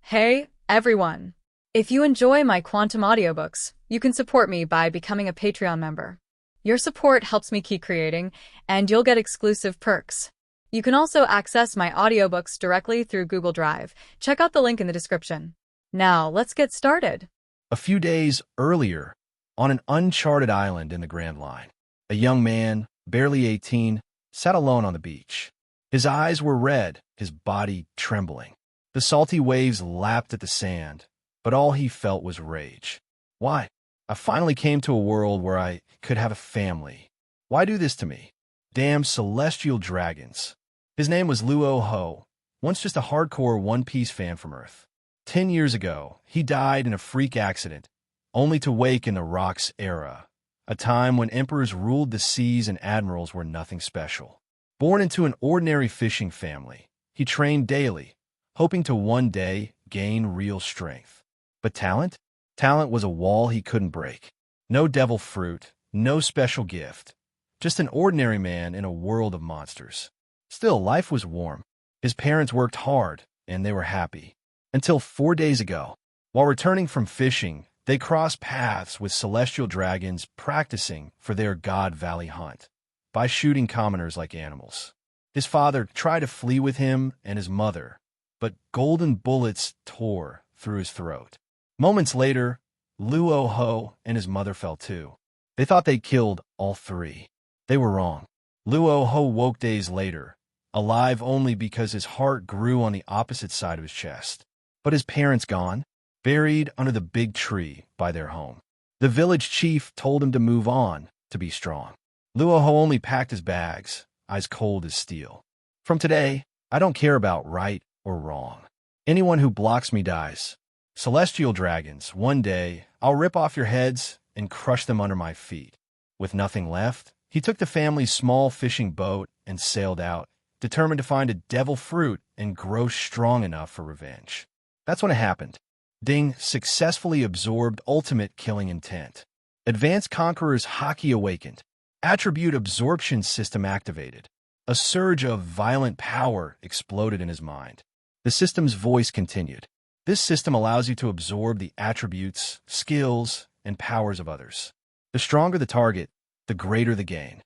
Hey, everyone! If you enjoy my quantum audiobooks, you can support me by becoming a Patreon member. Your support helps me keep creating, and you'll get exclusive perks. You can also access my audiobooks directly through Google Drive. Check out the link in the description. Now, let's get started. A few days earlier, on an uncharted island in the Grand Line, a young man, barely 18, sat alone on the beach. His eyes were red, his body trembling. The salty waves lapped at the sand, but all he felt was rage. Why? I finally came to a world where I could have a family. Why do this to me? Damn celestial dragons. His name was Luo Hu, once just a hardcore One Piece fan from Earth. 10 years ago, he died in a freak accident, only to wake in the Rocks era, a time when emperors ruled the seas and admirals were nothing special. Born into an ordinary fishing family, he trained daily, hoping to one day gain real strength. But talent? Talent was a wall he couldn't break. No devil fruit, no special gift. Just an ordinary man in a world of monsters. Still, life was warm. His parents worked hard, and they were happy. Until 4 days ago, while returning from fishing, they crossed paths with celestial dragons practicing for their God Valley hunt by shooting commoners like animals. His father tried to flee with him and his mother, but golden bullets tore through his throat. Moments later, Luo Hu and his mother fell too. They thought they killed all three. They were wrong. Luo Hu woke days later, alive only because his heart grew on the opposite side of his chest. But his parents gone, buried under the big tree by their home. The village chief told him to move on, to be strong. Luo Hu only packed his bags, eyes cold as steel. From today, I don't care about right or wrong. Anyone who blocks me dies. Celestial dragons, one day, I'll rip off your heads and crush them under my feet. With nothing left, he took the family's small fishing boat and sailed out, determined to find a devil fruit and grow strong enough for revenge. That's when it happened. Ding successfully absorbed ultimate killing intent. Advanced Conqueror's Haki awakened. Attribute absorption system activated. A surge of violent power exploded in his mind. The system's voice continued. This system allows you to absorb the attributes, skills, and powers of others. The stronger the target, the greater the gain.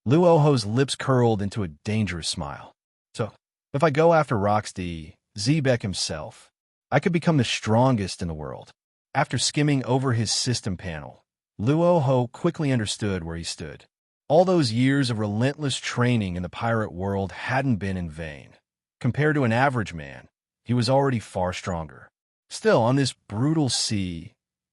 Luo Hu's lips curled into a dangerous smile. So, if I go after ruthless, Zebek himself, I could become the strongest in the world. After skimming over his system panel, Luo Hu quickly understood where he stood. All those years of relentless training in the pirate world hadn't been in vain. Compared to an average man, he was already far stronger. Still, on this brutal sea,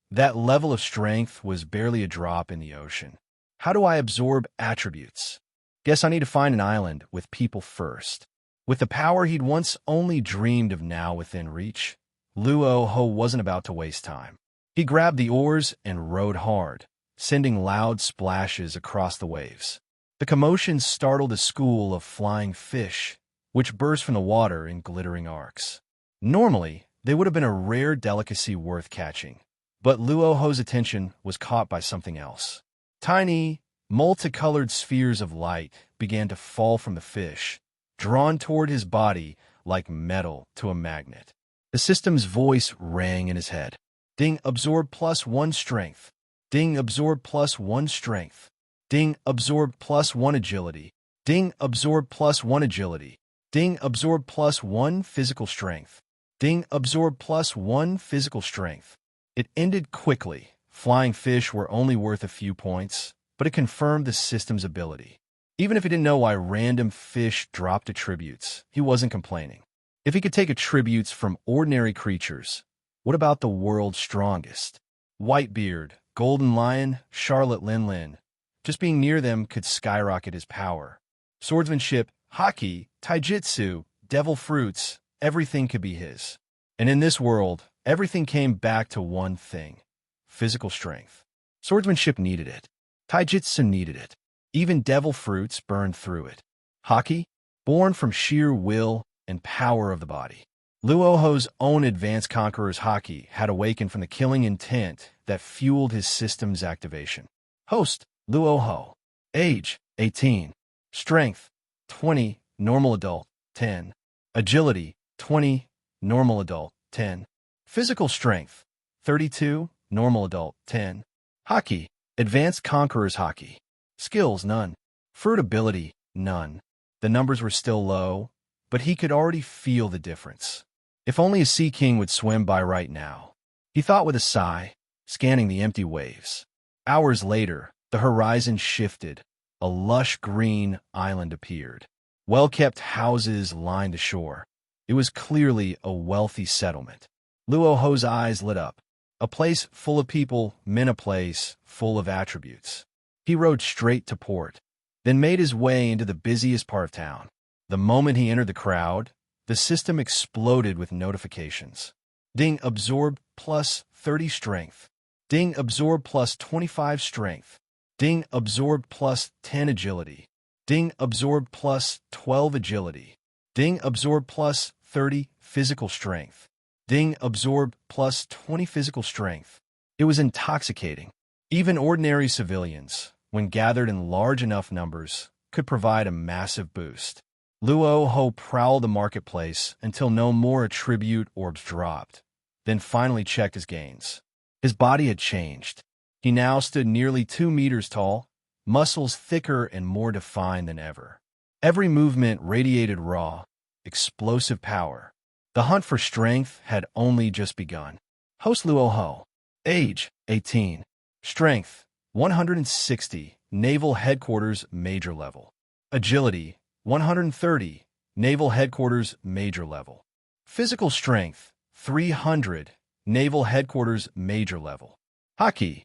that level of strength was barely a drop in the ocean. How do I absorb attributes? Guess I need to find an island with people first. With the power he'd once only dreamed of now within reach, Luo Hu wasn't about to waste time. He grabbed the oars and rowed hard, sending loud splashes across the waves. The commotion startled a school of flying fish, which burst from the water in glittering arcs. Normally, they would have been a rare delicacy worth catching, but Luo Hu's attention was caught by something else. Tiny, multicolored spheres of light began to fall from the fish, drawn toward his body like metal to a magnet. The system's voice rang in his head. Ding, absorb +1 strength. Ding, absorb +1 strength. Ding, absorb +1 agility. Ding, absorb +1 agility. Ding, absorb +1 physical strength. Ding, absorb +1 physical strength. It ended quickly. Flying fish were only worth a few points, but it confirmed the system's ability. Even if he didn't know why random fish dropped attributes, he wasn't complaining. If he could take attributes from ordinary creatures, what about the world's strongest? Whitebeard, Golden Lion, Charlotte Lin Lin. Just being near them could skyrocket his power. Swordsmanship, Haki, Taijutsu, devil fruits, everything could be his. And in this world, everything came back to one thing: physical strength. Swordsmanship needed it. Taijutsu needed it. Even devil fruits burned through it. Haki, born from sheer will and power of the body. Luo Hu's own advanced conqueror's Haki had awakened from the killing intent that fueled his system's activation. Host, Luo Hu. Age, 18. Strength, 20, normal adult, 10. Agility, 20, normal adult, 10. Physical strength, 32, normal adult, 10. Haki, advanced conqueror's haki. Skills, none. Fruit ability, none. The numbers were still low, but he could already feel the difference. If only a sea king would swim by right now, he thought with a sigh, scanning the empty waves. Hours later, the horizon shifted. A lush green island appeared. Well-kept houses lined the shore. It was clearly a wealthy settlement. Luo Hu's eyes lit up. A place full of people meant a place full of attributes. He rowed straight to port, then made his way into the busiest part of town. The moment he entered the crowd, the system exploded with notifications. Ding, absorb plus 30 strength. Ding, absorb plus 25 strength. Ding, absorb plus 10 agility. Ding, absorb plus 12 agility. Ding, absorb plus 30 physical strength. Ding, absorb plus 20 physical strength. It was intoxicating. Even ordinary civilians, when gathered in large enough numbers, could provide a massive boost. Luo Hu prowled the marketplace until no more attribute orbs dropped, then finally checked his gains. His body had changed. He now stood nearly 2 meters tall, muscles thicker and more defined than ever. Every movement radiated raw, explosive power. The hunt for strength had only just begun. Host Luo Hu. Age, 18. Strength, 160, Naval Headquarters Major Level. Agility, 130, Naval Headquarters Major Level. Physical Strength, 300, Naval Headquarters Major Level. Haki,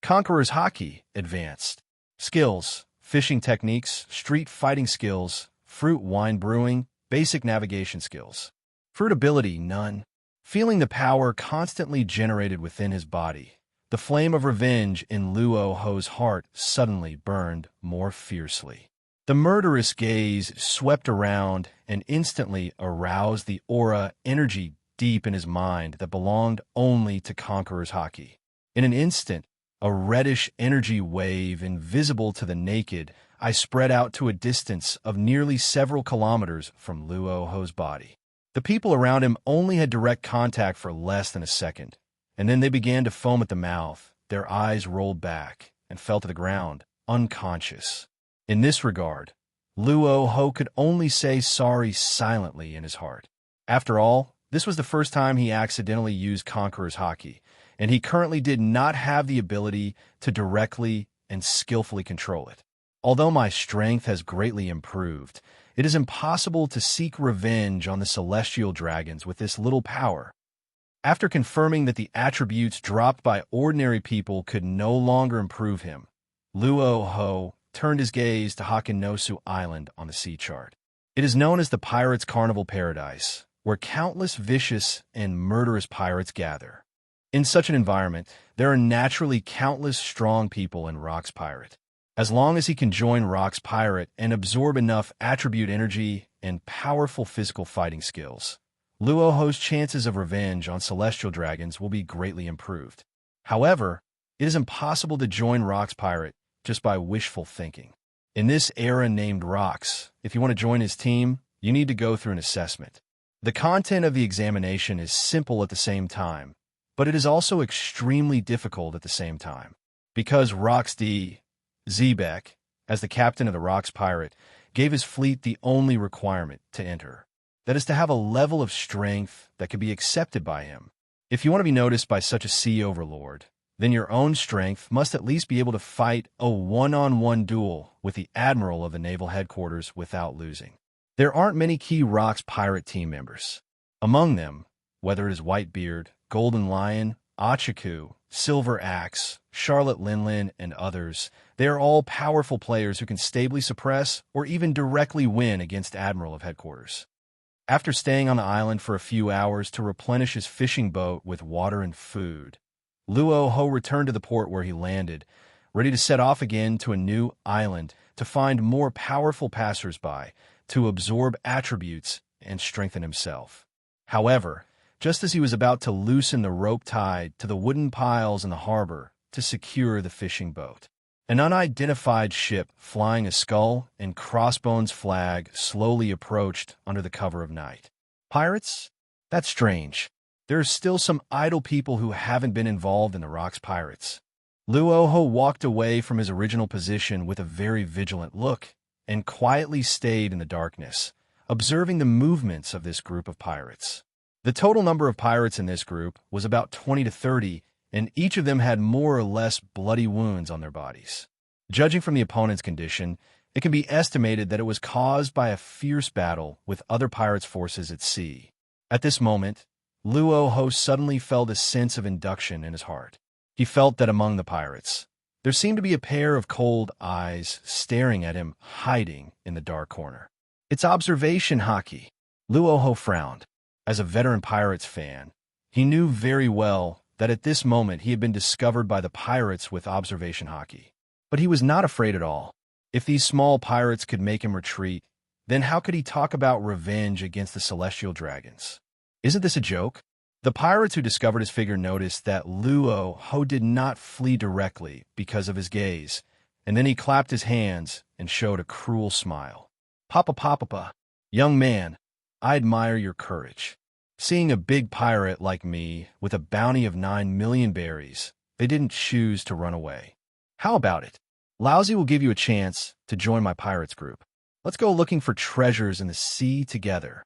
Conqueror's Haki, Advanced. Skills, fishing techniques, street fighting skills, fruit wine brewing, basic navigation skills. Fruit ability, none. Feeling the power constantly generated within his body, the flame of revenge in Luo Hu's heart suddenly burned more fiercely. The murderous gaze swept around and instantly aroused the aura energy deep in his mind that belonged only to Conqueror's Haki. In an instant, a reddish energy wave invisible to the naked eye spread out to a distance of nearly several kilometers from Luo Hu's body. The people around him only had direct contact for less than a second, and then they began to foam at the mouth. Their eyes rolled back and fell to the ground, unconscious. In this regard, Luo Hu could only say sorry silently in his heart. After all, this was the first time he accidentally used Conqueror's Haki, and he currently did not have the ability to directly and skillfully control it. Although my strength has greatly improved, it is impossible to seek revenge on the celestial dragons with this little power. After confirming that the attributes dropped by ordinary people could no longer improve him, Luo Hu turned his gaze to Hakinosu Island on the sea chart. It is known as the Pirates' Carnival Paradise, where countless vicious and murderous pirates gather. In such an environment, there are naturally countless strong people in Rock's Pirate. As long as he can join Rock's Pirate and absorb enough attribute energy and powerful physical fighting skills, Luo Hu's chances of revenge on celestial dragons will be greatly improved. However, it is impossible to join Rock's Pirate just by wishful thinking. In this era named Rocks, if you want to join his team, you need to go through an assessment. The content of the examination is simple at the same time, but it is also extremely difficult at the same time. Because Rock's-D, Zebek, as the captain of the Rock's Pirate, gave his fleet the only requirement to enter. That is to have a level of strength that can be accepted by him. If you want to be noticed by such a sea overlord, then your own strength must at least be able to fight a one-on-one duel with the admiral of the naval headquarters without losing. There aren't many key Rock's Pirate team members. Among them, whether it is Whitebeard, Golden Lion, Achaku, Silver Axe, Charlotte Linlin, and others, they are all powerful players who can stably suppress or even directly win against Admiral of Headquarters. After staying on the island for a few hours to replenish his fishing boat with water and food, Luo Hu returned to the port where he landed, ready to set off again to a new island to find more powerful passers-by, to absorb attributes and strengthen himself. However, just as he was about to loosen the rope tied to the wooden piles in the harbor to secure the fishing boat, an unidentified ship flying a skull and crossbones flag slowly approached under the cover of night. Pirates? That's strange. There are still some idle people who haven't been involved in the Rocks Pirates. Luo Hu walked away from his original position with a very vigilant look and quietly stayed in the darkness, observing the movements of this group of pirates. The total number of pirates in this group was about 20 to 30, and each of them had more or less bloody wounds on their bodies. Judging from the opponent's condition, it can be estimated that it was caused by a fierce battle with other pirates' forces at sea. At this moment, Luo Hu suddenly felt a sense of induction in his heart. He felt that among the pirates, there seemed to be a pair of cold eyes staring at him, hiding in the dark corner. It's observation, Haki. Luo Hu frowned. As a veteran Pirates fan, he knew very well that at this moment he had been discovered by the pirates with observation Haki. But he was not afraid at all. If these small pirates could make him retreat, then how could he talk about revenge against the celestial dragons? Isn't this a joke? The pirates who discovered his figure noticed that Luo Hu did not flee directly because of his gaze, and then he clapped his hands and showed a cruel smile. Papa, young man, I admire your courage. Seeing a big pirate like me with a bounty of 9 million berries, they didn't choose to run away. How about it? Lousy will give you a chance to join my pirates group. Let's go looking for treasures in the sea together.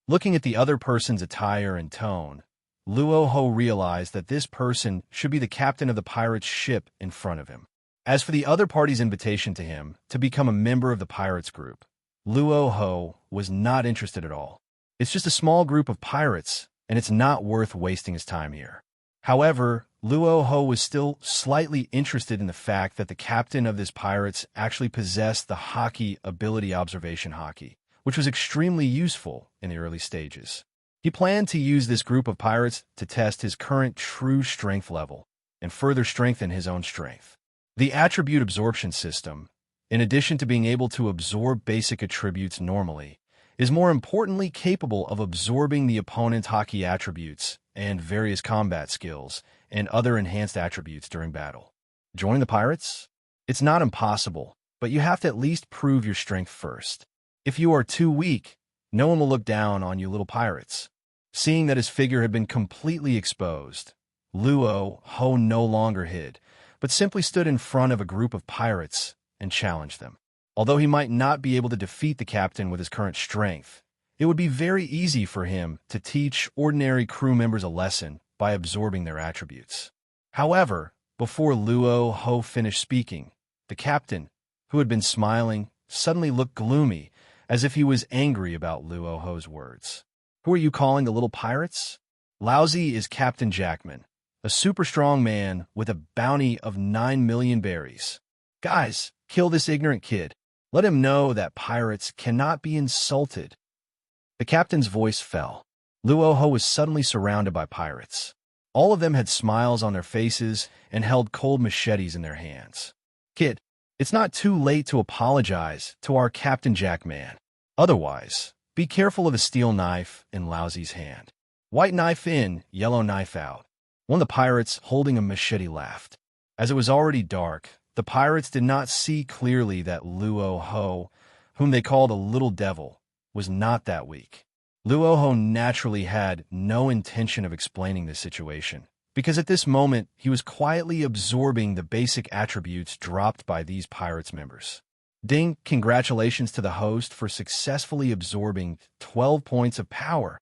Looking at the other person's attire and tone, Luo Hu realized that this person should be the captain of the pirate's ship in front of him. As for the other party's invitation to him to become a member of the pirates group, Luo Hu was not interested at all. It's just a small group of pirates, and it's not worth wasting his time here. However, Luo Hu was still slightly interested in the fact that the captain of this pirates actually possessed the Haki ability observation Haki, which was extremely useful in the early stages. He planned to use this group of pirates to test his current true strength level and further strengthen his own strength. The attribute absorption system, in addition to being able to absorb basic attributes normally, is more importantly capable of absorbing the opponent's Haki attributes and various combat skills and other enhanced attributes during battle. Join the pirates? It's not impossible, but you have to at least prove your strength first. If you are too weak, no one will look down on you little pirates. Seeing that his figure had been completely exposed, Luo Hu no longer hid, but simply stood in front of a group of pirates and challenged them. Although he might not be able to defeat the captain with his current strength, it would be very easy for him to teach ordinary crew members a lesson by absorbing their attributes. However, before Luo Hu finished speaking, the captain, who had been smiling, suddenly looked gloomy, as if he was angry about Luo Hu's words. Who are you calling the little pirates? Lousy is Captain Jackman, a super strong man with a bounty of 9 million berries. Guys, kill this ignorant kid. Let him know that pirates cannot be insulted. The captain's voice fell. Luo Hu was suddenly surrounded by pirates. All of them had smiles on their faces and held cold machetes in their hands. Kid, it's not too late to apologize to our Captain Jackman. Otherwise, be careful of the steel knife in Lousy's hand. White knife in, yellow knife out. One of the pirates holding a machete laughed. As it was already dark, the pirates did not see clearly that Luo Hu, whom they called a little devil, was not that weak. Luo Hu naturally had no intention of explaining this situation, because at this moment he was quietly absorbing the basic attributes dropped by these pirates members. Ding, congratulations to the host for successfully absorbing 12 points of power.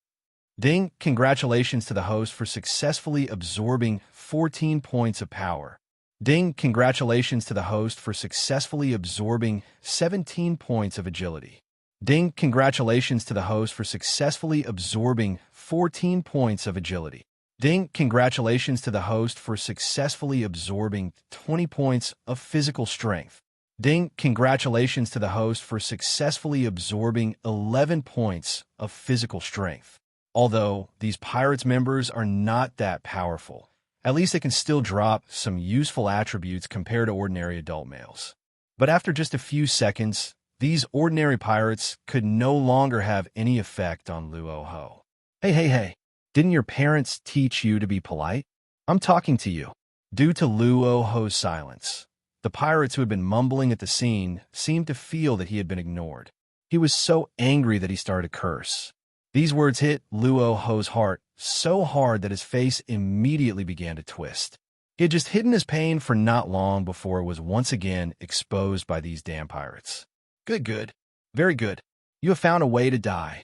Ding, congratulations to the host for successfully absorbing 14 points of power. Ding, congratulations to the host for successfully absorbing 17 points of agility. Ding, congratulations to the host for successfully absorbing 14 points of agility. Ding, congratulations to the host for successfully absorbing 20 points of physical strength. Ding, congratulations to the host for successfully absorbing 11 points of physical strength. Although these pirates members are not that powerful, at least they can still drop some useful attributes compared to ordinary adult males. But after just a few seconds, these ordinary pirates could no longer have any effect on Luo Hu. Hey, didn't your parents teach you to be polite? I'm talking to you. Due to Luo Hu's silence, the pirates who had been mumbling at the scene seemed to feel that he had been ignored. He was so angry that he started to curse. These words hit Luo Hu's heart so hard that his face immediately began to twist. He had just hidden his pain for not long before it was once again exposed by these damn pirates. Good. Very good. You have found a way to die.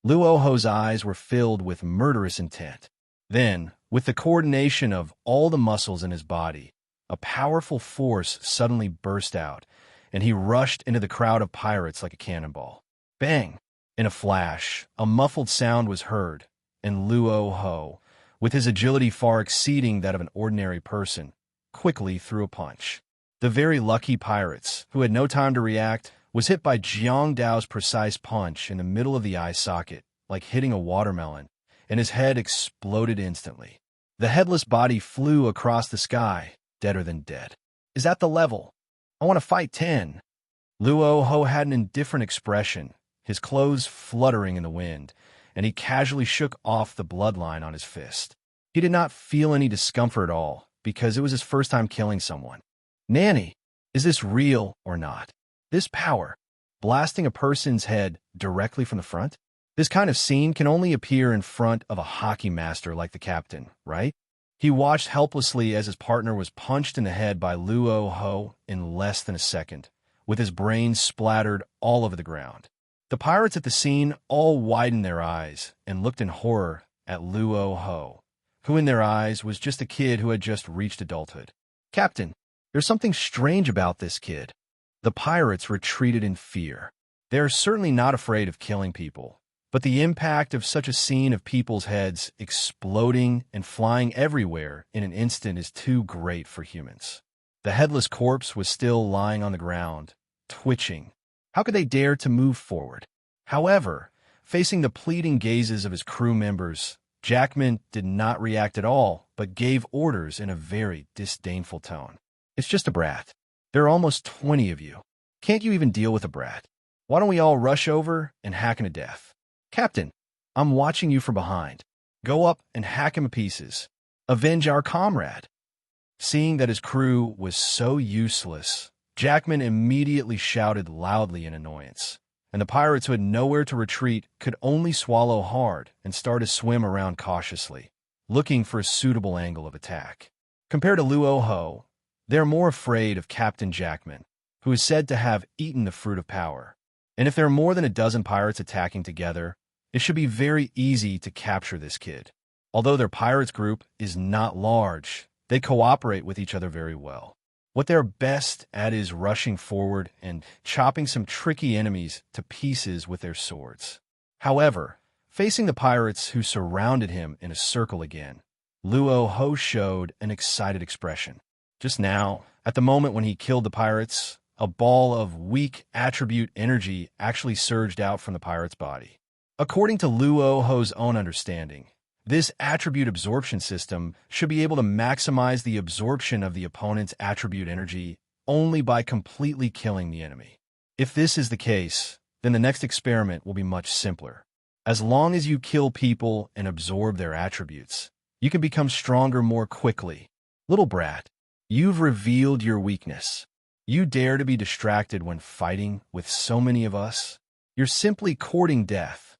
Luo Hu's eyes were filled with murderous intent. Then, with the coordination of all the muscles in his body, a powerful force suddenly burst out, and he rushed into the crowd of pirates like a cannonball. Bang! In a flash, a muffled sound was heard, and Luo Hu, with his agility far exceeding that of an ordinary person, quickly threw a punch. The very lucky pirates, who had no time to react, was hit by Jiang Dao's precise punch in the middle of the eye socket, like hitting a watermelon, and his head exploded instantly. The headless body flew across the sky, deader than dead. Is that the level? I want to fight 10. Luo Hu had an indifferent expression, his clothes fluttering in the wind, and he casually shook off the bloodline on his fist. He did not feel any discomfort at all, because it was his first time killing someone. Nanny, is this real or not? This power, blasting a person's head directly from the front? This kind of scene can only appear in front of a Haki master like the captain, right? He watched helplessly as his partner was punched in the head by Luo Hu in less than a second, with his brains splattered all over the ground. The pirates at the scene all widened their eyes and looked in horror at Luo Hu, who in their eyes was just a kid who had just reached adulthood. Captain, there's something strange about this kid. The pirates retreated in fear. They are certainly not afraid of killing people, but the impact of such a scene of people's heads exploding and flying everywhere in an instant is too great for humans. The headless corpse was still lying on the ground, twitching. How could they dare to move forward? However, facing the pleading gazes of his crew members, Jackman did not react at all, but gave orders in a very disdainful tone. It's just a brat. There are almost 20 of you. Can't you even deal with a brat? Why don't we all rush over and hack him to death? Captain, I'm watching you from behind. Go up and hack him to pieces. Avenge our comrade. Seeing that his crew was so useless, Jackman immediately shouted loudly in annoyance, and the pirates who had nowhere to retreat could only swallow hard and start to swim around cautiously, looking for a suitable angle of attack. Compared to Luo Hu, they're more afraid of Captain Jackman, who is said to have eaten the fruit of power. And if there are more than a dozen pirates attacking together, it should be very easy to capture this kid. Although their pirates group is not large, they cooperate with each other very well. What they're best at is rushing forward and chopping some tricky enemies to pieces with their swords. However, facing the pirates who surrounded him in a circle again, Luo Hu showed an excited expression. Just now, at the moment when he killed the pirates, a ball of weak attribute energy actually surged out from the pirate's body. According to Luo Hu's own understanding, this attribute absorption system should be able to maximize the absorption of the opponent's attribute energy only by completely killing the enemy. If this is the case, then the next experiment will be much simpler. As long as you kill people and absorb their attributes, you can become stronger more quickly. Little brat, you've revealed your weakness. You dare to be distracted when fighting with so many of us? You're simply courting death.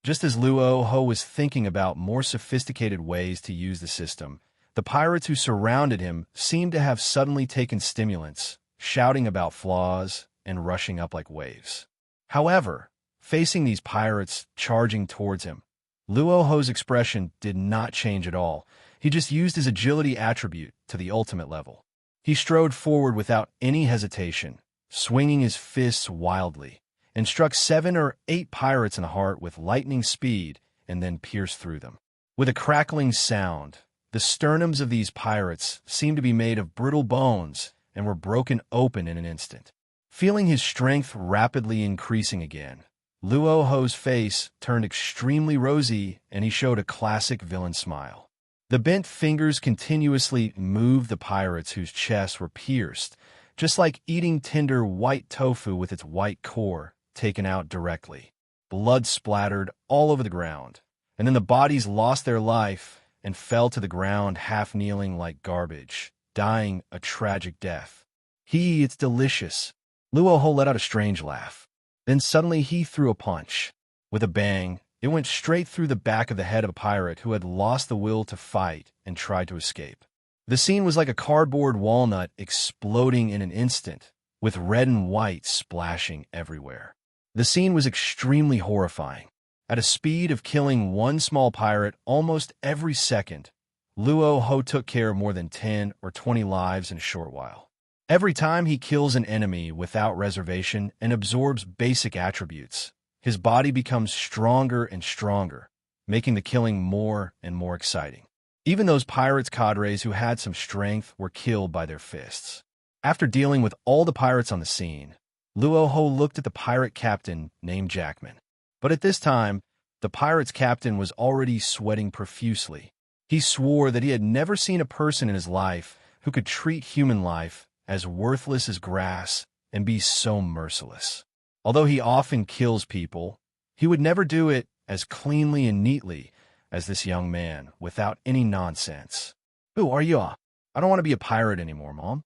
Just as Luo Hu was thinking about more sophisticated ways to use the system, the pirates who surrounded him seemed to have suddenly taken stimulants, shouting about flaws and rushing up like waves. However, facing these pirates charging towards him, Luo Hu's expression did not change at all. He just used his agility attribute to the ultimate level. He strode forward without any hesitation, swinging his fists wildly, and struck 7 or 8 pirates in the heart with lightning speed and then pierced through them. With a crackling sound, the sternums of these pirates seemed to be made of brittle bones and were broken open in an instant. Feeling his strength rapidly increasing again, Luo Hu's face turned extremely rosy and he showed a classic villain smile. The bent fingers continuously moved the pirates whose chests were pierced, just like eating tender white tofu with its white core taken out directly. Blood splattered all over the ground, and then the bodies lost their life and fell to the ground half kneeling like garbage, dying a tragic death. It's delicious. Luo Hu let out a strange laugh. Then suddenly he threw a punch. With a bang, It went straight through the back of the head of a pirate who had lost the will to fight and tried to escape. The scene was like a cardboard walnut exploding in an instant, with red and white splashing everywhere. The scene was extremely horrifying. At a speed of killing one small pirate almost every second, Luo Hu took care of more than 10 or 20 lives in a short while. Every time he kills an enemy without reservation and absorbs basic attributes, his body becomes stronger and stronger, making the killing more and more exciting. Even those pirates' cadres who had some strength were killed by their fists. After dealing with all the pirates on the scene, Luo Hu looked at the pirate captain named Jackman. But at this time, the pirate's captain was already sweating profusely. He swore that he had never seen a person in his life who could treat human life as worthless as grass and be so merciless. Although he often kills people, he would never do it as cleanly and neatly as this young man, without any nonsense. "Who are you? I don't want to be a pirate anymore, Mom.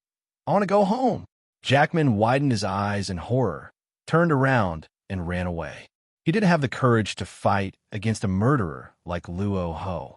I want to go home." Jackman widened his eyes in horror, turned around, and ran away. He didn't have the courage to fight against a murderer like Luo Hu.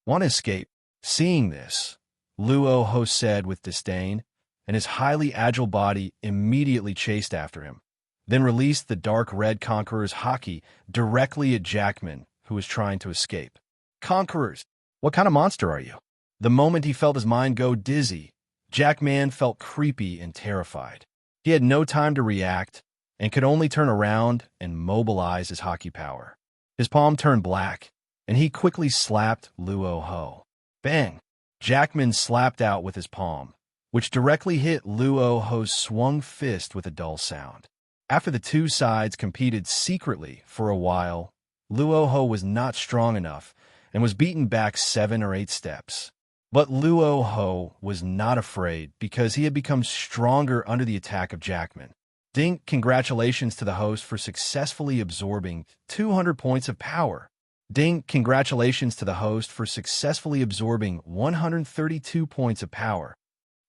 Want to escape? Seeing this, Luo Hu said with disdain, and his highly agile body immediately chased after him, then released the dark red Conqueror's Haki directly at Jackman, who was trying to escape. "Conquerors, what kind of monster are you?" The moment he felt his mind go dizzy, Jackman felt creepy and terrified. He had no time to react and could only turn around and mobilize his Haki power. His palm turned black, and he quickly slapped Luo Hu. Bang! Jackman slapped out with his palm, which directly hit Luo Hu's swung fist with a dull sound. After the two sides competed secretly for a while, Luo Hu was not strong enough and was beaten back 7 or 8 steps. But Luo Hu was not afraid because he had become stronger under the attack of Jackman. Dink, congratulations to the host for successfully absorbing 200 points of power. Dink, congratulations to the host for successfully absorbing 132 points of power.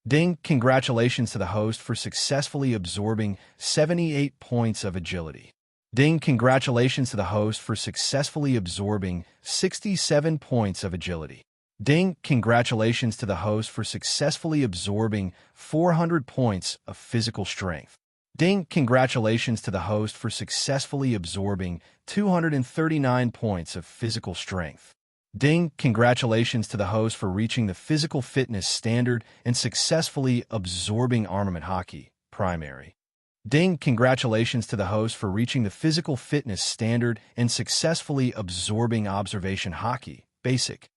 Dink, congratulations to the host for successfully absorbing 78 points of agility. Ding, congratulations to the host for successfully absorbing 67 points of agility. Ding, congratulations to the host for successfully absorbing 400 points of physical strength. Ding, congratulations to the host for successfully absorbing 239 points of physical strength. Ding, congratulations to the host for reaching the physical fitness standard and successfully absorbing armament Haki, primary. Ding, congratulations to the host for reaching the physical fitness standard and successfully absorbing observation Haki, basic.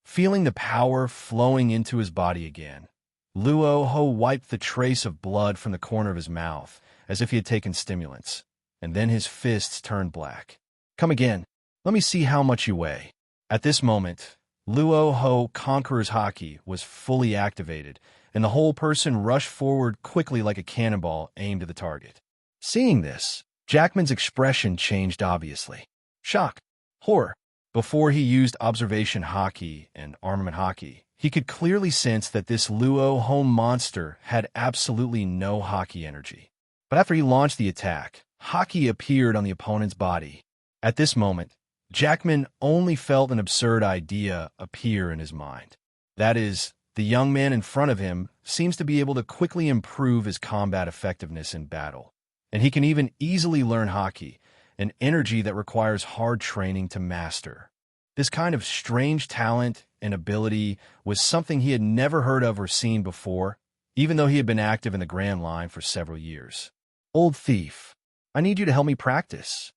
Feeling the power flowing into his body again, Luo Hu wiped the trace of blood from the corner of his mouth, as if he had taken stimulants, and then his fists turned black. "Come again. Let me see how much you weigh." At this moment, Luo Hu Conqueror's Haki was fully activated, and the whole person rushed forward quickly like a cannonball aimed at the target. Seeing this, Jackman's expression changed obviously. Shock, horror. Before he used observation Haki and armament Haki, he could clearly sense that this Luo Hu monster had absolutely no Haki energy. But after he launched the attack, Haki appeared on the opponent's body. At this moment, Jackman only felt an absurd idea appear in his mind. That is, the young man in front of him seems to be able to quickly improve his combat effectiveness in battle, and he can even easily learn Haki, an energy that requires hard training to master. This kind of strange talent and ability was something he had never heard of or seen before, even though he had been active in the Grand Line for several years. "Old thief, I need you to help me practice.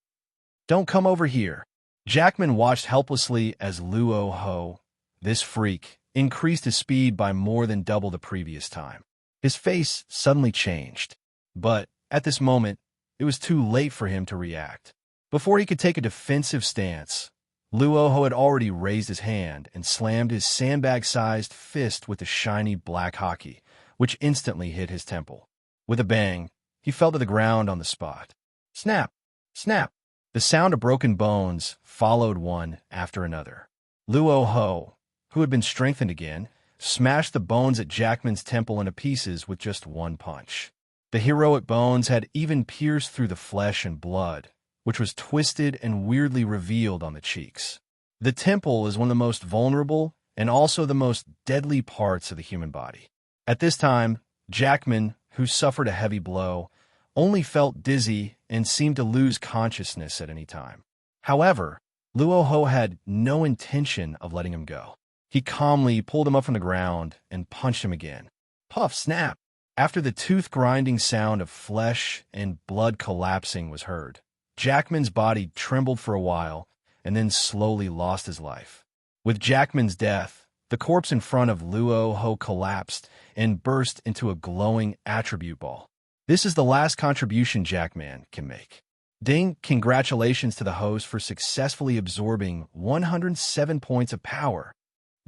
Don't come over here." Jackman watched helplessly as Luo Hu, this freak, increased his speed by more than double the previous time. His face suddenly changed, but at this moment, it was too late for him to react. Before he could take a defensive stance, Luo Hu had already raised his hand and slammed his sandbag-sized fist with the shiny black Haki, which instantly hit his temple. With a bang, he fell to the ground on the spot. Snap! Snap! The sound of broken bones followed one after another. Luo Hu, who had been strengthened again, smashed the bones at Jackman's temple into pieces with just one punch. The heroic bones had even pierced through the flesh and blood, which was twisted and weirdly revealed on the cheeks. The temple is one of the most vulnerable and also the most deadly parts of the human body. At this time, Jackman, who suffered a heavy blow, only felt dizzy and seemed to lose consciousness at any time. However, Luo Hu had no intention of letting him go. He calmly pulled him up from the ground and punched him again. Puff, snap! After the tooth-grinding sound of flesh and blood collapsing was heard, Jackman's body trembled for a while and then slowly lost his life. With Jackman's death, the corpse in front of Luo Hu collapsed and burst into a glowing attribute ball. This is the last contribution Jackman can make. Ding, congratulations to the host for successfully absorbing 107 points of power.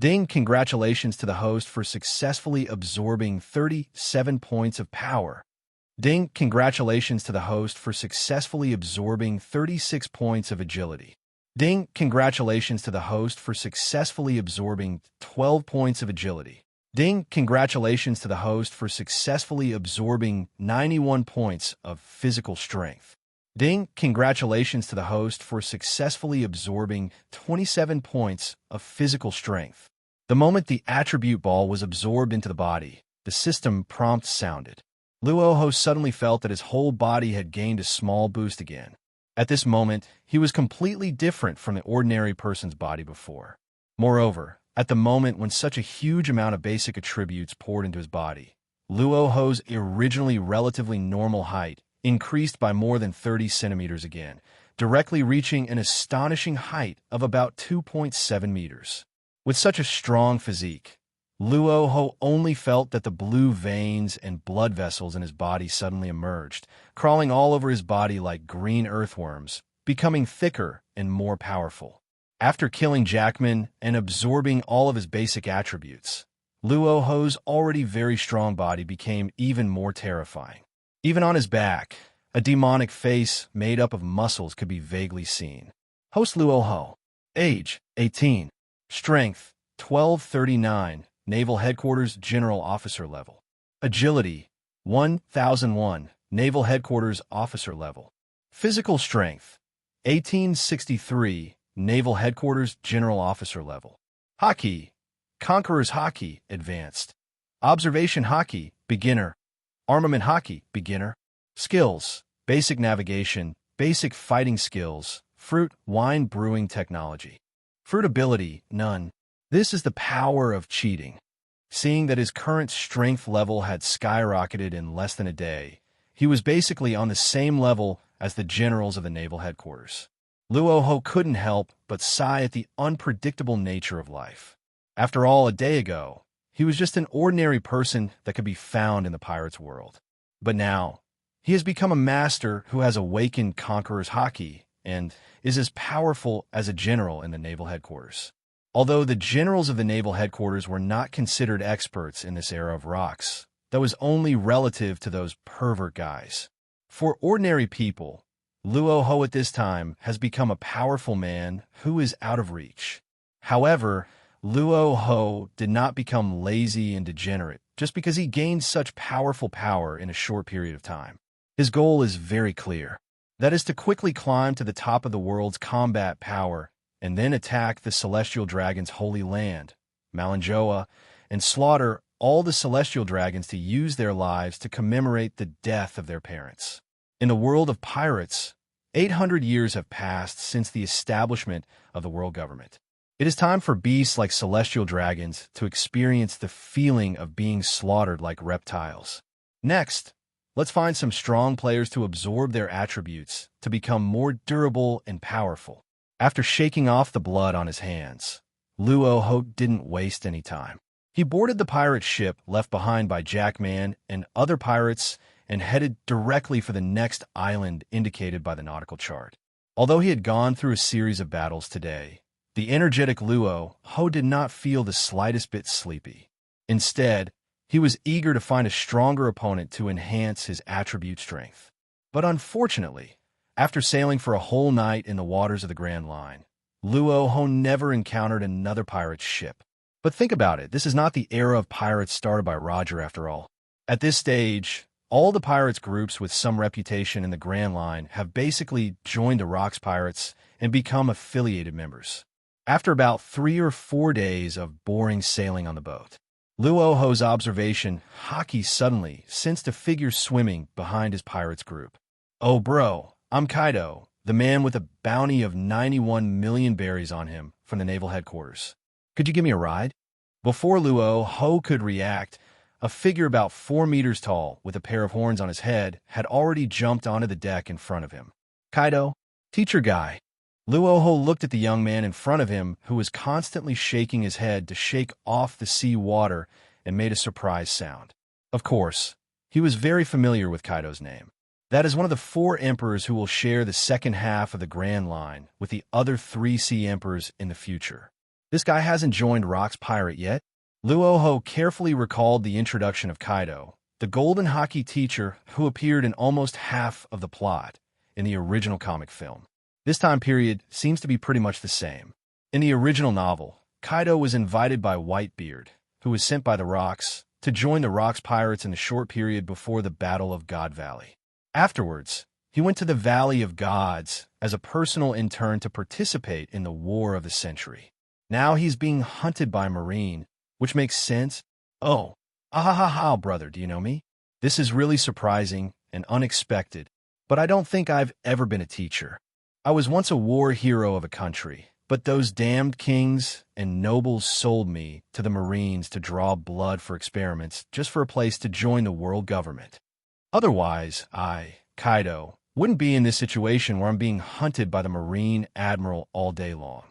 Ding, congratulations to the host for successfully absorbing 37 points of power. Ding, congratulations to the host for successfully absorbing 36 points of agility. Ding, congratulations to the host for successfully absorbing 12 points of agility. Ding, congratulations to the host for successfully absorbing 91 points of physical strength. Ding, congratulations to the host for successfully absorbing 27 points of physical strength. The moment the attribute ball was absorbed into the body, the system prompt sounded. Luo Hu suddenly felt that his whole body had gained a small boost again. At this moment, he was completely different from the ordinary person's body before. Moreover, at the moment when such a huge amount of basic attributes poured into his body, Luo Hu's originally relatively normal height increased by more than 30 centimeters again, directly reaching an astonishing height of about 2.7 meters. With such a strong physique, Luo Hu only felt that the blue veins and blood vessels in his body suddenly emerged, crawling all over his body like green earthworms, becoming thicker and more powerful. After killing Jackman and absorbing all of his basic attributes, Luo Hu's already very strong body became even more terrifying. Even on his back, a demonic face made up of muscles could be vaguely seen. Host Luo Hu. Age, 18. Strength, 1239. Naval Headquarters General Officer Level. Agility, 1001. Naval Headquarters Officer Level. Physical Strength, 1863. Naval Headquarters General Officer Level. Haki, Conqueror's Haki, Advanced. Observation Haki, Beginner. Armament Haki, Beginner. Skills, Basic Navigation, Basic Fighting Skills, Fruit, Wine Brewing Technology. Fruit Ability, None. This is the power of cheating. Seeing that his current strength level had skyrocketed in less than a day, he was basically on the same level as the generals of the naval headquarters. Luo Hu couldn't help but sigh at the unpredictable nature of life. After all, a day ago, he was just an ordinary person that could be found in the pirates' world. But now, he has become a master who has awakened Conqueror's Haki and is as powerful as a general in the naval headquarters. Although the generals of the naval headquarters were not considered experts in this era of rocks, that was only relative to those pervert guys. For ordinary people, Luo Hu at this time has become a powerful man who is out of reach. However, Luo Hu did not become lazy and degenerate just because he gained such powerful power in a short period of time. His goal is very clear. That is to quickly climb to the top of the world's combat power and then attack the celestial dragon's holy land, Malanjoa, and slaughter all the celestial dragons to use their lives to commemorate the death of their parents. In the world of pirates, 800 years have passed since the establishment of the world government. It is time for beasts like celestial dragons to experience the feeling of being slaughtered like reptiles. Next, let's find some strong players to absorb their attributes to become more durable and powerful. After shaking off the blood on his hands, Luo Hu didn't waste any time. He boarded the pirate ship left behind by Jackman and other pirates and headed directly for the next island indicated by the nautical chart. Although he had gone through a series of battles today, the energetic Luo Hu did not feel the slightest bit sleepy. Instead, he was eager to find a stronger opponent to enhance his attribute strength. But unfortunately, after sailing for a whole night in the waters of the Grand Line, Luo Hu never encountered another pirate's ship. But think about it, this is not the era of pirates started by Roger after all. At this stage, All the pirates groups with some reputation in the Grand Line have basically joined the Rocks Pirates and become affiliated members. After about 3 or 4 days of boring sailing on the boat, Luo Hu's observation, Haki suddenly sensed a figure swimming behind his pirates group. "Oh bro, I'm Kaido, the man with a bounty of 91 million berries on him from the naval headquarters. Could you give me a ride?" Before Luo Hu could react, a figure about 4 meters tall with a pair of horns on his head had already jumped onto the deck in front of him. "Kaido, teacher guy." Luo Hu looked at the young man in front of him who was constantly shaking his head to shake off the sea water and made a surprise sound. Of course, he was very familiar with Kaido's name. That is one of the 4 emperors who will share the second half of the Grand Line with the other 3 sea emperors in the future. This guy hasn't joined Rock's Pirate yet? Luo Hu carefully recalled the introduction of Kaido, the golden Haki teacher who appeared in almost half of the plot in the original comic film. This time period seems to be pretty much the same. In the original novel, Kaido was invited by Whitebeard, who was sent by the Rocks, to join the Rocks Pirates in the short period before the Battle of God Valley. Afterwards, he went to the Valley of Gods as a personal intern to participate in the War of the Century. Now he's being hunted by Marine, which makes sense. "Oh, ahahaha, brother, do you know me? This is really surprising and unexpected, but I don't think I've ever been a teacher. I was once a war hero of a country, but those damned kings and nobles sold me to the Marines to draw blood for experiments just for a place to join the world government. Otherwise, I, Kaido, wouldn't be in this situation where I'm being hunted by the Marine Admiral all day long."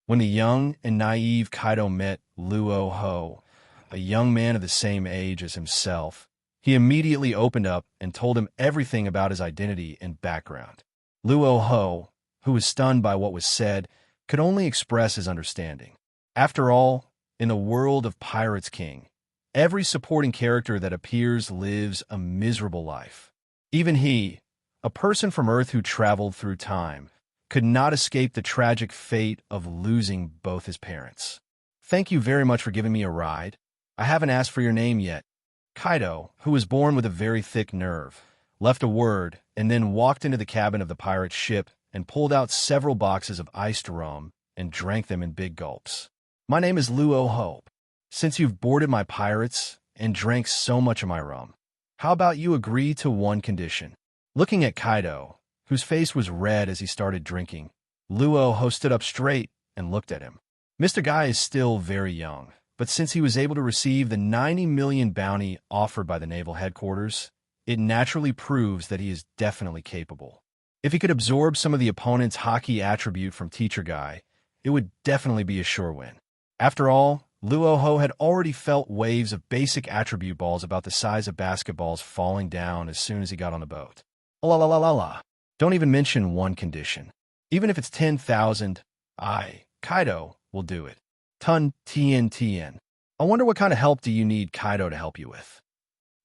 When the young and naive Kaido met Luo Hu, a young man of the same age as himself, he immediately opened up and told him everything about his identity and background. Luo Hu, who was stunned by what was said, could only express his understanding. After all, in the world of Pirates King, every supporting character that appears lives a miserable life. Even he, a person from Earth who traveled through time, could not escape the tragic fate of losing both his parents. "Thank you very much for giving me a ride. I haven't asked for your name yet." Kaido, who was born with a very thick nerve, left a word and then walked into the cabin of the pirate ship and pulled out several boxes of iced rum and drank them in big gulps. "My name is Luo Hu. Since you've boarded my pirates and drank so much of my rum, how about you agree to one condition?" Looking at Kaido, whose face was red as he started drinking, Luo Hu stood up straight and looked at him. Mr. Guy is still very young, but since he was able to receive the 90 million bounty offered by the naval headquarters, it naturally proves that he is definitely capable. If he could absorb some of the opponent's Haki attribute from Teacher Guy, it would definitely be a sure win. After all, Luo Hu had already felt waves of basic attribute balls about the size of basketballs falling down as soon as he got on the boat. La la la la la. Don't even mention one condition. Even if it's 10,000, I, Kaido, will do it. Tien. I wonder what kind of help do you need Kaido to help you with?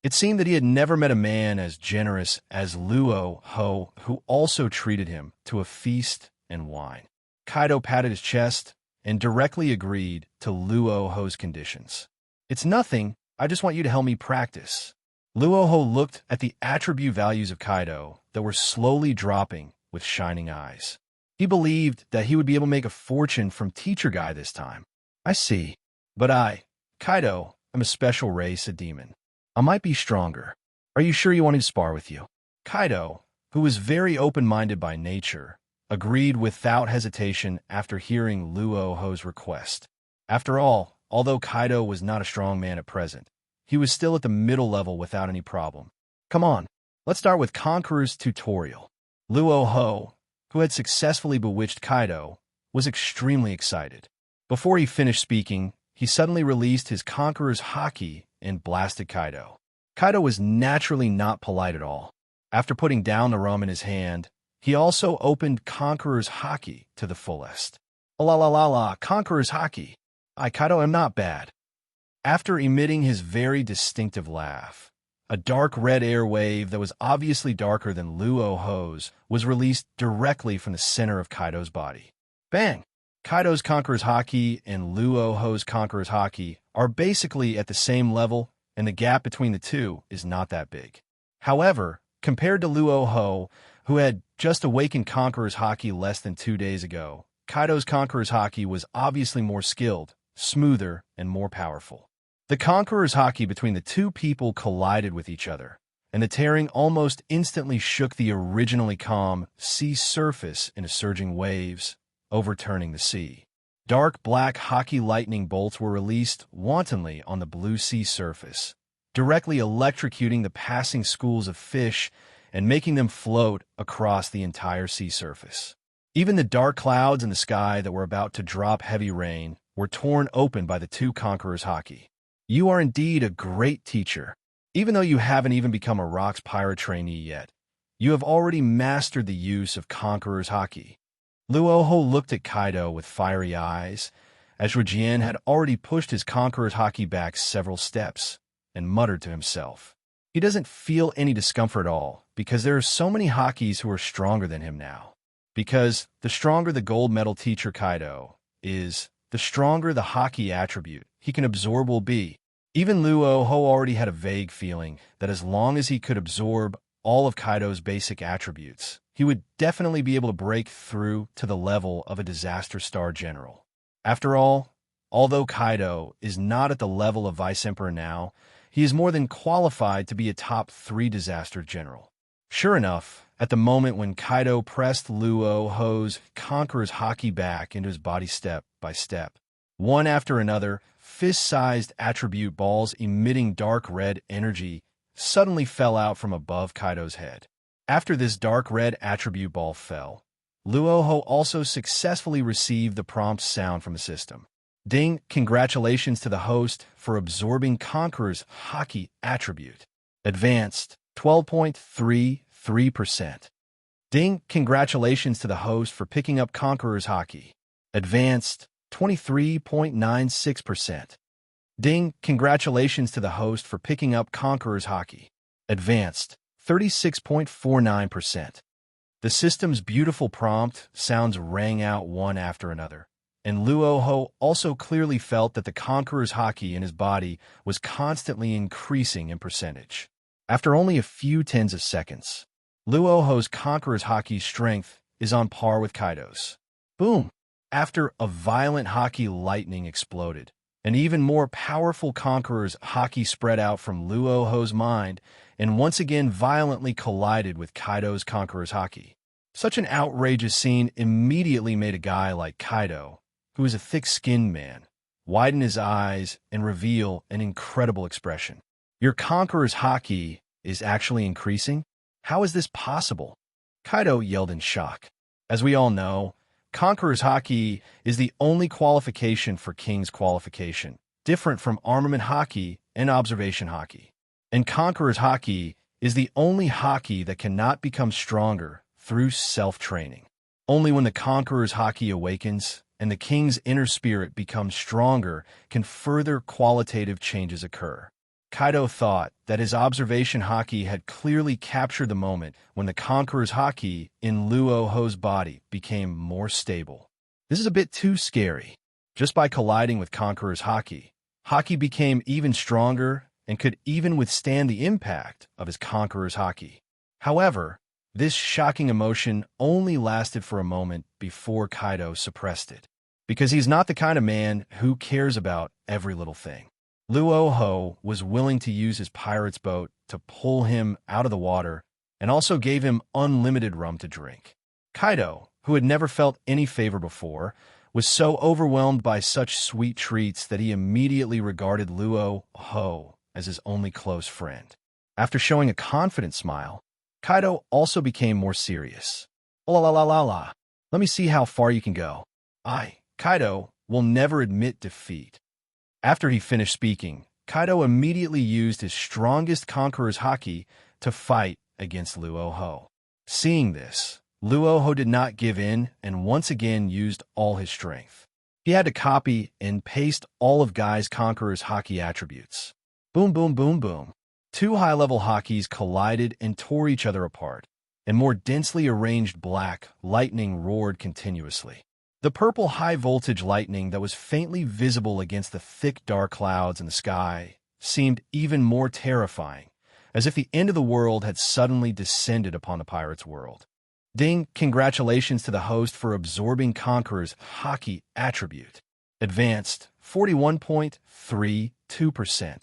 It seemed that he had never met a man as generous as Luo Hu, who also treated him to a feast and wine. Kaido patted his chest and directly agreed to Luo Hu's conditions. "It's nothing, I just want you to help me practice." Luo Hu looked at the attribute values of Kaido that were slowly dropping with shining eyes. He believed that he would be able to make a fortune from Teacher Guy this time. "I see. But I, Kaido, am a special race, a demon. I might be stronger. Are you sure you want me to spar with you?" Kaido, who was very open-minded by nature, agreed without hesitation after hearing Luo Hu's request. After all, although Kaido was not a strong man at present, he was still at the middle level without any problem. "Come on, let's start with Conqueror's Tutorial." Luo Hu, who had successfully bewitched Kaido, was extremely excited. Before he finished speaking, he suddenly released his Conqueror's Haki and blasted Kaido. Kaido was naturally not polite at all. After putting down the rum in his hand, he also opened Conqueror's Haki to the fullest. "La la la la, Conqueror's Haki. I, Kaido, am not bad." After emitting his very distinctive laugh, a dark red air wave that was obviously darker than Luo Hu's was released directly from the center of Kaido's body. Bang! Kaido's Conqueror's Haki and Luo Hu's Conqueror's Haki are basically at the same level, and the gap between the two is not that big. However, compared to Luo Hu, who had just awakened Conqueror's Haki less than 2 days ago, Kaido's Conqueror's Haki was obviously more skilled, smoother, and more powerful. The Conqueror's Haki between the two people collided with each other, and the tearing almost instantly shook the originally calm sea surface into surging waves, overturning the sea. Dark black Haki lightning bolts were released wantonly on the blue sea surface, directly electrocuting the passing schools of fish and making them float across the entire sea surface. Even the dark clouds in the sky that were about to drop heavy rain were torn open by the two Conquerors' Haki. You are indeed a great teacher. Even though you haven't even become a Rocks pirate trainee yet, you have already mastered the use of Conqueror's Haki. Luo Hu looked at Kaido with fiery eyes, as Rujian had already pushed his Conqueror's Haki back several steps, and muttered to himself. He doesn't feel any discomfort at all, because there are so many Hakis who are stronger than him now. Because the stronger the gold medal teacher Kaido is, the stronger the Haki attribute he can absorb will be. Even Luo Hu already had a vague feeling that as long as he could absorb all of Kaido's basic attributes, he would definitely be able to break through to the level of a disaster star general. After all, although Kaido is not at the level of Vice Emperor now, he is more than qualified to be a top 3 disaster general. Sure enough, at the moment when Kaido pressed Luo Hu's Conqueror's Haki back into his body step by step, one after another, fist-sized attribute balls emitting dark red energy suddenly fell out from above Kaido's head. After this dark red attribute ball fell, Luo Hu also successfully received the prompt sound from the system. Ding, congratulations to the host for absorbing Conqueror's Haki attribute. Advanced, 12.33%. Ding, congratulations to the host for picking up Conqueror's Haki. Advanced, 23.96%. Ding, congratulations to the host for picking up Conqueror's Haki. Advanced, 36.49%. The system's beautiful prompt sounds rang out one after another, and Luo Hu also clearly felt that the Conqueror's Haki in his body was constantly increasing in percentage. After only a few tens of seconds, Luo Hu's Conqueror's Haki strength is on par with Kaido's. Boom! After a violent Haki lightning exploded, an even more powerful Conqueror's Haki spread out from Luo Hu's mind and once again violently collided with Kaido's Conqueror's Haki. Such an outrageous scene immediately made a guy like Kaido, who is a thick-skinned man, widen his eyes and reveal an incredible expression. Your Conqueror's Haki is actually increasing? How is this possible? Kaido yelled in shock. As we all know, Conqueror's Haki is the only qualification for King's qualification, different from Armament Haki and Observation Haki. And Conqueror's Haki is the only Haki that cannot become stronger through self-training. Only when the Conqueror's Haki awakens and the King's inner spirit becomes stronger can further qualitative changes occur. Kaido thought that his Observation Haki had clearly captured the moment when the Conqueror's Haki in Luo Hu's body became more stable. This is a bit too scary. Just by colliding with Conqueror's Haki, Haki became even stronger and could even withstand the impact of his Conqueror's Haki. However, this shocking emotion only lasted for a moment before Kaido suppressed it, because he's not the kind of man who cares about every little thing. Luo Hu was willing to use his pirate's boat to pull him out of the water and also gave him unlimited rum to drink. Kaido, who had never felt any favor before, was so overwhelmed by such sweet treats that he immediately regarded Luo Hu as his only close friend. After showing a confident smile, Kaido also became more serious. La la la la la. Let me see how far you can go. Kaido, will never admit defeat. After he finished speaking, Kaido immediately used his strongest Conqueror's Haki to fight against Luo Hu. Seeing this, Luo Hu did not give in and once again used all his strength. He had to copy and paste all of Guy's Conqueror's Haki attributes. Boom, boom, boom, boom. Two high-level Hakis collided and tore each other apart, and more densely arranged black lightning roared continuously. The purple high-voltage lightning that was faintly visible against the thick dark clouds in the sky seemed even more terrifying, as if the end of the world had suddenly descended upon the pirate's world. Ding, congratulations to the host for absorbing Conqueror's Haki attribute. Advanced, 41.32%.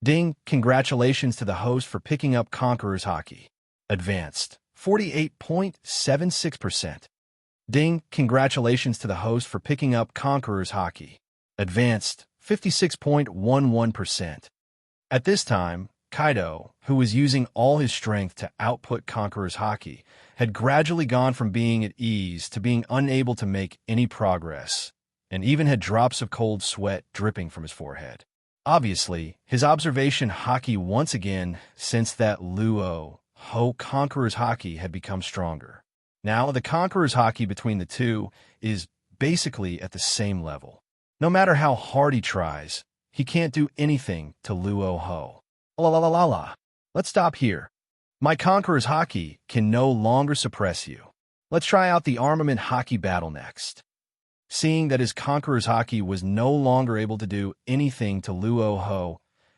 Ding, congratulations to the host for picking up Conqueror's Haki. Advanced, 48.76%. Ding, congratulations to the host for picking up Conqueror's Haki. Advanced, 56.11%. At this time, Kaido, who was using all his strength to output Conqueror's Haki, had gradually gone from being at ease to being unable to make any progress, and even had drops of cold sweat dripping from his forehead. Obviously, his observation Haki once again sensed that Luo Hu Conqueror's Haki had become stronger. Now, the Conqueror's Haki between the two is basically at the same level. No matter how hard he tries, he can't do anything to Luo Hu. La la la la la. Let's stop here. My Conqueror's Haki can no longer suppress you. Let's try out the armament Haki battle next. Seeing that his Conqueror's Haki was no longer able to do anything to Luo Hu,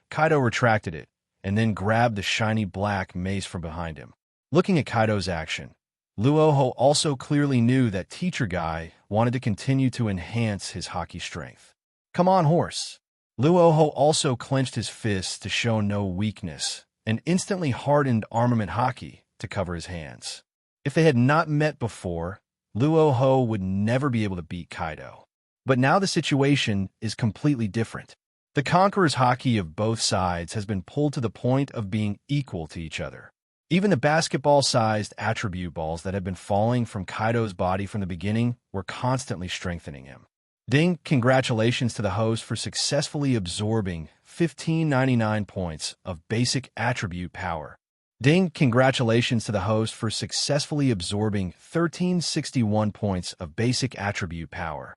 Kaido retracted it and then grabbed the shiny black mace from behind him. Looking at Kaido's action, Luo Hu also clearly knew that Teacher Guy wanted to continue to enhance his Haki strength. Come on, horse. Luo Hu also clenched his fists to show no weakness and instantly hardened armament Haki to cover his hands. If they had not met before, Luo Hu would never be able to beat Kaido. But now the situation is completely different. The Conqueror's Haki of both sides has been pulled to the point of being equal to each other. Even the basketball-sized attribute balls that had been falling from Kaido's body from the beginning were constantly strengthening him. Ding, congratulations to the host for successfully absorbing 1599 points of basic attribute power. Ding, congratulations to the host for successfully absorbing 1361 points of basic attribute power.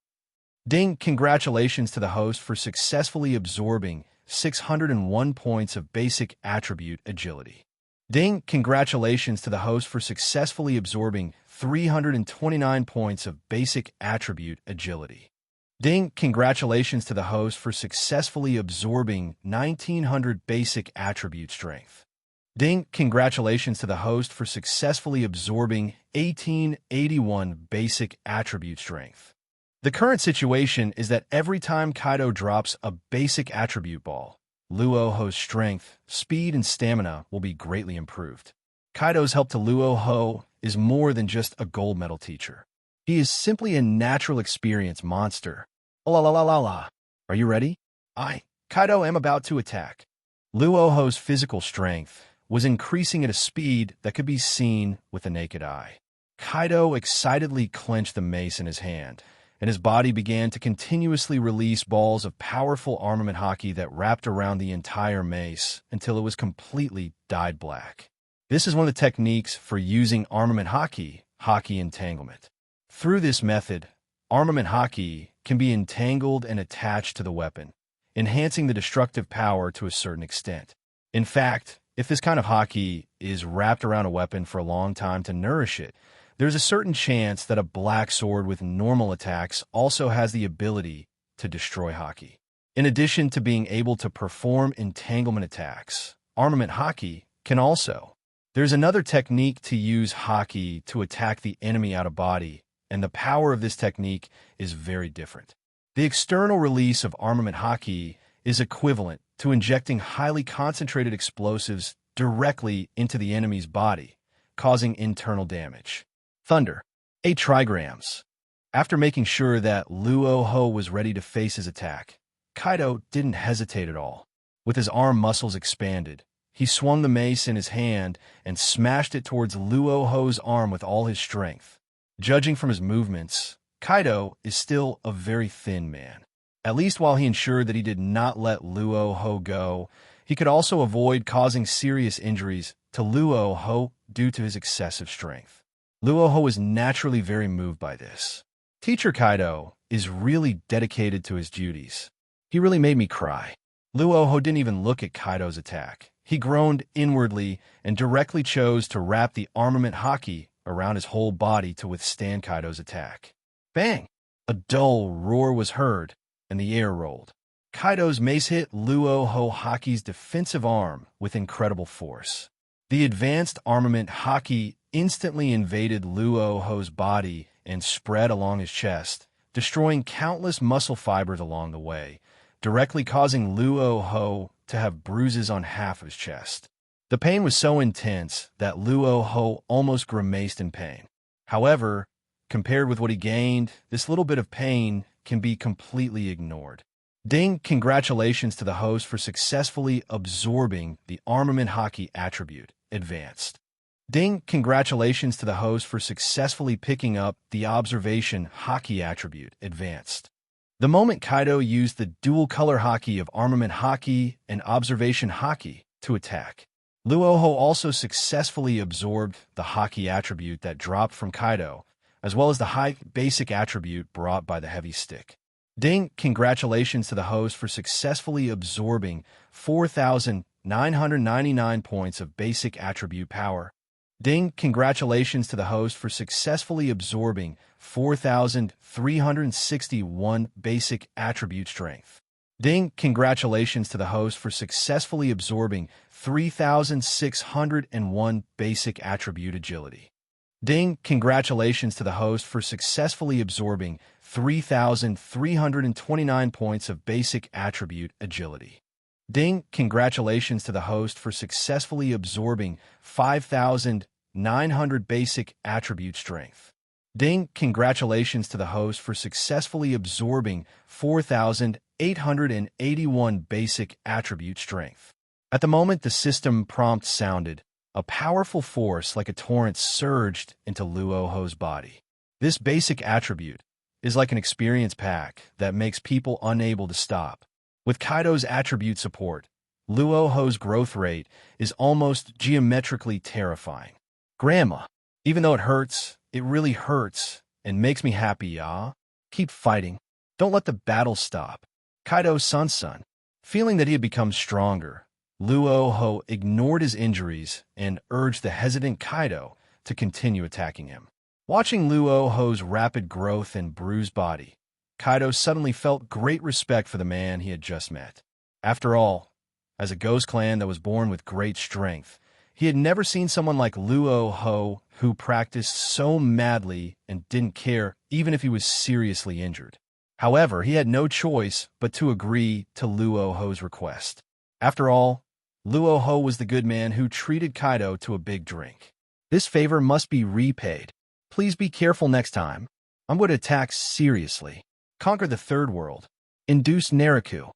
Ding, congratulations to the host for successfully absorbing 601 points of basic attribute agility. Ding, congratulations to the host for successfully absorbing 329 points of basic attribute agility. Ding, congratulations to the host for successfully absorbing 1900 basic attribute strength. Ding, congratulations to the host for successfully absorbing 1881 basic attribute strength. The current situation is that every time Kaido drops a basic attribute ball, Luo Hu's strength, speed, and stamina will be greatly improved. Kaido's help to Luo Hu is more than just a gold medal teacher. He is simply a natural experience monster. La la la la la. Are you ready? Kaido, am about to attack. Luo Hu's physical strength was increasing at a speed that could be seen with the naked eye. Kaido excitedly clenched the mace in his hand, and his body began to continuously release balls of powerful armament Haki that wrapped around the entire mace until it was completely dyed black. This is one of the techniques for using armament Haki, Haki entanglement. Through this method, armament Haki can be entangled and attached to the weapon, enhancing the destructive power to a certain extent. In fact, if this kind of Haki is wrapped around a weapon for a long time to nourish it, there's a certain chance that a black sword with normal attacks also has the ability to destroy Haki. In addition to being able to perform entanglement attacks, armament Haki can also. There's another technique to use Haki to attack the enemy out of body, and the power of this technique is very different. The external release of armament Haki is equivalent to injecting highly concentrated explosives directly into the enemy's body, causing internal damage. Thunder. 8 trigrams. After making sure that Luo Hu was ready to face his attack, Kaido didn't hesitate at all. With his arm muscles expanded, he swung the mace in his hand and smashed it towards Luo Hu's arm with all his strength. Judging from his movements, Kaido is still a very thin man. At least while he ensured that he did not let Luo Hu go, he could also avoid causing serious injuries to Luo Hu due to his excessive strength. Luo Hu is naturally very moved by this. Teacher Kaido is really dedicated to his duties. He really made me cry. Luo Hu didn't even look at Kaido's attack. He groaned inwardly and directly chose to wrap the armament Haki around his whole body to withstand Kaido's attack. Bang! A dull roar was heard, and the air rolled. Kaido's mace hit Luo Hu Haki's defensive arm with incredible force. The advanced armament Haki instantly invaded Luo Hu's body and spread along his chest, destroying countless muscle fibers along the way, directly causing Luo Hu to have bruises on half of his chest. The pain was so intense that Luo Hu almost grimaced in pain. However, compared with what he gained, this little bit of pain can be completely ignored. Ding, congratulations to the host for successfully absorbing the armament Haki attribute, advanced. Ding, congratulations to the host for successfully picking up the observation Haki attribute, advanced. The moment Kaido used the dual-color Haki of armament Haki and observation Haki to attack, Luo Hu also successfully absorbed the Haki attribute that dropped from Kaido, as well as the high basic attribute brought by the heavy stick. Ding, congratulations to the host for successfully absorbing 4,999 points of basic attribute power. Ding, congratulations to the host for successfully absorbing 4,361 basic attribute strength. Ding, congratulations to the host for successfully absorbing 3,601 basic attribute agility. Ding, congratulations to the host for successfully absorbing 3,329 points of basic attribute agility. Ding, congratulations to the host for successfully absorbing 5,900 basic attribute strength. Ding, congratulations to the host for successfully absorbing 4,881 basic attribute strength. At the moment the system prompt sounded, a powerful force like a torrent surged into Luo Hu's body. This basic attribute is like an experience pack that makes people unable to stop. With Kaido's attribute support, Luo Hu's growth rate is almost geometrically terrifying. Grandma, even though it hurts, it really hurts and makes me happy, ya. Keep fighting. Don't let the battle stop. Kaido's son. Feeling that he had become stronger, Luo Hu ignored his injuries and urged the hesitant Kaido to continue attacking him. Watching Luo Hu's rapid growth and bruised body, Kaido suddenly felt great respect for the man he had just met. After all, as a ghost clan that was born with great strength, he had never seen someone like Luo Hu who practiced so madly and didn't care even if he was seriously injured. However, he had no choice but to agree to Luo Hu's request. After all, Luo Hu was the good man who treated Kaido to a big drink. This favor must be repaid. Please be careful next time. I'm going to attack seriously. Conquer the third world. Induce Naraku.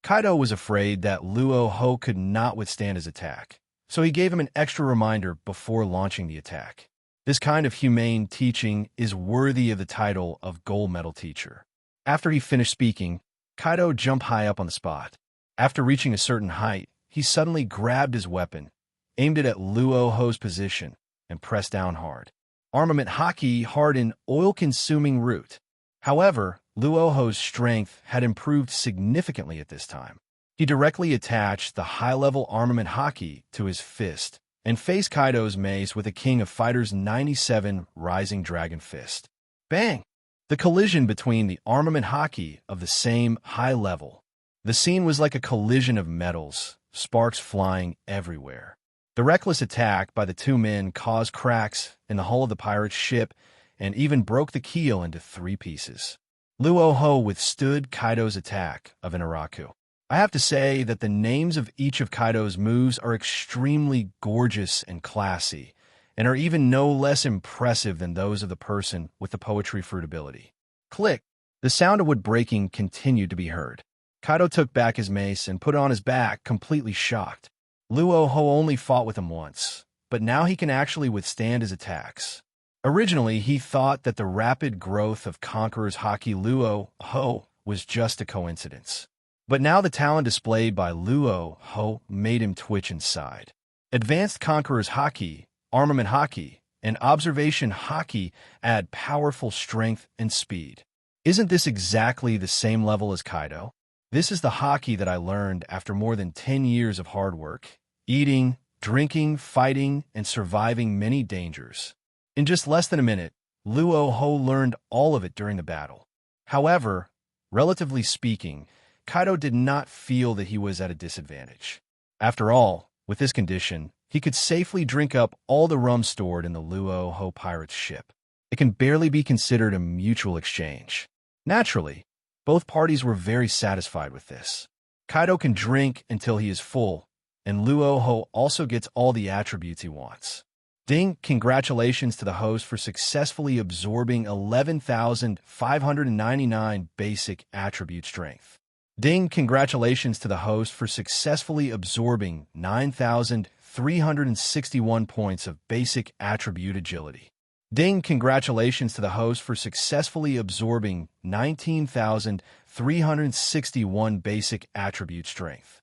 Kaido was afraid that Luo Hu could not withstand his attack, so he gave him an extra reminder before launching the attack. This kind of humane teaching is worthy of the title of Gold Medal Teacher. After he finished speaking, Kaido jumped high up on the spot. After reaching a certain height, he suddenly grabbed his weapon, aimed it at Luo Hu's position, and pressed down hard. Armament Haki hardened oil-consuming root. However, Luo Hu's strength had improved significantly at this time. He directly attached the high-level armament Haki to his fist and faced Kaido's mace with a King of Fighters 97 Rising Dragon Fist. Bang! The collision between the armament Haki of the same high level. The scene was like a collision of metals, sparks flying everywhere. The reckless attack by the two men caused cracks in the hull of the pirate's ship and even broke the keel into 3 pieces. Luo Hu withstood Kaido's attack of an Iraku. I have to say that the names of each of Kaido's moves are extremely gorgeous and classy, and are even no less impressive than those of the person with the poetry fruit ability. Click! The sound of wood breaking continued to be heard. Kaido took back his mace and put it on his back, completely shocked. Luo Hu only fought with him once, but now he can actually withstand his attacks. Originally, he thought that the rapid growth of Conqueror's Haki Luo Hu was just a coincidence. But now the talent displayed by Luo Hu made him twitch inside. Advanced Conqueror's Haki, Armament Haki, and Observation Haki add powerful strength and speed. Isn't this exactly the same level as Kaido? This is the Haki that I learned after more than 10 years of hard work, eating, drinking, fighting, and surviving many dangers. In just less than a minute, Luo Hu learned all of it during the battle. However, relatively speaking, Kaido did not feel that he was at a disadvantage. After all, with this condition, he could safely drink up all the rum stored in the Luo Hu pirate's ship. It can barely be considered a mutual exchange. Naturally, both parties were very satisfied with this. Kaido can drink until he is full, and Luo Hu also gets all the attributes he wants. Ding, congratulations to the host for successfully absorbing 11,599 basic attribute strength. Ding, congratulations to the host for successfully absorbing 9,361 points of basic attribute agility. Ding, congratulations to the host for successfully absorbing 19,361 basic attribute strength.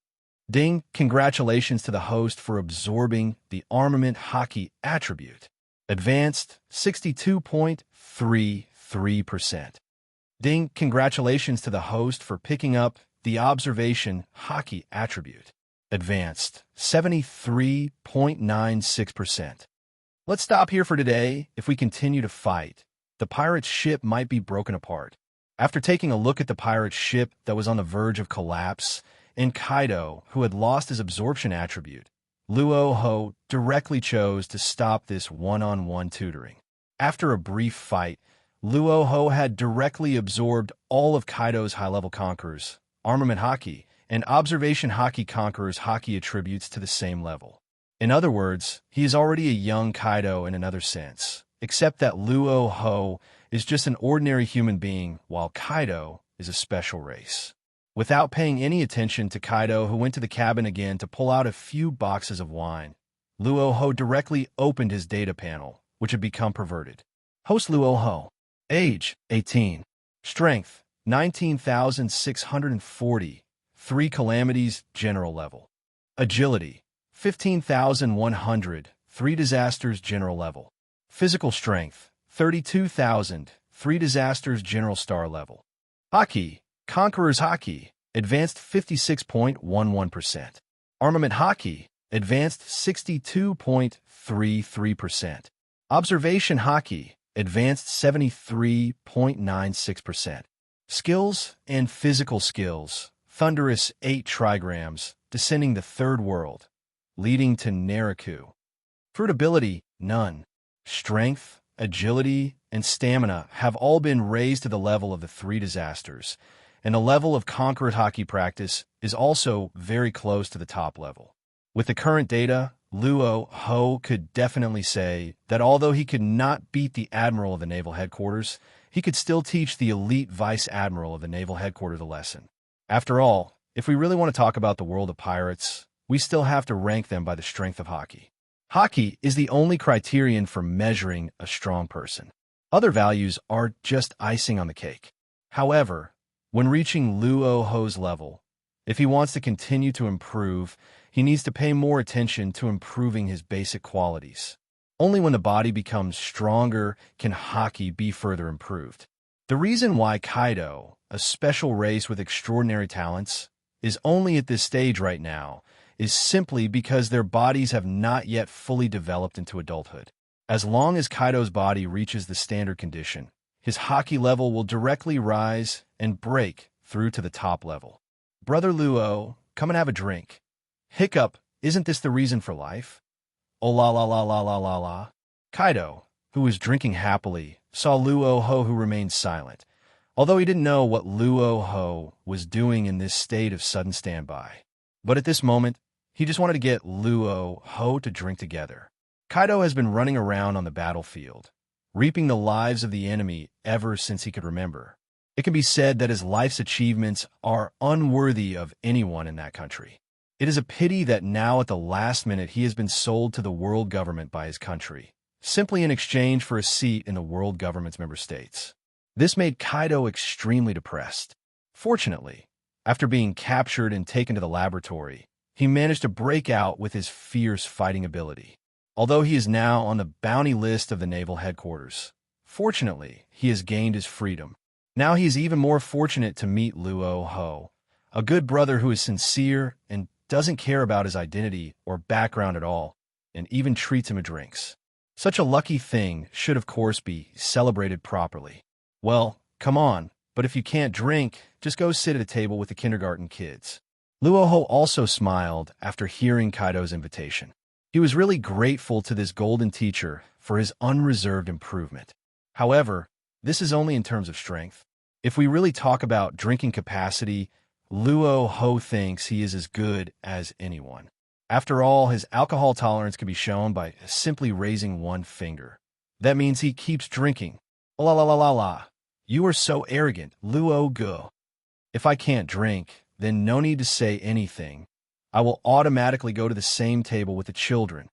Ding, congratulations to the host for absorbing the armament Haki attribute. Advanced 62.33%. Ding, congratulations to the host for picking up the observation Haki attribute. Advanced 73.96%. Let's stop here for today. If we continue to fight, the pirate's ship might be broken apart. After taking a look at the pirate's ship that was on the verge of collapse, and Kaido, who had lost his absorption attribute, Luo Hu directly chose to stop this one-on-one tutoring. After a brief fight, Luo Hu had directly absorbed all of Kaido's high-level conquerors, armament Haki, and observation Haki conquerors Haki attributes to the same level. In other words, he is already a young Kaido in another sense, except that Luo Hu is just an ordinary human being, while Kaido is a special race. Without paying any attention to Kaido, who went to the cabin again to pull out a few boxes of wine, Luo Hu directly opened his data panel, which had become perverted. Host Luo Hu. Age, 18. Strength, 19,640. 3 calamities, general level. Agility, 15,100. 3 disasters, general level. Physical strength, 32,000. 3 disasters, general star level. Haki, Conqueror's Haki, advanced 56.11%. Armament Haki, advanced 62.33%. Observation Haki, advanced 73.96%. Skills and physical skills, thunderous 8 trigrams, descending the 3rd world, leading to Naraku. Fruitability, none. Strength, agility, and stamina have all been raised to the level of the 3 disasters, and the level of Conqueror Haki practice is also very close to the top level. With the current data, Luo Hu could definitely say that although he could not beat the Admiral of the Naval Headquarters, he could still teach the elite Vice Admiral of the Naval Headquarters a lesson. After all, if we really want to talk about the world of pirates, we still have to rank them by the strength of Haki. Haki is the only criterion for measuring a strong person. Other values are just icing on the cake. However, when reaching Luo Hu's level, if he wants to continue to improve, he needs to pay more attention to improving his basic qualities. Only when the body becomes stronger can Haki be further improved. The reason why Kaido, a special race with extraordinary talents, is only at this stage right now is simply because their bodies have not yet fully developed into adulthood. As long as Kaido's body reaches the standard condition, his Haki level will directly rise and break through to the top level. Brother Luo, come and have a drink. Hiccup, isn't this the reason for life? Oh la la la la la la la. Kaido, who was drinking happily, saw Luo Hu, who remained silent, although he didn't know what Luo Hu was doing in this state of sudden standby. But at this moment, he just wanted to get Luo Hu to drink together. Kaido has been running around on the battlefield, reaping the lives of the enemy ever since he could remember. It can be said that his life's achievements are unworthy of anyone in that country. It is a pity that now at the last minute he has been sold to the world government by his country, simply in exchange for a seat in the world government's member states. This made Kaido extremely depressed. Fortunately, after being captured and taken to the laboratory, he managed to break out with his fierce fighting ability. Although he is now on the bounty list of the naval headquarters, fortunately, he has gained his freedom. Now he is even more fortunate to meet Luo Hu, a good brother who is sincere and doesn't care about his identity or background at all, and even treats him to drinks. Such a lucky thing should of course be celebrated properly. Well, come on, but if you can't drink, just go sit at a table with the kindergarten kids. Luo Hu also smiled after hearing Kaido's invitation. He was really grateful to this golden teacher for his unreserved improvement. However, this is only in terms of strength. If we really talk about drinking capacity, Luo Hu thinks he is as good as anyone. After all, his alcohol tolerance can be shown by simply raising one finger. That means he keeps drinking. La la la la la. You are so arrogant, Luo Hu. If I can't drink, then no need to say anything. I will automatically go to the same table with the children.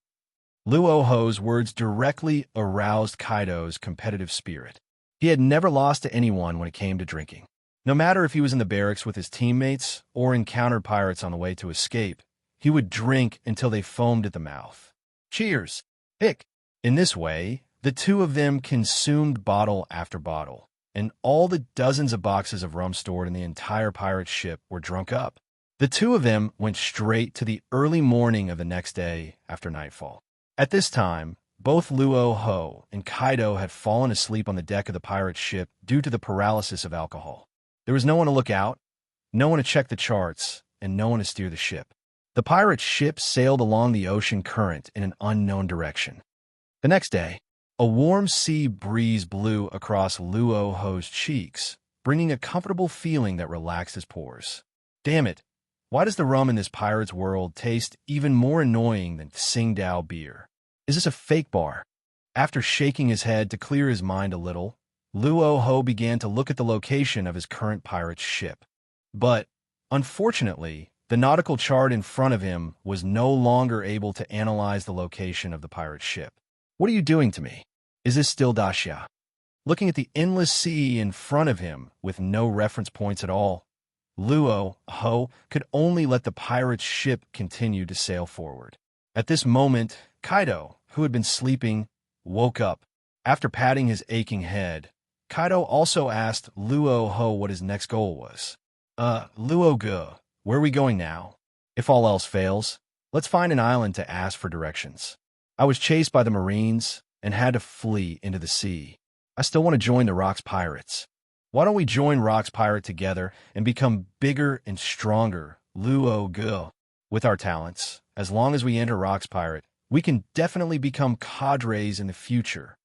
Luo Hu's words directly aroused Kaido's competitive spirit. He had never lost to anyone when it came to drinking. No matter if he was in the barracks with his teammates or encountered pirates on the way to escape, he would drink until they foamed at the mouth. Cheers! Hick! In this way, the two of them consumed bottle after bottle, and all the dozens of boxes of rum stored in the entire pirate ship were drunk up. The two of them went straight to the early morning of the next day after nightfall. At this time, both Luo Hu and Kaido had fallen asleep on the deck of the pirate ship due to the paralysis of alcohol. There was no one to look out, no one to check the charts, and no one to steer the ship. The pirate ship sailed along the ocean current in an unknown direction. The next day, a warm sea breeze blew across Luo Hu's cheeks, bringing a comfortable feeling that relaxed his pores. Damn it, why does the rum in this pirate's world taste even more annoying than Tsingtao beer? Is this a fake bar? After shaking his head to clear his mind a little, Luo Hu began to look at the location of his current pirate ship. But, unfortunately, the nautical chart in front of him was no longer able to analyze the location of the pirate ship. What are you doing to me? Is this still Daxia? Looking at the endless sea in front of him with no reference points at all, Luo Hu could only let the pirate's ship continue to sail forward. At this moment, Kaido, who had been sleeping, woke up. After patting his aching head, Kaido also asked Luo Hu what his next goal was. Luo Hu, where are we going now? If all else fails, let's find an island to ask for directions. I was chased by the Marines and had to flee into the sea. I still want to join the Rocks Pirates. Why don't we join Rocks Pirate together and become bigger and stronger, Luo Hu? With our talents, as long as we enter Rocks Pirate, we can definitely become cadres in the future.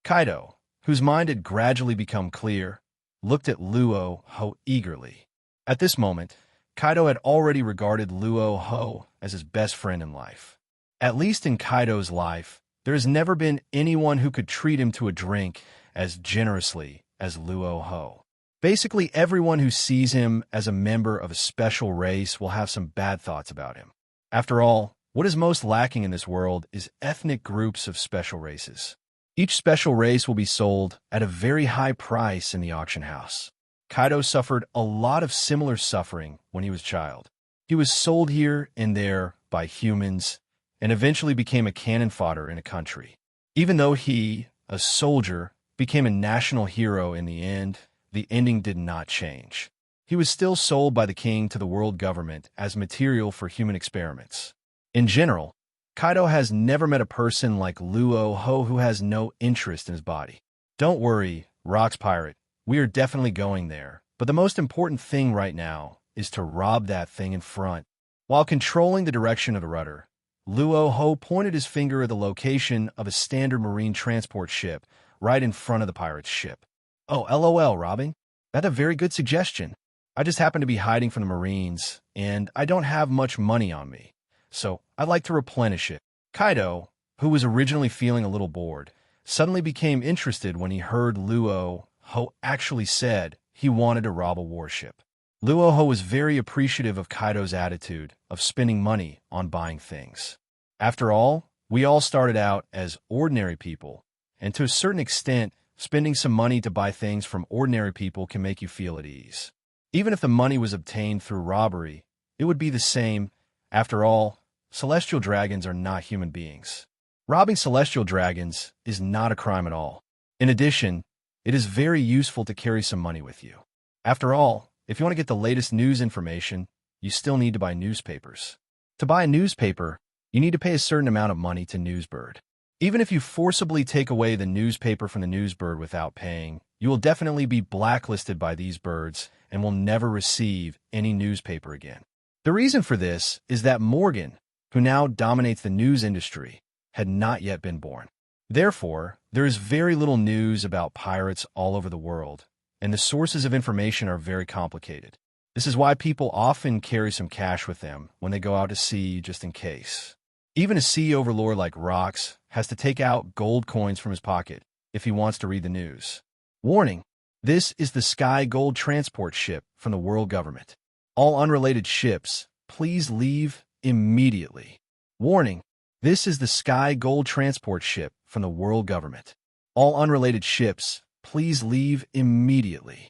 Kaido, whose mind had gradually become clear, looked at Luo Hu eagerly. At this moment, Kaido had already regarded Luo Hu as his best friend in life. At least in Kaido's life, there has never been anyone who could treat him to a drink as generously as Luo Hu. Basically, everyone who sees him as a member of a special race will have some bad thoughts about him. After all, what is most lacking in this world is ethnic groups of special races. Each special race will be sold at a very high price in the auction house. Kaido suffered a lot of similar suffering when he was a child. He was sold here and there by humans and eventually became a cannon fodder in a country. Even though he, a soldier, became a national hero in the end, the ending did not change. He was still sold by the king to the world government as material for human experiments. In general, Kaido has never met a person like Luo Hu who has no interest in his body. Don't worry, Rocks Pirate. We are definitely going there, but the most important thing right now is to rob that thing in front. While controlling the direction of the rudder, Luo Hu pointed his finger at the location of a standard marine transport ship right in front of the pirate's ship. Oh, LOL, robbing? That's a very good suggestion. I just happen to be hiding from the Marines, and I don't have much money on me, so I'd like to replenish it. Kaido, who was originally feeling a little bored, suddenly became interested when he heard Luo Hu actually said he wanted to rob a warship. Luo Hu was very appreciative of Kaido's attitude of spending money on buying things. After all, we all started out as ordinary people, and to a certain extent, spending some money to buy things from ordinary people can make you feel at ease. Even if the money was obtained through robbery, it would be the same. After all, celestial dragons are not human beings. Robbing celestial dragons is not a crime at all. In addition, it is very useful to carry some money with you. After all, if you want to get the latest news information, you still need to buy newspapers. To buy a newspaper, you need to pay a certain amount of money to Newsbird. Even if you forcibly take away the newspaper from the Newsbird without paying, You will definitely be blacklisted by these birds and will never receive any newspaper again. The reason for this is that Morgan, who now dominates the news industry, had not yet been born. Therefore, there is very little news about pirates all over the world, and the sources of information are very complicated. This is why people often carry some cash with them when they go out to sea just in case. Even a sea overlord like Rox has to take out gold coins from his pocket if he wants to read the news. Warning: this is the Sky Gold transport ship from the world government. All unrelated ships, please leave immediately. Warning: this is the Sky Gold transport ship from the world government. All unrelated ships, please leave immediately.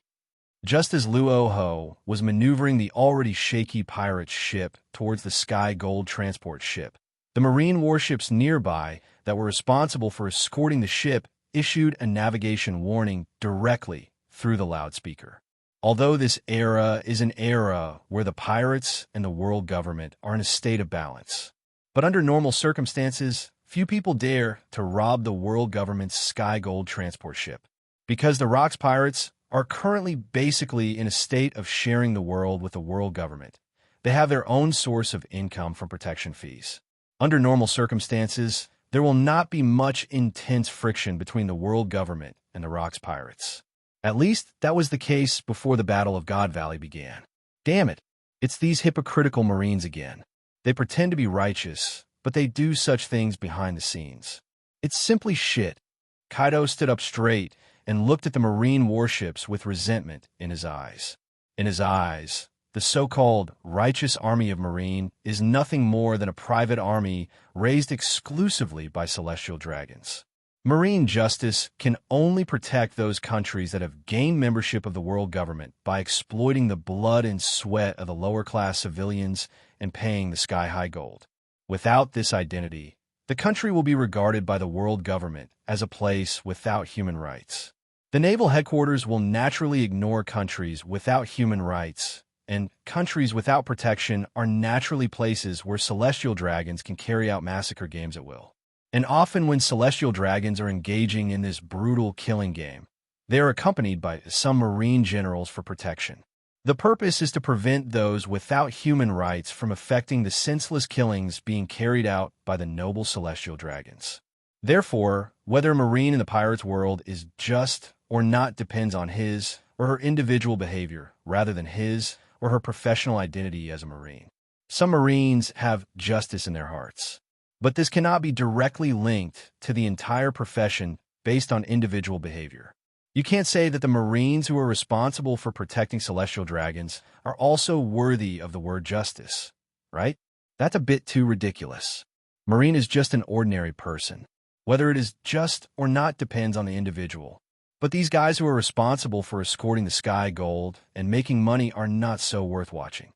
Just as Luo Hu was maneuvering the already shaky pirate ship towards the Sky Gold transport ship, the Marine warships nearby that were responsible for escorting the ship issued a navigation warning directly through the loudspeaker. Although this era is an era where the pirates and the world government are in a state of balance, but under normal circumstances, few people dare to rob the world government's Sky Gold transport ship. Because the Rox pirates are currently basically in a state of sharing the world with the world government, they have their own source of income from protection fees. Under normal circumstances, there will not be much intense friction between the world government and the Rox pirates. At least that was the case before the Battle of God Valley began. Damn it, it's these hypocritical Marines again. They pretend to be righteous, but they do such things behind the scenes. It's simply shit. Kaido stood up straight and looked at the Marine warships with resentment in his eyes. In his eyes, the so-called righteous army of Marine is nothing more than a private army raised exclusively by celestial dragons. Marine justice can only protect those countries that have gained membership of the world government by exploiting the blood and sweat of the lower-class civilians and paying the sky-high gold. Without this identity, the country will be regarded by the world government as a place without human rights. The naval headquarters will naturally ignore countries without human rights, and countries without protection are naturally places where celestial dragons can carry out massacre games at will. And often when celestial dragons are engaging in this brutal killing game, they are accompanied by some Marine generals for protection. The purpose is to prevent those without human rights from affecting the senseless killings being carried out by the noble celestial dragons. Therefore, whether a Marine in the pirate's world is just or not depends on his or her individual behavior rather than his or her professional identity as a Marine. Some Marines have justice in their hearts, but this cannot be directly linked to the entire profession based on individual behavior. You can't say that the Marines who are responsible for protecting celestial dragons are also worthy of the word justice, right? That's a bit too ridiculous. Marine is just an ordinary person. Whether it is just or not depends on the individual. But these guys who are responsible for escorting the Sky Gold and making money are not so worth watching.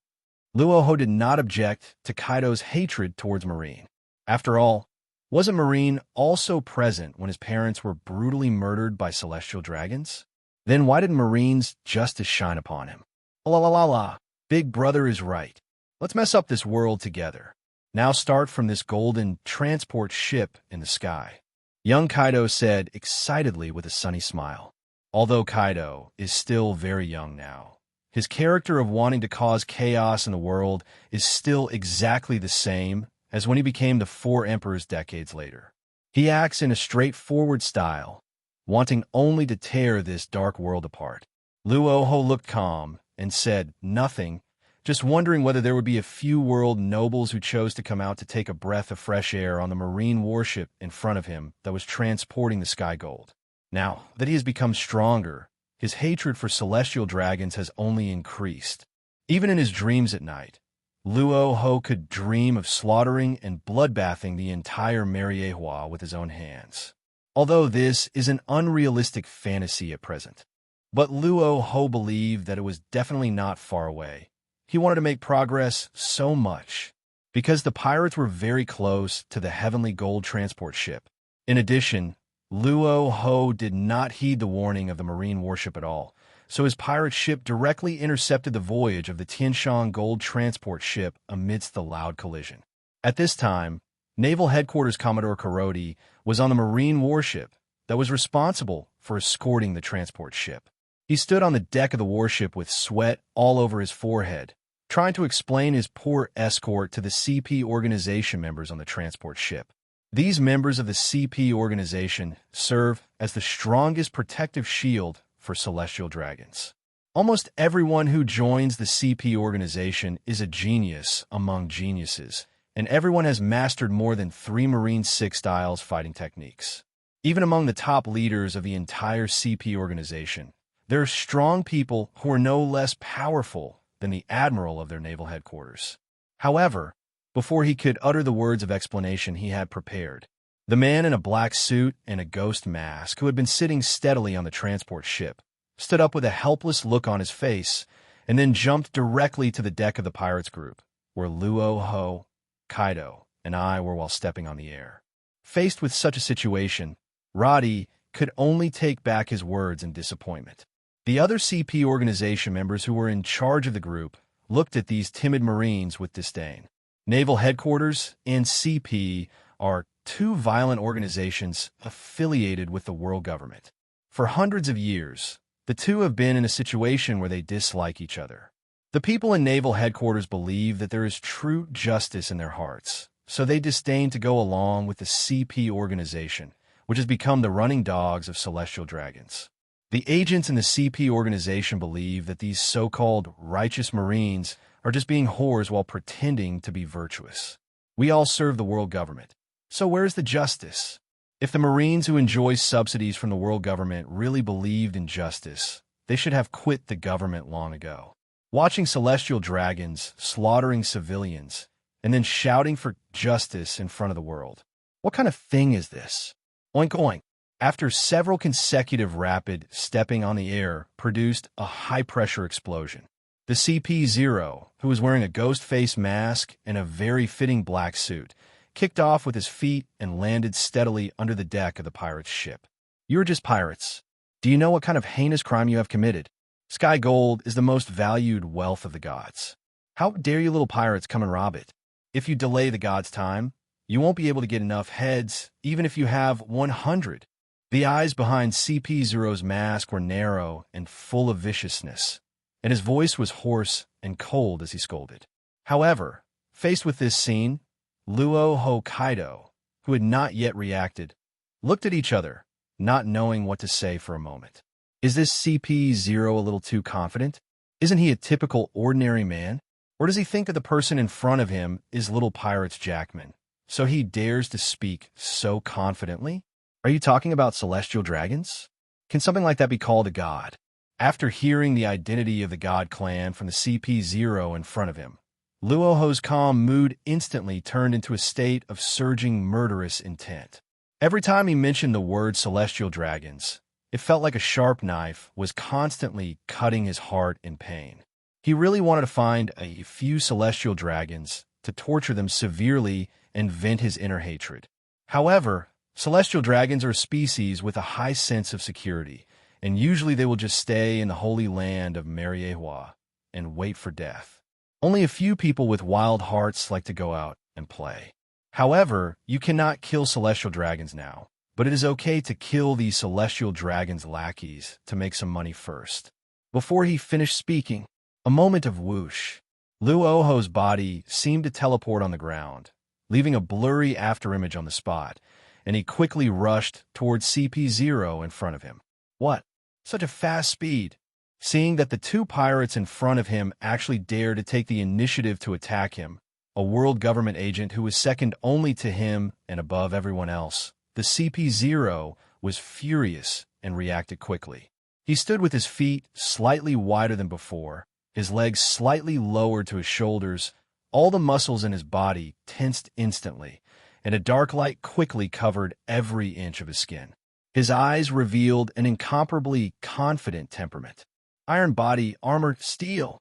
Luo Hu did not object to Kaido's hatred towards Marine. After all, wasn't Marine also present when his parents were brutally murdered by celestial dragons? Then why did Marine's justice shine upon him? La la la la, Big Brother is right. Let's mess up this world together. Now start from this golden transport ship in the sky. Young Kaido said excitedly with a sunny smile. Although Kaido is still very young now, his character of wanting to cause chaos in the world is still exactly the same as when he became the Four Emperors decades later. He acts in a straightforward style, wanting only to tear this dark world apart. Luo Hu looked calm and said nothing, just wondering whether there would be a few world nobles who chose to come out to take a breath of fresh air on the Marine warship in front of him that was transporting the Sky Gold. Now that he has become stronger, his hatred for celestial dragons has only increased. Even in his dreams at night, Luo Hu could dream of slaughtering and bloodbathing the entire Mariehua with his own hands. Although this is an unrealistic fantasy at present. But Luo Hu believed that it was definitely not far away. He wanted to make progress so much because the pirates were very close to the heavenly gold transport ship. In addition, Luo Hu did not heed the warning of the Marine warship at all, so his pirate ship directly intercepted the voyage of the Tianshang gold transport ship amidst the loud collision. At this time, Naval Headquarters Commodore Kuroti was on the Marine warship that was responsible for escorting the transport ship. He stood on the deck of the warship with sweat all over his forehead, trying to explain his poor escort to the CP organization members on the transport ship. These members of the CP organization serve as the strongest protective shield for celestial dragons. Almost everyone who joins the CP organization is a genius among geniuses, and everyone has mastered more than 3 Marine 6 styles fighting techniques. Even among the top leaders of the entire CP organization, there are strong people who are no less powerful than the admiral of their naval headquarters. However, before he could utter the words of explanation he had prepared, the man in a black suit and a ghost mask who had been sitting steadily on the transport ship stood up with a helpless look on his face and then jumped directly to the deck of the pirates group, where Luo Hu, Kaido, and I were while stepping on the air. Faced with such a situation, Roddy could only take back his words in disappointment. The other CP organization members who were in charge of the group looked at these timid Marines with disdain. Naval Headquarters and CP are 2 violent organizations affiliated with the world government. For hundreds of years, the 2 have been in a situation where they dislike each other. The people in Naval Headquarters believe that there is true justice in their hearts, so they disdain to go along with the CP organization, which has become the running dogs of celestial dragons. The agents in the CP organization believe that these so-called righteous Marines are just being whores while pretending to be virtuous. We all serve the world government, so where's the justice? If the Marines who enjoy subsidies from the world government really believed in justice, they should have quit the government long ago. Watching celestial dragons slaughtering civilians and then shouting for justice in front of the world. What kind of thing is this? Oink oink. After several consecutive rapid stepping on the air produced a high-pressure explosion. The CP-0, who was wearing a ghost face mask and a very fitting black suit, kicked off with his feet and landed steadily under the deck of the pirate's ship. You're just pirates. Do you know what kind of heinous crime you have committed? Sky gold is the most valued wealth of the gods. How dare you little pirates come and rob it? If you delay the gods' time, you won't be able to get enough heads, even if you have 100. The eyes behind CP-0's mask were narrow and full of viciousness, and his voice was hoarse and cold as he scolded. However, faced with this scene, Luo Hu Kaido, who had not yet reacted, looked at each other, not knowing what to say for a moment. Is this CP-0 a little too confident? Isn't he a typical ordinary man? Or does he think that the person in front of him is little pirate's Jackman, so he dares to speak so confidently? Are you talking about celestial dragons? Can something like that be called a god? After hearing the identity of the god clan from the CP-0 in front of him, Luo Hu's calm mood instantly turned into a state of surging murderous intent. Every time he mentioned the word celestial dragons, it felt like a sharp knife was constantly cutting his heart in pain. He really wanted to find a few celestial dragons to torture them severely and vent his inner hatred. However, celestial dragons are a species with a high sense of security, and usually they will just stay in the holy land of Mariehua and wait for death. Only a few people with wild hearts like to go out and play. However, you cannot kill celestial dragons now, but it is okay to kill these celestial dragons' lackeys to make some money first. Before he finished speaking, a moment of whoosh. Luo Hu's body seemed to teleport on the ground, leaving a blurry afterimage on the spot, and he quickly rushed towards CP-0 in front of him. What? Such a fast speed! Seeing that the 2 pirates in front of him actually dared to take the initiative to attack him, a world government agent who was second only to him and above everyone else, the CP-0 was furious and reacted quickly. He stood with his feet slightly wider than before, his legs slightly lowered to his shoulders, all the muscles in his body tensed instantly, and a dark light quickly covered every inch of his skin. His eyes revealed an incomparably confident temperament. Iron body, armor, steel.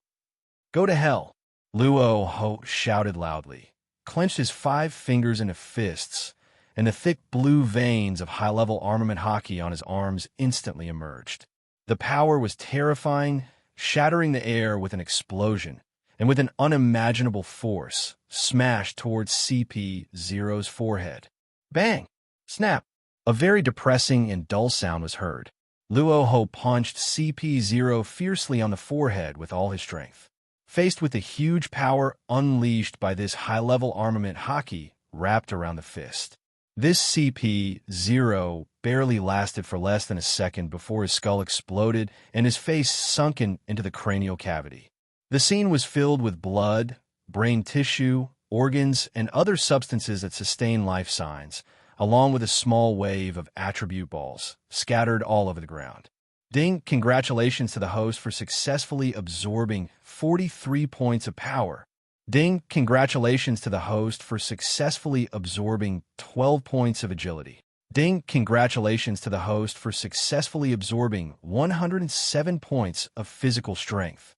Go to hell, Luo Hu shouted loudly, clenched his 5 fingers into fists, and the thick blue veins of high-level armament Haki on his arms instantly emerged. The power was terrifying, shattering the air with an explosion, and with an unimaginable force, smashed towards CP-0's forehead. Bang! Snap! A very depressing and dull sound was heard. Luo Hu punched CP0 fiercely on the forehead with all his strength. Faced with the huge power unleashed by this high-level armament Haki wrapped around the fist. This CP0 barely lasted for less than a second before his skull exploded and his face sunken into the cranial cavity. The scene was filled with blood, brain tissue, organs, and other substances that sustain life signs, along with a small wave of attribute balls scattered all over the ground. Ding, congratulations to the host for successfully absorbing 43 points of power. Ding, congratulations to the host for successfully absorbing 12 points of agility. Ding, congratulations to the host for successfully absorbing 107 points of physical strength.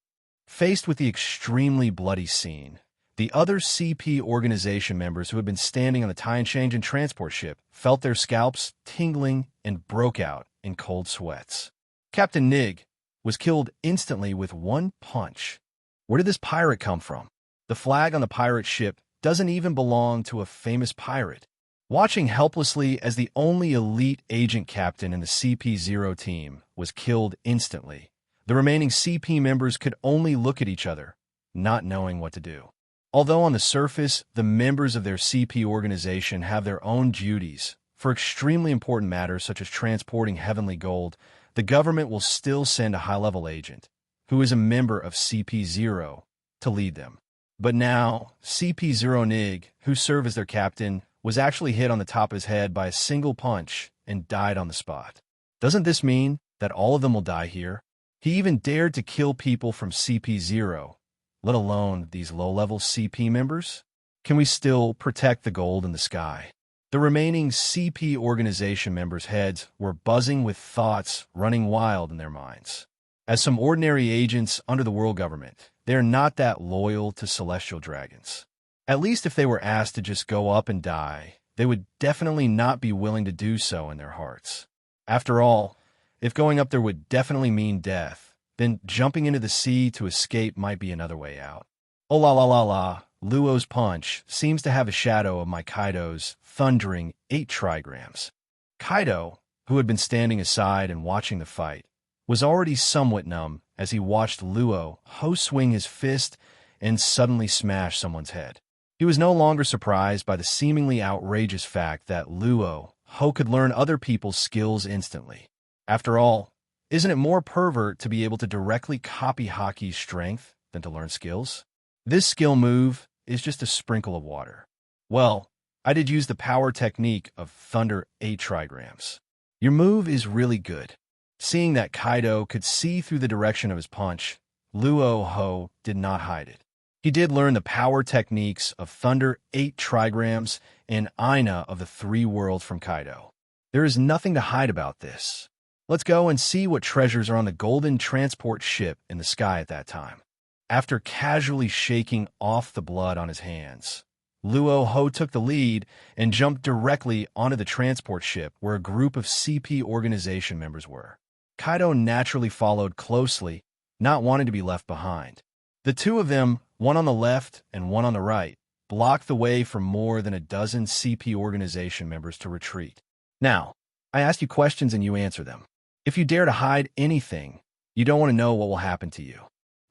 Faced with the extremely bloody scene, the other CP organization members who had been standing on the tie and change and transport ship felt their scalps tingling and broke out in cold sweats. Captain Nig was killed instantly with one punch. Where did this pirate come from? The flag on the pirate ship doesn't even belong to a famous pirate. Watching helplessly as the only elite agent captain in the CP0 team was killed instantly, the remaining CP members could only look at each other, not knowing what to do. Although on the surface, the members of their CP organization have their own duties for extremely important matters such as transporting heavenly gold, the government will still send a high-level agent, who is a member of CP0, to lead them. But now, CP0 Nig, who served as their captain, was actually hit on the top of his head by a single punch and died on the spot. Doesn't this mean that all of them will die here? He even dared to kill people from CP0, let alone these low-level CP members? Can we still protect the gold in the sky? The remaining CP organization members' heads were buzzing with thoughts running wild in their minds. As some ordinary agents under the world government, they are not that loyal to celestial dragons. At least if they were asked to just go up and die, they would definitely not be willing to do so in their hearts. After all, if going up there would definitely mean death, then jumping into the sea to escape might be another way out. Oh la la la la, Luo's punch seems to have a shadow of my Kaido's thundering 8 trigrams. Kaido, who had been standing aside and watching the fight, was already somewhat numb as he watched Luo Hu swing his fist and suddenly smash someone's head. He was no longer surprised by the seemingly outrageous fact that Luo Hu could learn other people's skills instantly. After all, isn't it more pervert to be able to directly copy Haki's strength than to learn skills? This skill move is just a sprinkle of water. Well, I did use the power technique of Thunder 8 trigrams. Your move is really good. Seeing that Kaido could see through the direction of his punch, Luo Hu did not hide it. He did learn the power techniques of Thunder 8 trigrams and Aina of the 3 worlds from Kaido. There is nothing to hide about this. Let's go and see what treasures are on the golden transport ship in the sky at that time. After casually shaking off the blood on his hands, Luo Hu took the lead and jumped directly onto the transport ship where a group of CP organization members were. Kaido naturally followed closely, not wanting to be left behind. The two of them, one on the left and one on the right, blocked the way for more than a dozen CP organization members to retreat. Now, I ask you questions and you answer them. If you dare to hide anything, you don't want to know what will happen to you.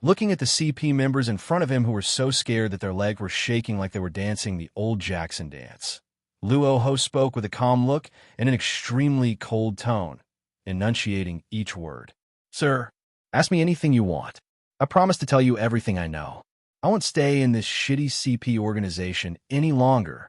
Looking at the CP members in front of him who were so scared that their legs were shaking like they were dancing the old Jackson dance, Luo Hu spoke with a calm look and an extremely cold tone, enunciating each word. Sir, ask me anything you want. I promise to tell you everything I know. I won't stay in this shitty CP organization any longer.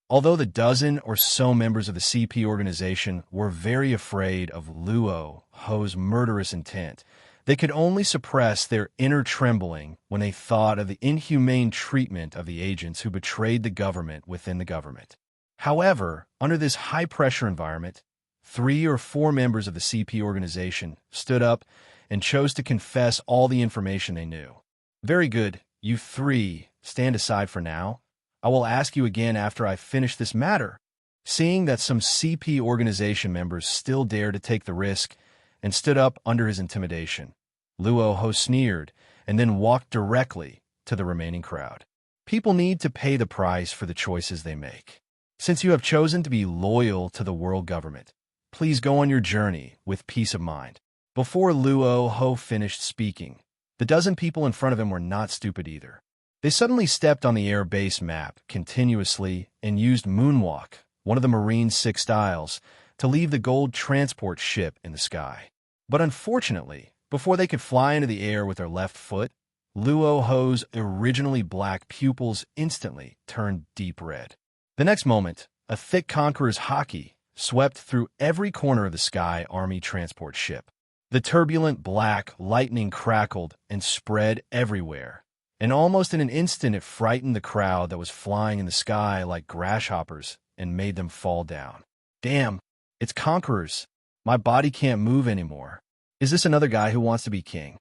Although the dozen or so members of the CP organization were very afraid of Luo Hu's murderous intent, they could only suppress their inner trembling when they thought of the inhumane treatment of the agents who betrayed the government within the government. However, under this high-pressure environment, 3 or 4 members of the CP organization stood up and chose to confess all the information they knew. Very good, you 3, stand aside for now. I will ask you again after I finish this matter. Seeing that some CP organization members still dared to take the risk and stood up under his intimidation, Luo Hu sneered and then walked directly to the remaining crowd. People need to pay the price for the choices they make. Since you have chosen to be loyal to the world government, please go on your journey with peace of mind." Before Luo Hu finished speaking, the dozen people in front of him were not stupid either. They suddenly stepped on the air base map continuously and used Moonwalk, one of the Marine's 6 styles, to leave the gold transport ship in the sky. But unfortunately, before they could fly into the air with their left foot, Luo Hu's originally black pupils instantly turned deep red. The next moment, a thick conqueror's Haki swept through every corner of the Sky Army transport ship. The turbulent black lightning crackled and spread everywhere, and almost in an instant it frightened the crowd that was flying in the sky like grasshoppers and made them fall down. Damn, it's conquerors. My body can't move anymore. Is this another guy who wants to be king?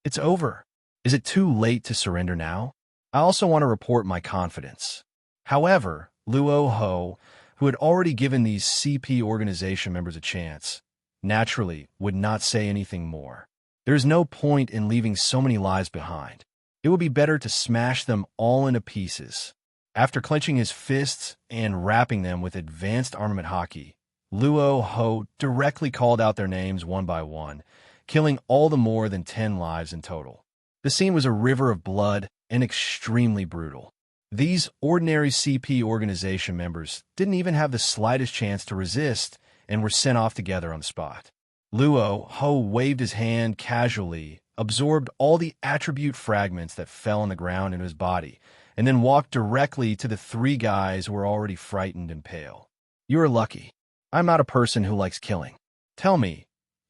It's over. Is it too late to surrender now? I also want to report my confidence. However, Luo Hu, who had already given these CP organization members a chance, naturally would not say anything more. There is no point in leaving so many lives behind. It would be better to smash them all into pieces. After clenching his fists and wrapping them with advanced armament Haki, Luo Hu directly called out their names one by one, killing all the more than 10 lives in total. The scene was a river of blood and extremely brutal. These ordinary CP organization members didn't even have the slightest chance to resist and were sent off together on the spot. Luo Hu waved his hand casually, absorbed all the attribute fragments that fell on the ground into his body, and then walked directly to the 3 guys who were already frightened and pale. "You are lucky. I'm not a person who likes killing. Tell me,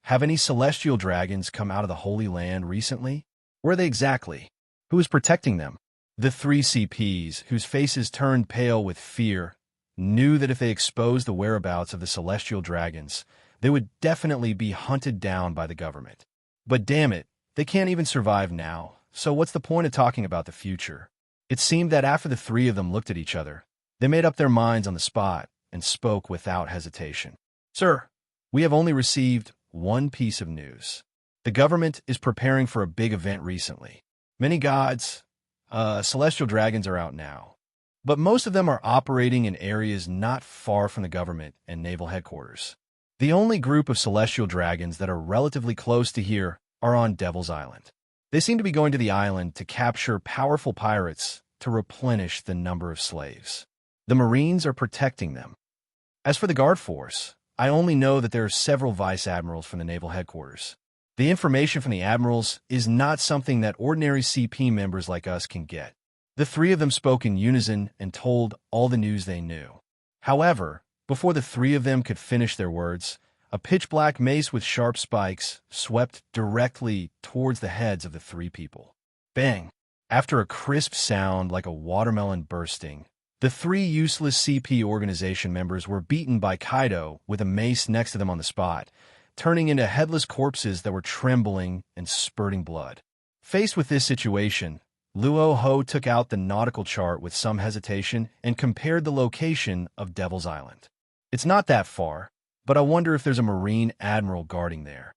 have any celestial dragons come out of the Holy Land recently? Where are they exactly? Who is protecting them?" The 3 CPs, whose faces turned pale with fear, knew that if they exposed the whereabouts of the celestial dragons, they would definitely be hunted down by the government. But damn it, they can't even survive now, so what's the point of talking about the future? It seemed that after the 3 of them looked at each other, they made up their minds on the spot and spoke without hesitation. "Sir, we have only received one piece of news. The government is preparing for a big event recently. Many gods, celestial dragons are out now, but most of them are operating in areas not far from the government and naval headquarters. The only group of celestial dragons that are relatively close to here are on Devil's Island. They seem to be going to the island to capture powerful pirates to replenish the number of slaves. The Marines are protecting them. As for the guard force, I only know that there are several vice admirals from the naval headquarters. The information from the admirals is not something that ordinary CP members like us can get." The 3 of them spoke in unison and told all the news they knew. However, before the 3 of them could finish their words, a pitch-black mace with sharp spikes swept directly towards the heads of the 3 people. Bang! After a crisp sound like a watermelon bursting, the 3 useless CP organization members were beaten by Kaido with a mace next to them on the spot, turning into headless corpses that were trembling and spurting blood. Faced with this situation, Luo Hu took out the nautical chart with some hesitation and compared the location of Devil's Island. "It's not that far, but I wonder if there's a Marine admiral guarding there.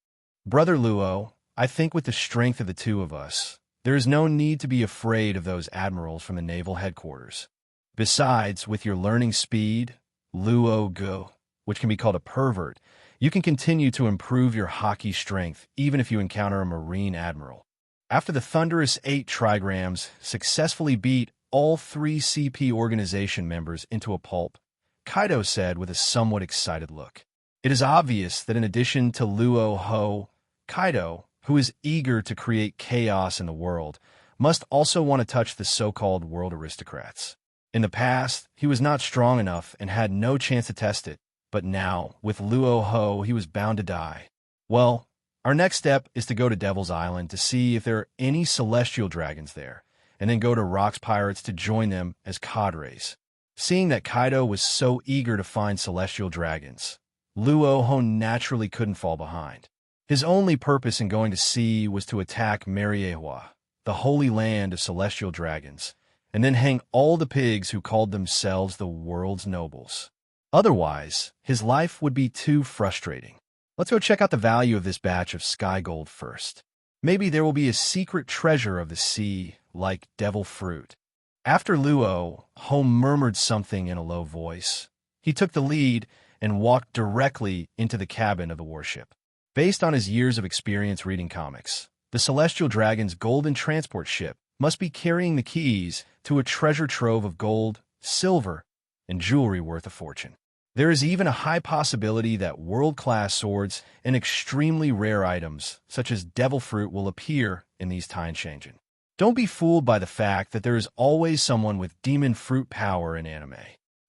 Brother Luo, I think with the strength of the 2 of us, there is no need to be afraid of those admirals from the naval headquarters. Besides, with your learning speed, Luo Hu, which can be called a pervert, you can continue to improve your Haki strength even if you encounter a Marine admiral." After the thunderous 8 trigrams successfully beat all 3 CP organization members into a pulp, Kaido said with a somewhat excited look. It is obvious that in addition to Luo Hu, Kaido, who is eager to create chaos in the world, must also want to touch the so-called world aristocrats. In the past, he was not strong enough and had no chance to test it, but now, with Luo Hu, he was bound to die. Well, our next step is to go to Devil's Island to see if there are any celestial dragons there, and then go to Rock's Pirates to join them as cadres. Seeing that Kaido was so eager to find celestial dragons, Luo Hu naturally couldn't fall behind. His only purpose in going to sea was to attack Mariehua, the holy land of celestial dragons, and then hang all the pigs who called themselves the world's nobles. Otherwise, his life would be too frustrating. Let's go check out the value of this batch of sky gold first. Maybe there will be a secret treasure of the sea, like devil fruit. After Luo Hu murmured something in a low voice, he took the lead and walked directly into the cabin of the warship. Based on his years of experience reading comics, the Celestial Dragon's golden transport ship must be carrying the keys to a treasure trove of gold, silver, and jewelry worth a fortune. There is even a high possibility that world-class swords and extremely rare items, such as devil fruit, will appear in these time-changing. Don't be fooled by the fact that there is always someone with demon fruit power in anime.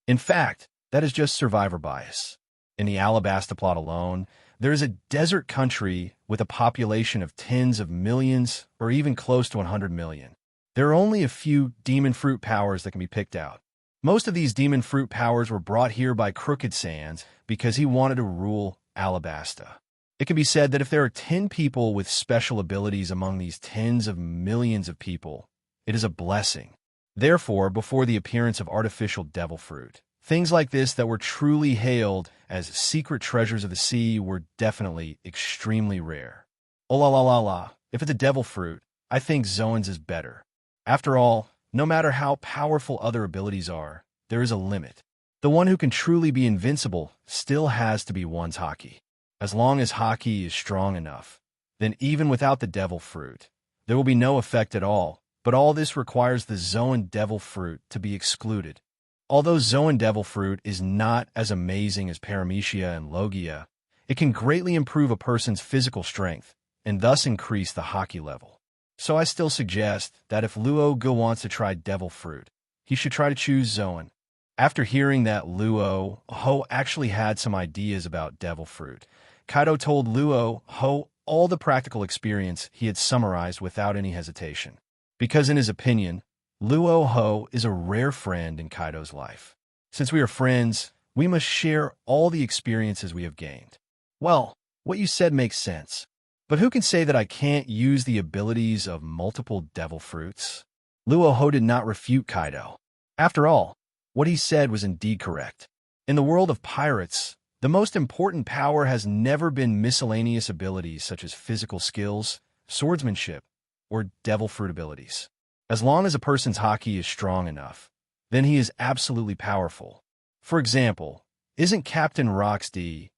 In fact, that is just survivor bias. In the Alabasta plot alone, there is a desert country with a population of tens of millions or even close to 100 million. There are only a few demon fruit powers that can be picked out. Most of these demon fruit powers were brought here by Crooked Sands because he wanted to rule Alabasta. It can be said that if there are 10 people with special abilities among these tens of millions of people, it is a blessing. Therefore, before the appearance of artificial devil fruit, things like this that were truly hailed as secret treasures of the sea were definitely extremely rare. Oh la la la la, if it's a devil fruit, I think Zoan's is better. After all, no matter how powerful other abilities are, there is a limit. The one who can truly be invincible still has to be one's Haki. As long as Haki is strong enough, then even without the devil fruit, there will be no effect at all, but all this requires the Zoan devil fruit to be excluded. Although Zoan devil fruit is not as amazing as Paramecia and Logia, it can greatly improve a person's physical strength and thus increase the Haki level. So I still suggest that if Luo Hu wants to try devil fruit, he should try to choose Zoan. After hearing that Luo Hu actually had some ideas about devil fruit, Kaido told Luo Hu all the practical experience he had summarized without any hesitation. Because in his opinion, Luo Hu is a rare friend in Kaido's life. Since we are friends, we must share all the experiences we have gained. Well, what you said makes sense. But who can say that I can't use the abilities of multiple devil fruits? Luo Hu did not refute Kaido. After all, what he said was indeed correct. In the world of pirates, the most important power has never been miscellaneous abilities such as physical skills, swordsmanship, or devil fruit abilities. As long as a person's Haki is strong enough, then he is absolutely powerful. For example, isn't Captain Rock's D,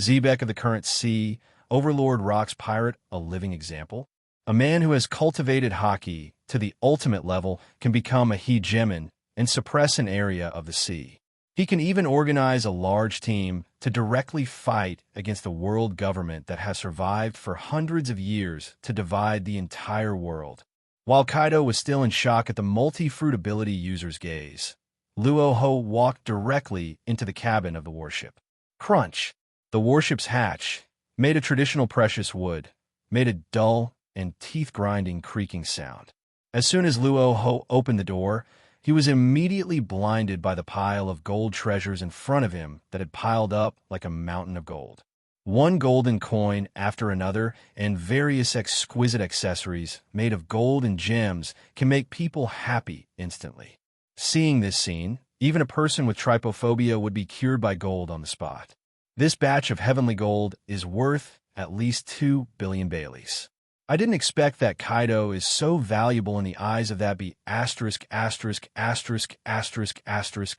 Zebek of the Current Sea, Overlord Rock's pirate a living example? A man who has cultivated Haki to the ultimate level can become a hegemon and suppress an area of the sea. He can even organize a large team to directly fight against a world government that has survived for hundreds of years to divide the entire world. While Kaido was still in shock at the multi-fruit ability user's gaze, Luo Hu walked directly into the cabin of the warship. Crunch! The warship's hatch, made of traditional precious wood, made a dull and teeth-grinding creaking sound. As soon as Luo Hu opened the door, he was immediately blinded by the pile of gold treasures in front of him that had piled up like a mountain of gold. One golden coin after another and various exquisite accessories made of gold and gems can make people happy instantly. Seeing this scene, even a person with trypophobia would be cured by gold on the spot. This batch of heavenly gold is worth at least 2 billion Baileys. I didn't expect that Kaido is so valuable in the eyes of that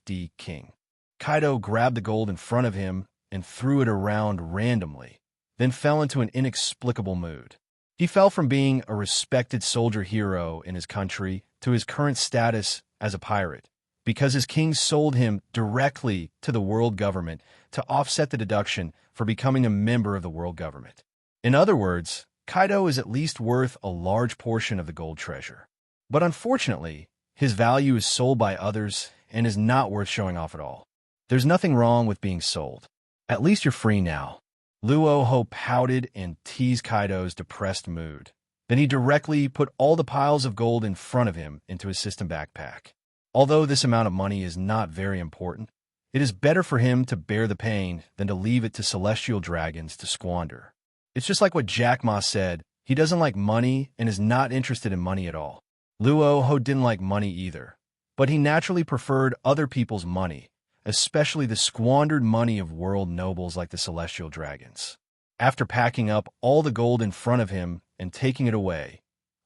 D king. Kaido grabbed the gold in front of him and threw it around randomly, then fell into an inexplicable mood. He fell from being a respected soldier hero in his country to his current status as a pirate, because his king sold him directly to the world government to offset the deduction for becoming a member of the world government. In other words, Kaido is at least worth a large portion of the gold treasure. But unfortunately, his value is sold by others and is not worth showing off at all. There's nothing wrong with being sold. At least you're free now. Luo Hu pouted and teased Kaido's depressed mood. Then he directly put all the piles of gold in front of him into his system backpack. Although this amount of money is not very important, it is better for him to bear the pain than to leave it to celestial dragons to squander. It's just like what Jack Ma said, he doesn't like money and is not interested in money at all. Luo Hu didn't like money either, but he naturally preferred other people's money, especially the squandered money of world nobles like the celestial dragons. After packing up all the gold in front of him and taking it away,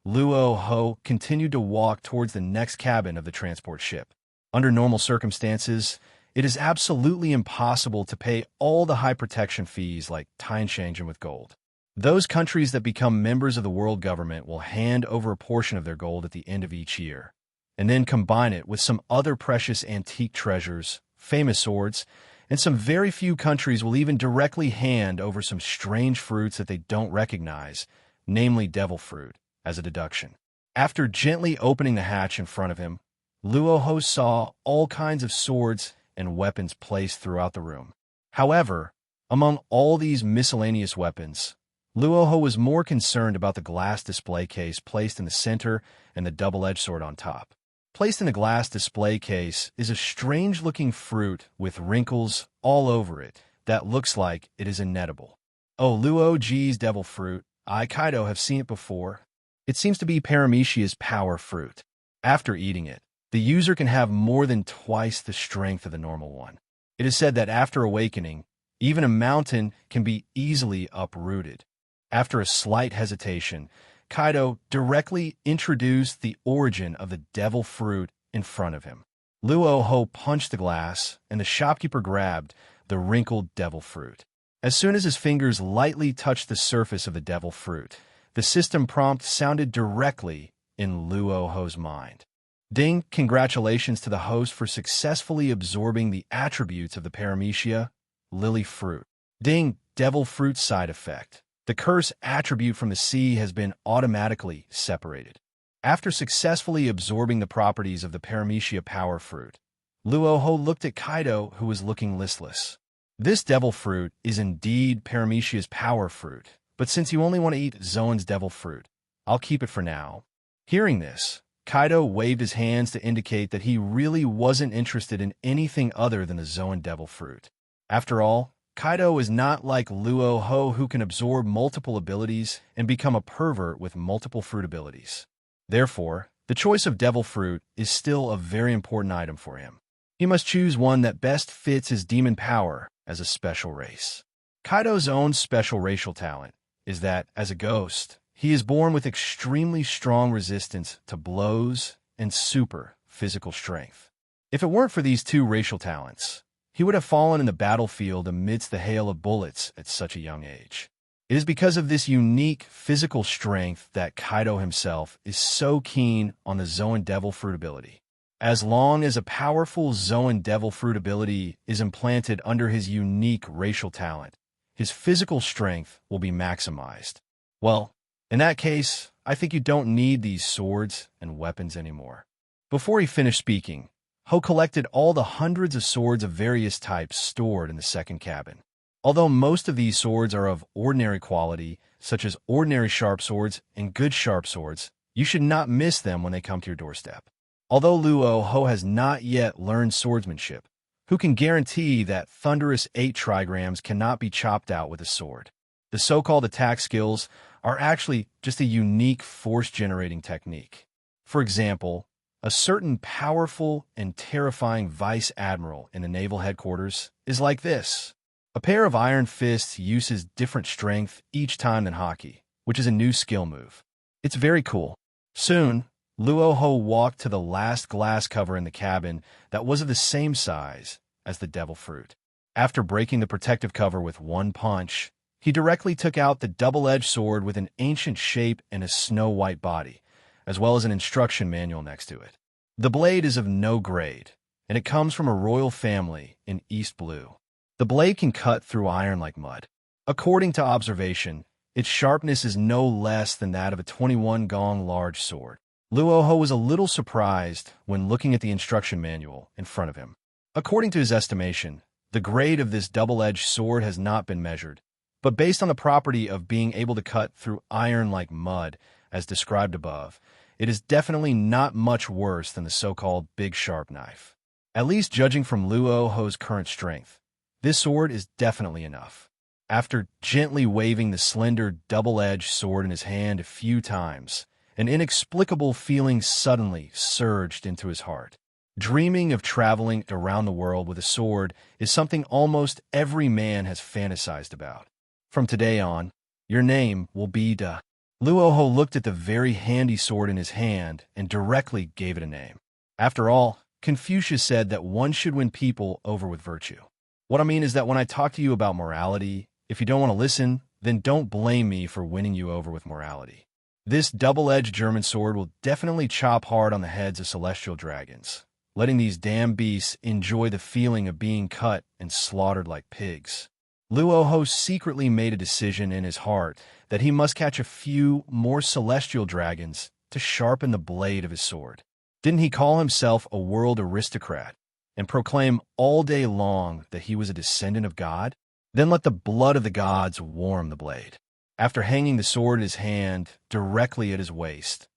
Luo Hu continued to walk towards the next cabin of the transport ship. Under normal circumstances, it is absolutely impossible to pay all the high protection fees like Tianshangzhen with gold. Those countries that become members of the world government will hand over a portion of their gold at the end of each year, and then combine it with some other precious antique treasures, famous swords, and some very few countries will even directly hand over some strange fruits that they don't recognize, namely devil fruit, as a deduction. After gently opening the hatch in front of him, Luo Hu saw all kinds of swords and weapons placed throughout the room. However, among all these miscellaneous weapons, Luo Hu was more concerned about the glass display case placed in the center and the double-edged sword on top. Placed in the glass display case is a strange-looking fruit with wrinkles all over it that looks like it is inedible. Oh, Luo Ji's devil fruit. I, Kaido, have seen it before. It seems to be Paramecia's power fruit. After eating it, the user can have more than twice the strength of the normal one. It is said that after awakening, even a mountain can be easily uprooted. After a slight hesitation, Kaido directly introduced the origin of the devil fruit in front of him. Luo Hu punched the glass, and the shopkeeper grabbed the wrinkled devil fruit. As soon as his fingers lightly touched the surface of the devil fruit, the system prompt sounded directly in Luo Hu's mind. Ding, congratulations to the host for successfully absorbing the attributes of the Paramecia, lily fruit. Ding, devil fruit side effect. The curse attribute from the sea has been automatically separated. After successfully absorbing the properties of the Paramecia power fruit, Luo Hu looked at Kaido, who was looking listless. This devil fruit is indeed Paramecia's power fruit, but since you only want to eat Zoan's devil fruit, I'll keep it for now. Hearing this, Kaido waved his hands to indicate that he really wasn't interested in anything other than the Zoan devil fruit. After all, Kaido is not like Luo Hu, who can absorb multiple abilities and become a pervert with multiple fruit abilities. Therefore, the choice of devil fruit is still a very important item for him. He must choose one that best fits his demon power as a special race. Kaido's own special racial talent is that, as a ghost, he is born with extremely strong resistance to blows and super physical strength. If it weren't for these two racial talents, he would have fallen in the battlefield amidst the hail of bullets at such a young age. It is because of this unique physical strength that Kaido himself is so keen on the Zoan Devil Fruit ability. As long as a powerful Zoan Devil Fruit ability is implanted under his unique racial talent, his physical strength will be maximized. Well, in that case, I think you don't need these swords and weapons anymore. Before he finished speaking, Ho collected all the hundreds of swords of various types stored in the second cabin. Although most of these swords are of ordinary quality, such as ordinary sharp swords and good sharp swords, you should not miss them when they come to your doorstep. Although Luo Hu has not yet learned swordsmanship, who can guarantee that thunderous 8 trigrams cannot be chopped out with a sword? The so-called attack skills are actually just a unique force-generating technique. For example, a certain powerful and terrifying vice admiral in the naval headquarters is like this. A pair of iron fists uses different strength each time than Haki, which is a new skill move. It's very cool. Soon, Luo Hu walked to the last glass cover in the cabin that was of the same size as the devil fruit. After breaking the protective cover with one punch, he directly took out the double-edged sword with an ancient shape and a snow-white body, as well as an instruction manual next to it. The blade is of no grade, and it comes from a royal family in East Blue. The blade can cut through iron like mud. According to observation, its sharpness is no less than that of a 21 gong large sword. Luo Hu was a little surprised when looking at the instruction manual in front of him. According to his estimation, the grade of this double-edged sword has not been measured, but based on the property of being able to cut through iron like mud, as described above, it is definitely not much worse than the so-called big sharp knife. At least judging from Luo Hu's current strength, this sword is definitely enough. After gently waving the slender double-edged sword in his hand a few times, an inexplicable feeling suddenly surged into his heart. Dreaming of traveling around the world with a sword is something almost every man has fantasized about. From today on, your name will be Da. Luo Hu looked at the very handy sword in his hand and directly gave it a name. After all, Confucius said that one should win people over with virtue. What I mean is that when I talk to you about morality, if you don't want to listen, then don't blame me for winning you over with morality. This double-edged German sword will definitely chop hard on the heads of celestial dragons, letting these damn beasts enjoy the feeling of being cut and slaughtered like pigs. Luo Hu secretly made a decision in his heart that he must catch a few more celestial dragons to sharpen the blade of his sword. Didn't he call himself a world aristocrat and proclaim all day long that he was a descendant of God? Then let the blood of the gods warm the blade. After hanging the sword in his hand directly at his waist,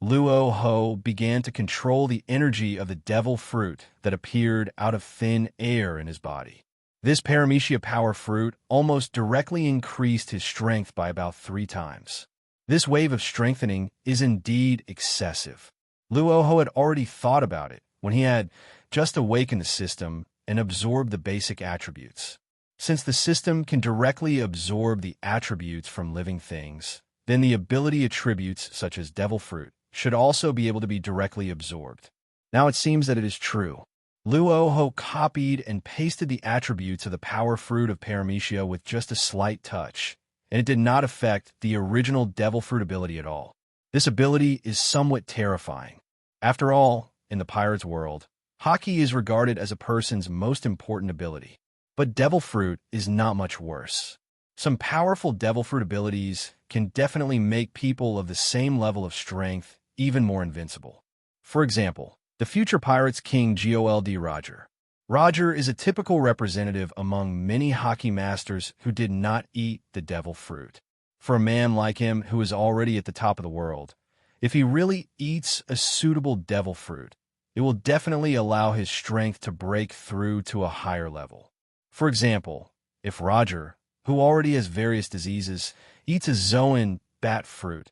Luo Hu began to control the energy of the devil fruit that appeared out of thin air in his body. This paramecia power fruit almost directly increased his strength by about 3 times. This wave of strengthening is indeed excessive. Luo Hu had already thought about it when he had just awakened the system and absorbed the basic attributes. Since the system can directly absorb the attributes from living things, then the ability attributes, such as devil fruit, should also be able to be directly absorbed. Now it seems that it is true. Luo Hu copied and pasted the attributes of the power fruit of paramecia with just a slight touch, and it did not affect the original devil fruit ability at all. This ability is somewhat terrifying. After all, in the pirate's world, Haki is regarded as a person's most important ability. But devil fruit is not much worse. Some powerful devil fruit abilities can definitely make people of the same level of strength even more invincible. For example, the future pirate's king Gold Roger. Roger is a typical representative among many Haki masters who did not eat the devil fruit. For a man like him who is already at the top of the world, if he really eats a suitable devil fruit, it will definitely allow his strength to break through to a higher level. For example, if Roger, who already has various diseases, eats a Zoan bat fruit,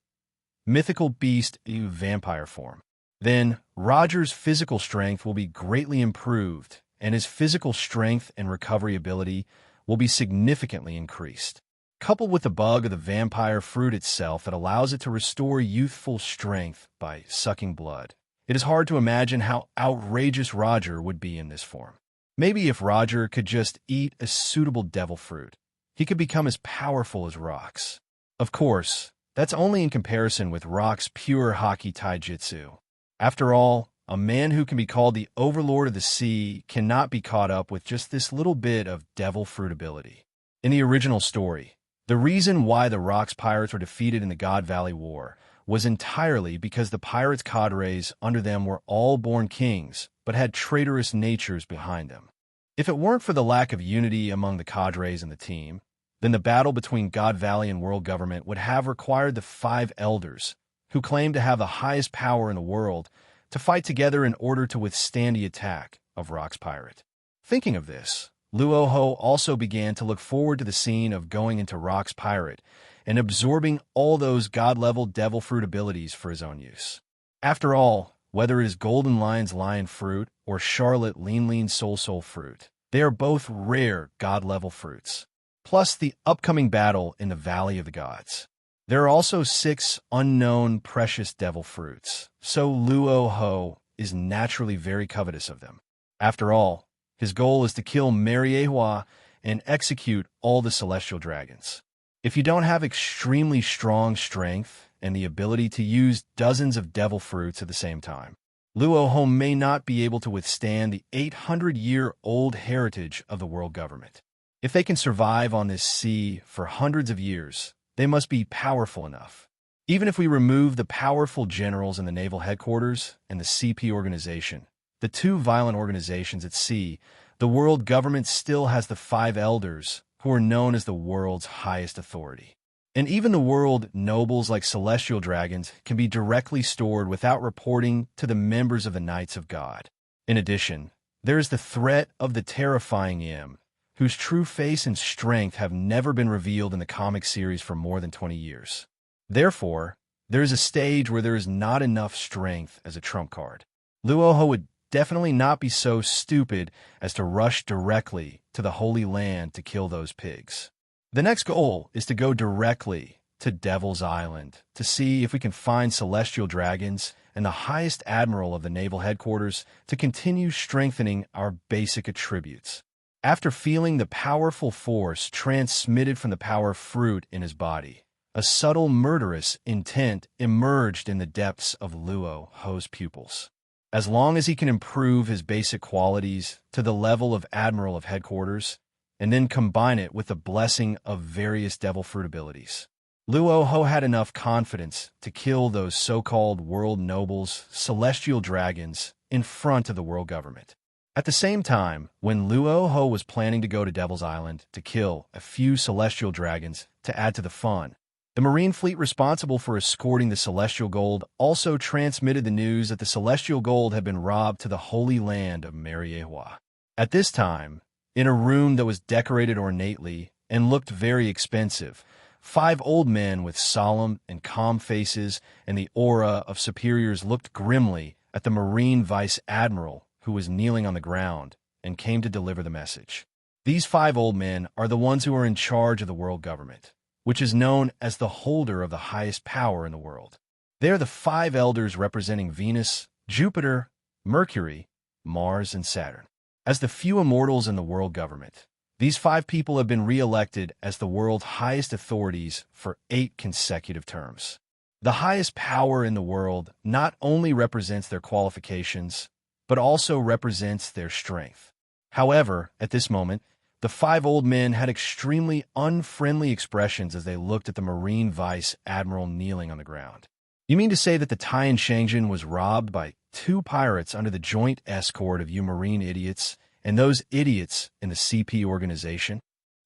mythical beast in vampire form, then Roger's physical strength will be greatly improved, and his physical strength and recovery ability will be significantly increased. Coupled with the bug of the vampire fruit itself that allows it to restore youthful strength by sucking blood, it is hard to imagine how outrageous Roger would be in this form. Maybe if Roger could just eat a suitable devil fruit, he could become as powerful as Rock's. Of course, that's only in comparison with Rock's pure Haki taijutsu. After all, a man who can be called the overlord of the sea cannot be caught up with just this little bit of devil fruit ability. In the original story, the reason why the Rock's pirates were defeated in the God Valley War was entirely because the pirates' cadres under them were all born kings, but had traitorous natures behind them. If it weren't for the lack of unity among the cadres and the team, then the battle between God Valley and world government would have required the 5 elders, who claimed to have the highest power in the world, to fight together in order to withstand the attack of Rock's pirate. Thinking of this, Luo Hu also began to look forward to the scene of going into Rock's pirate and absorbing all those god-level devil fruit abilities for his own use. After all, whether it is Golden Lion's lion fruit or Charlotte Lean soul fruit, they are both rare god-level fruits. Plus the upcoming battle in the Valley of the Gods. There are also 6 unknown precious devil fruits, so Luo Hu is naturally very covetous of them. After all, his goal is to kill Mariehua and execute all the celestial dragons. If you don't have extremely strong strength and the ability to use dozens of devil fruits at the same time, Luo Hu may not be able to withstand the 800-year-old heritage of the world government. If they can survive on this sea for hundreds of years, they must be powerful enough. Even if we remove the powerful generals in the naval headquarters and the CP organization, the 2 violent organizations at sea, the world government still has the 5 elders, who are known as the world's highest authority. And even the world nobles like celestial dragons can be directly stored without reporting to the members of the Knights of God. In addition, there is the threat of the terrifying Im, whose true face and strength have never been revealed in the comic series for more than 20 years. Therefore, there is a stage where there is not enough strength as a trump card. Luo Hu would definitely not be so stupid as to rush directly to the Holy Land to kill those pigs. The next goal is to go directly to Devil's Island to see if we can find celestial dragons and the highest admiral of the naval headquarters to continue strengthening our basic attributes. After feeling the powerful force transmitted from the power fruit in his body, a subtle murderous intent emerged in the depths of Luo Hu's pupils. As long as he can improve his basic qualities to the level of admiral of headquarters, and then combine it with the blessing of various devil fruit abilities, Luo Hu had enough confidence to kill those so-called world nobles, celestial dragons, in front of the world government. At the same time, when Luo Hu was planning to go to Devil's Island to kill a few celestial dragons to add to the fun, the Marine fleet responsible for escorting the celestial gold also transmitted the news that the celestial gold had been robbed to the holy land of Mariehua. At this time, in a room that was decorated ornately and looked very expensive, 5 old men with solemn and calm faces and the aura of superiors looked grimly at the Marine Vice Admiral who was kneeling on the ground and came to deliver the message. These 5 old men are the ones who are in charge of the world government, which is known as the holder of the highest power in the world. They are the 5 elders representing Venus, Jupiter, Mercury, Mars, and Saturn. As the few immortals in the world government, these 5 people have been re-elected as the world's highest authorities for 8 consecutive terms. The highest power in the world not only represents their qualifications, but also represents their strength. However, at this moment, the 5 old men had extremely unfriendly expressions as they looked at the Marine Vice Admiral kneeling on the ground. You mean to say that the Tian Shangjin was robbed by 2 pirates under the joint escort of you Marine idiots and those idiots in the CP organization?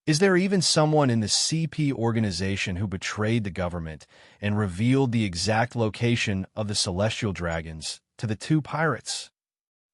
Is there even someone in the CP organization who betrayed the government and revealed the exact location of the celestial dragons to the 2 pirates?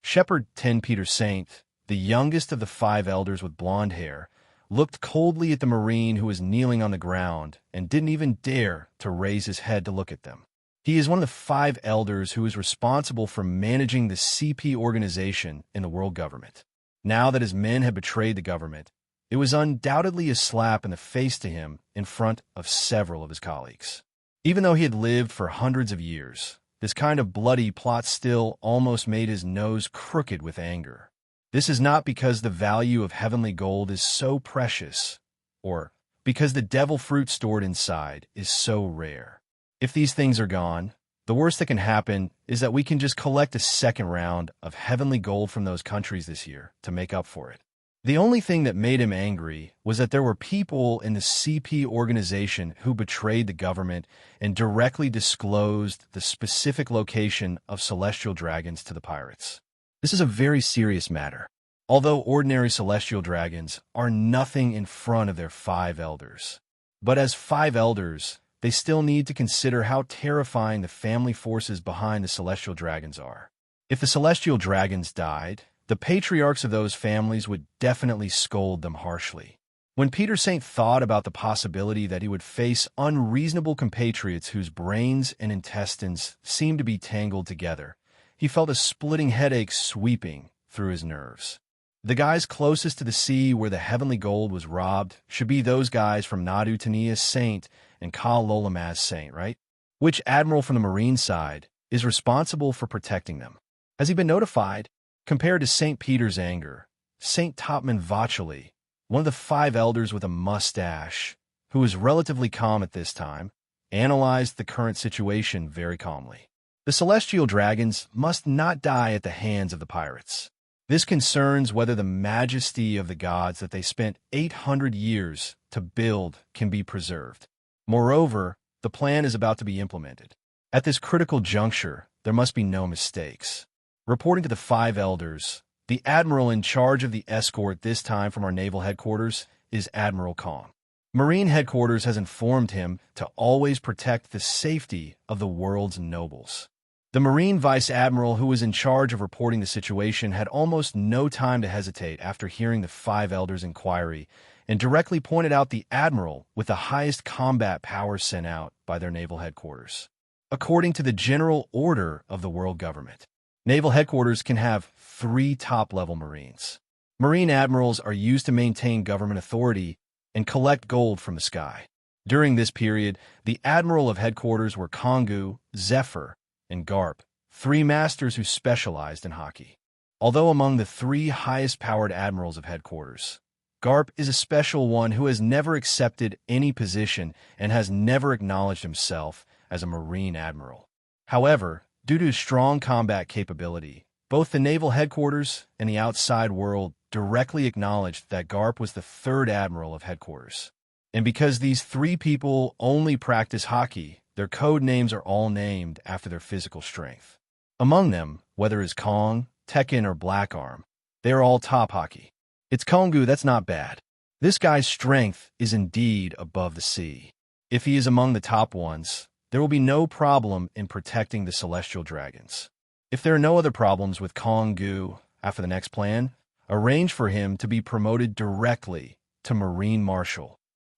Shepherd 10 Peter Saint, the youngest of the 5 elders with blonde hair, looked coldly at the Marine who was kneeling on the ground and didn't even dare to raise his head to look at them. He is one of the 5 elders who is responsible for managing the CP organization in the world government. Now that his men had betrayed the government, it was undoubtedly a slap in the face to him in front of several of his colleagues. Even though he had lived for hundreds of years, this kind of bloody plot still almost made his nose crooked with anger. This is not because the value of heavenly gold is so precious, or because the devil fruit stored inside is so rare. If these things are gone, the worst that can happen is that we can just collect a second round of heavenly gold from those countries this year to make up for it. The only thing that made him angry was that there were people in the CP organization who betrayed the government and directly disclosed the specific location of celestial dragons to the pirates. This is a very serious matter. Although ordinary celestial dragons are nothing in front of their 5 elders. But as 5 elders, they still need to consider how terrifying the family forces behind the celestial dragons are. If the celestial dragons died, the patriarchs of those families would definitely scold them harshly. When Peter Saint thought about the possibility that he would face unreasonable compatriots whose brains and intestines seemed to be tangled together, he felt a splitting headache sweeping through his nerves. The guys closest to the sea where the heavenly gold was robbed should be those guys from Nadu Tania's Saint and Ka Lolamaz Saint, right? Which admiral from the Marine side is responsible for protecting them? Has he been notified? Compared to St. Peter's anger, St. Topman Vacheli, one of the 5 elders with a mustache, who was relatively calm at this time, analyzed the current situation very calmly. The celestial dragons must not die at the hands of the pirates. This concerns whether the majesty of the gods that they spent 800 years to build can be preserved. Moreover, the plan is about to be implemented. At this critical juncture, there must be no mistakes. Reporting to the 5 elders, the admiral in charge of the escort this time from our naval headquarters is Admiral Kong. Marine headquarters has informed him to always protect the safety of the world's nobles. The Marine Vice Admiral who was in charge of reporting the situation had almost no time to hesitate after hearing the 5 elders' inquiry and directly pointed out the admiral with the highest combat power sent out by their naval headquarters. According to the general order of the world government, naval headquarters can have 3 top-level Marines. Marine admirals are used to maintain government authority and collect gold from the sky. During this period, the admiral of headquarters were Kongu, Zephyr, and Garp, three masters who specialized in Haki. Although among the three highest-powered admirals of headquarters, Garp is a special one who has never accepted any position and has never acknowledged himself as a Marine admiral. However, due to his strong combat capability, both the naval headquarters and the outside world directly acknowledged that Garp was the third admiral of headquarters. And because these three people only practice Haki, their code names are all named after their physical strength. Among them, whether it's Kong, Tekken, or Black Arm, they are all top Haki. It's Kongu, that's not bad. This guy's strength is indeed above the sea. If he is among the top ones, there will be no problem in protecting the celestial dragons. If there are no other problems with Kongu after the next plan, arrange for him to be promoted directly to Marine Marshal.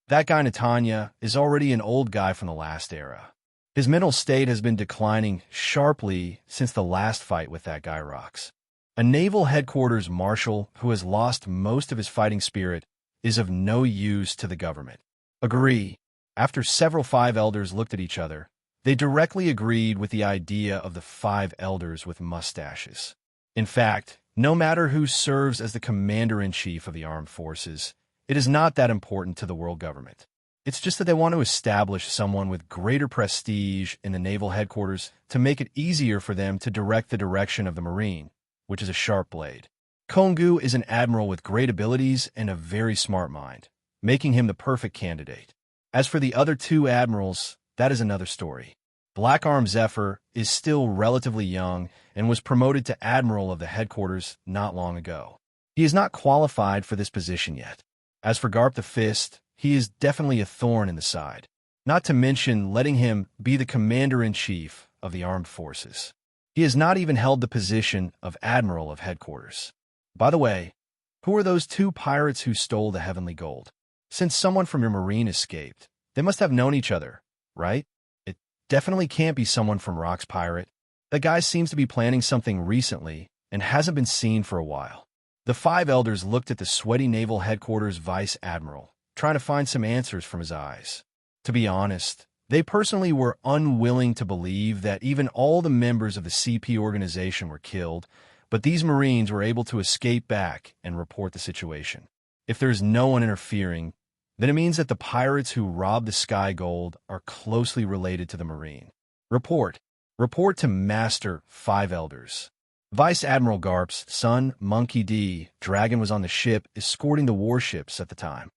That guy Netanya is already an old guy from the last era. His mental state has been declining sharply since the last fight with that guy Rox. A naval headquarters marshal who has lost most of his fighting spirit is of no use to the government. Agree. After several five elders looked at each other, they directly agreed with the idea of the five elders with mustaches. In fact, no matter who serves as the commander-in-chief of the armed forces, it is not that important to the world government. It's just that they want to establish someone with greater prestige in the naval headquarters to make it easier for them to direct the direction of the Marine, which is a sharp blade. Kongu is an admiral with great abilities and a very smart mind, making him the perfect candidate. As for the other two admirals, that is another story. Black Arm Zephyr is still relatively young and was promoted to admiral of the headquarters not long ago. He is not qualified for this position yet. As for Garp the Fist, he is definitely a thorn in the side, not to mention letting him be the commander-in-chief of the armed forces. He has not even held the position of admiral of headquarters. By the way, who are those two pirates who stole the heavenly gold? Since someone from your Marine escaped, they must have known each other, right? It definitely can't be someone from Rock's Pirate. The guy seems to be planning something recently and hasn't been seen for a while. The five elders looked at the sweaty naval headquarters vice admiral, trying to find some answers from his eyes. To be honest, they personally were unwilling to believe that even all the members of the CP organization were killed, but these Marines were able to escape back and report the situation. If there's no one interfering, then it means that the pirates who robbed the Sky Gold are closely related to the Marine. Report. Report to Master Five Elders. Vice Admiral Garp's son, Monkey D. Dragon, was on the ship escorting the warships at the time.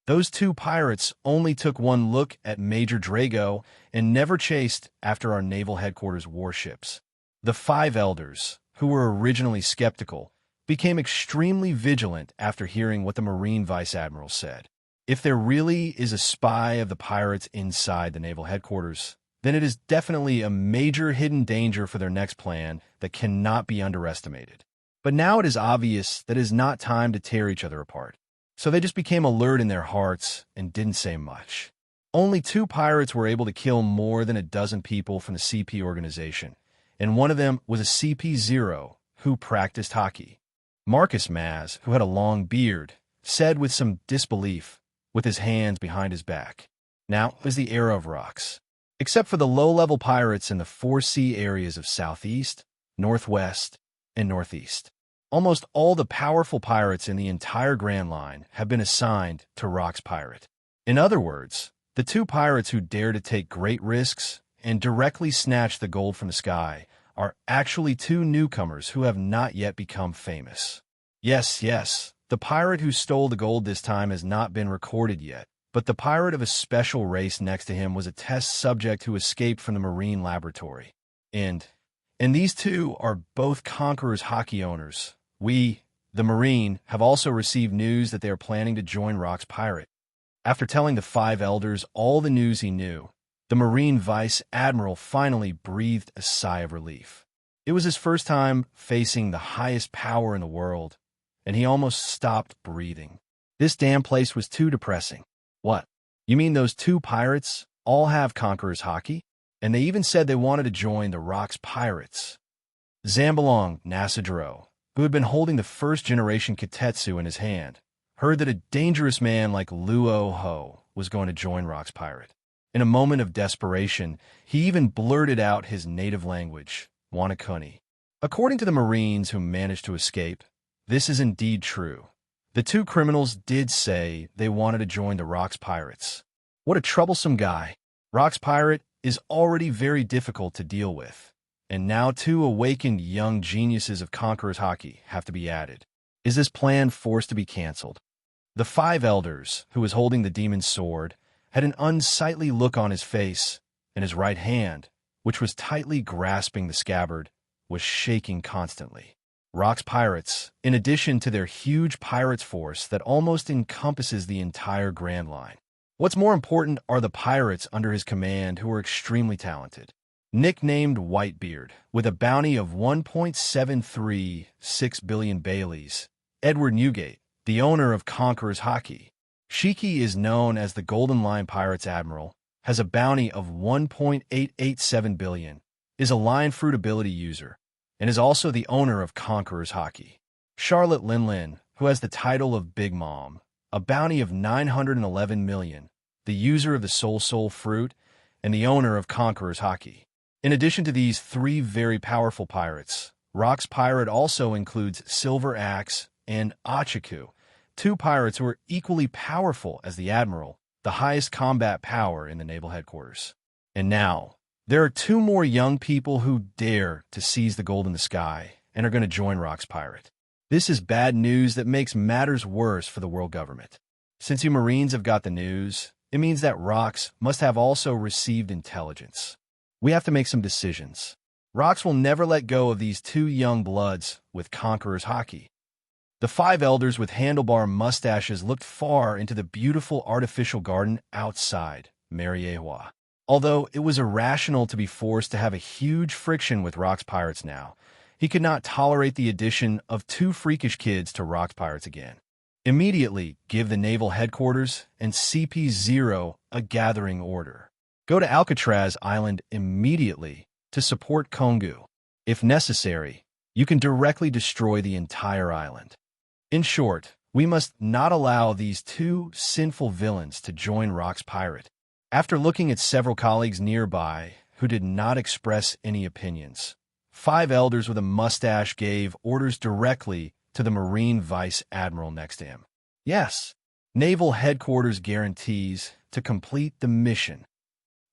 Those two pirates only took one look at Major Drago and never chased after our naval headquarters warships. The five elders, who were originally skeptical, became extremely vigilant after hearing what the Marine Vice Admiral said. If there really is a spy of the pirates inside the naval headquarters, then it is definitely a major hidden danger for their next plan that cannot be underestimated. But now it is obvious that it is not time to tear each other apart. So they just became alert in their hearts and didn't say much. Only two pirates were able to kill more than a dozen people from the CP organization, and one of them was a CP0 who practiced Haki. Marcus Maz, who had a long beard, said with some disbelief, with his hands behind his back, "Now is the era of rocks. Except for the low-level pirates in the 4C areas of Southeast, Northwest, and Northeast. Almost all the powerful pirates in the entire Grand Line have been assigned to Rock's Pirate. In other words, the two pirates who dare to take great risks and directly snatch the gold from the sky are actually two newcomers who have not yet become famous. Yes, the pirate who stole the gold this time has not been recorded yet, but the pirate of a special race next to him was a test subject who escaped from the Marine laboratory. And these two are both Conqueror's Haki owners. We, the Marine, have also received news that they are planning to join Rock's Pirate." After telling the five elders all the news he knew, the Marine Vice Admiral finally breathed a sigh of relief. It was his first time facing the highest power in the world, and he almost stopped breathing. This damn place was too depressing. What? You mean those two pirates all have Conqueror's Haki? And they even said they wanted to join the Rock's Pirates. Zambalong Nasadro, who had been holding the first-generation Kitetsu in his hand, heard that a dangerous man like Luo Hu was going to join Rock's pirate. In a moment of desperation, he even blurted out his native language, Wanakuni. According to the Marines who managed to escape, this is indeed true. The two criminals did say they wanted to join the Rock's pirates. What a troublesome guy. Rock's pirate is already very difficult to deal with, and now two awakened young geniuses of Conqueror's Haki have to be added. Is this plan forced to be cancelled? The five elders, who was holding the demon's sword, had an unsightly look on his face, and his right hand, which was tightly grasping the scabbard, was shaking constantly. Rock's pirates, in addition to their huge pirates force that almost encompasses the entire Grand Line. What's more important are the pirates under his command who are extremely talented. Nicknamed Whitebeard, with a bounty of 1.736 billion Baileys, Edward Newgate, the owner of Conqueror's Haki. Shiki is known as the Golden Line Pirates Admiral, has a bounty of 1.887 billion, is a line fruit ability user, and is also the owner of Conqueror's Haki. Charlotte Linlin, who has the title of Big Mom, a bounty of 911 million, the user of the Soul Fruit, and the owner of Conqueror's Haki. In addition to these three very powerful pirates, Rock's pirate also includes Silver Axe and Achaku, two pirates who are equally powerful as the Admiral, the highest combat power in the naval headquarters. And now, there are two more young people who dare to seize the gold in the sky and are going to join Rock's pirate. This is bad news that makes matters worse for the world government. Since you Marines have got the news, it means that Rock's must have also received intelligence. We have to make some decisions. Rock's will never let go of these two young bloods with Conqueror's Haki. The five elders with handlebar mustaches looked far into the beautiful artificial garden outside Mariewa. Although it was irrational to be forced to have a huge friction with Rock's pirates now, he could not tolerate the addition of two freakish kids to Rock's pirates again. Immediately give the naval headquarters and CP0 a gathering order. Go to Alcatraz Island immediately to support Kongu. If necessary, you can directly destroy the entire island. In short, we must not allow these two sinful villains to join Rock's pirate. After looking at several colleagues nearby who did not express any opinions, five elders with a mustache gave orders directly to the Marine Vice Admiral next to him. Yes, Naval Headquarters guarantees to complete the mission.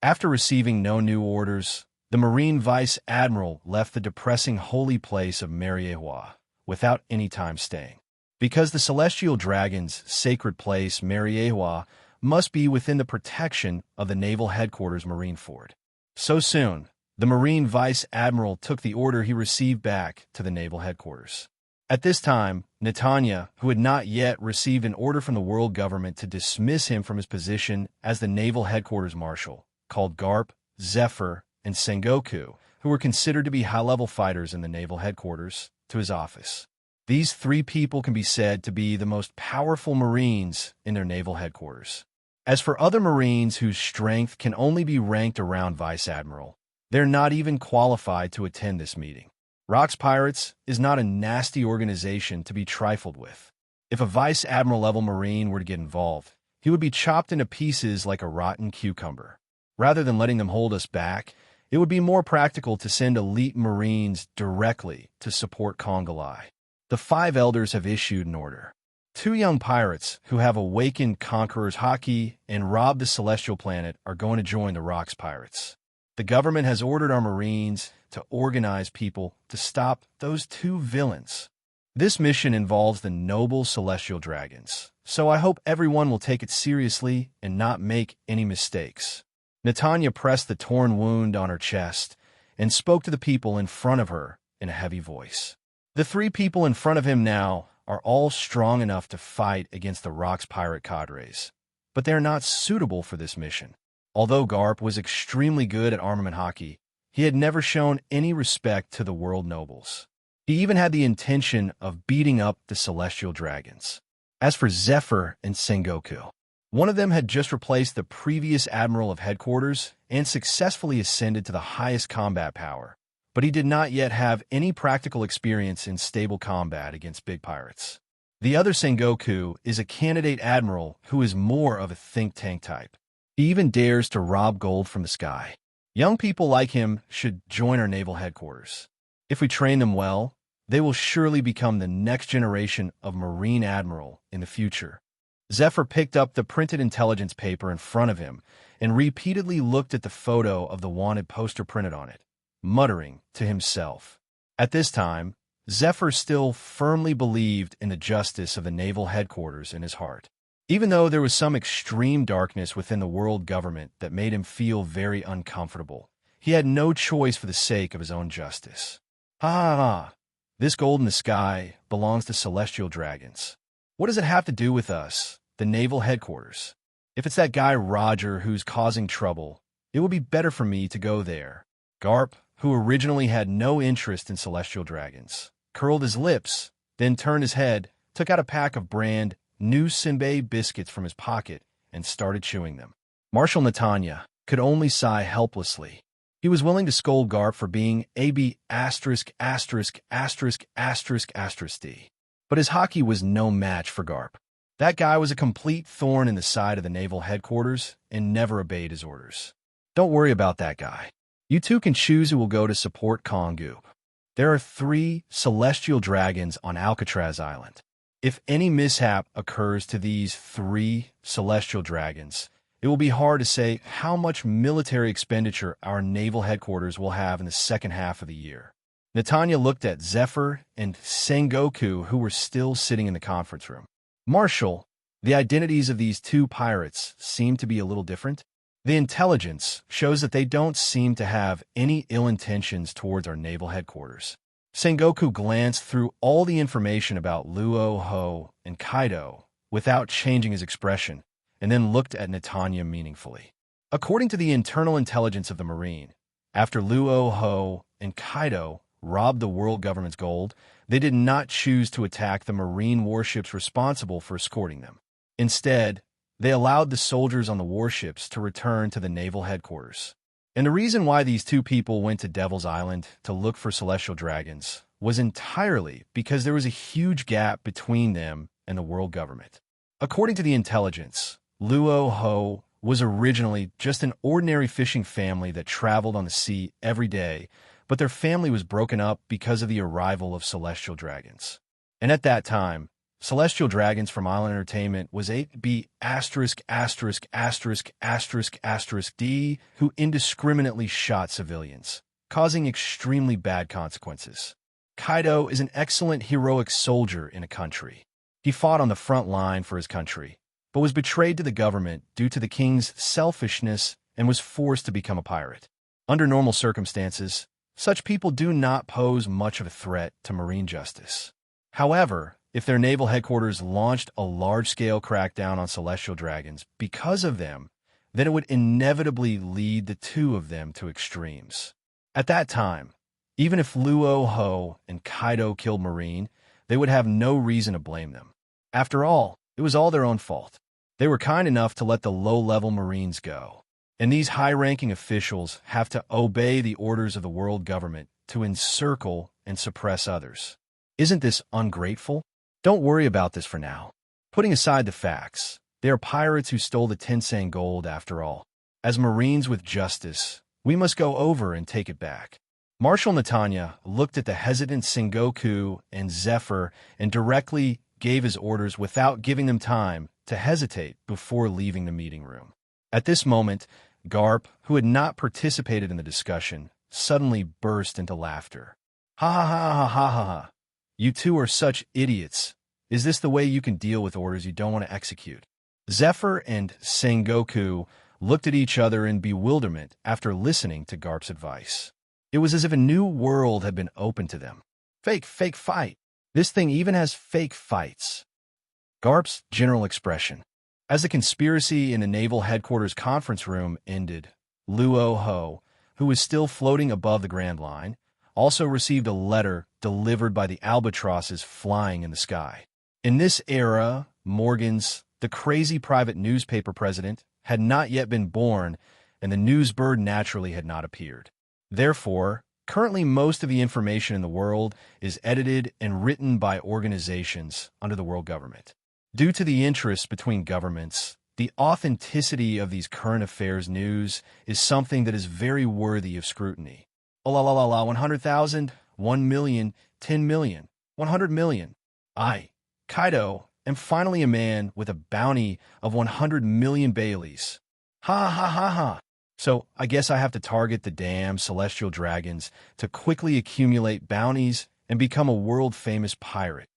After receiving no new orders, the Marine Vice Admiral left the depressing holy place of Mariewa without any time staying. Because the Celestial Dragon's sacred place, Mariewa, must be within the protection of the Naval Headquarters Marine Fort. So soon, the Marine Vice Admiral took the order he received back to the Naval Headquarters. At this time, Netanya, who had not yet received an order from the world government to dismiss him from his position as the Naval Headquarters Marshal, called Garp, Zephyr, and Sengoku, who were considered to be high-level fighters in the Naval Headquarters, to his office. These three people can be said to be the most powerful Marines in their naval headquarters. As for other Marines whose strength can only be ranked around Vice Admiral, they're not even qualified to attend this meeting. Rock's Pirates is not a nasty organization to be trifled with. If a Vice Admiral level Marine were to get involved, he would be chopped into pieces like a rotten cucumber. Rather than letting them hold us back, it would be more practical to send elite Marines directly to support Kongalai. The five elders have issued an order. Two young pirates who have awakened Conqueror's Haki and robbed the celestial planet are going to join the Rock's Pirates. The government has ordered our Marines to organize people to stop those two villains. This mission involves the noble celestial dragons, so I hope everyone will take it seriously and not make any mistakes. Netanya pressed the torn wound on her chest and spoke to the people in front of her in a heavy voice. The three people in front of him now are all strong enough to fight against the Rock's pirate cadres, but they are not suitable for this mission. Although Garp was extremely good at armament Haki, he had never shown any respect to the world nobles. He even had the intention of beating up the celestial dragons. As for Zephyr and Sengoku, one of them had just replaced the previous Admiral of Headquarters and successfully ascended to the highest combat power, but he did not yet have any practical experience in stable combat against big pirates. The other Sengoku is a candidate admiral who is more of a think tank type. He even dares to rob gold from the sky. Young people like him should join our naval headquarters. If we train them well, they will surely become the next generation of Marine Admiral in the future. Zephyr picked up the printed intelligence paper in front of him and repeatedly looked at the photo of the wanted poster printed on it, muttering to himself. At this time, Zephyr still firmly believed in the justice of the naval headquarters in his heart. Even though there was some extreme darkness within the world government that made him feel very uncomfortable, he had no choice for the sake of his own justice. Ha ha ha! This gold in the sky belongs to celestial dragons. What does it have to do with us, the naval headquarters? If it's that guy Roger who's causing trouble, it would be better for me to go there. Garp, who originally had no interest in celestial dragons, curled his lips, then turned his head, took out a pack of brand new Sinbei biscuits from his pocket, and started chewing them. Marshal Netanya could only sigh helplessly. He was willing to scold Garp for being AB****************, but his Haki was no match for Garp. That guy was a complete thorn in the side of the naval headquarters and never obeyed his orders. Don't worry about that guy. You two can choose who will go to support Kongu. There are 3 celestial dragons on Alcatraz Island. If any mishap occurs to these 3 celestial dragons, it will be hard to say how much military expenditure our naval headquarters will have in the second half of the year. Netanya looked at Zephyr and Sengoku, who were still sitting in the conference room. Marshal, the identities of these 2 pirates seem to be a little different. The intelligence shows that they don't seem to have any ill intentions towards our naval headquarters. Sengoku glanced through all the information about Luo Hu and Kaido without changing his expression, and then looked at Netanya meaningfully. According to the internal intelligence of the Marine, after Luo Hu and Kaido robbed the world government's gold, they did not choose to attack the Marine warships responsible for escorting them. Instead, they allowed the soldiers on the warships to return to the naval headquarters. And the reason why these 2 people went to Devil's Island to look for celestial dragons was entirely because there was a huge gap between them and the world government. According to the intelligence, Luo Hu was originally just an ordinary fishing family that traveled on the sea every day, but their family was broken up because of the arrival of celestial dragons. And at that time, celestial dragons from Island Entertainment was AB***************D, who indiscriminately shot civilians, causing extremely bad consequences. Kaido is an excellent heroic soldier in a country. He fought on the front line for his country, but was betrayed to the government due to the king's selfishness and was forced to become a pirate. Under normal circumstances, such people do not pose much of a threat to marine justice. However, if their naval headquarters launched a large-scale crackdown on celestial dragons because of them, then it would inevitably lead the 2 of them to extremes. At that time, even if Luo Hu and Kaido killed Marine, they would have no reason to blame them. After all, it was all their own fault. They were kind enough to let the low-level Marines go. And these high-ranking officials have to obey the orders of the world government to encircle and suppress others. Isn't this ungrateful? Don't worry about this for now. Putting aside the facts, they are pirates who stole the Tensang gold after all. As Marines with justice, we must go over and take it back. Marshal Netanya looked at the hesitant Sengoku and Zephyr and directly gave his orders without giving them time to hesitate before leaving the meeting room. At this moment, Garp, who had not participated in the discussion, suddenly burst into laughter. Ha ha ha ha ha ha ha. You 2 are such idiots. Is this the way you can deal with orders you don't want to execute? Zephyr and Sengoku looked at each other in bewilderment after listening to Garp's advice. It was as if a new world had been opened to them. Fake fight. This thing even has fake fights. Garp's general expression. As the conspiracy in the naval headquarters conference room ended, Luo Hu, who was still floating above the Grand Line, also received a letter delivered by the albatrosses flying in the sky. In this era, Morgan's, the crazy private newspaper president, had not yet been born, and the newsbird naturally had not appeared. Therefore, Currently, most of the information in the world is edited and written by organizations under the world government. Due to the interests between governments, the authenticity of these current affairs news is something that is very worthy of scrutiny. Oh la la la la, 100,000, 1 million, 10 million, 100 million. I, Kaido, am finally a man with a bounty of 100 million Baileys. Ha ha ha ha. So I guess I have to target the damn celestial dragons to quickly accumulate bounties and become a world-famous pirate.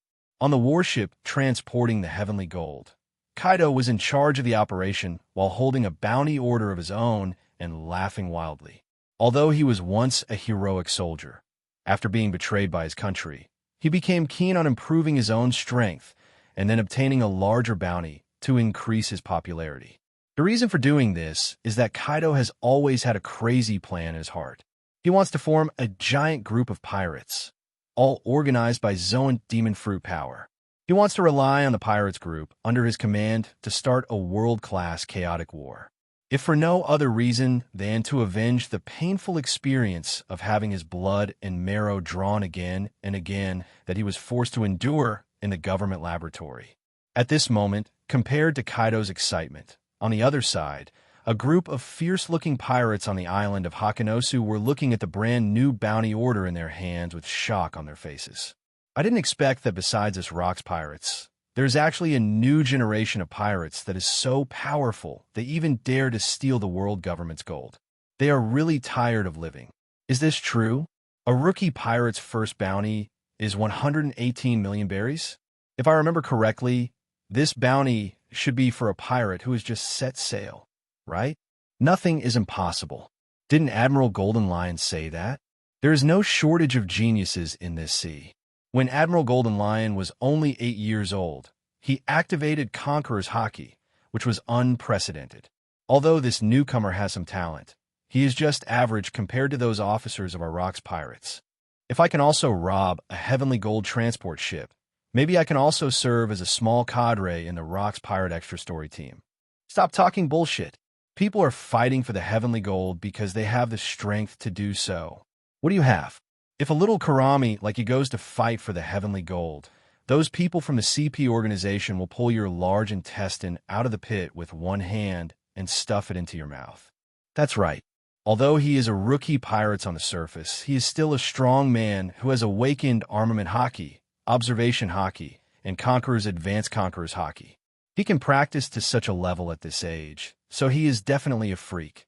On the warship transporting the heavenly gold, Kaido was in charge of the operation while holding a bounty order of his own and laughing wildly. Although he was once a heroic soldier, after being betrayed by his country, he became keen on improving his own strength and then obtaining a larger bounty to increase his popularity. The reason for doing this is that Kaido has always had a crazy plan in his heart. He wants to form a giant group of pirates, all organized by Zoan demon fruit power. He wants to rely on the pirates group under his command to start a world-class chaotic war, if for no other reason than to avenge the painful experience of having his blood and marrow drawn again and again that he was forced to endure in the government laboratory. At this moment, compared to Kaido's excitement, on the other side, a group of fierce-looking pirates on the island of Hakanosu were looking at the brand-new bounty order in their hands with shock on their faces. I didn't expect that besides us rocks pirates, there's actually a new generation of pirates that is so powerful they even dare to steal the world government's gold. They are really tired of living. Is this true? A rookie pirate's first bounty is 118 million berries? If I remember correctly, this bounty should be for a pirate who has just set sail, right? Nothing is impossible. Didn't Admiral Golden Lion say that? There is no shortage of geniuses in this sea. When Admiral Golden Lion was only 8 years old, he activated Conqueror's Haki, which was unprecedented. Although this newcomer has some talent, he is just average compared to those officers of our rocks pirates. If I can also rob a heavenly gold transport ship, maybe I can also serve as a small cadre in the Rocks Pirate Extra Story team. Stop talking bullshit. People are fighting for the heavenly gold because they have the strength to do so. What do you have? If a little Karami like you goes to fight for the heavenly gold, those people from the CP organization will pull your large intestine out of the pit with one hand and stuff it into your mouth. That's right. Although he is a rookie pirate on the surface, he is still a strong man who has awakened armament Haki, observation Haki, and Conqueror's advanced Conqueror's Haki. He can practice to such a level at this age, so he is definitely a freak.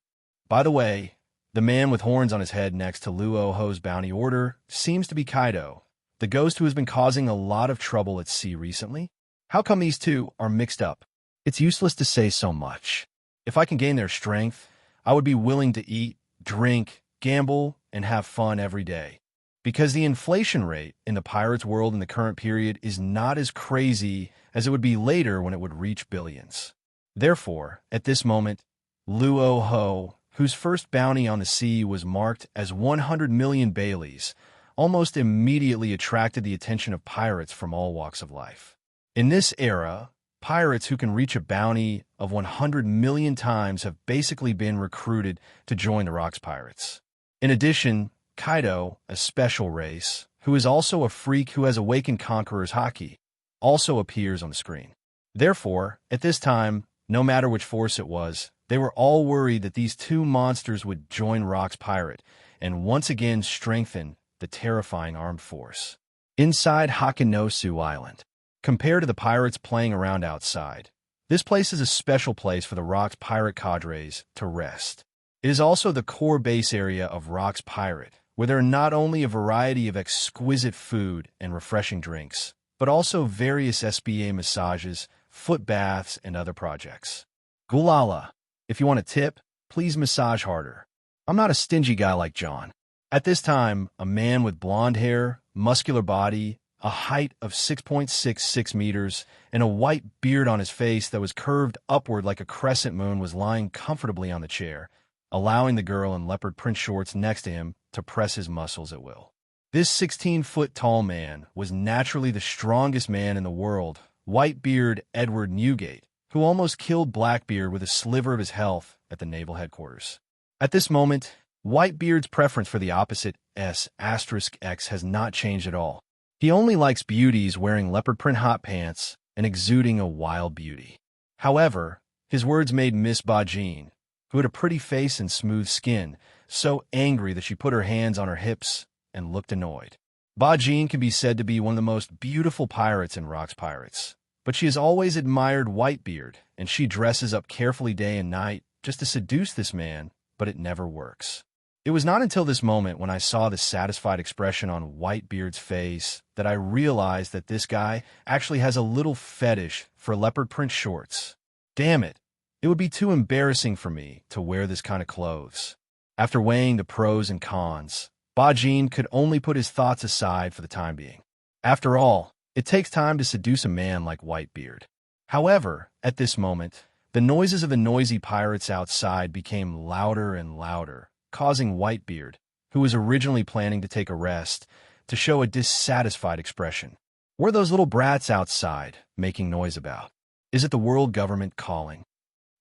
By the way, the man with horns on his head next to Luo Hu's bounty order seems to be Kaido, the ghost who has been causing a lot of trouble at sea recently. How come these two are mixed up? It's useless to say so much. If I can gain their strength, I would be willing to eat, drink, gamble, and have fun every day. Because the inflation rate in the pirates' world in the current period is not as crazy as it would be later when it would reach billions. Therefore, at this moment, Luo Hu, whose first bounty on the sea was marked as 100 million Baileys, almost immediately attracted the attention of pirates from all walks of life. In this era, pirates who can reach a bounty of 100 million times have basically been recruited to join the Rocks Pirates. In addition, Kaido, a special race, who is also a freak who has awakened Conqueror's Haki, also appears on the screen. Therefore, at this time, no matter which force it was, they were all worried that these two monsters would join Rock's pirate and once again strengthen the terrifying armed force. Inside Hakanosu Island, compared to the pirates playing around outside, this place is a special place for the Rock's pirate cadres to rest. It is also the core base area of Rock's Pirate, where there are not only a variety of exquisite food and refreshing drinks, but also various SBA massages, foot baths, and other projects. Gulala, if you want a tip, please massage harder. I'm not a stingy guy like John. At this time, a man with blonde hair, muscular body, a height of 6.66 meters, and a white beard on his face that was curved upward like a crescent moon was lying comfortably on the chair, allowing the girl in leopard print shorts next to him to press his muscles at will. This 16-foot-tall man was naturally the strongest man in the world, Whitebeard Edward Newgate, who almost killed Blackbeard with a sliver of his health at the naval headquarters. At this moment, Whitebeard's preference for the opposite S*X has not changed at all. He only likes beauties wearing leopard print hot pants and exuding a wild beauty. However, his words made Miss Bajin, who had a pretty face and smooth skin, so angry that she put her hands on her hips and looked annoyed. Bajin can be said to be one of the most beautiful pirates in Rock's Pirates, but she has always admired Whitebeard, and she dresses up carefully day and night just to seduce this man, but it never works. It was not until this moment when I saw the satisfied expression on Whitebeard's face that I realized that this guy actually has a little fetish for leopard print shorts. Damn it, it would be too embarrassing for me to wear this kind of clothes. After weighing the pros and cons, Bajin could only put his thoughts aside for the time being. After all, it takes time to seduce a man like Whitebeard. However, at this moment, the noises of the noisy pirates outside became louder and louder, causing Whitebeard, who was originally planning to take a rest, to show a dissatisfied expression. What are those little brats outside making noise about? Is it the world government calling?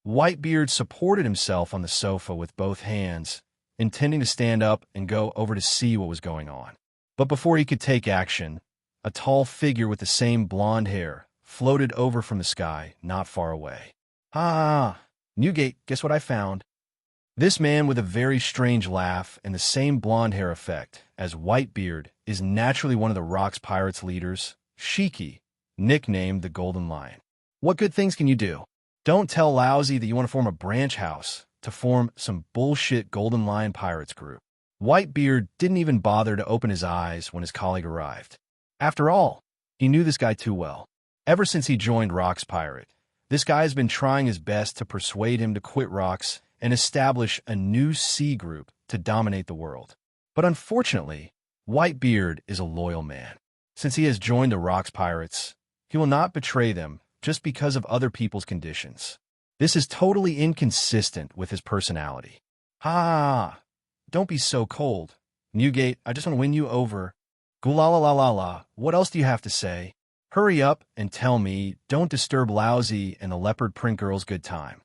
Whitebeard supported himself on the sofa with both hands, intending to stand up and go over to see what was going on. But before he could take action, a tall figure with the same blonde hair floated over from the sky not far away. Ah, Newgate, guess what I found? This man with a very strange laugh and the same blonde hair effect as Whitebeard is naturally one of the Rock's Pirates leaders, Haki, nicknamed the Golden Lion. What good things can you do? Don't tell Lousy that you want to form a branch house to form some bullshit Golden Lion Pirates group. Whitebeard didn't even bother to open his eyes when his colleague arrived. After all, he knew this guy too well. Ever since he joined Rock's Pirate, this guy has been trying his best to persuade him to quit Rock's and establish a new sea group to dominate the world. But unfortunately, Whitebeard is a loyal man. Since he has joined the Rock's Pirates, he will not betray them just because of other people's conditions. This is totally inconsistent with his personality. Ha! Don't be so cold. Newgate, I just want to win you over. Gulala, what else do you have to say? Hurry up and tell me, don't disturb Lousy and the leopard print girl's good time.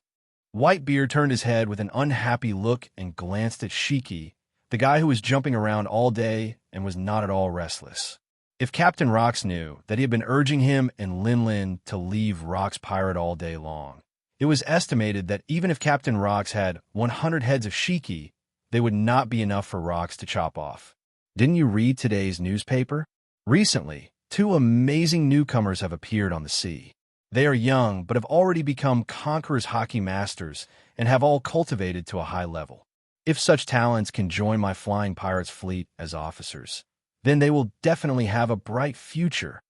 Whitebeard turned his head with an unhappy look and glanced at Haki, the guy who was jumping around all day and was not at all restless. If Captain Rox knew that he had been urging him and Lin to leave Rock's Pirate all day long, it was estimated that even if Captain Rox had 100 heads of Haki, they would not be enough for Rox to chop off. Didn't you read today's newspaper? Recently, 2 amazing newcomers have appeared on the sea. They are young, but have already become conquerors Haki masters and have all cultivated to a high level. If such talents can join my flying pirates fleet as officers, then they will definitely have a bright future.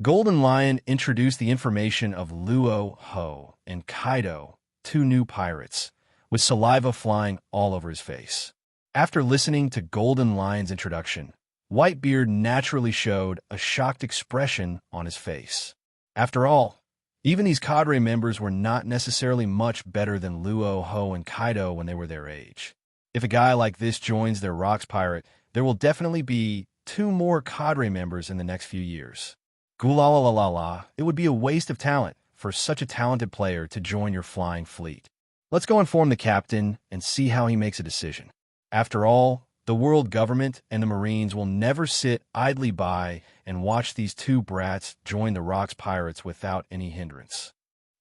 Golden Lion introduced the information of Luo Hu and Kaido, 2 new pirates, with saliva flying all over his face. After listening to Golden Lion's introduction, Whitebeard naturally showed a shocked expression on his face. After all, even these cadre members were not necessarily much better than Luo Hu and Kaido when they were their age. If a guy like this joins their Rock's Pirate, there will definitely be 2 more cadre members in the next few years. Gulala, it would be a waste of talent for such a talented player to join your flying fleet. Let's go inform the captain and see how he makes a decision. After all, the world government and the Marines will never sit idly by and watch these 2 brats join the Rock's Pirates without any hindrance.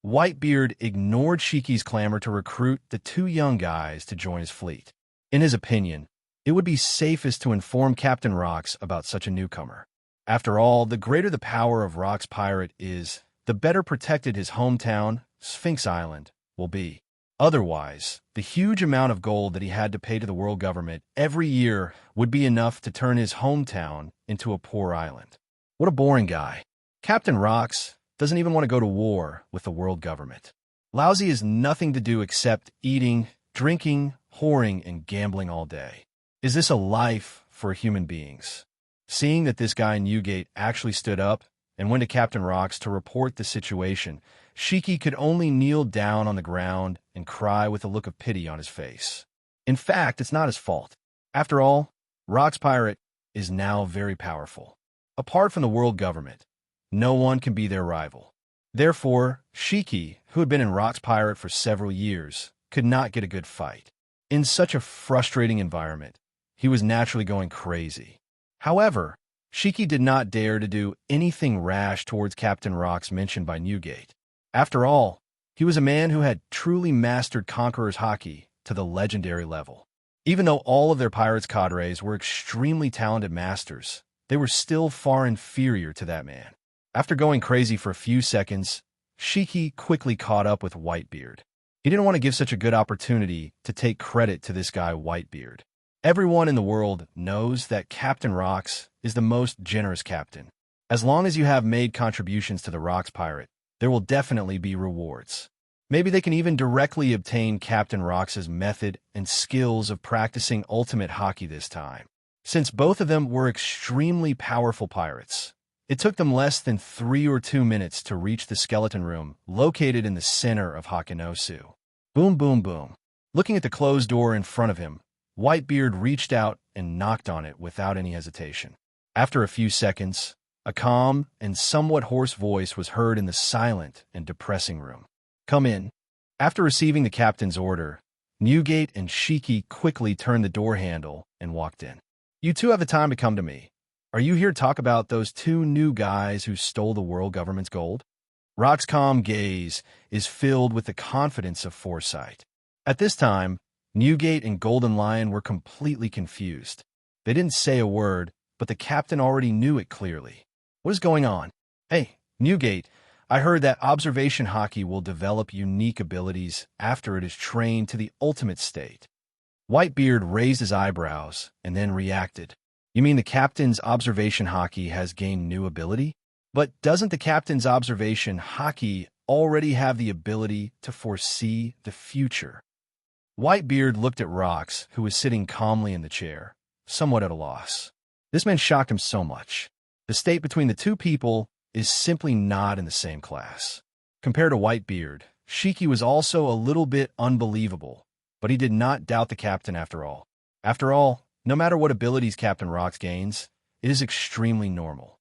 Whitebeard ignored Shiki's clamor to recruit the 2 young guys to join his fleet. In his opinion, it would be safest to inform Captain Rox about such a newcomer. After all, the greater the power of Rock's Pirate is, the better protected his hometown, Sphinx Island, will be. Otherwise, the huge amount of gold that he had to pay to the world government every year would be enough to turn his hometown into a poor island. What a boring guy. Captain Rox doesn't even want to go to war with the world government. Lousy has nothing to do except eating, drinking, whoring, and gambling all day. Is this a life for human beings? Seeing that this guy Newgate actually stood up and went to Captain Rox to report the situation, Haki could only kneel down on the ground and cry with a look of pity on his face. In fact, it's not his fault. After all, Rock's Pirate is now very powerful. Apart from the world government, no one can be their rival. Therefore, Haki, who had been in Rock's Pirate for several years, could not get a good fight. In such a frustrating environment, he was naturally going crazy. However, Shiki did not dare to do anything rash towards Captain Rox mentioned by Newgate. After all, he was a man who had truly mastered Conqueror's Haki to the legendary level. Even though all of their pirates' cadres were extremely talented masters, they were still far inferior to that man. After going crazy for a few seconds, Shiki quickly caught up with Whitebeard. He didn't want to give such a good opportunity to take credit to this guy Whitebeard. Everyone in the world knows that Captain Rox is the most generous captain. As long as you have made contributions to the Rox pirate, there will definitely be rewards. Maybe they can even directly obtain Captain Rox's method and skills of practicing ultimate Haki this time. Since both of them were extremely powerful pirates, it took them less than 3 or 2 minutes to reach the skeleton room located in the center of Hakinosu. Boom, boom, boom. Looking at the closed door in front of him, Whitebeard reached out and knocked on it without any hesitation. After a few seconds, a calm and somewhat hoarse voice was heard in the silent and depressing room. "Come in." After receiving the captain's order, Newgate and Shiki quickly turned the door handle and walked in. "You two have the time to come to me. Are you here to talk about those 2 new guys who stole the world government's gold?" Rox's calm gaze is filled with the confidence of foresight. At this time, Newgate and Golden Lion were completely confused. They didn't say a word, but the captain already knew it clearly. "What is going on?" "Hey, Newgate, I heard that observation Haki will develop unique abilities after it is trained to the ultimate state." Whitebeard raised his eyebrows and then reacted. "You mean the captain's observation Haki has gained new ability? But doesn't the captain's observation Haki already have the ability to foresee the future?" Whitebeard looked at Rox, who was sitting calmly in the chair, somewhat at a loss. This man shocked him so much. The state between the 2 people is simply not in the same class. Compared to Whitebeard, Shiki was also a little bit unbelievable, but he did not doubt the captain after all. After all, no matter what abilities Captain Rox gains, it is extremely normal.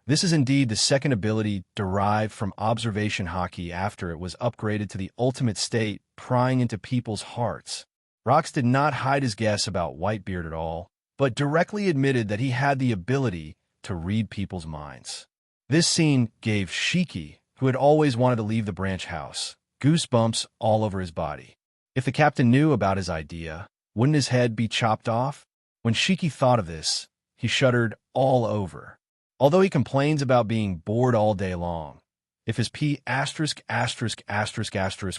This is indeed the second ability derived from observation Haki after it was upgraded to the ultimate state, prying into people's hearts. Rox did not hide his guess about Whitebeard at all, but directly admitted that he had the ability to read people's minds. This scene gave Shiki, who had always wanted to leave the branch house, goosebumps all over his body. If the captain knew about his idea, wouldn't his head be chopped off? When Shiki thought of this, he shuddered all over. Although he complains about being bored all day long, if his P***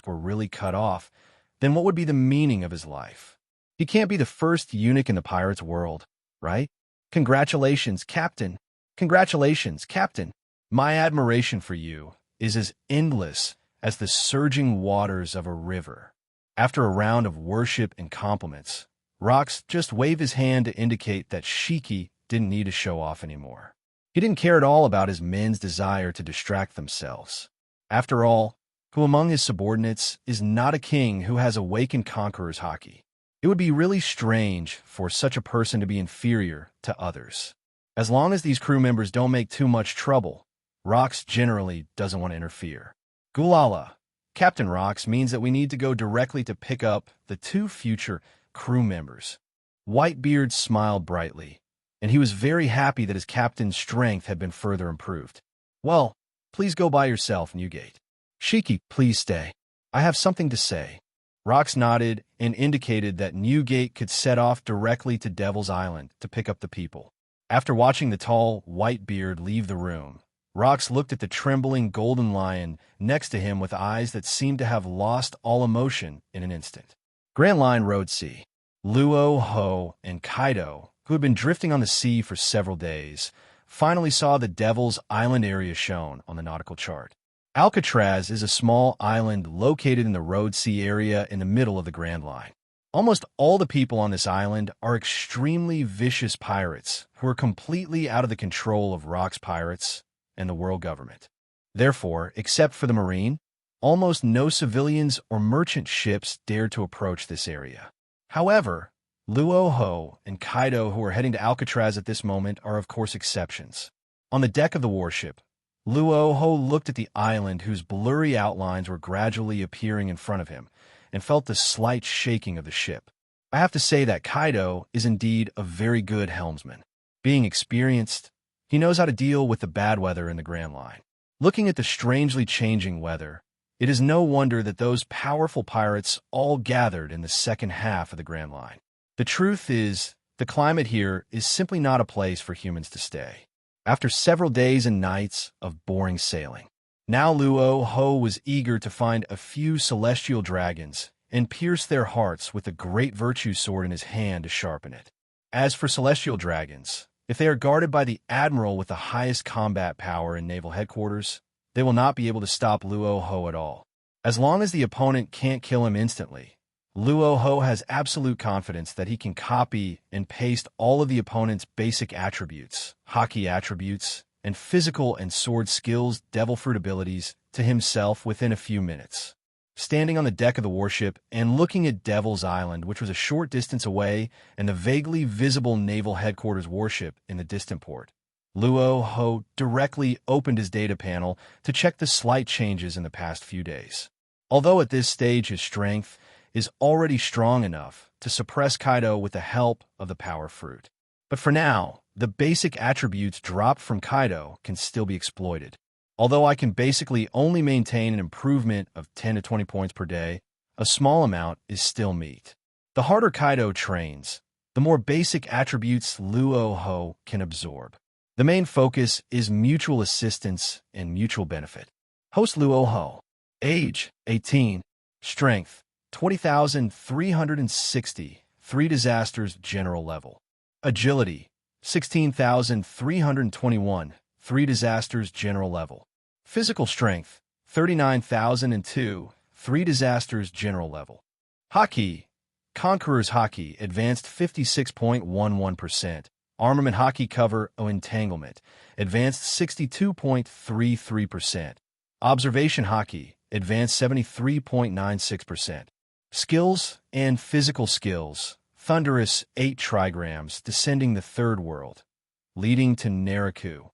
were really cut off, then what would be the meaning of his life? He can't be the first eunuch in the pirate's world, right? "Congratulations, Captain. Congratulations, Captain. My admiration for you is as endless as the surging waters of a river." After a round of worship and compliments, Rox just waved his hand to indicate that Shiki didn't need to show off anymore. He didn't care at all about his men's desire to distract themselves. After all, who among his subordinates is not a king who has awakened Conqueror's Haki? It would be really strange for such a person to be inferior to others. As long as these crew members don't make too much trouble, Rox generally doesn't want to interfere. "Gulala, Captain Rox means that we need to go directly to pick up the 2 future crew members." Whitebeard smiled brightly, and he was very happy that his captain's strength had been further improved. "Well, please go by yourself, Newgate. Shiki, please stay. I have something to say." Rox nodded and indicated that Newgate could set off directly to Devil's Island to pick up the people. After watching the tall Whitebeard leave the room, Rox looked at the trembling Golden Lion next to him with eyes that seemed to have lost all emotion in an instant. Grand Line Road C. Luo Hu and Kaido, who had been drifting on the sea for several days, finally saw the Devil's Island area shown on the nautical chart. Alcatraz is a small island located in the Road Sea area in the middle of the Grand Line. Almost all the people on this island are extremely vicious pirates who are completely out of the control of Rox pirates and the world government. Therefore, except for the Marine, almost no civilians or merchant ships dare to approach this area. However, Luo Hu and Kaido, who are heading to Alcatraz at this moment, are of course exceptions. On the deck of the warship, Luo Hu looked at the island whose blurry outlines were gradually appearing in front of him, and felt the slight shaking of the ship. I have to say that Kaido is indeed a very good helmsman. Being experienced, he knows how to deal with the bad weather in the Grand Line. Looking at the strangely changing weather, it is no wonder that those powerful pirates all gathered in the second half of the Grand Line. The truth is, the climate here is simply not a place for humans to stay. After several days and nights of boring sailing, now Luo Hu was eager to find a few celestial dragons and pierce their hearts with a great virtue sword in his hand to sharpen it. As for celestial dragons, if they are guarded by the admiral with the highest combat power in naval headquarters, they will not be able to stop Luo Hu at all. As long as the opponent can't kill him instantly, Luo Hu has absolute confidence that he can copy and paste all of the opponent's basic attributes, Haki attributes, and physical and sword skills, devil fruit abilities, to himself within a few minutes. Standing on the deck of the warship and looking at Devil's Island, which was a short distance away, and the vaguely visible naval headquarters warship in the distant port, Luo Hu directly opened his data panel to check the slight changes in the past few days. Although at this stage his strength is already strong enough to suppress Kaido with the help of the power fruit. But for now, the basic attributes dropped from Kaido can still be exploited. Although I can basically only maintain an improvement of 10 to 20 points per day, a small amount is still meat. The harder Kaido trains, the more basic attributes Luo Hu can absorb. The main focus is mutual assistance and mutual benefit. Host Luo Hu. Age, 18. Strength, 20,360. 3 disasters general level. Agility, 16,321. 3 disasters general level. Physical strength, 39,002. 3 disasters general level. Haki, Conqueror's Haki, advanced 56.11%. Armament Haki cover o entanglement, advanced 62.33%. Observation Haki, advanced 73.96%. Skills and physical skills, thunderous 8 trigrams, descending the third world, leading to Naraku.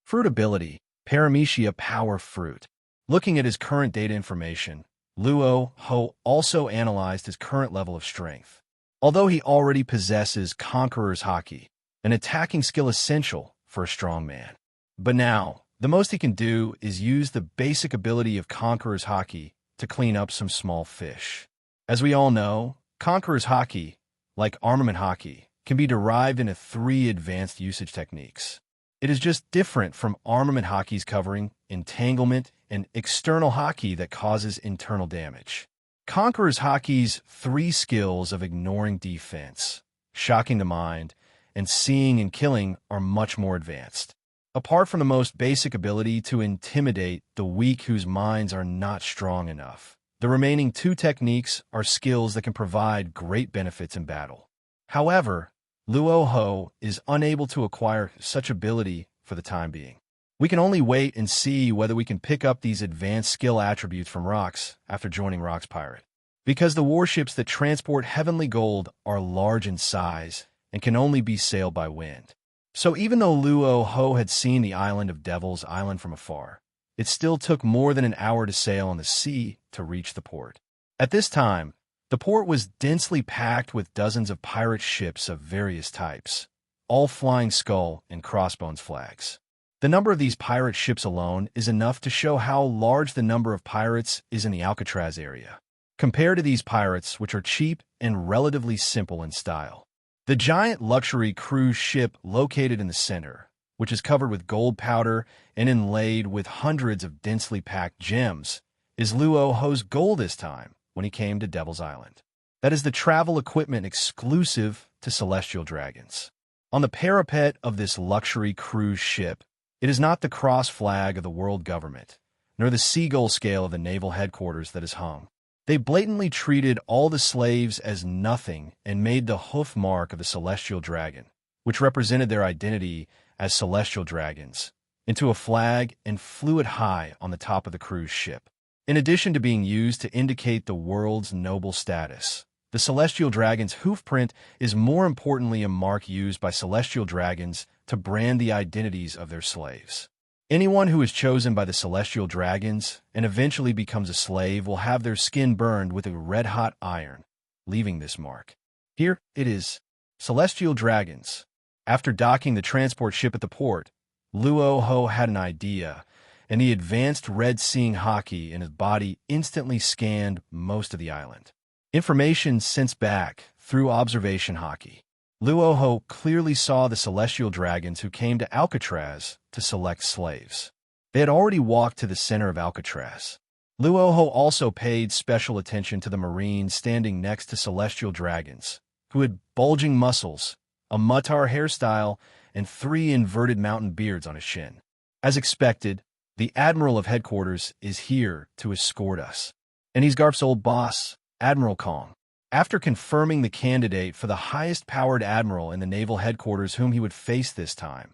Fruit ability, Paramecia power fruit. Looking at his current data information, Luo Hu also analyzed his current level of strength. Although he already possesses Conqueror's Haki, an attacking skill essential for a strong man. But now, the most he can do is use the basic ability of Conqueror's Haki to clean up some small fish. As we all know, Conqueror's Haki, like Armament Haki, can be derived into 3 advanced usage techniques. It is just different from Armament Haki's covering entanglement and external Haki that causes internal damage. Conqueror's Haki's 3 skills of ignoring defense, shocking the mind, and seeing and killing are much more advanced. Apart from the most basic ability to intimidate the weak whose minds are not strong enough, the remaining 2 techniques are skills that can provide great benefits in battle. However, Luo Hu is unable to acquire such ability for the time being. We can only wait and see whether we can pick up these advanced skill attributes from Rox after joining Rox Pirate. Because the warships that transport heavenly gold are large in size and can only be sailed by wind. So even though Luo Hu had seen the island of Devil's Island from afar, it still took more than an hour to sail on the sea to reach the port. At this time, the port was densely packed with dozens of pirate ships of various types, all flying skull and crossbones flags. The number of these pirate ships alone is enough to show how large the number of pirates is in the Alcatraz area, compared to these pirates, which are cheap and relatively simple in style. The giant luxury cruise ship located in the center, which is covered with gold powder and inlaid with hundreds of densely packed gems, is Luo Hu's goal this time when he came to Devil's Island. That is the travel equipment exclusive to celestial dragons. On the parapet of this luxury cruise ship, it is not the cross flag of the world government, nor the seagull scale of the naval headquarters that is hung. They blatantly treated all the slaves as nothing and made the hoof mark of the celestial dragon, which represented their identity as celestial dragons, into a flag and flew it high on the top of the cruise ship. In addition to being used to indicate the world's noble status, the celestial dragon's hoof print is more importantly a mark used by celestial dragons to brand the identities of their slaves. Anyone who is chosen by the celestial dragons and eventually becomes a slave will have their skin burned with a red-hot iron, leaving this mark. Here it is. Celestial dragons. After docking the transport ship at the port, Luo Hu had an idea, and the advanced red-seeing Haki in his body instantly scanned most of the island. Information sent back through observation Haki. Luo Hu clearly saw the celestial dragons who came to Alcatraz to select slaves. They had already walked to the center of Alcatraz. Luo Hu also paid special attention to the marines standing next to celestial dragons, who had bulging muscles, a mutar hairstyle, and 3 inverted mountain beards on his shin. As expected, the Admiral of Headquarters is here to escort us. And he's Garp's old boss, Admiral Kong. After confirming the candidate for the highest-powered admiral in the naval headquarters whom he would face this time,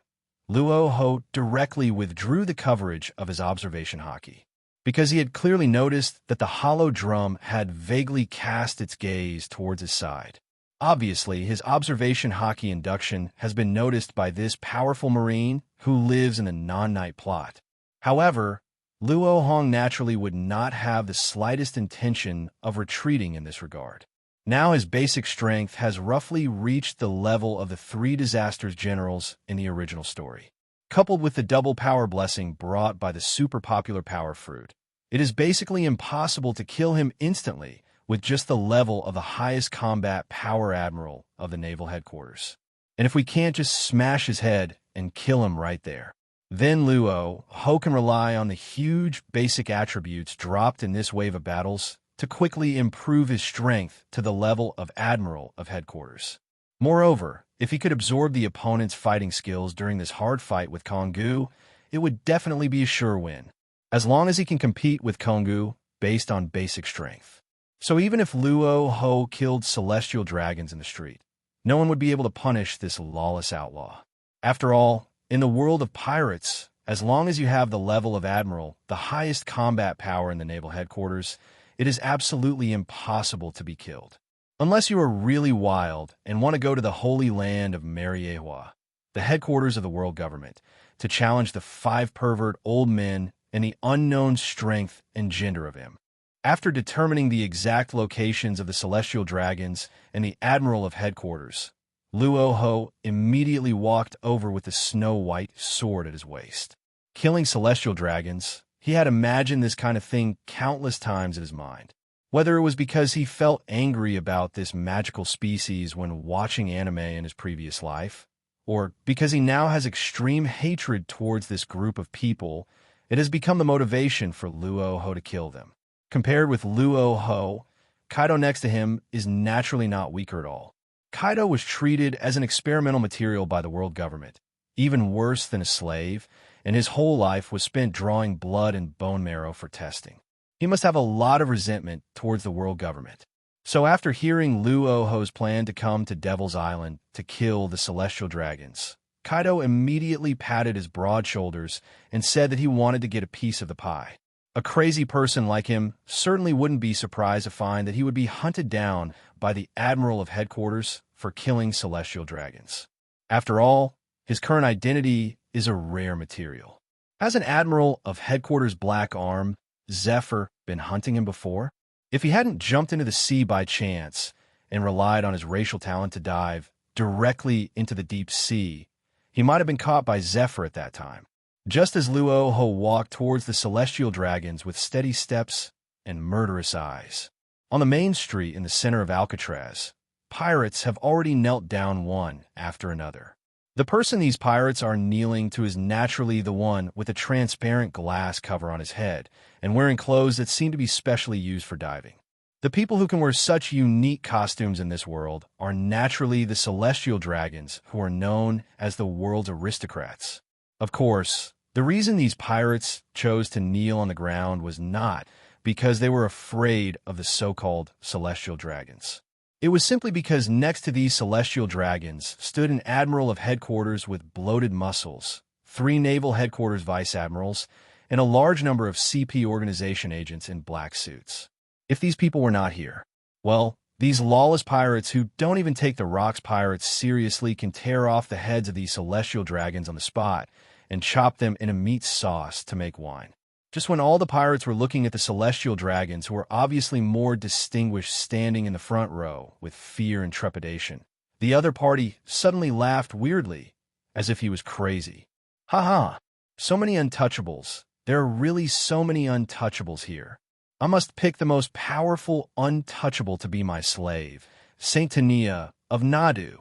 Luo Hu directly withdrew the coverage of his observation Haki, because he had clearly noticed that the hollow drum had vaguely cast its gaze towards his side. Obviously, his observation Haki induction has been noticed by this powerful marine who lives in the non-night plot. However, Luo Hu naturally would not have the slightest intention of retreating in this regard. Now his basic strength has roughly reached the level of the 3 disasters generals in the original story. Coupled with the double power blessing brought by the super popular power fruit, it is basically impossible to kill him instantly with just the level of the highest combat power admiral of the naval headquarters. And if we can't just smash his head and kill him right there, then Luo Hu can rely on the huge basic attributes dropped in this wave of battles to quickly improve his strength to the level of Admiral of Headquarters. Moreover, if he could absorb the opponent's fighting skills during this hard fight with Kongu, it would definitely be a sure win, as long as he can compete with Kongu based on basic strength. So even if Luo Hu killed celestial dragons in the street, no one would be able to punish this lawless outlaw. After all, in the world of pirates, as long as you have the level of Admiral, the highest combat power in the naval headquarters, it is absolutely impossible to be killed. Unless you are really wild and want to go to the holy land of Mariehua, the headquarters of the world government, to challenge the 5 pervert old men and the unknown strength and gender of him. After determining the exact locations of the celestial dragons and the Admiral of Headquarters, Luo Hu immediately walked over with the snow-white sword at his waist. Killing celestial dragons, he had imagined this kind of thing countless times in his mind. Whether it was because he felt angry about this magical species when watching anime in his previous life, or because he now has extreme hatred towards this group of people, it has become the motivation for Luo Hu to kill them. Compared with Luo Hu, Kaido next to him is naturally not weaker at all. Kaido was treated as an experimental material by the world government, even worse than a slave, and his whole life was spent drawing blood and bone marrow for testing. He must have a lot of resentment towards the world government. So after hearing Luo Hu's plan to come to Devil's Island to kill the celestial dragons, Kaido immediately patted his broad shoulders and said that he wanted to get a piece of the pie. A crazy person like him certainly wouldn't be surprised to find that he would be hunted down by the Admiral of Headquarters for killing celestial dragons. After all, his current identity is a rare material. Has an Admiral of Headquarters' black arm, Zephyr, been hunting him before? If he hadn't jumped into the sea by chance and relied on his racial talent to dive directly into the deep sea, he might have been caught by Zephyr at that time. Just as Luo Hu walked towards the celestial dragons with steady steps and murderous eyes. On the main street in the center of Alcatraz, pirates have already knelt down one after another. The person these pirates are kneeling to is naturally the one with a transparent glass cover on his head and wearing clothes that seem to be specially used for diving. The people who can wear such unique costumes in this world are naturally the celestial dragons who are known as the world's aristocrats. Of course, the reason these pirates chose to kneel on the ground was not because they were afraid of the so-called celestial dragons. It was simply because next to these celestial dragons stood an Admiral of Headquarters with bloated muscles, 3 naval headquarters vice admirals, and a large number of CP organization agents in black suits. If these people were not here, well, these lawless pirates who don't even take the Rocks pirates seriously can tear off the heads of these celestial dragons on the spot and chopped them in a meat sauce to make wine. Just when all the pirates were looking at the celestial dragons, who were obviously more distinguished standing in the front row with fear and trepidation, the other party suddenly laughed weirdly, as if he was crazy. Ha ha! So many untouchables. There are really so many untouchables here. I must pick the most powerful untouchable to be my slave, Saint Tania of Nadu.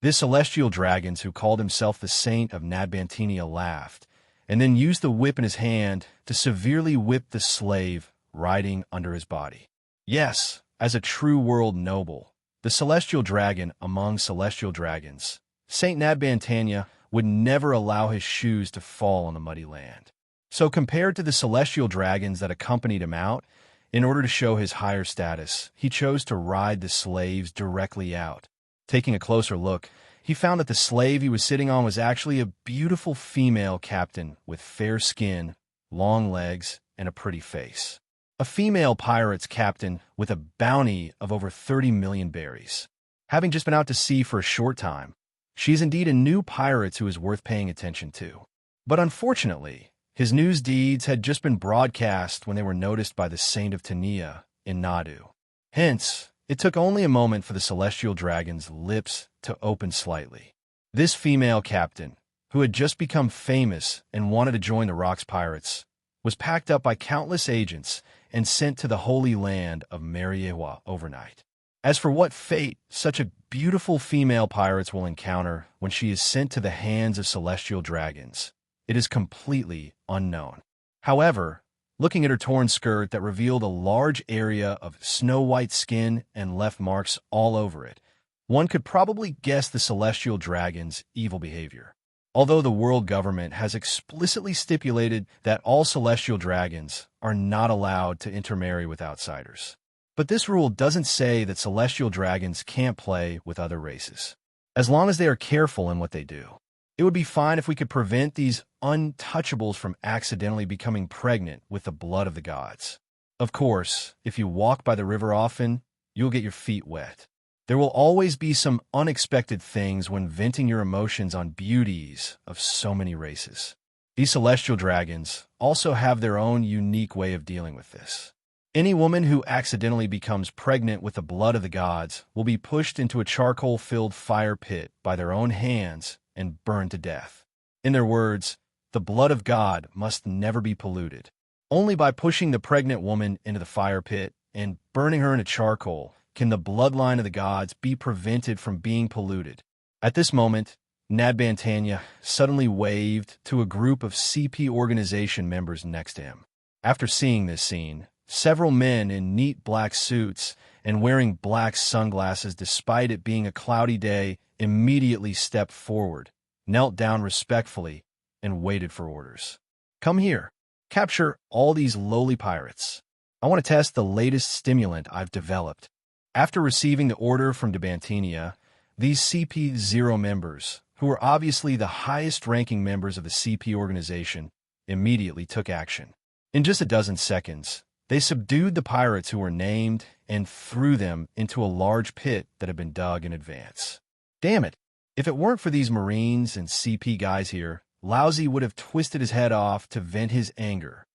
This celestial dragons, who called himself the Saint of Nadbantinia, laughed, and then used the whip in his hand to severely whip the slave riding under his body. Yes, as a true world noble, the celestial dragon among celestial dragons, Saint Nadbantinia would never allow his shoes to fall on the muddy land. So compared to the celestial dragons that accompanied him out, in order to show his higher status, he chose to ride the slaves directly out. Taking a closer look, he found that the slave he was sitting on was actually a beautiful female captain with fair skin, long legs, and a pretty face. A female pirate's captain with a bounty of over 30 million berries. Having just been out to sea for a short time, she is indeed a new pirate who is worth paying attention to. But unfortunately, his news deeds had just been broadcast when they were noticed by the Saint of Tania in Nadu. Hence, it took only a moment for the celestial dragon's lips to open slightly. This female captain, who had just become famous and wanted to join the Rocks Pirates, was packed up by countless agents and sent to the holy land of Mariewa overnight. As for what fate such a beautiful female pirates will encounter when she is sent to the hands of celestial dragons, it is completely unknown. However, looking at her torn skirt that revealed a large area of snow-white skin and left marks all over it, one could probably guess the celestial dragon's evil behavior. Although the world government has explicitly stipulated that all celestial dragons are not allowed to intermarry with outsiders. But this rule doesn't say that celestial dragons can't play with other races, as long as they are careful in what they do. It would be fine if we could prevent these untouchables from accidentally becoming pregnant with the blood of the gods. Of course, if you walk by the river often, you'll get your feet wet. There will always be some unexpected things when venting your emotions on beauties of so many races. These celestial dragons also have their own unique way of dealing with this. Any woman who accidentally becomes pregnant with the blood of the gods will be pushed into a charcoal-filled fire pit by their own hands and burned to death. In their words, the blood of God must never be polluted. Only by pushing the pregnant woman into the fire pit and burning her into charcoal can the bloodline of the gods be prevented from being polluted. At this moment, Nadbantinia suddenly waved to a group of CP organization members next to him. After seeing this scene, several men in neat black suits and wearing black sunglasses despite it being a cloudy day immediately stepped forward, knelt down respectfully, and waited for orders. Come here. Capture all these lowly pirates. I want to test the latest stimulant I've developed. After receiving the order from Debantinia, these CP0 members, who were obviously the highest-ranking members of the CP organization, immediately took action. In just a dozen seconds, they subdued the pirates who were named and threw them into a large pit that had been dug in advance. Damn it! If it weren't for these Marines and CP guys here, Lousy would have twisted his head off to vent his anger.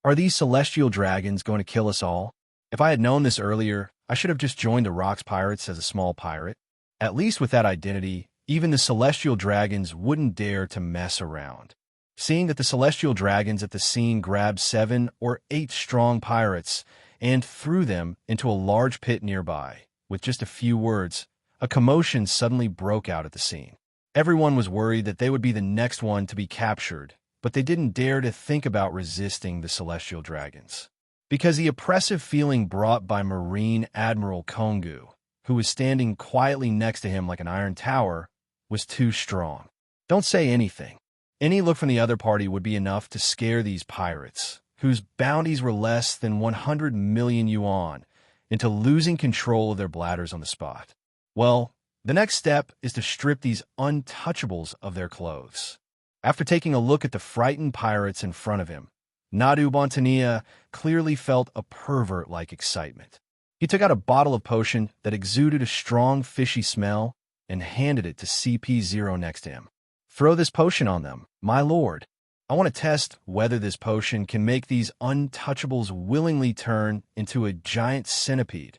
Are these celestial dragons going to kill us all? If I had known this earlier, I should have just joined the Rocks Pirates as a small pirate. At least with that identity, even the celestial dragons wouldn't dare to mess around. Seeing that the celestial dragons at the scene grabbed 7 or 8 strong pirates and threw them into a large pit nearby, with just a few words, a commotion suddenly broke out at the scene. Everyone was worried that they would be the next one to be captured, but they didn't dare to think about resisting the celestial dragons, because the oppressive feeling brought by Marine Admiral Kongu, who was standing quietly next to him like an iron tower, was too strong. Don't say anything. Any look from the other party would be enough to scare these pirates, whose bounties were less than 100 million yuan, into losing control of their bladders on the spot. Well, the next step is to strip these untouchables of their clothes. After taking a look at the frightened pirates in front of him, Nadu Bontania clearly felt a pervert-like excitement. He took out a bottle of potion that exuded a strong fishy smell and handed it to CP0 next to him. Throw this potion on them, my lord. I want to test whether this potion can make these untouchables willingly turn into a giant centipede.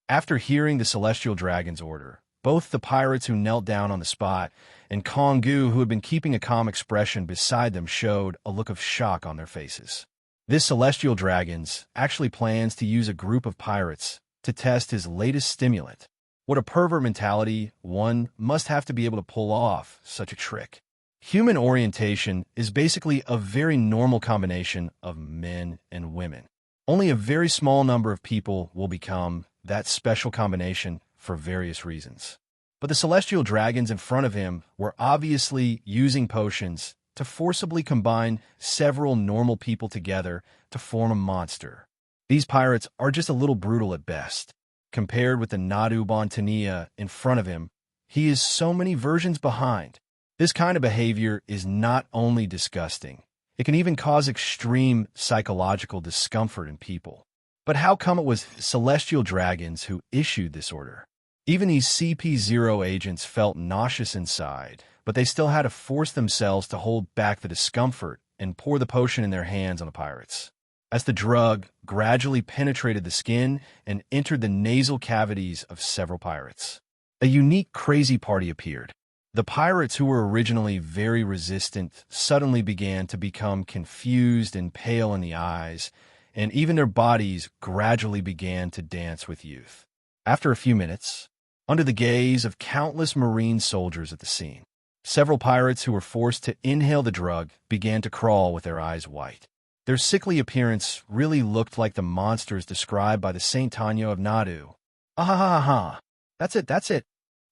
After hearing the celestial dragon's order, both the pirates who knelt down on the spot and Kongu, who had been keeping a calm expression beside them, showed a look of shock on their faces. This celestial dragon's actually plans to use a group of pirates to test his latest stimulant. What a pervert mentality one must have to be able to pull off such a trick. Human orientation is basically a very normal combination of men and women. Only a very small number of people will become that special combination for various reasons. But the celestial dragons in front of him were obviously using potions to forcibly combine several normal people together to form a monster. These pirates are just a little brutal at best. Compared with the Nadu Bontania in front of him, he is so many versions behind. This kind of behavior is not only disgusting, it can even cause extreme psychological discomfort in people. But how come it was celestial dragons who issued this order? Even these CP0 agents felt nauseous inside, but they still had to force themselves to hold back the discomfort and pour the potion in their hands on the pirates. As the drug gradually penetrated the skin and entered the nasal cavities of several pirates, a unique crazy party appeared. The pirates, who were originally very resistant, suddenly began to become confused and pale in the eyes, and even their bodies gradually began to dance with youth. After a few minutes, under the gaze of countless Marine soldiers at the scene, several pirates who were forced to inhale the drug began to crawl with their eyes white. Their sickly appearance really looked like the monsters described by the Saint Tanya of Nadu. Ah ha ha ha! That's it.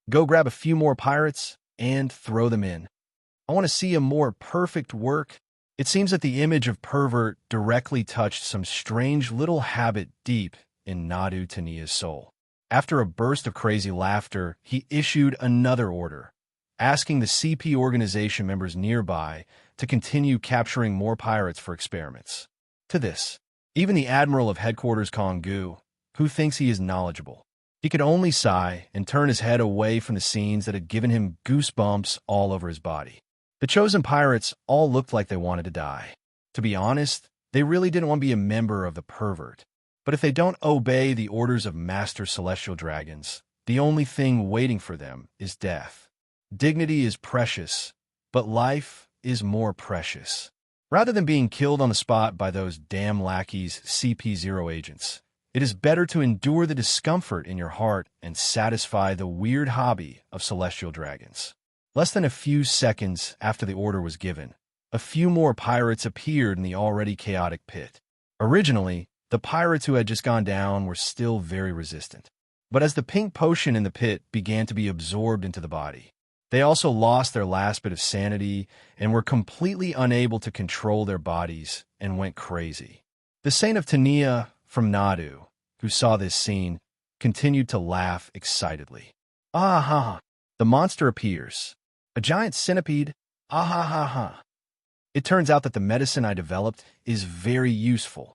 Go grab a few more pirates and throw them in. I want to see a more perfect work. It seems that the image of pervert directly touched some strange little habit deep in Nadu Tania's soul. After a burst of crazy laughter, he issued another order, asking the CP organization members nearby to continue capturing more pirates for experiments. To this, even the Admiral of Headquarters Kongu, who thinks he is knowledgeable, he could only sigh and turn his head away from the scenes that had given him goosebumps all over his body. The chosen pirates all looked like they wanted to die. To be honest, they really didn't want to be a member of the pervert. But if they don't obey the orders of Master Celestial Dragons, the only thing waiting for them is death. Dignity is precious, but life is more precious. Rather than being killed on the spot by those damn lackeys CP0 agents, it is better to endure the discomfort in your heart and satisfy the weird hobby of celestial dragons. Less than a few seconds after the order was given, a few more pirates appeared in the already chaotic pit. Originally, the pirates who had just gone down were still very resistant. But as the pink potion in the pit began to be absorbed into the body, they also lost their last bit of sanity and were completely unable to control their bodies and went crazy. The Saint of Tania from Nadu, who saw this scene, continued to laugh excitedly. Ah ha! The monster appears. A giant centipede. Ah ha ha ha! It turns out that the medicine I developed is very useful.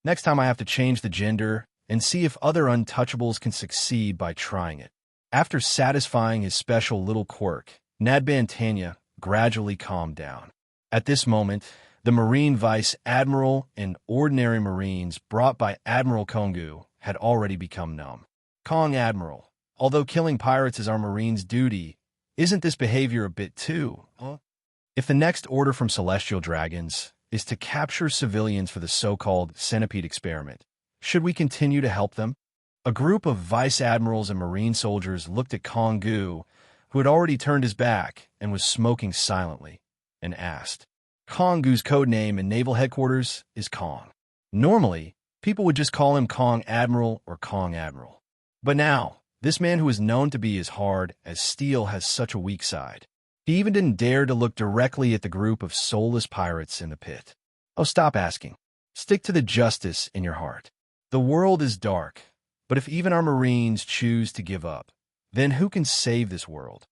Next time I have to change the gender and see if other untouchables can succeed by trying it. After satisfying his special little quirk, Nadban Tanya gradually calmed down. At this moment, the Marine Vice Admiral and ordinary Marines brought by Admiral Kongu had already become numb. Kong Admiral, although killing pirates is our Marines' duty, isn't this behavior a bit too? If the next order from Celestial Dragons is to capture civilians for the so-called centipede experiment, should we continue to help them? A group of vice admirals and marine soldiers looked at Kongu, who had already turned his back and was smoking silently, and asked. Kongu's code name in naval headquarters is Kong. Normally, people would just call him Kong Admiral or Kong Admiral. But now, this man who is known to be as hard as steel has such a weak side. He even didn't dare to look directly at the group of soulless pirates in the pit. Oh, stop asking. Stick to the justice in your heart. The world is dark, but if even our Marines choose to give up, then who can save this world?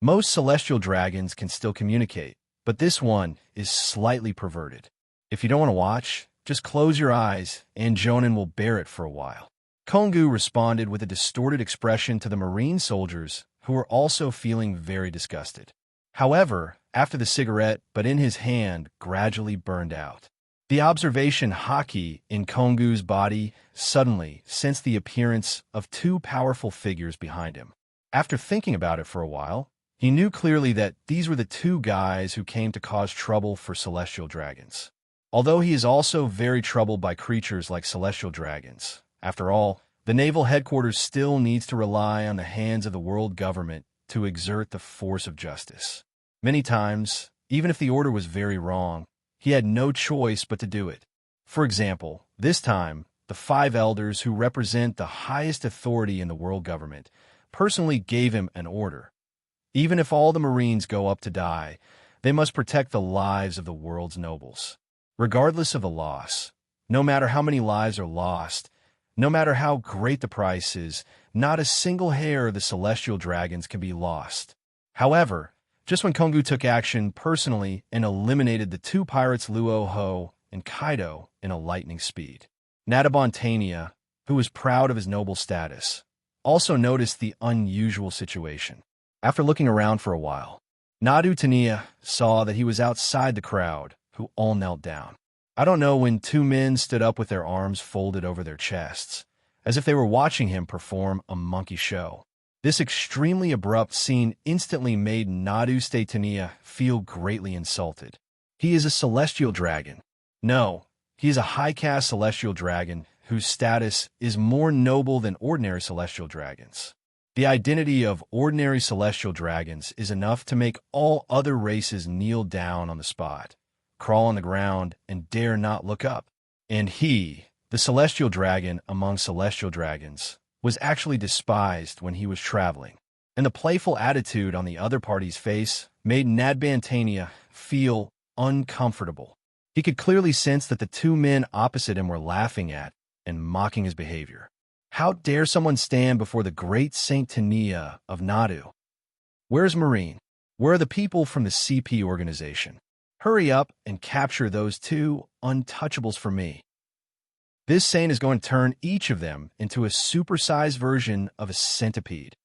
Most celestial dragons can still communicate, but this one is slightly perverted. If you don't want to watch, just close your eyes and Jonan will bear it for a while. Kongu responded with a distorted expression to the Marine soldiers who were also feeling very disgusted. However, after the cigarette, but in his hand, gradually burned out. The observation Haki in Kongu's body suddenly sensed the appearance of two powerful figures behind him. After thinking about it for a while, he knew clearly that these were the two guys who came to cause trouble for celestial dragons. Although he is also very troubled by creatures like celestial dragons, after all, the naval headquarters still needs to rely on the hands of the world government to exert the force of justice. Many times, even if the order was very wrong, he had no choice but to do it. For example, this time, the 5 elders who represent the highest authority in the world government personally gave him an order. Even if all the Marines go up to die, they must protect the lives of the world's nobles. Regardless of the loss, no matter how many lives are lost, no matter how great the price is, not a single hair of the celestial dragons can be lost. However, just when Kongu took action personally and eliminated the 2 pirates Luo Hu and Kaido in a lightning speed, Nadabontania, who was proud of his noble status, also noticed the unusual situation. After looking around for a while, Nadu saw that he was outside the crowd, who all knelt down. I don't know when 2 men stood up with their arms folded over their chests, as if they were watching him perform a monkey show. This extremely abrupt scene instantly made Nadu feel greatly insulted. He is a celestial dragon. No, he is a high-caste celestial dragon whose status is more noble than ordinary celestial dragons. The identity of ordinary celestial dragons is enough to make all other races kneel down on the spot, crawl on the ground, and dare not look up. And he, the celestial dragon among celestial dragons, was actually despised when he was traveling. And the playful attitude on the other party's face made Nadbantania feel uncomfortable. He could clearly sense that the 2 men opposite him were laughing at and mocking his behavior. How dare someone stand before the great Saint Tania of Nadu? Where's Marine? Where are the people from the CP organization? Hurry up and capture those 2 untouchables for me. This saint is going to turn each of them into a supersized version of a centipede.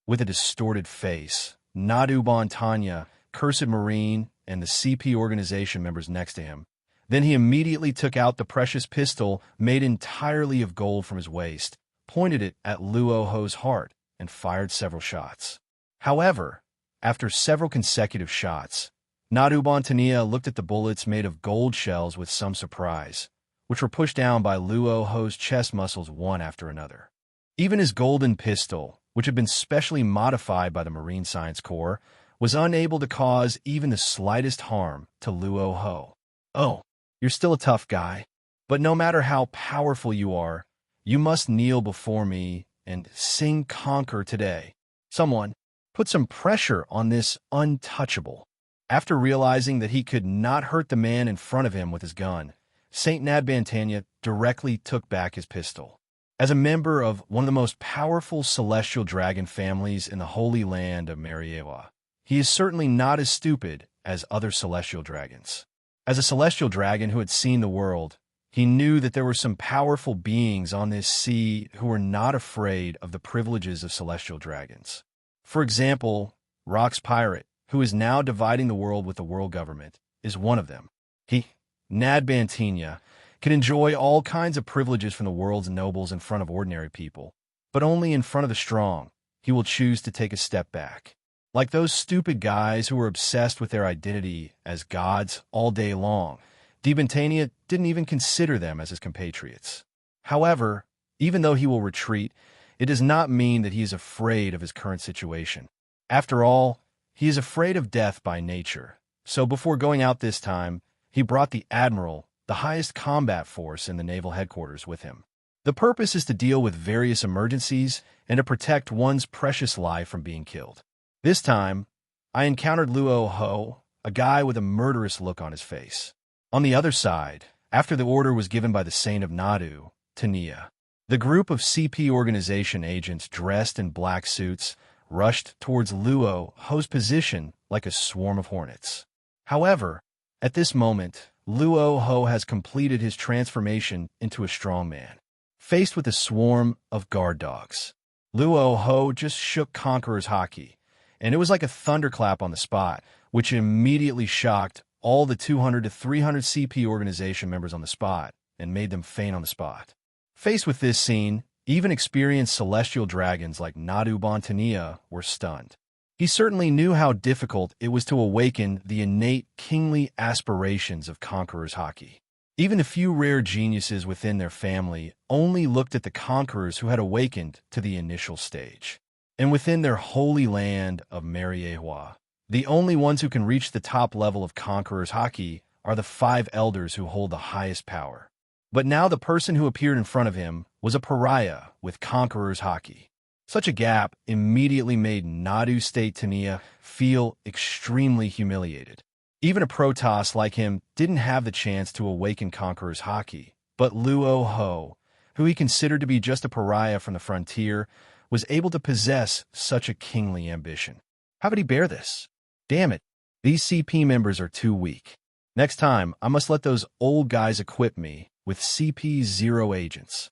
With a distorted face, Nadu Bontanya, Cursed Marine, and the CP organization members next to him. Then he immediately took out the precious pistol made entirely of gold from his waist, pointed it at Luo Hu's heart, and fired several shots. However, after several consecutive shots, Nadu Bontania looked at the bullets made of gold shells with some surprise, which were pushed down by Luo Hu's chest muscles one after another. Even his golden pistol, which had been specially modified by the Marine Science Corps, was unable to cause even the slightest harm to Luo Hu. Oh, you're still a tough guy, but no matter how powerful you are, you must kneel before me and sing conquer today. Someone, put some pressure on this untouchable. After realizing that he could not hurt the man in front of him with his gun, Saint Nadbantanya directly took back his pistol. As a member of one of the most powerful celestial dragon families in the Holy Land of Mariewa, he is certainly not as stupid as other celestial dragons. As a celestial dragon who had seen the world, he knew that there were some powerful beings on this sea who were not afraid of the privileges of celestial dragons. For example, Rock's pirate, who is now dividing the world with the world government, is one of them. He, Nadbantanya, can enjoy all kinds of privileges from the world's nobles in front of ordinary people, but only in front of the strong, he will choose to take a step back. Like those stupid guys who were obsessed with their identity as gods all day long, Nadbantanya didn't even consider them as his compatriots. However, even though he will retreat, it does not mean that he is afraid of his current situation. After all, he is afraid of death by nature, so before going out this time, he brought the Admiral, the highest combat force in the naval headquarters, with him. The purpose is to deal with various emergencies and to protect one's precious life from being killed. This time, I encountered Luo Hu, a guy with a murderous look on his face. On the other side, after the order was given by the Saint of Nadu, Tania, the group of CP organization agents dressed in black suits rushed towards Luo Hu's position like a swarm of hornets. However, at this moment, Luo Hu has completed his transformation into a strong man. Faced with a swarm of guard dogs, Luo Hu just shook Conqueror's Haki, and it was like a thunderclap on the spot, which immediately shocked all the 200 to 300 CP organization members on the spot and made them faint on the spot. Faced with this scene, even experienced celestial dragons like Nadu Bontania were stunned. He certainly knew how difficult it was to awaken the innate kingly aspirations of Conqueror's Haki. Even a few rare geniuses within their family only looked at the conquerors who had awakened to the initial stage. And within their holy land of Mariehua, the only ones who can reach the top level of Conqueror's Haki are the 5 elders who hold the highest power. But now the person who appeared in front of him was a pariah with Conqueror's Haki. Such a gap immediately made Nadu State Tania feel extremely humiliated. Even a Protoss like him didn't have the chance to awaken Conqueror's Haki, but Luo Hu, who he considered to be just a pariah from the frontier, was able to possess such a kingly ambition. How could he bear this? Damn it, these CP members are too weak. Next time, I must let those old guys equip me with CP0 agents.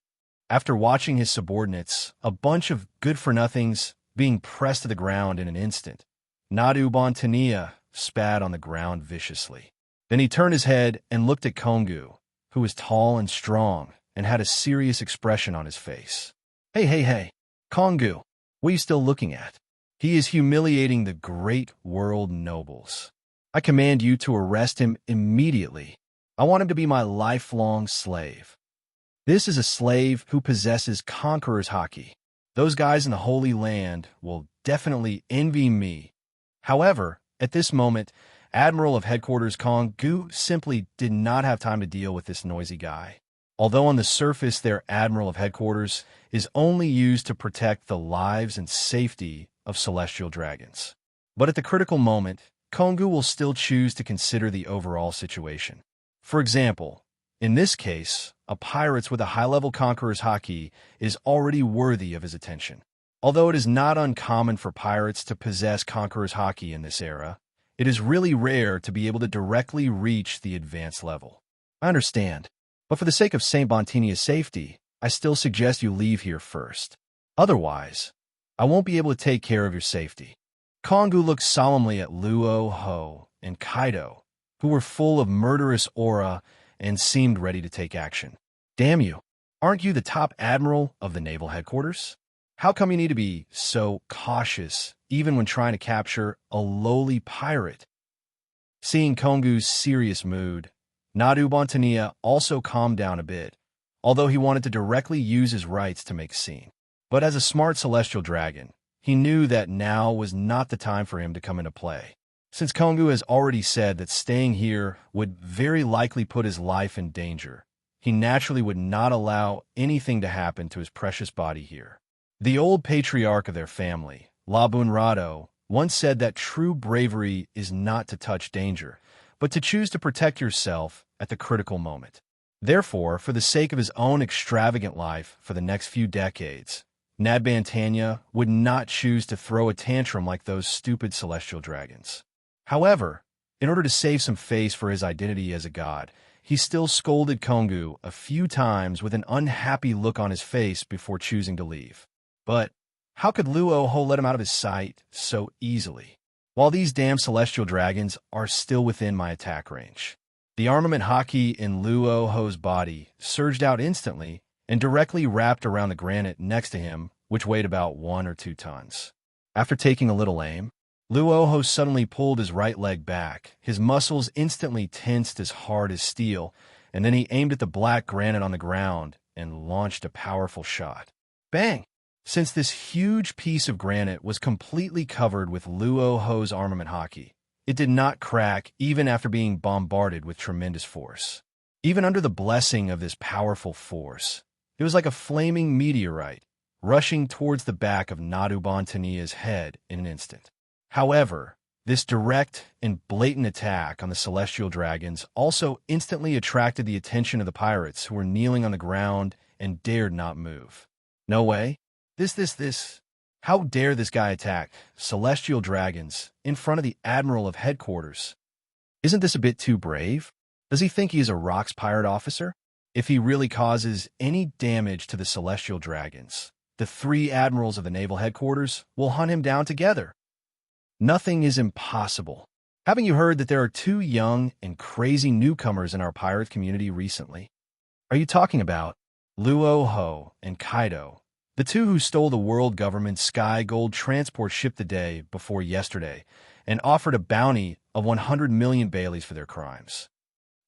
After watching his subordinates, a bunch of good-for-nothings, being pressed to the ground in an instant, Nadu Bontania spat on the ground viciously. Then he turned his head and looked at Kongu, who was tall and strong and had a serious expression on his face. Hey, Kongu, what are you still looking at? He is humiliating the great world nobles. I command you to arrest him immediately. I want him to be my lifelong slave. This is a slave who possesses Conqueror's Haki. Those guys in the Holy Land will definitely envy me. However, at this moment, Admiral of Headquarters Kongu simply did not have time to deal with this noisy guy. Although on the surface their Admiral of Headquarters is only used to protect the lives and safety of celestial dragons. But at the critical moment, Kongu will still choose to consider the overall situation. For example, in this case, a pirate with a high-level Conqueror's Haki is already worthy of his attention. Although it is not uncommon for pirates to possess Conqueror's Haki in this era, it is really rare to be able to directly reach the advanced level. I understand, but for the sake of St. Bontinia's safety, I still suggest you leave here first. Otherwise, I won't be able to take care of your safety. Kongu looked solemnly at Luo Hu and Kaido, who were full of murderous aura and seemed ready to take action. Damn you, aren't you the top admiral of the naval headquarters? How come you need to be so cautious even when trying to capture a lowly pirate? Seeing Kongu's serious mood, Nadu Bontania also calmed down a bit, although he wanted to directly use his rights to make a scene. But as a smart celestial dragon, he knew that now was not the time for him to come into play. Since Kongu has already said that staying here would very likely put his life in danger, he naturally would not allow anything to happen to his precious body here. The old patriarch of their family, Labunrado, once said that true bravery is not to touch danger, but to choose to protect yourself at the critical moment. Therefore, for the sake of his own extravagant life for the next few decades, Nadu Bontania would not choose to throw a tantrum like those stupid celestial dragons. However, in order to save some face for his identity as a god, he still scolded Kongu a few times with an unhappy look on his face before choosing to leave. But how could Luo Hu let him out of his sight so easily? While these damn celestial dragons are still within my attack range. The armament Haki in Luo Hu's body surged out instantly and directly wrapped around the granite next to him, which weighed about 1 or 2 tons. After taking a little aim, Luo Hu suddenly pulled his right leg back. His muscles instantly tensed as hard as steel, and then he aimed at the black granite on the ground and launched a powerful shot. Bang! Since this huge piece of granite was completely covered with Luo Hu's armament Haki, it did not crack even after being bombarded with tremendous force. Even under the blessing of this powerful force, it was like a flaming meteorite, rushing towards the back of Nadu Bontania's head in an instant. However, this direct and blatant attack on the celestial dragons also instantly attracted the attention of the pirates who were kneeling on the ground and dared not move. No way. This. How dare this guy attack celestial dragons in front of the Admiral of Headquarters? Isn't this a bit too brave? Does he think he is a Rocks pirate officer? If he really causes any damage to the celestial dragons, the 3 admirals of the naval headquarters will hunt him down together. Nothing is impossible. Haven't you heard that there are two young and crazy newcomers in our pirate community recently? Are you talking about Luo Hu and Kaido, the two who stole the world government's Sky Gold transport ship the day before yesterday and offered a bounty of 100 million Baileys for their crimes?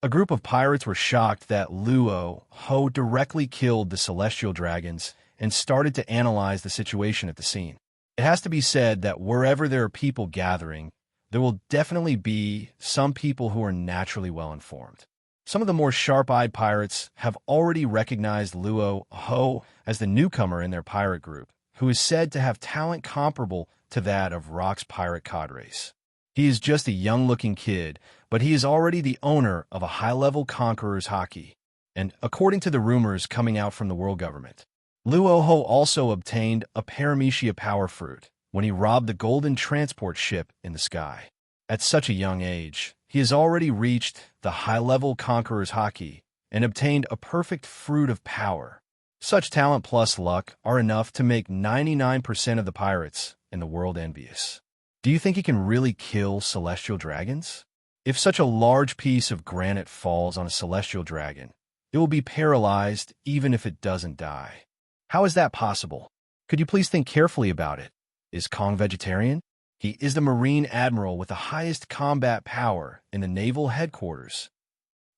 A group of pirates were shocked that Luo Hu directly killed the celestial dragons and started to analyze the situation at the scene. It has to be said that wherever there are people gathering, there will definitely be some people who are naturally well-informed. Some of the more sharp-eyed pirates have already recognized Luo Hu as the newcomer in their pirate group, who is said to have talent comparable to that of Rock's pirate cadres. He is just a young-looking kid, but he is already the owner of a high-level conqueror's Haki. And according to the rumors coming out from the world government, Luo Hu also obtained a paramecia power fruit when he robbed the golden transport ship in the sky. At such a young age, he has already reached the high-level conqueror's Haki and obtained a perfect fruit of power. Such talent plus luck are enough to make 99% of the pirates in the world envious. Do you think he can really kill celestial dragons? If such a large piece of granite falls on a celestial dragon, it will be paralyzed even if it doesn't die. How is that possible? Could you please think carefully about it? Is Kong vegetarian? He is the Marine Admiral with the highest combat power in the naval headquarters.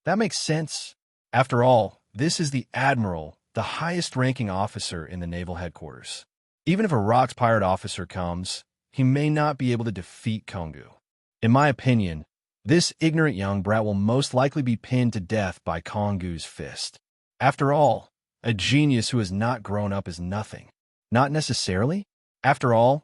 That makes sense. After all, this is the Admiral, the highest-ranking officer in the naval headquarters. Even if a Rock's pirate officer comes, he may not be able to defeat Kongu. In my opinion, this ignorant young brat will most likely be pinned to death by Kongu's fist. After all, a genius who has not grown up is nothing. Not necessarily. After all,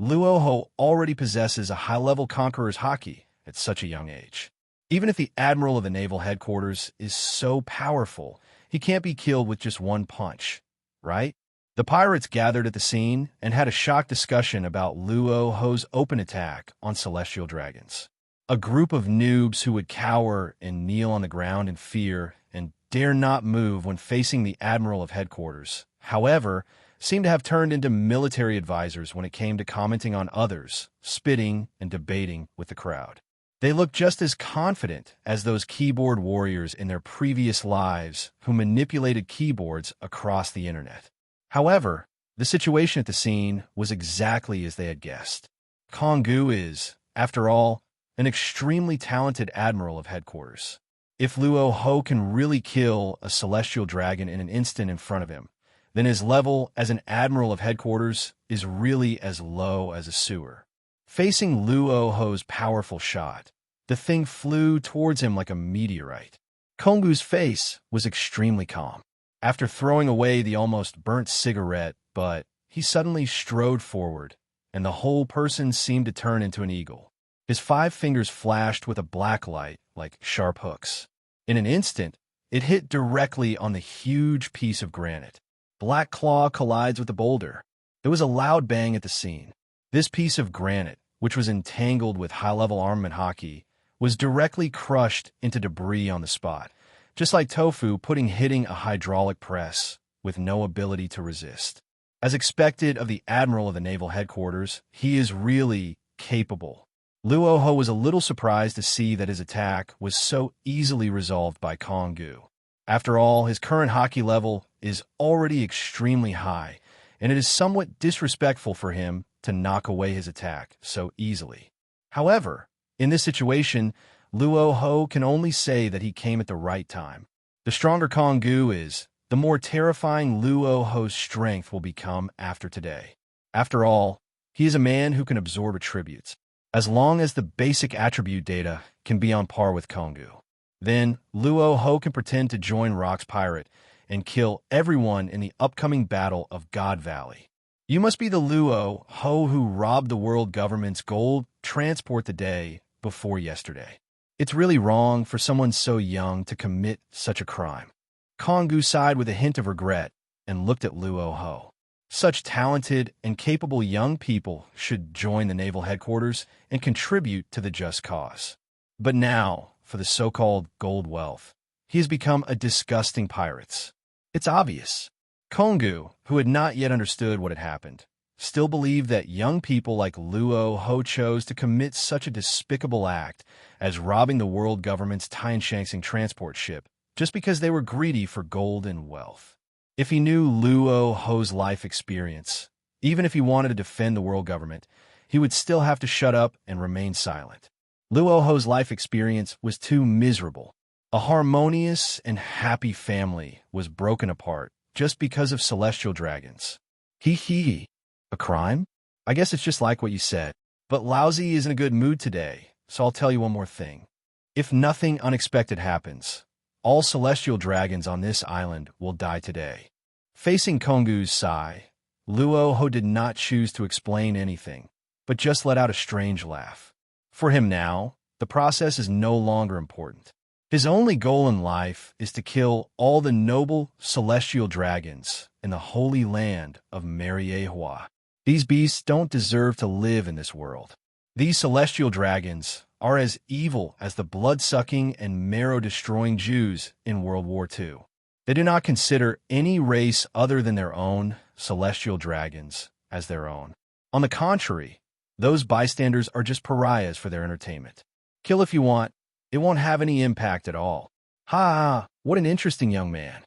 Luo Hu already possesses a high-level conqueror's Haki at such a young age. Even if the admiral of the naval headquarters is so powerful, he can't be killed with just one punch, right? The pirates gathered at the scene and had a shocked discussion about Luo Hu's open attack on celestial dragons. A group of noobs who would cower and kneel on the ground in fear and dare not move when facing the admiral of headquarters, however, seemed to have turned into military advisors when it came to commenting on others, spitting, and debating with the crowd. They looked just as confident as those keyboard warriors in their previous lives who manipulated keyboards across the internet. However, the situation at the scene was exactly as they had guessed. Kongu is, after all, an extremely talented admiral of headquarters. If Luo Hu can really kill a celestial dragon in an instant in front of him, then his level as an admiral of headquarters is really as low as a sewer. Facing Luo Hu's powerful shot, the thing flew towards him like a meteorite. Kongu's face was extremely calm. After throwing away the almost burnt cigarette, but he suddenly strode forward, and the whole person seemed to turn into an eagle. His 5 fingers flashed with a black light like sharp hooks. In an instant, it hit directly on the huge piece of granite. Black Claw collides with the boulder. There was a loud bang at the scene. This piece of granite, which was entangled with high-level armament Haki, was directly crushed into debris on the spot, just like tofu hitting a hydraulic press with no ability to resist. As expected of the admiral of the naval headquarters, he is really capable. Luo Hu was a little surprised to see that his attack was so easily resolved by Kongu. After all, his current Haki level is already extremely high, and it is somewhat disrespectful for him to knock away his attack so easily. However, in this situation, Luo Hu can only say that he came at the right time. The stronger Kongu is, the more terrifying Luo Hu's strength will become after today. After all, he is a man who can absorb attributes, as long as the basic attribute data can be on par with Kongu. Then, Luo Hu can pretend to join Rock's pirate and kill everyone in the upcoming battle of God Valley. You must be the Luo Hu who robbed the world government's gold transport the day before yesterday. It's really wrong for someone so young to commit such a crime. Kongu sighed with a hint of regret and looked at Luo Hu. Such talented and capable young people should join the naval headquarters and contribute to the just cause. But now, for the so-called gold wealth, he has become a disgusting pirate. It's obvious. Kongu, who had not yet understood what had happened, still believe that young people like Luo Hu chose to commit such a despicable act as robbing the world government's Tianshangsing transport ship just because they were greedy for gold and wealth. If he knew Luo Hu's life experience, even if he wanted to defend the world government, he would still have to shut up and remain silent. Luo Hu's life experience was too miserable. A harmonious and happy family was broken apart just because of celestial dragons. Hee. A crime? I guess it's just like what you said. But Lousy is in a good mood today, so I'll tell you one more thing. If nothing unexpected happens, all celestial dragons on this island will die today. Facing Kongu's sigh, Luo Hu did not choose to explain anything, but just let out a strange laugh. For him now, the process is no longer important. His only goal in life is to kill all the noble celestial dragons in the holy land of Hua. These beasts don't deserve to live in this world. These celestial dragons are as evil as the blood-sucking and marrow-destroying Jews in World War II. They do not consider any race other than their own celestial dragons as their own. On the contrary, those bystanders are just pariahs for their entertainment. Kill if you want, it won't have any impact at all. Ha! What an interesting young man.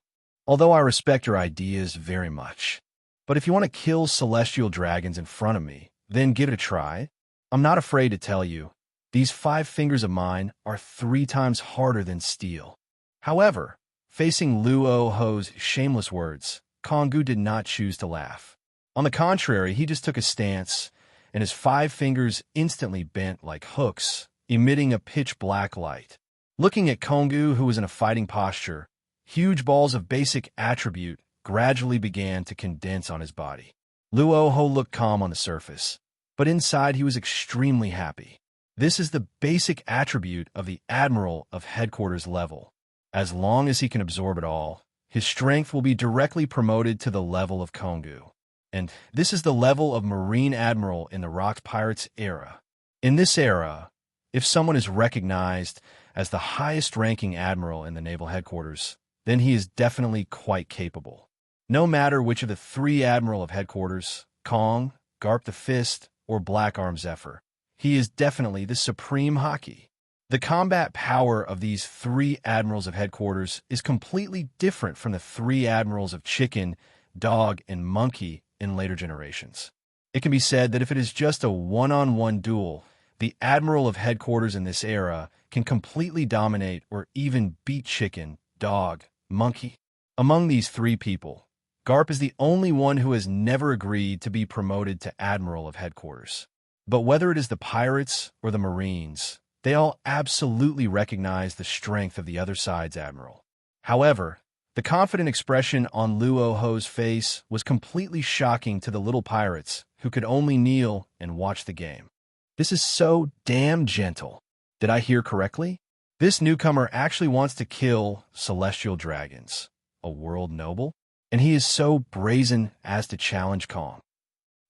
Although I respect your ideas very much. But if you want to kill celestial dragons in front of me, then give it a try. I'm not afraid to tell you, these 5 fingers of mine are 3 times harder than steel. However, facing Luo Hu's shameless words, Kongu did not choose to laugh. On the contrary, he just took a stance, and his 5 fingers instantly bent like hooks, emitting a pitch-black light. Looking at Kongu, who was in a fighting posture, huge balls of basic attribute gradually began to condense on his body. Luo Hu looked calm on the surface, but inside he was extremely happy. This is the basic attribute of the Admiral of Headquarters level. As long as he can absorb it all, his strength will be directly promoted to the level of Kongu. And this is the level of Marine Admiral in the Rocked Pirates era. In this era, if someone is recognized as the highest-ranking admiral in the naval headquarters, then he is definitely quite capable. No matter which of the 3 Admiral of Headquarters, Kong, Garp the Fist, or Black Arm Zephyr, he is definitely the supreme Haki. The combat power of these 3 Admirals of Headquarters is completely different from the 3 Admirals of Chicken, Dog, and Monkey in later generations. It can be said that if it is just a one-on-one duel, the Admiral of Headquarters in this era can completely dominate or even beat Chicken, Dog, Monkey. Among these 3 people, Garp is the only one who has never agreed to be promoted to Admiral of Headquarters. But whether it is the pirates or the Marines, they all absolutely recognize the strength of the other side's admiral. However, the confident expression on Luo Hu's face was completely shocking to the little pirates who could only kneel and watch the game. This is so damn gentle. Did I hear correctly? This newcomer actually wants to kill celestial dragons, a world noble, and he is so brazen as to challenge Kong.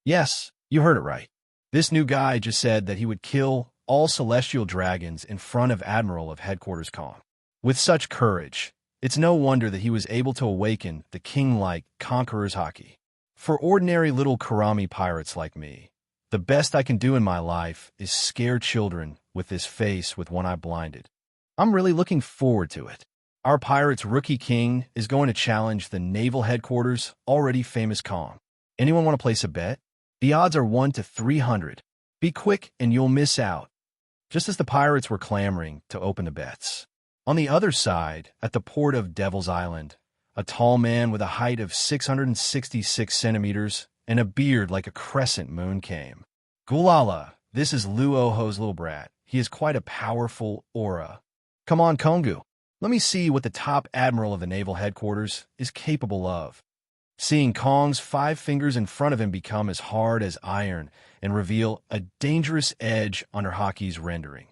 Yes, you heard it right. This new guy just said that he would kill all celestial dragons in front of Admiral of Headquarters Kong. With such courage, it's no wonder that he was able to awaken the king-like Conqueror's Haki. For ordinary little Karami pirates like me, the best I can do in my life is scare children with this face with one eye blinded. I'm really looking forward to it. Our pirate's rookie king is going to challenge the naval headquarters' already famous Kong. Anyone want to place a bet? The odds are 1 to 300. Be quick and you'll miss out. Just as the pirates were clamoring to open the bets. On the other side, at the port of Devil's Island, a tall man with a height of 666 centimeters and a beard like a crescent moon came. Gulala, this is Luo Hu's little brat. He has quite a powerful aura. Come on, Kongu. Let me see what the top admiral of the naval headquarters is capable of. Seeing Kong's 5 fingers in front of him become as hard as iron and reveal a dangerous edge under Haki's rendering,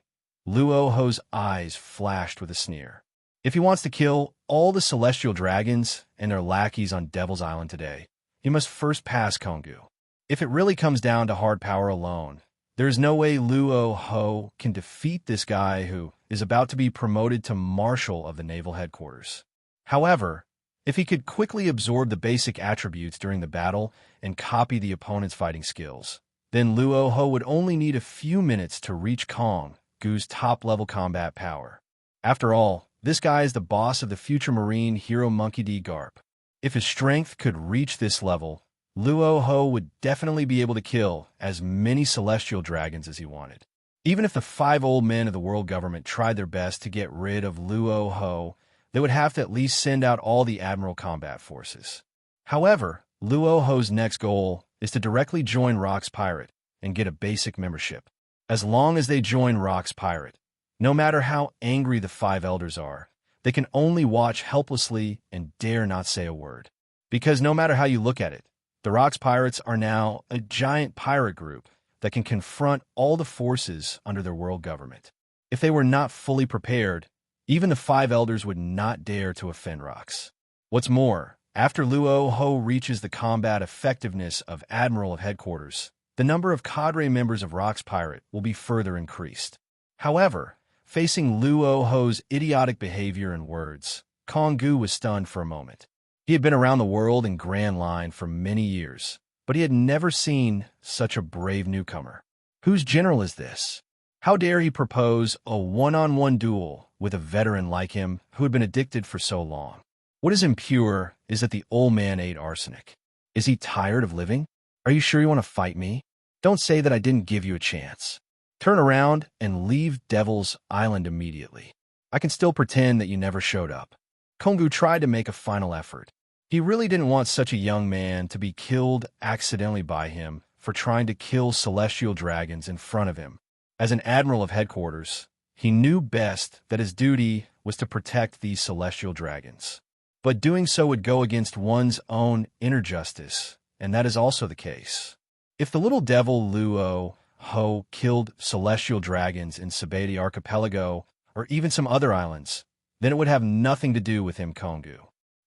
Luo Hu's eyes flashed with a sneer. If he wants to kill all the celestial dragons and their lackeys on Devil's Island today, he must first pass Kongu. If it really comes down to hard power alone, there is no way Luo Hu can defeat this guy who is about to be promoted to Marshal of the Naval Headquarters. However, If he could quickly absorb the basic attributes during the battle and copy the opponent's fighting skills, then Luo Hu would only need a few minutes to reach Kong Gu's top-level combat power. After all, this guy is the boss of the future Marine hero Monkey D. Garp. If his strength could reach this level, Luo Hu would definitely be able to kill as many celestial dragons as he wanted. Even if the 5 old men of the world government tried their best to get rid of Luo Hu, they would have to at least send out all the Admiral combat forces. However, Luo Hu's next goal is to directly join Rock's Pirate and get a basic membership. As long as they join Rock's Pirate, no matter how angry the 5 elders are, they can only watch helplessly and dare not say a word. Because no matter how you look at it, the Rock's Pirates are now a giant pirate group that can confront all the forces under their world government. If they were not fully prepared, even the 5 elders would not dare to offend Rocks. What's more, after Luo Hu reaches the combat effectiveness of Admiral of Headquarters, the number of cadre members of Rock's Pirate will be further increased. However, facing Luo Hu's idiotic behavior and words, Kong Gu was stunned for a moment. He had been around the world in Grand Line for many years, but he had never seen such a brave newcomer. Whose general is this? How dare he propose a one-on-one duel with a veteran like him who had been addicted for so long? What is impure is that the old man ate arsenic. Is he tired of living? Are you sure you want to fight me? Don't say that I didn't give you a chance. Turn around and leave Devil's Island immediately. I can still pretend that you never showed up. Konggu tried to make a final effort. He really didn't want such a young man to be killed accidentally by him for trying to kill celestial dragons in front of him. As an Admiral of Headquarters, he knew best that his duty was to protect these celestial dragons. But doing so would go against one's own inner justice, and that is also the case. If the little devil Luo Hu killed celestial dragons in Sabeti Archipelago or even some other islands, then it would have nothing to do with him, Konggu.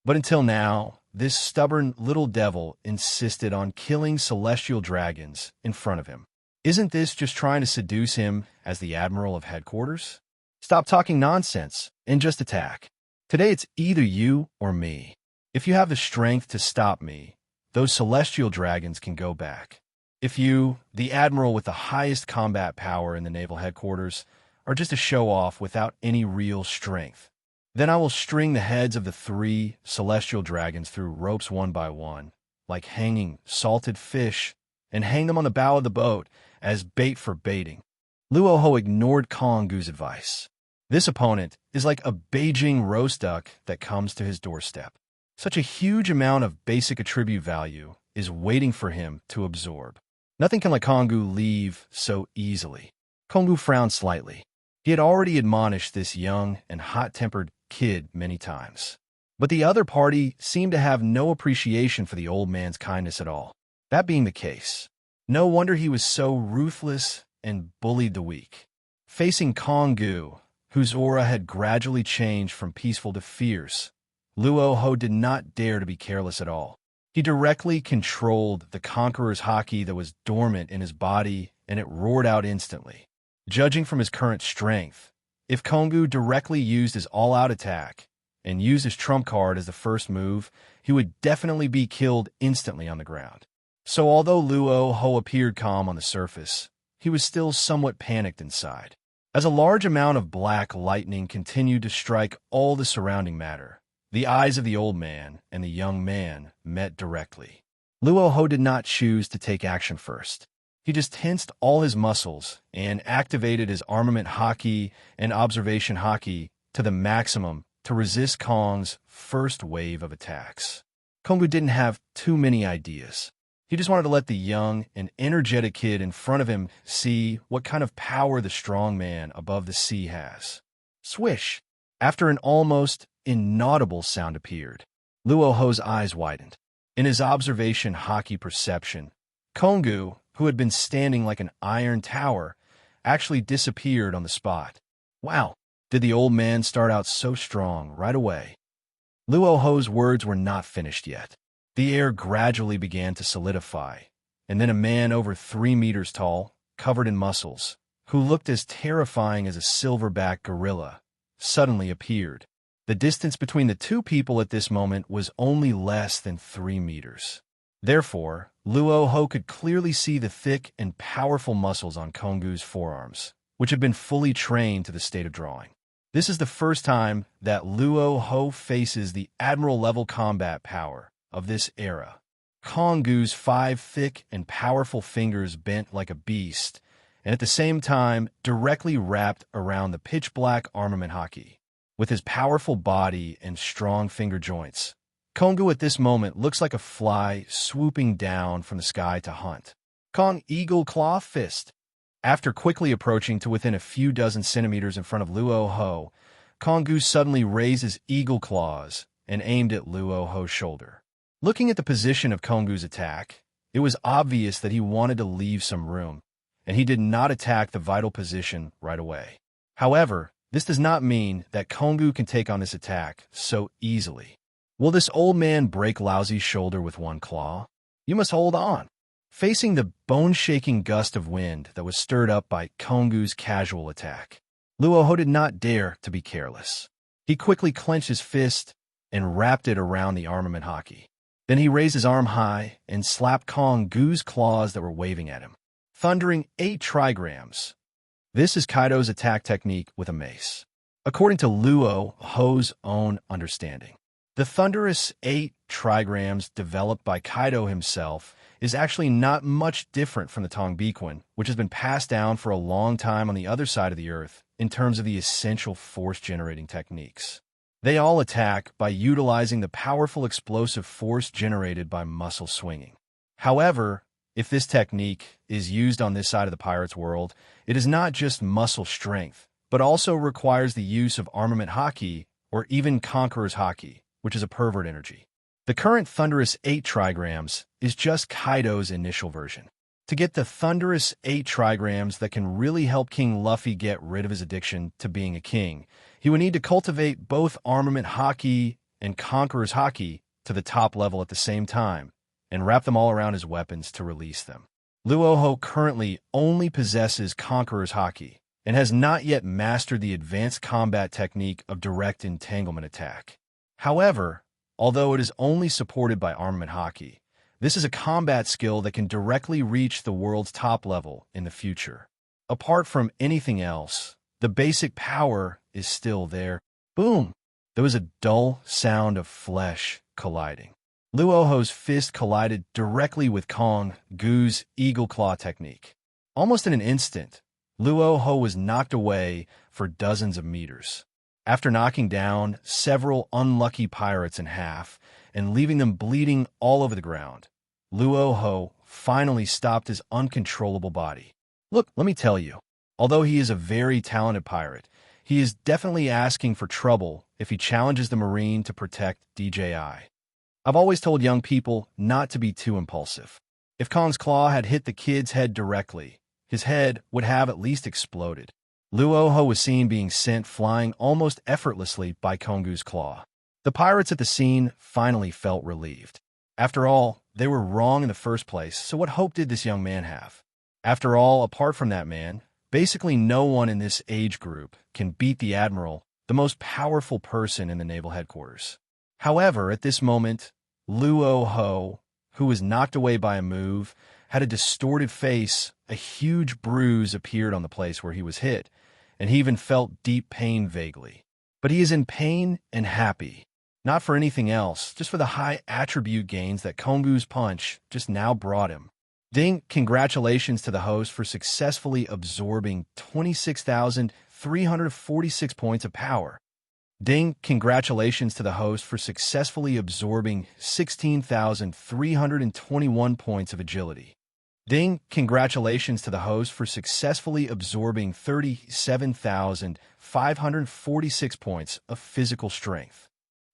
But until now, this stubborn little devil insisted on killing celestial dragons in front of him. Isn't this just trying to seduce him as the Admiral of Headquarters? Stop talking nonsense and just attack. Today it's either you or me. If you have the strength to stop me, those celestial dragons can go back. If you, the Admiral with the highest combat power in the Naval Headquarters, are just a show-off without any real strength, then I will string the heads of the 3 celestial dragons through ropes one by one, like hanging salted fish, and hang them on the bow of the boat as bait for baiting. Luo Hu ignored Kong Gu's advice. This opponent is like a Beijing roast duck that comes to his doorstep. Such a huge amount of basic attribute value is waiting for him to absorb. Nothing can let Kong Gu leave so easily. Kong Gu frowned slightly. He had already admonished this young and hot-tempered kid many times. But the other party seemed to have no appreciation for the old man's kindness at all. That being the case, no wonder he was so ruthless and bullied the weak. Facing Kong Gu, whose aura had gradually changed from peaceful to fierce, Luo Hu did not dare to be careless at all. He directly controlled the Conqueror's Haki that was dormant in his body, and it roared out instantly. Judging from his current strength, if Konggu directly used his all-out attack and used his trump card as the first move, he would definitely be killed instantly on the ground. So although Luo Hu appeared calm on the surface, he was still somewhat panicked inside. As a large amount of black lightning continued to strike all the surrounding matter, the eyes of the old man and the young man met directly. Luo Hu did not choose to take action first. He just tensed all his muscles and activated his armament Haki and observation Haki to the maximum to resist Kong's first wave of attacks. Konggu didn't have too many ideas. He just wanted to let the young and energetic kid in front of him see what kind of power the strong man above the sea has. Swish! After an almost inaudible sound appeared, Luo Hu's eyes widened. In his observation Haki perception, Konggu, who had been standing like an iron tower, actually disappeared on the spot. Wow, did the old man start out so strong right away? Luo Hu's words were not finished yet. The air gradually began to solidify, and then a man over 3 meters tall, covered in muscles, who looked as terrifying as a silverback gorilla, suddenly appeared. The distance between the two people at this moment was only less than 3 meters. Therefore, Luo Hu could clearly see the thick and powerful muscles on Konggu's forearms, which had been fully trained to the state of drawing. This is the first time that Luo Hu faces the admiral-level combat power of this era. Konggu's 5 thick and powerful fingers bent like a beast, and at the same time directly wrapped around the pitch-black armament Haki. With his powerful body and strong finger joints, Konggu at this moment looks like a fly swooping down from the sky to hunt. Kong Eagle Claw Fist. After quickly approaching to within a few dozen centimeters in front of Luo Hu, Konggu suddenly raised his eagle claws and aimed at Luo Hu's shoulder. Looking at the position of Konggu's attack, it was obvious that he wanted to leave some room, and he did not attack the vital position right away. However, this does not mean that Konggu can take on this attack so easily. Will this old man break Laozi's shoulder with one claw? You must hold on. Facing the bone-shaking gust of wind that was stirred up by Konggu's casual attack, Luo Hu did not dare to be careless. He quickly clenched his fist and wrapped it around the armament Haki. Then he raised his arm high and slapped Konggu's claws that were waving at him. Thundering 8 trigrams. This is Kaido's attack technique with a mace. According to Luo Hu's own understanding, the thunderous 8 trigrams developed by Kaido himself is actually not much different from the Tongbiquan, which has been passed down for a long time on the other side of the earth in terms of the essential force-generating techniques. They all attack by utilizing the powerful explosive force generated by muscle swinging. However, if this technique is used on this side of the pirate's world, it is not just muscle strength, but also requires the use of armament Haki or even Conqueror's Haki, which is a pervert energy. The current Thunderous 8 trigrams is just Kaido's initial version. To get the Thunderous 8 trigrams that can really help King Luffy get rid of his addiction to being a king, he would need to cultivate both Armament Haki and Conqueror's Haki to the top level at the same time, and wrap them all around his weapons to release them. Luo Hu currently only possesses Conqueror's Haki, and has not yet mastered the advanced combat technique of direct entanglement attack. However, although it is only supported by Armament Haki, this is a combat skill that can directly reach the world's top level in the future. Apart from anything else, the basic power is still there. Boom! There was a dull sound of flesh colliding. Luo Hu's fist collided directly with Konggu's Eagle Claw technique. Almost in an instant, Luo Hu was knocked away for dozens of meters. After knocking down several unlucky pirates in half and leaving them bleeding all over the ground, Luo Hu finally stopped his uncontrollable body. Look, let me tell you, although he is a very talented pirate, he is definitely asking for trouble if he challenges the Marine to protect DJI. I've always told young people not to be too impulsive. If Kong's claw had hit the kid's head directly, his head would have at least exploded. Luo Hu was seen being sent flying almost effortlessly by Konggu's claw. The pirates at the scene finally felt relieved. After all, they were wrong in the first place, so what hope did this young man have? After all, apart from that man, basically no one in this age group can beat the Admiral, the most powerful person in the naval headquarters. However, at this moment, Luo Hu, who was knocked away by a move, had a distorted face. A huge bruise appeared on the place where he was hit, and he even felt deep pain vaguely. But he is in pain and happy. Not for anything else, just for the high attribute gains that Konggu's punch just now brought him. Ding, congratulations to the host for successfully absorbing 26,346 points of power. Ding, congratulations to the host for successfully absorbing 16,321 points of agility. Ding, congratulations to the host for successfully absorbing 37,546 points of physical strength.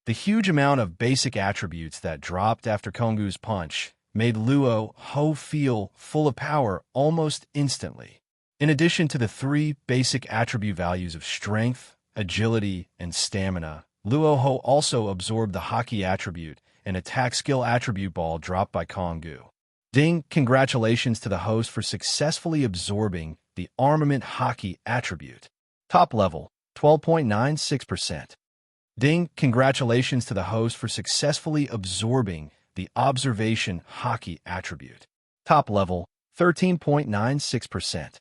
The huge amount of basic attributes that dropped after Konggu's punch made Luo Hu feel full of power almost instantly. In addition to the 3 basic attribute values of strength, agility, and stamina, Luo Hu also absorbed the Haki attribute and attack skill attribute ball dropped by Konggu. Ding, congratulations to the host for successfully absorbing the armament Haki attribute. Top level, 12.96%. Ding! Congratulations to the host for successfully absorbing the observation Haki attribute. Top level, 13.96%.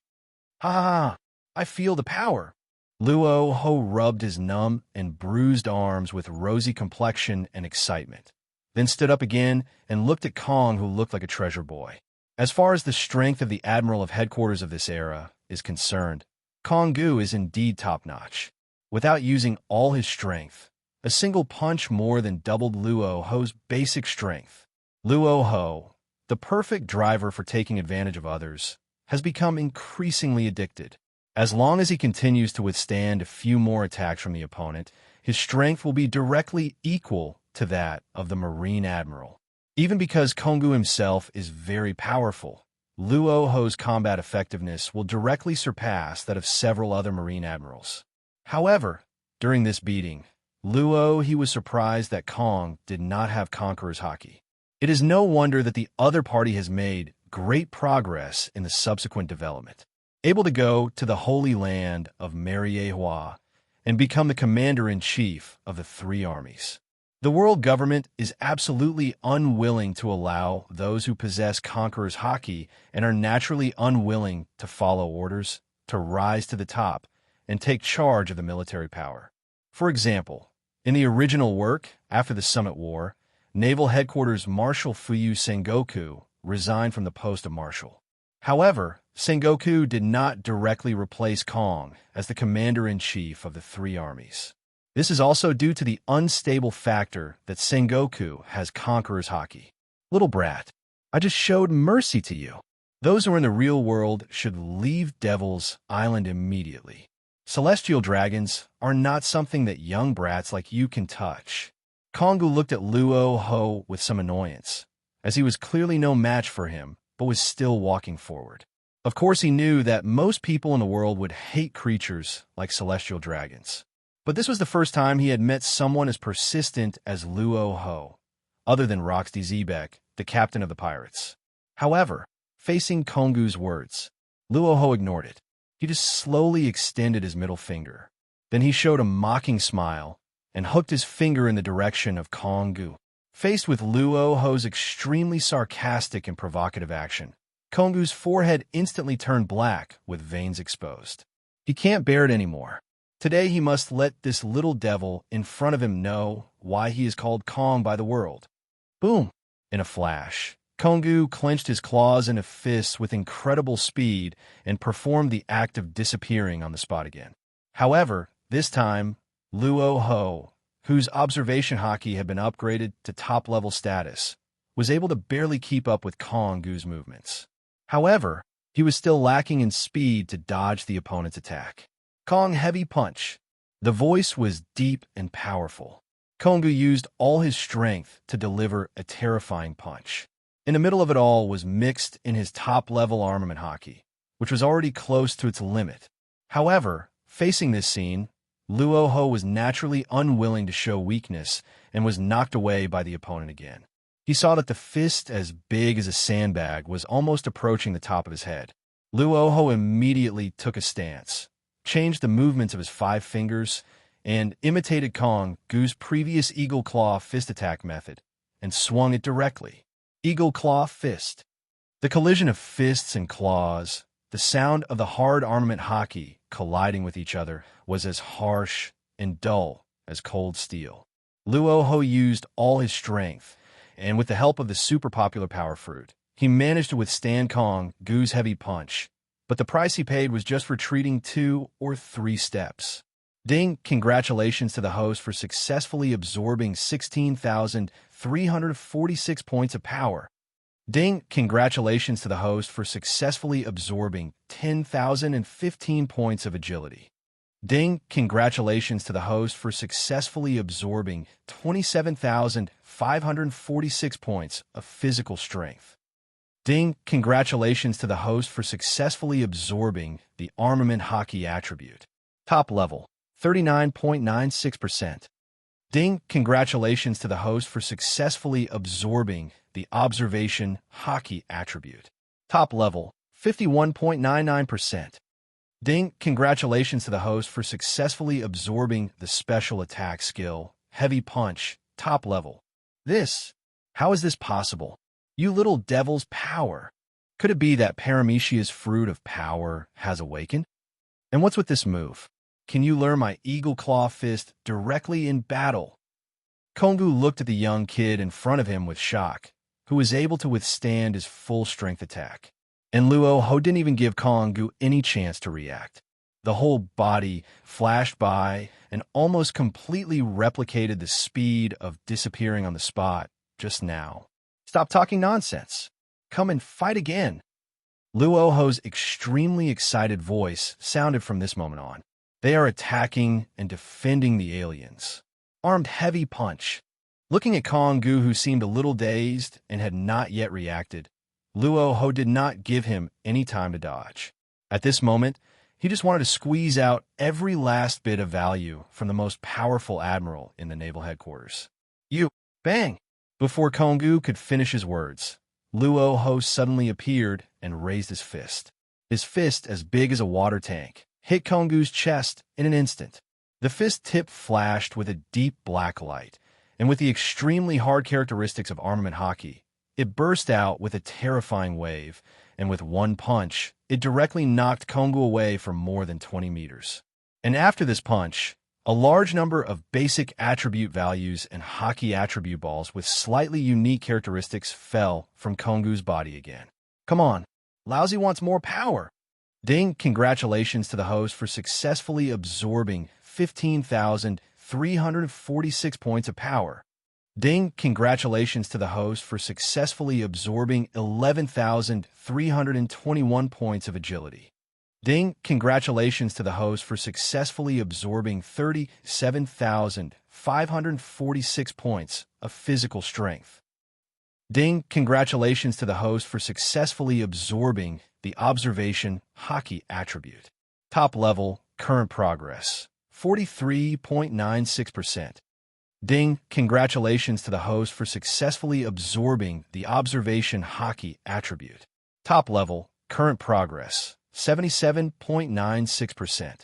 Ha ha ha! I feel the power. Luo Hu rubbed his numb and bruised arms with rosy complexion and excitement, then stood up again and looked at Kong, who looked like a treasure boy. As far as the strength of the admiral of headquarters of this era is concerned, Kong Gu is indeed top-notch. Without using all his strength, a single punch more than doubled Luo Hu's basic strength. Luo Hu, the perfect driver for taking advantage of others, has become increasingly addicted. As long as he continues to withstand a few more attacks from the opponent, his strength will be directly equal to that of the Marine Admiral. Even because Konggu himself is very powerful, Luo Hu's combat effectiveness will directly surpass that of several other Marine Admirals. However, during this beating, he was surprised that Kong did not have Conqueror's Haki. It is no wonder that the other party has made great progress in the subsequent development, able to go to the Holy Land of Hua and become the commander-in-chief of the three armies. The world government is absolutely unwilling to allow those who possess Conqueror's Haki and are naturally unwilling to follow orders to rise to the top and take charge of the military power. For example, in the original work, after the Summit War, Naval Headquarters Marshal Fuyu Sengoku resigned from the post of Marshal. However, Sengoku did not directly replace Kong as the commander-in-chief of the three armies. This is also due to the unstable factor that Sengoku has Conqueror's Haki. Little brat, I just showed mercy to you. Those who are in the real world should leave Devil's Island immediately. Celestial dragons are not something that young brats like you can touch. Konggu looked at Luo Hu with some annoyance, as he was clearly no match for him, but was still walking forward. Of course, he knew that most people in the world would hate creatures like celestial dragons. But this was the first time he had met someone as persistent as Luo Hu, other than Roxy Zebek, the captain of the pirates. However, facing Konggu's words, Luo Hu ignored it. He just slowly extended his middle finger. Then he showed a mocking smile and hooked his finger in the direction of Konggu. Faced with Luo Hu's extremely sarcastic and provocative action, Konggu's forehead instantly turned black with veins exposed. He can't bear it anymore. Today he must let this little devil in front of him know why he is called Kong by the world. Boom! In a flash, Konggu clenched his claws into fists with incredible speed and performed the act of disappearing on the spot again. However, this time, Luo Hu, whose observation Haki had been upgraded to top-level status, was able to barely keep up with Konggu's movements. However, he was still lacking in speed to dodge the opponent's attack. Kong heavy punch. The voice was deep and powerful. Konggu used all his strength to deliver a terrifying punch. In the middle of it all was mixed in his top-level armament Haki, which was already close to its limit. However, facing this scene, Luo Hu was naturally unwilling to show weakness and was knocked away by the opponent again. He saw that the fist as big as a sandbag was almost approaching the top of his head. Luo Hu immediately took a stance, changed the movements of his 5 fingers, and imitated Kong Gu's previous Eagle Claw fist attack method, and swung it directly. Eagle Claw Fist. The collision of fists and claws, the sound of the hard armament Haki colliding with each other, was as harsh and dull as cold steel. Luo Hu used all his strength, and with the help of the super popular power fruit, he managed to withstand Kong Gu's heavy punch, but the price he paid was just retreating 2 or 3 steps. Ding! Congratulations to the host for successfully absorbing 16,346 points of power. Ding! Congratulations to the host for successfully absorbing 10,015 points of agility. Ding! Congratulations to the host for successfully absorbing 27,546 points of physical strength. Ding! Congratulations to the host for successfully absorbing the armament Haki attribute. Top level, 39.96%. Ding! Congratulations to the host for successfully absorbing the observation Haki attribute. Top level, 51.99%. Ding, congratulations to the host for successfully absorbing the special attack skill, Heavy Punch, top level. How is this possible? You little devil's power. Could it be that Paramecia's fruit of power has awakened? And what's with this move? Can you learn my Eagle Claw Fist directly in battle? Kongu looked at the young kid in front of him with shock, who was able to withstand his full-strength attack. And Luo Hu didn't even give Kongu any chance to react. The whole body flashed by and almost completely replicated the speed of disappearing on the spot just now. Stop talking nonsense. Come and fight again. Luo Hu's extremely excited voice sounded from this moment on. They are attacking and defending the aliens. Armed Heavy Punch. Looking at Kongu, who seemed a little dazed and had not yet reacted, Luo Hu did not give him any time to dodge. At this moment, he just wanted to squeeze out every last bit of value from the most powerful admiral in the naval headquarters. You! Bang! Before Kongu could finish his words, Luo Hu suddenly appeared and raised his fist. His fist, as big as a water tank, hit Kongu's chest in an instant. The fist tip flashed with a deep black light, and with the extremely hard characteristics of armament Haki, it burst out with a terrifying wave, and with one punch, it directly knocked Kongu away for more than 20 meters. And after this punch, a large number of basic attribute values and Haki attribute balls with slightly unique characteristics fell from Kongu's body again. Come on, Lousy wants more power. Ding, congratulations to the host for successfully absorbing 15,346 points of power. Ding, congratulations to the host for successfully absorbing 11,321 points of agility. Ding, congratulations to the host for successfully absorbing 37,546 points of physical strength. Ding, congratulations to the host for successfully absorbing the observation Haki attribute. Top level, current progress, 43.96%. Ding, congratulations to the host for successfully absorbing the observation Haki attribute. Top level, current progress, 77.96%.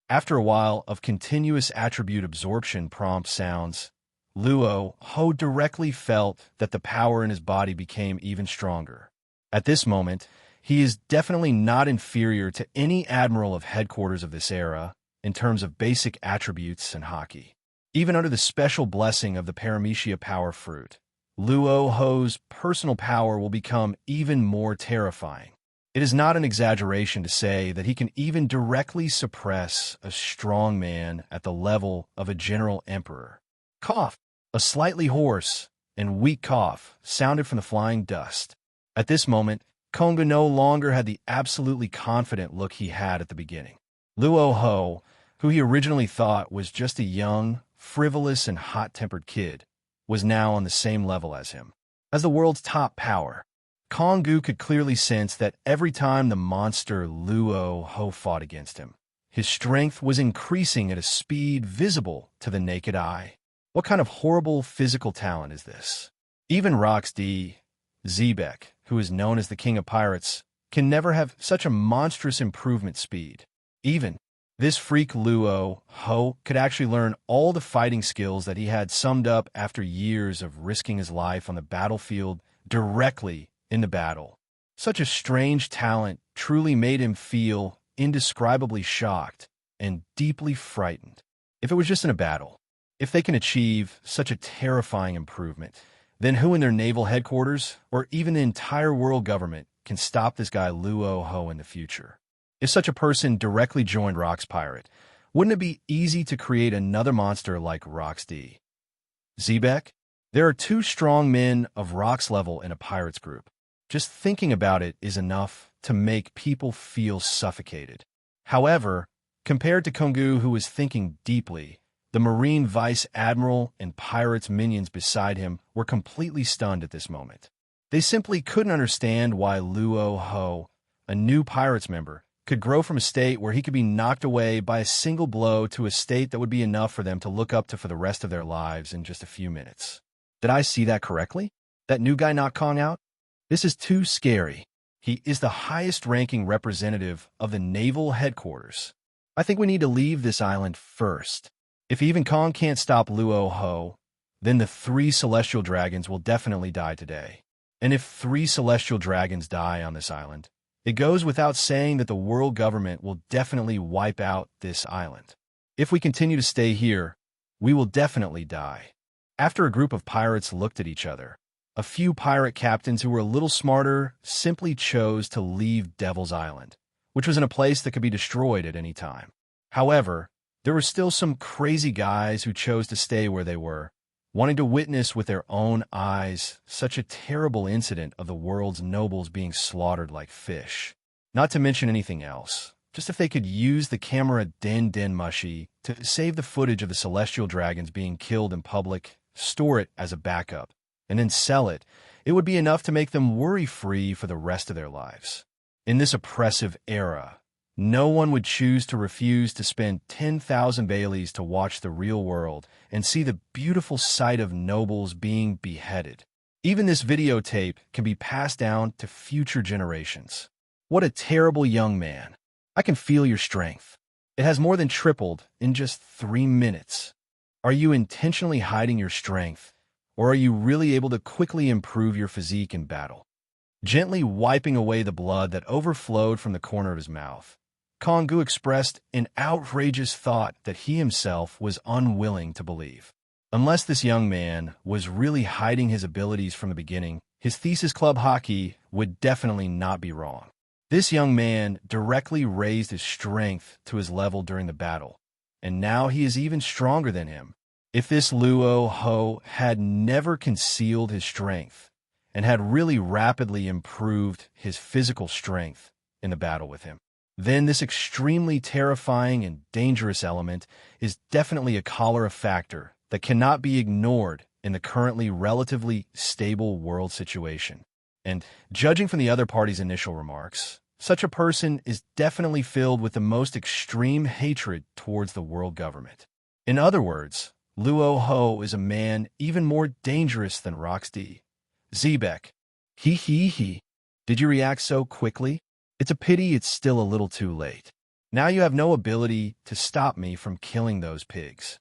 After a while of continuous attribute absorption prompt sounds, Luo Hu directly felt that the power in his body became even stronger. At this moment, he is definitely not inferior to any admiral of headquarters of this era in terms of basic attributes and Haki. Even under the special blessing of the Paramecia power fruit, Luo Hu's personal power will become even more terrifying. It is not an exaggeration to say that he can even directly suppress a strong man at the level of a general emperor. Cough! A slightly hoarse and weak cough sounded from the flying dust. At this moment, Kongu no longer had the absolutely confident look he had at the beginning. Luo Hu, who he originally thought was just a young, frivolous, and hot-tempered kid, was now on the same level as him. As the world's top power, Kongu could clearly sense that every time the monster Luo Hu fought against him, his strength was increasing at a speed visible to the naked eye. What kind of horrible physical talent is this? Even ruthless, Zebek, who is known as the king of pirates, can never have such a monstrous improvement speed. Even this freak Luo Hu could actually learn all the fighting skills that he had summed up after years of risking his life on the battlefield directly in the battle. Such a strange talent truly made him feel indescribably shocked and deeply frightened. If it was just in a battle, if they can achieve such a terrifying improvement, then who in their naval headquarters, or even the entire world government, can stop this guy Luo Hu in the future? If such a person directly joined Rock's pirate, wouldn't it be easy to create another monster like ruthless? Zebek? There are two strong men of Rock's level in a pirate's group. Just thinking about it is enough to make people feel suffocated. However, compared to Kongu, who was thinking deeply, the Marine Vice Admiral and pirates' minions beside him were completely stunned at this moment. They simply couldn't understand why Luo Hu, a new pirates member, could grow from a state where he could be knocked away by a single blow to a state that would be enough for them to look up to for the rest of their lives in just a few minutes. Did I see that correctly? That new guy knocked Kong out? This is too scary. He is the highest-ranking representative of the naval headquarters. I think we need to leave this island first. If even Kong can't stop Luo Hu, then the 3 celestial dragons will definitely die today. And if 3 celestial dragons die on this island, it goes without saying that the world government will definitely wipe out this island. If we continue to stay here, we will definitely die. After a group of pirates looked at each other, a few pirate captains who were a little smarter simply chose to leave Devil's Island, which was in a place that could be destroyed at any time. However, there were still some crazy guys who chose to stay where they were, wanting to witness with their own eyes such a terrible incident of the world's nobles being slaughtered like fish. Not to mention anything else, just if they could use the camera den mushy to save the footage of the celestial dragons being killed in public, store it as a backup, and then sell it, it would be enough to make them worry-free for the rest of their lives. In this oppressive era, no one would choose to refuse to spend 10,000 Baileys to watch the real world and see the beautiful sight of nobles being beheaded. Even this videotape can be passed down to future generations. What a terrible young man. I can feel your strength. It has more than tripled in just 3 minutes. Are you intentionally hiding your strength, or are you really able to quickly improve your physique in battle? Gently wiping away the blood that overflowed from the corner of his mouth, Kongu expressed an outrageous thought that he himself was unwilling to believe. Unless this young man was really hiding his abilities from the beginning, his thesis club Haki would definitely not be wrong. This young man directly raised his strength to his level during the battle, and now he is even stronger than him. If this Luo Hu had never concealed his strength and had really rapidly improved his physical strength in the battle with him, then this extremely terrifying and dangerous element is definitely a cholera factor that cannot be ignored in the currently relatively stable world situation. And judging from the other party's initial remarks, such a person is definitely filled with the most extreme hatred towards the world government. In other words, Luo Hu is a man even more dangerous than Rox-D. Zebek. He. Did you react so quickly? It's a pity it's still a little too late. Now you have no ability to stop me from killing those pigs.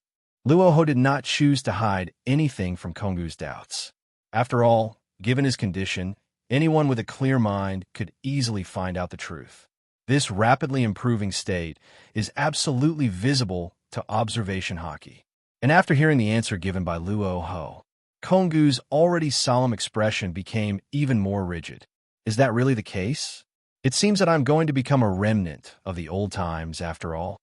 Luo Hu did not choose to hide anything from Kongu's doubts. After all, given his condition, anyone with a clear mind could easily find out the truth. This rapidly improving state is absolutely visible to observation Haki. And after hearing the answer given by Luo Hu, Kongu's already solemn expression became even more rigid. Is that really the case? It seems that I'm going to become a remnant of the old times after all.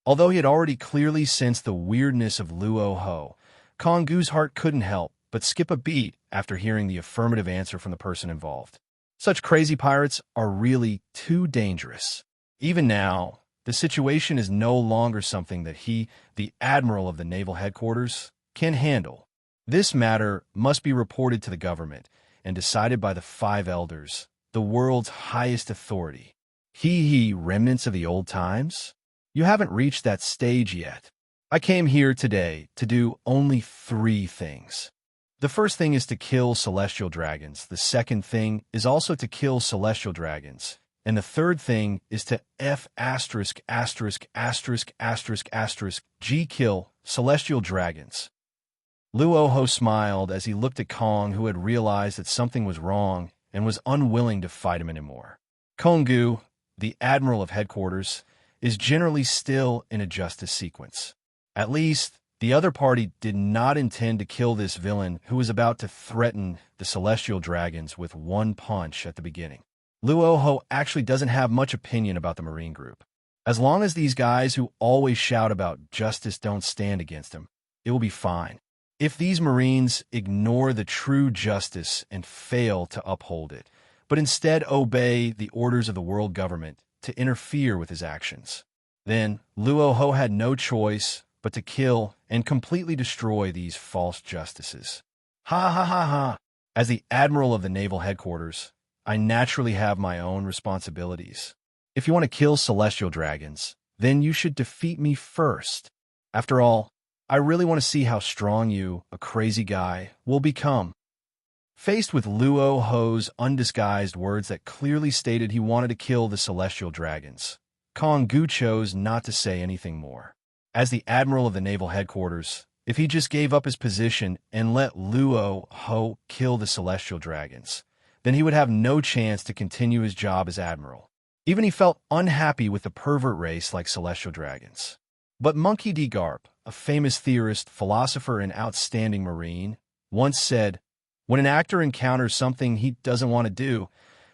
Although he had already clearly sensed the weirdness of Luo Hu, Kongu's heart couldn't help but skip a beat after hearing the affirmative answer from the person involved. Such crazy pirates are really too dangerous. Even now, the situation is no longer something that he, the admiral of the naval headquarters, can handle. This matter must be reported to the government and decided by the 5 elders, the world's highest authority. Remnants of the old times? You haven't reached that stage yet. I came here today to do only 3 things. The first thing is to kill celestial dragons. The second thing is also to kill celestial dragons. And the third thing is to kill celestial dragons. Luo Hu smiled as he looked at Kong, who had realized that something was wrong and was unwilling to fight him anymore. Kongu, the admiral of headquarters, is generally still in a justice sequence. At least, the other party did not intend to kill this villain who was about to threaten the celestial dragons with 1 punch at the beginning. Luo Hu actually doesn't have much opinion about the Marine group. As long as these guys who always shout about justice don't stand against him, it will be fine. If these Marines ignore the true justice and fail to uphold it, but instead obey the orders of the world government to interfere with his actions, then Luo Hu had no choice but to kill and completely destroy these false justices. Ha. As the admiral of the naval headquarters, I naturally have my own responsibilities. If you want to kill celestial dragons, then you should defeat me first. After all, I really want to see how strong you, a crazy guy, will become. Faced with Luo Hu's undisguised words that clearly stated he wanted to kill the celestial dragons, Kong Gu chose not to say anything more. As the admiral of the naval headquarters, if he just gave up his position and let Luo Hu kill the celestial dragons, then he would have no chance to continue his job as admiral. Even he felt unhappy with the pervert race like celestial dragons. But Monkey D. Garp, a famous theorist, philosopher, and outstanding marine, once said, "When an actor encounters something he doesn't want to do,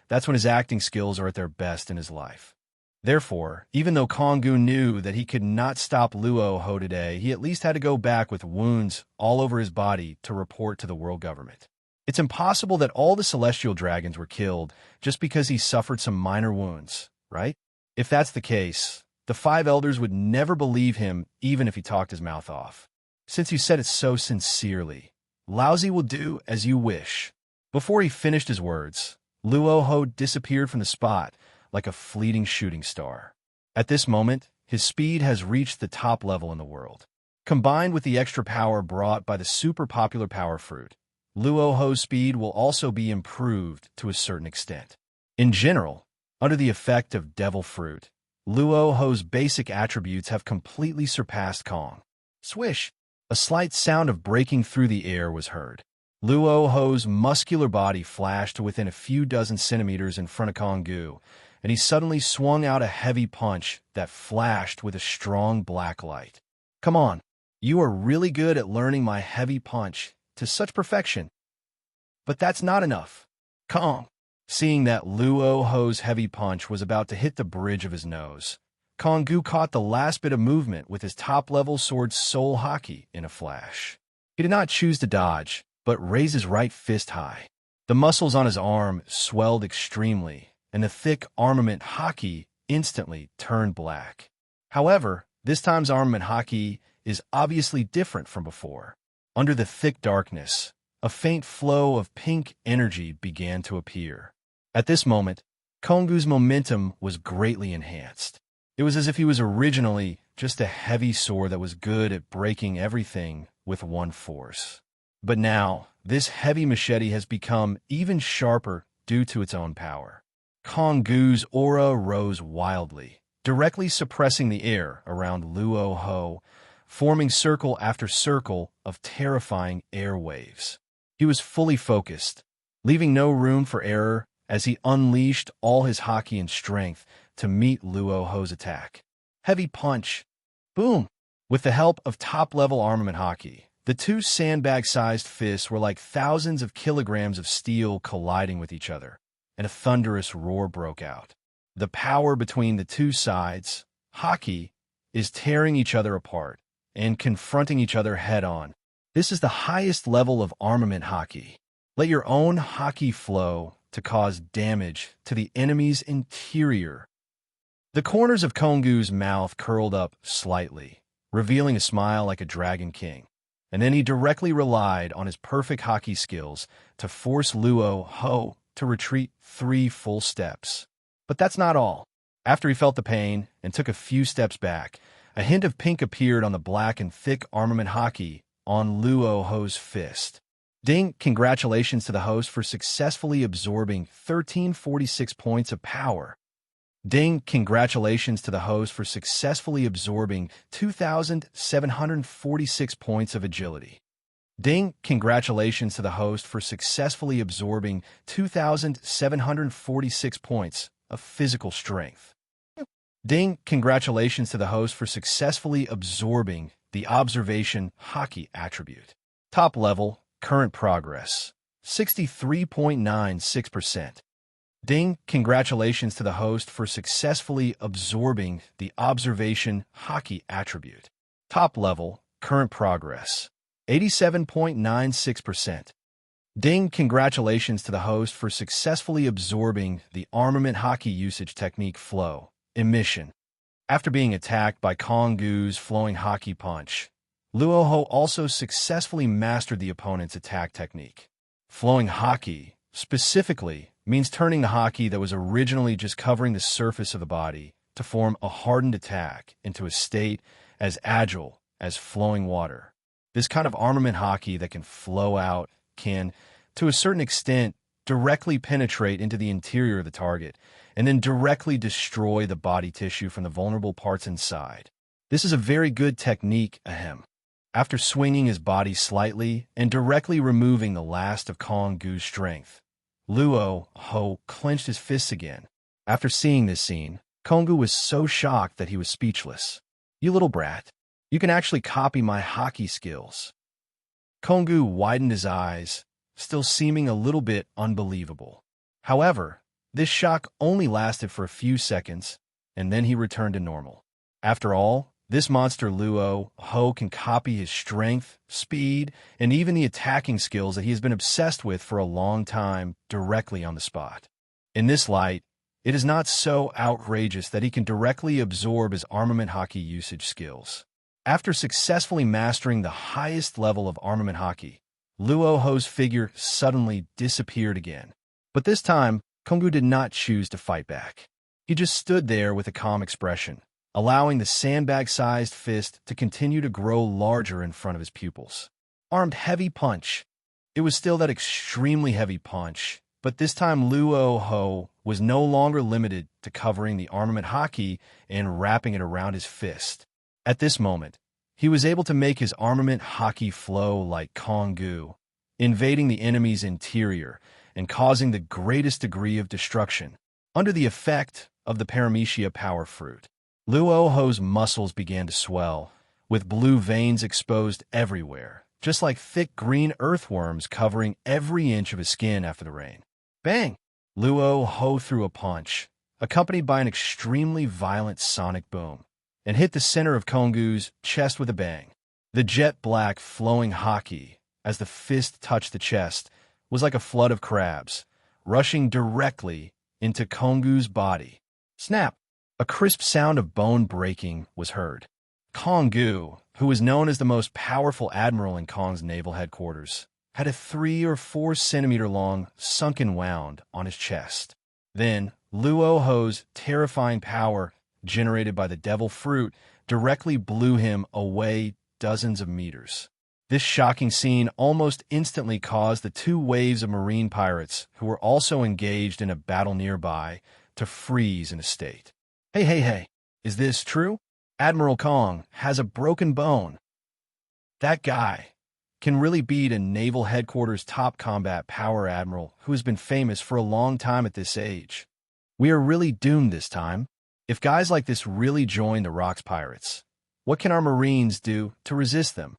that's when his acting skills are at their best in his life." Therefore, even though Kong-gu knew that he could not stop Luo Hu today, he at least had to go back with wounds all over his body to report to the world government. It's impossible that all the celestial dragons were killed just because he suffered some minor wounds, right? If that's the case, the five elders would never believe him even if he talked his mouth off. Since you said it so sincerely, Laozi will do as you wish. Before he finished his words, Luo Hu disappeared from the spot like a fleeting shooting star. At this moment, his speed has reached the top level in the world. Combined with the extra power brought by the super popular power fruit, Luo Hu's speed will also be improved to a certain extent. In general, under the effect of devil fruit, Luo Hu's basic attributes have completely surpassed Kong. Swish! A slight sound of breaking through the air was heard. Luo Hu's muscular body flashed to within a few dozen centimeters in front of Kong Gu, and he suddenly swung out a heavy punch that flashed with a strong black light. Come on, you are really good at learning my heavy punch to such perfection. But that's not enough. Kong, seeing that Luo Hu's heavy punch was about to hit the bridge of his nose, Kong Gu caught the last bit of movement with his top-level sword Soul Haki in a flash. He did not choose to dodge, but raised his right fist high. The muscles on his arm swelled extremely, and the thick armament Haki instantly turned black. However, this time's armament Haki is obviously different from before. Under the thick darkness, a faint flow of pink energy began to appear. At this moment, Kong-gu's momentum was greatly enhanced. It was as if he was originally just a heavy sword that was good at breaking everything with one force. But now, this heavy machete has become even sharper due to its own power. Kong-gu's aura rose wildly, directly suppressing the air around Luo Hu, forming circle after circle of terrifying air waves. He was fully focused, leaving no room for error as he unleashed all his Haki and strength to meet Luo Hu's attack. Heavy punch. Boom! With the help of top-level armament Haki, the two sandbag-sized fists were like thousands of kilograms of steel colliding with each other, and a thunderous roar broke out. The power between the two sides, Haki, is tearing each other apart and confronting each other head-on. This is the highest level of armament Haki. Let your own Haki flow to cause damage to the enemy's interior. The corners of Kong-gu's mouth curled up slightly, revealing a smile like a dragon king. And then he directly relied on his perfect Haki skills to force Luo Hu to retreat 3 full steps. But that's not all. After he felt the pain and took a few steps back, a hint of pink appeared on the black and thick armament Haki on Luo Hu's fist. Ding! Congratulations to the host for successfully absorbing 1346 points of power. Ding! Congratulations to the host for successfully absorbing 2,746 points of agility. Ding! Congratulations to the host for successfully absorbing 2,746 points of physical strength. Ding! Congratulations to the host for successfully absorbing the observation Haki attribute. Top level, current progress, 63.96%. Ding! Congratulations to the host for successfully absorbing the observation Haki attribute. Top level, current progress, 87.96%. Ding! Congratulations to the host for successfully absorbing the armament Haki usage technique flow, emission. After being attacked by Kong-gu's flowing Haki punch, Luo Hu also successfully mastered the opponent's attack technique. Flowing Haki, specifically, means turning the Haki that was originally just covering the surface of the body to form a hardened attack into a state as agile as flowing water. This kind of armament Haki that can flow out can to a certain extent, directly penetrate into the interior of the target, and then directly destroy the body tissue from the vulnerable parts inside. This is a very good technique, ahem. After swinging his body slightly and directly removing the last of Kong Gu's strength, Luo Hu clenched his fists again. After seeing this scene, Kong Gu was so shocked that he was speechless. "You little brat, you can actually copy my Haki skills." Kong Gu widened his eyes, still seeming a little bit unbelievable. However, this shock only lasted for a few seconds, and then he returned to normal. After all, this monster Luo Hu can copy his strength, speed, and even the attacking skills that he has been obsessed with for a long time directly on the spot. In this light, it is not so outrageous that he can directly absorb his armament Haki usage skills. After successfully mastering the highest level of armament Haki, Luo Hu's figure suddenly disappeared again. But this time, Kong Gu did not choose to fight back. He just stood there with a calm expression, allowing the sandbag-sized fist to continue to grow larger in front of his pupils. Armed heavy punch. It was still that extremely heavy punch, but this time Luo Hu was no longer limited to covering the armament Haki and wrapping it around his fist. At this moment, he was able to make his armament Haki flow like Kong Gu, invading the enemy's interior and causing the greatest degree of destruction. Under the effect of the Paramecia power fruit, Luo Hu's muscles began to swell, with blue veins exposed everywhere, just like thick green earthworms covering every inch of his skin after the rain. Bang! Luo Hu threw a punch, accompanied by an extremely violent sonic boom, and hit the center of Kong Gu's chest with a bang. The jet-black flowing Haki, as the fist touched the chest, was like a flood of crabs, rushing directly into Kong Gu's body. Snap! A crisp sound of bone breaking was heard. Kong Gu, who was known as the most powerful admiral in Kong's naval headquarters, had a 3 or 4 centimeter long sunken wound on his chest. Then, Luo Hu's terrifying power, generated by the devil fruit, directly blew him away dozens of meters. This shocking scene almost instantly caused the 2 waves of marine pirates, who were also engaged in a battle nearby, to freeze in a state. Hey, is this true? Admiral Kong has a broken bone. That guy can really beat a naval headquarters top combat power admiral who has been famous for a long time at this age. We are really doomed this time. If guys like this really join the Rocks Pirates, what can our Marines do to resist them?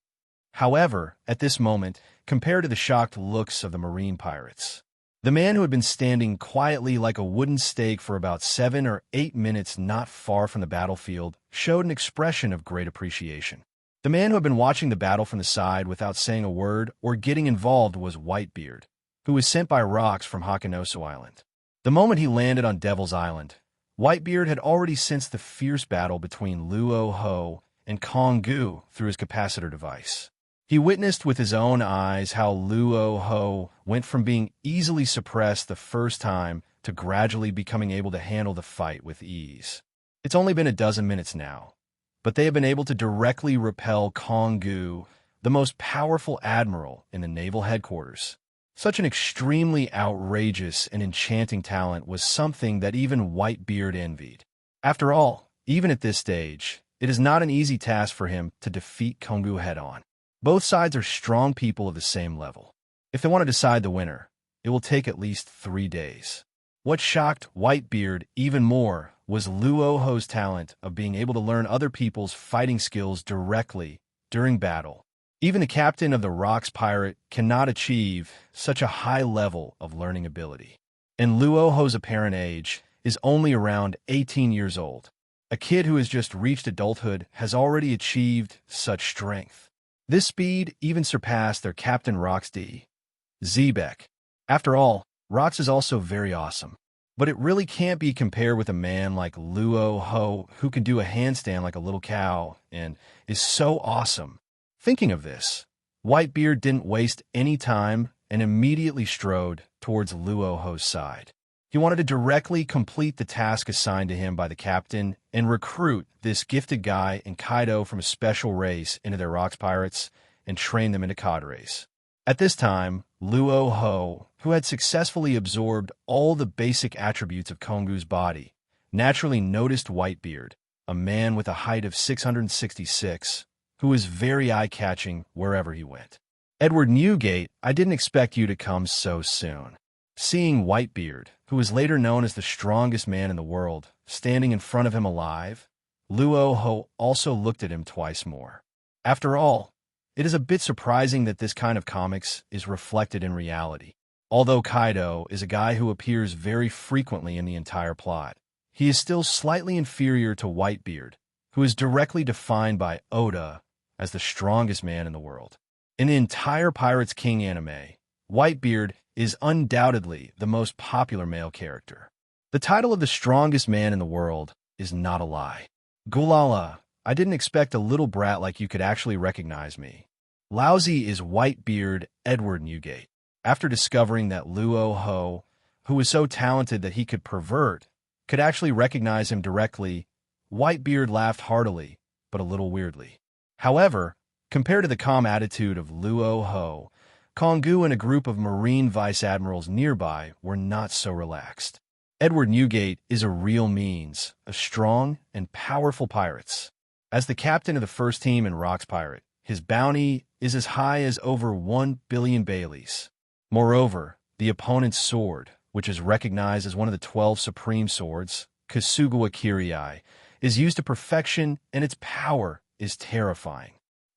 However, at this moment, compared to the shocked looks of the Marine pirates, the man who had been standing quietly like a wooden stake for about 7 or 8 minutes not far from the battlefield showed an expression of great appreciation. The man who had been watching the battle from the side without saying a word or getting involved was Whitebeard, who was sent by Rocks from Hakanoso Island. The moment he landed on Devil's Island, Whitebeard had already sensed the fierce battle between Luo Hu and Kong Gu through his capacitor device. He witnessed with his own eyes how Luo Hu went from being easily suppressed the first time to gradually becoming able to handle the fight with ease. It's only been a dozen minutes now, but they have been able to directly repel Kong Gu, the most powerful admiral in the naval headquarters. Such an extremely outrageous and enchanting talent was something that even Whitebeard envied. After all, even at this stage, it is not an easy task for him to defeat Kong Gu head-on. Both sides are strong people of the same level. If they want to decide the winner, it will take at least 3 days. What shocked Whitebeard even more was Luo Hu's talent of being able to learn other people's fighting skills directly during battle. Even the captain of the Rocks Pirate cannot achieve such a high level of learning ability. And Luo Hu's apparent age is only around 18 years old. A kid who has just reached adulthood has already achieved such strength. This speed even surpassed their captain Rocks-D, Zebek. After all, Rocks is also very awesome. But it really can't be compared with a man like Luo Hu who can do a handstand like a little cow and is so awesome. Thinking of this, Whitebeard didn't waste any time and immediately strode towards Luo Hu's side. He wanted to directly complete the task assigned to him by the captain and recruit this gifted guy and Kaido from a special race into their Rocks Pirates and train them into cadres. At this time, Luo Hu, who had successfully absorbed all the basic attributes of Kongu's body, naturally noticed Whitebeard, a man with a height of 666, who was very eye-catching wherever he went. Edward Newgate, I didn't expect you to come so soon. Seeing Whitebeard, who was later known as the strongest man in the world, standing in front of him alive, Luo Hu also looked at him twice more. After all, it is a bit surprising that this kind of comics is reflected in reality. Although Kaido is a guy who appears very frequently in the entire plot, he is still slightly inferior to Whitebeard, who is directly defined by Oda as the strongest man in the world. In the entire Pirates King anime, Whitebeard is undoubtedly the most popular male character. The title of the strongest man in the world is not a lie. Gulala, I didn't expect a little brat like you could actually recognize me. Lousy is Whitebeard Edward Newgate. After discovering that Luo Hu, who was so talented that he could pervert, could actually recognize him directly, Whitebeard laughed heartily, but a little weirdly. However, compared to the calm attitude of Luo Hu, Kongu and a group of Marine Vice Admirals nearby were not so relaxed. Edward Newgate is a real means of strong and powerful pirates. As the captain of the first team in Rock's Pirate, his bounty is as high as over 1 billion Baileys. Moreover, the opponent's sword, which is recognized as one of the 12 supreme swords, Kasugawa Kirii, is used to perfection and its power is terrifying.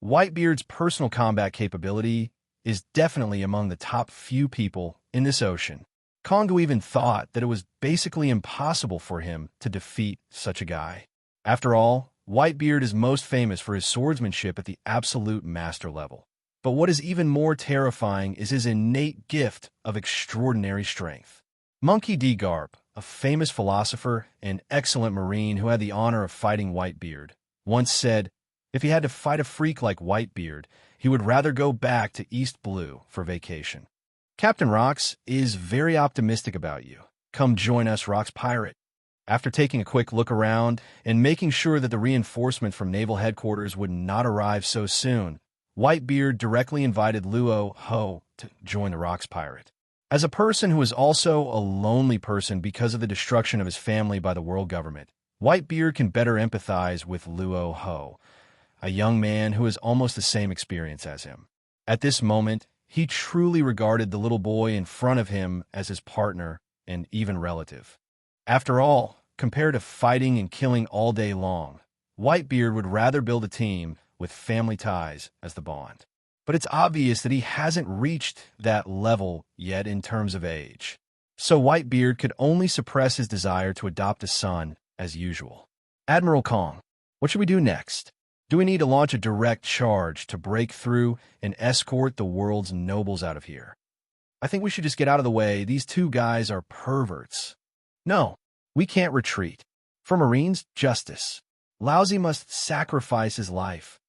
Whitebeard's personal combat capability is definitely among the top few people in this ocean. Kongu even thought that it was basically impossible for him to defeat such a guy. After all, Whitebeard is most famous for his swordsmanship at the absolute master level. But what is even more terrifying is his innate gift of extraordinary strength. Monkey D. Garp, a famous philosopher and excellent marine who had the honor of fighting Whitebeard, once said, if he had to fight a freak like Whitebeard, he would rather go back to East Blue for vacation. Captain Rox is very optimistic about you. Come join us, Rox Pirate. After taking a quick look around and making sure that the reinforcement from Naval Headquarters would not arrive so soon, Whitebeard directly invited Luo Hu to join the Rox Pirate. As a person who is also a lonely person because of the destruction of his family by the world government, Whitebeard can better empathize with Luo Hu, a young man who has almost the same experience as him. At this moment, he truly regarded the little boy in front of him as his partner and even relative. After all, compared to fighting and killing all day long, Whitebeard would rather build a team with family ties as the bond. But it's obvious that he hasn't reached that level yet in terms of age. So Whitebeard could only suppress his desire to adopt a son as usual. Admiral Kong, what should we do next? Do we need to launch a direct charge to break through and escort the world's nobles out of here? I think we should just get out of the way. These two guys are perverts. No, we can't retreat. For Marines, justice. Lousy must sacrifice his life.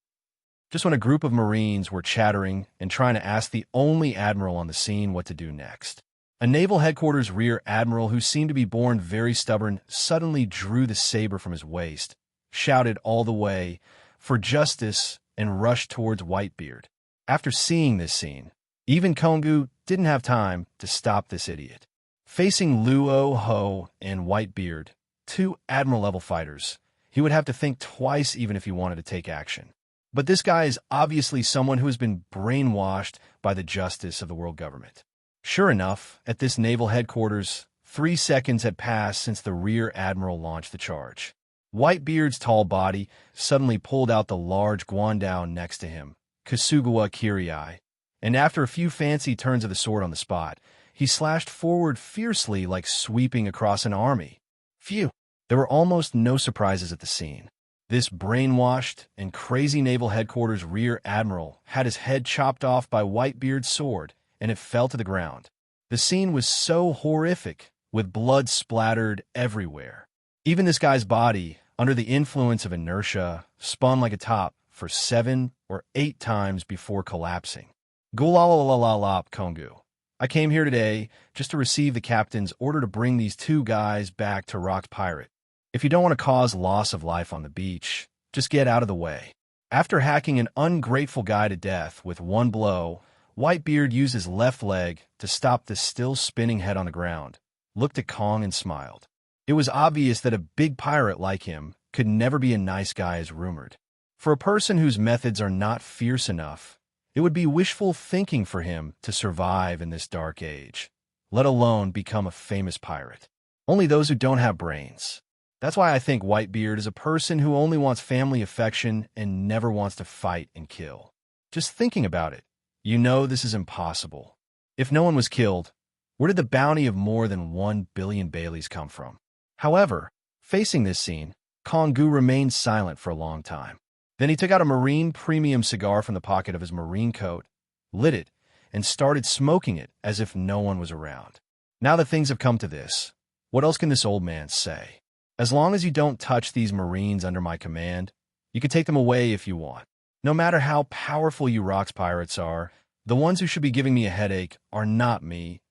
Just when a group of Marines were chattering and trying to ask the only admiral on the scene what to do next, a Naval Headquarters rear admiral who seemed to be born very stubborn suddenly drew the saber from his waist, shouted all the way, for justice, and rushed towards Whitebeard. After seeing this scene, even Kongu didn't have time to stop this idiot. Facing Luo Hu and Whitebeard, two admiral-level fighters, he would have to think twice even if he wanted to take action. But this guy is obviously someone who has been brainwashed by the justice of the world government. Sure enough, at this naval headquarters, 3 seconds had passed since the rear admiral launched the charge. Whitebeard's tall body suddenly pulled out the large guandao next to him, Kasugawa Kirii, and after a few fancy turns of the sword on the spot, he slashed forward fiercely like sweeping across an army. Phew! There were almost no surprises at the scene. This brainwashed and crazy naval headquarters rear admiral had his head chopped off by Whitebeard's sword, and it fell to the ground. The scene was so horrific, with blood splattered everywhere. Even this guy's body, under the influence of inertia, spun like a top for 7 or 8 times before collapsing. Gulalalala Kongu. I came here today just to receive the captain's order to bring these two guys back to Rock's Pirate. If you don't want to cause loss of life on the beach, just get out of the way. After hacking an ungrateful guy to death with one blow, Whitebeard used his left leg to stop the still spinning head on the ground, looked at Kong and smiled. It was obvious that a big pirate like him could never be a nice guy as rumored. For a person whose methods are not fierce enough, it would be wishful thinking for him to survive in this dark age, let alone become a famous pirate. Only those who don't have brains. That's why I think Whitebeard is a person who only wants family affection and never wants to fight and kill. Just thinking about it, you know this is impossible. If no one was killed, where did the bounty of more than 1 billion Baileys come from? However, facing this scene, Kongu remained silent for a long time. Then he took out a Marine Premium cigar from the pocket of his marine coat, lit it, and started smoking it as if no one was around. Now that things have come to this, what else can this old man say? As long as you don't touch these Marines under my command, you can take them away if you want. No matter how powerful you rocks pirates are, the ones who should be giving me a headache are not me,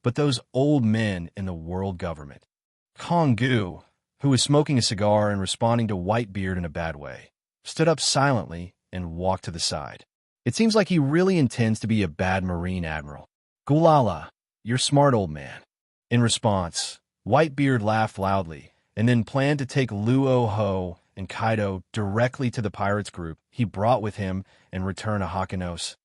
but those old men in the world government. Kongu, who was smoking a cigar and responding to Whitebeard in a bad way, stood up silently and walked to the side. It seems like he really intends to be a bad Marine admiral. Gulala, you're smart, old man. In response, Whitebeard laughed loudly and then planned to take Luo Hu and Kaido directly to the pirates group he brought with him and return to Hakanos.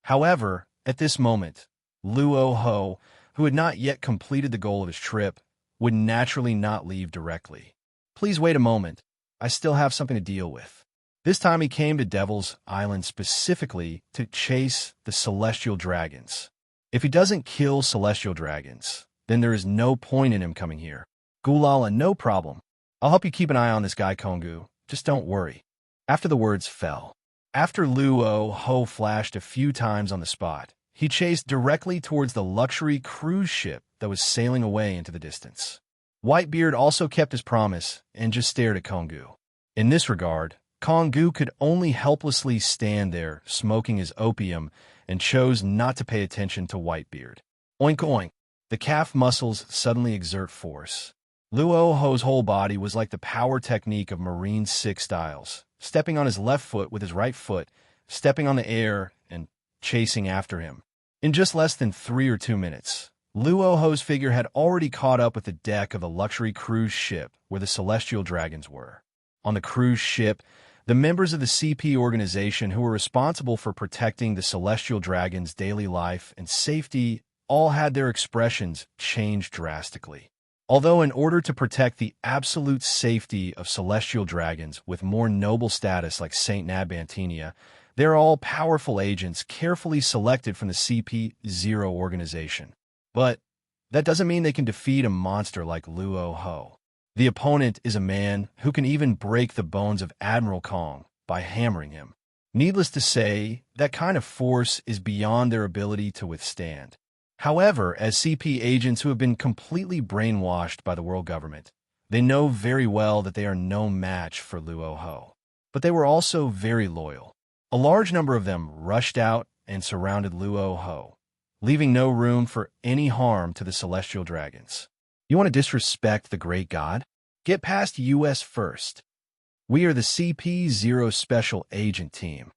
However, at this moment, Luo Hu, who had not yet completed the goal of his trip, would naturally not leave directly. Please wait a moment. I still have something to deal with. This time he came to Devil's Island specifically to chase the Celestial Dragons. If he doesn't kill Celestial Dragons, then there is no point in him coming here. Gulala, no problem. I'll help you keep an eye on this guy, Kongu. Just don't worry. After the words fell, after Luo Hu flashed a few times on the spot, he chased directly towards the luxury cruise ship that was sailing away into the distance. Whitebeard also kept his promise and just stared at Kongu. In this regard, Kongu could only helplessly stand there smoking his opium and chose not to pay attention to Whitebeard. Oink oink. The calf muscles suddenly exert force. Luo Hu's whole body was like the power technique of Marine 6 styles, stepping on his left foot with his right foot, stepping on the air, and chasing after him. In just less than 3 or 2 minutes, Luo Hu's figure had already caught up with the deck of the luxury cruise ship where the Celestial Dragons were. On the cruise ship, the members of the CP organization who were responsible for protecting the Celestial Dragons' daily life and safety all had their expressions changed drastically. Although in order to protect the absolute safety of Celestial Dragons with more noble status like Saint Nabantinia, they're all powerful agents carefully selected from the CP0 organization. But that doesn't mean they can defeat a monster like Luo Hu. The opponent is a man who can even break the bones of Admiral Kong by hammering him. Needless to say, that kind of force is beyond their ability to withstand. However, as CP agents who have been completely brainwashed by the world government, they know very well that they are no match for Luo Hu. But they were also very loyal. A large number of them rushed out and surrounded Luo Hu, leaving no room for any harm to the Celestial Dragons. You want to disrespect the great god? Get past US first. We are the CP0 Special Agent Team.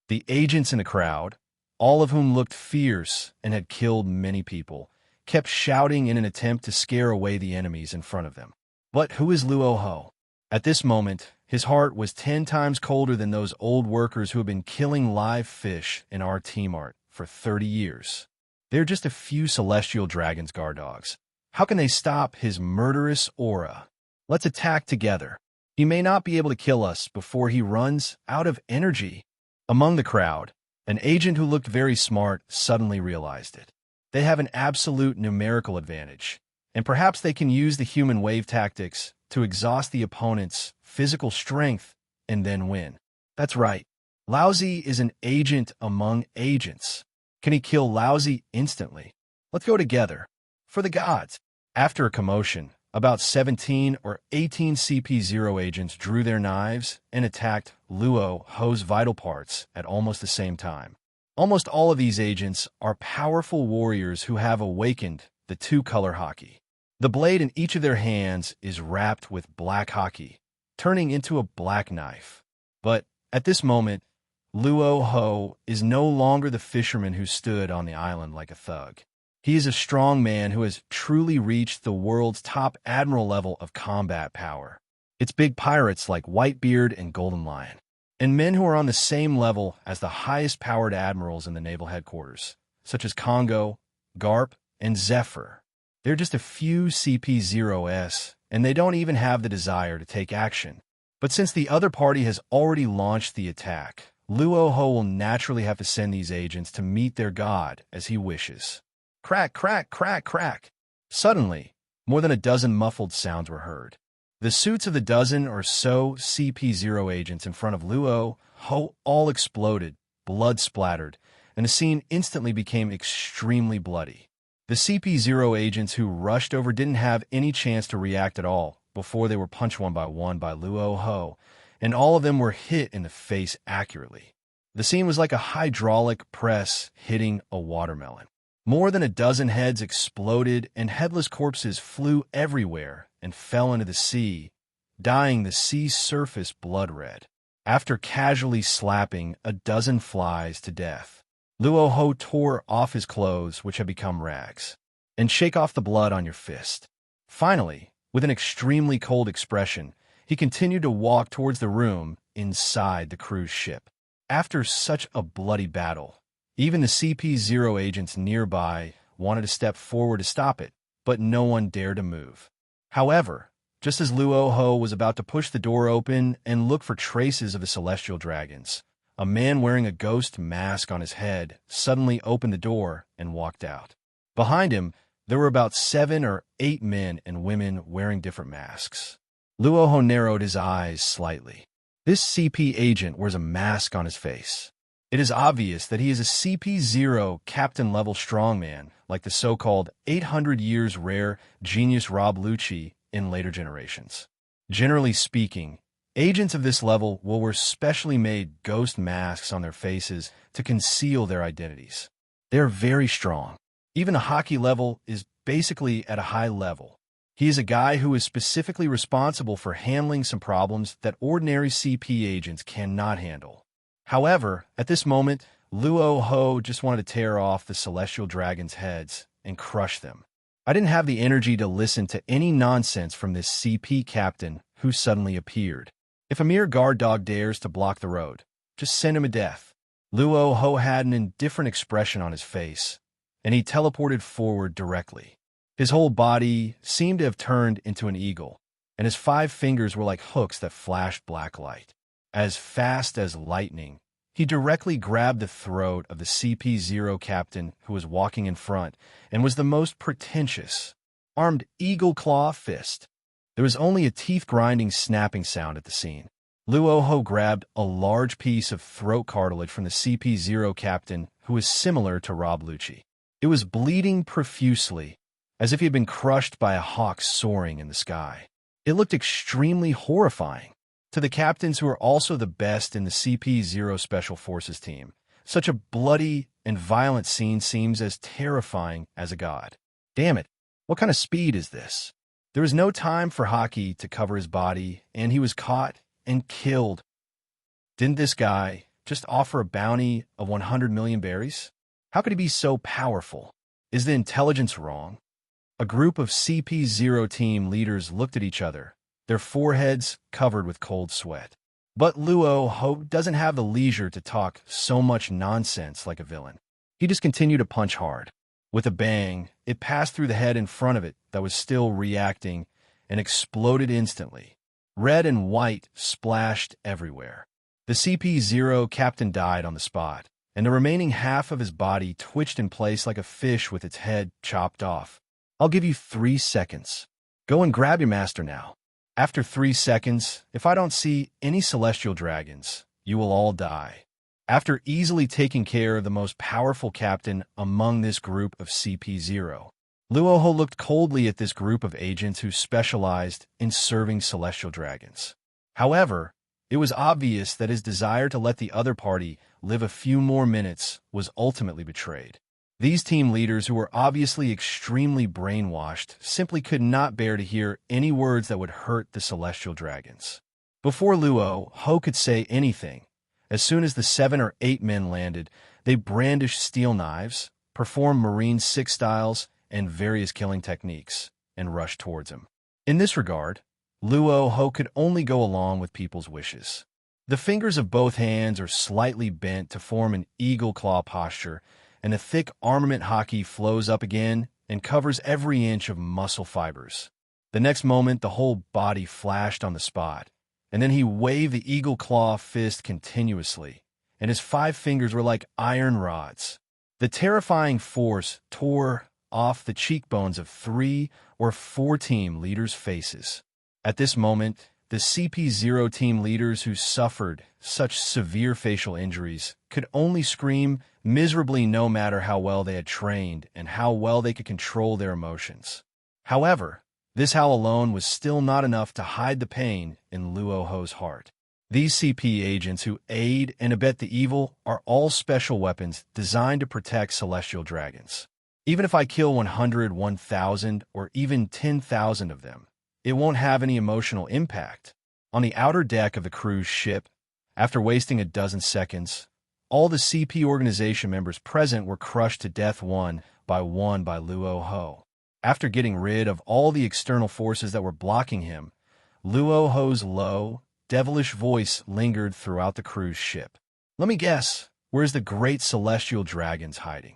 The agents in the crowd, all of whom looked fierce and had killed many people, kept shouting in an attempt to scare away the enemies in front of them. But who is Luo Hu? At this moment, his heart was 10 times colder than those old workers who have been killing live fish in our team art for 30 years. They're just a few Celestial Dragons guard dogs. How can they stop his murderous aura? Let's attack together. He may not be able to kill us before he runs out of energy. Among the crowd, an agent who looked very smart suddenly realized it. They have an absolute numerical advantage, and perhaps they can use the human wave tactics to exhaust the opponent's physical strength and then win. That's right. Lousy is an agent among agents. Can he kill Lousy instantly? Let's go together. For the gods. After a commotion, about 17 or 18 CP0 agents drew their knives and attacked Luo Hu's vital parts at almost the same time. Almost all of these agents are powerful warriors who have awakened the 2-color Haki. The blade in each of their hands is wrapped with black Haki, turning into a black knife. But at this moment, Luo Hu is no longer the fisherman who stood on the island like a thug. He is a strong man who has truly reached the world's top admiral level of combat power. It's big pirates like Whitebeard and Golden Lion, and men who are on the same level as the highest-powered admirals in the naval headquarters, such as Congo, Garp, and Zephyr. They're just a few CP0s, and they don't even have the desire to take action. But since the other party has already launched the attack, Luo Hu will naturally have to send these agents to meet their god as he wishes. Crack, crack, crack, crack. Suddenly, more than a dozen muffled sounds were heard. The suits of the dozen or so CP0 agents in front of Luo Hu all exploded, blood splattered, and the scene instantly became extremely bloody. The CP0 agents who rushed over didn't have any chance to react at all before they were punched one by Luo Hu, and all of them were hit in the face accurately. The scene was like a hydraulic press hitting a watermelon. More than a dozen heads exploded, and headless corpses flew everywhere and fell into the sea, dyeing the sea's surface blood red. After casually slapping a dozen flies to death, Luo Hu tore off his clothes, which had become rags, and shake off the blood on your fist. Finally, with an extremely cold expression, he continued to walk towards the room inside the cruise ship. After such a bloody battle, even the CP0 agents nearby wanted to step forward to stop it, but no one dared to move. However, just as Luo Hu was about to push the door open and look for traces of the celestial dragons, a man wearing a ghost mask on his head suddenly opened the door and walked out. Behind him, there were about 7 or 8 men and women wearing different masks. Luo Hu narrowed his eyes slightly. This CP agent wears a mask on his face. It is obvious that he is a CP0 captain-level strongman, like the so-called 800 years rare genius Rob Lucci in later generations. Generally speaking, agents of this level will wear specially made ghost masks on their faces to conceal their identities. They are very strong. Even a Haki level is basically at a high level. He is a guy who is specifically responsible for handling some problems that ordinary CP agents cannot handle. However, at this moment, Luo Hu just wanted to tear off the celestial dragons' heads and crush them. I didn't have the energy to listen to any nonsense from this CP captain who suddenly appeared. If a mere guard dog dares to block the road, just send him to death. Luo Hu had an indifferent expression on his face, and he teleported forward directly. His whole body seemed to have turned into an eagle, and his 5 fingers were like hooks that flashed black light. As fast as lightning, he directly grabbed the throat of the CP0 captain who was walking in front and was the most pretentious, armed eagle claw fist. There was only a teeth-grinding snapping sound at the scene. Luo Hu grabbed a large piece of throat cartilage from the CP0 captain who was similar to Rob Lucci. It was bleeding profusely, as if he had been crushed by a hawk soaring in the sky. It looked extremely horrifying. To the captains who are also the best in the CP0 Special Forces team, such a bloody and violent scene seems as terrifying as a god. Damn it, what kind of speed is this? There was no time for Haki to cover his body, and he was caught and killed. Didn't this guy just offer a bounty of 100 million berries? How could he be so powerful? Is the intelligence wrong? A group of CP0 team leaders looked at each other, their foreheads covered with cold sweat. But Luo Hu doesn't have the leisure to talk so much nonsense like a villain. He just continued to punch hard. With a bang, it passed through the head in front of it that was still reacting and exploded instantly. Red and white splashed everywhere. The CP0 captain died on the spot, and the remaining half of his body twitched in place like a fish with its head chopped off. I'll give you 3 seconds. Go and grab your master now. After 3 seconds, if I don't see any celestial dragons, you will all die. After easily taking care of the most powerful captain among this group of CP0, Luo Hu looked coldly at this group of agents who specialized in serving celestial dragons. However, it was obvious that his desire to let the other party live a few more minutes was ultimately betrayed. These team leaders, who were obviously extremely brainwashed, simply could not bear to hear any words that would hurt the celestial dragons. Before Luo Hu could say anything, As soon as the 7 or 8 men landed, they brandished steel knives, performed Marine Six styles and various killing techniques, and rushed towards him. In this regard, Luo Hu could only go along with people's wishes. The fingers of both hands are slightly bent to form an eagle claw posture, and a thick armament Haki flows up again and covers every inch of muscle fibers. The next moment, the whole body flashed on the spot, and then he waved the eagle claw fist continuously, and his 5 fingers were like iron rods. The terrifying force tore off the cheekbones of 3 or 4 team leaders' faces. At this moment, the CP0 team leaders who suffered such severe facial injuries could only scream miserably no matter how well they had trained and how well they could control their emotions. However, this howl alone was still not enough to hide the pain in Luo Hu's heart. These CP agents who aid and abet the evil are all special weapons designed to protect celestial dragons. Even if I kill 100, 1,000, or even 10,000 of them, it won't have any emotional impact. On the outer deck of the cruise ship, after wasting a dozen seconds, all the CP organization members present were crushed to death one by Luo Hu. After getting rid of all the external forces that were blocking him, Luo Hu's low, devilish voice lingered throughout the cruise ship. Let me guess, where's the great celestial dragons hiding?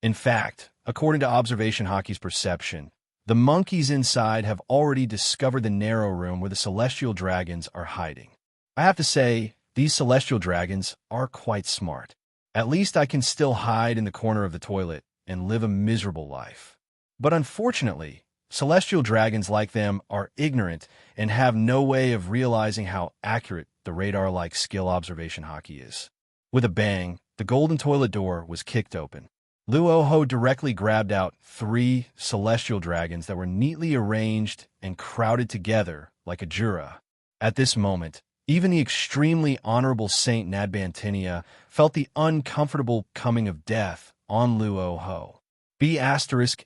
In fact, according to Observation Haki's perception, the monkeys inside have already discovered the narrow room where the celestial dragons are hiding. I have to say, these celestial dragons are quite smart. At least I can still hide in the corner of the toilet and live a miserable life. But unfortunately, celestial dragons like them are ignorant and have no way of realizing how accurate the radar-like skill Observation Haki is. With a bang, the golden toilet door was kicked open. Luo Hu directly grabbed out 3 celestial dragons that were neatly arranged and crowded together like a jura. At this moment, even the extremely honorable Saint Nadbantinia felt the uncomfortable coming of death on Luo Hu. B****ch.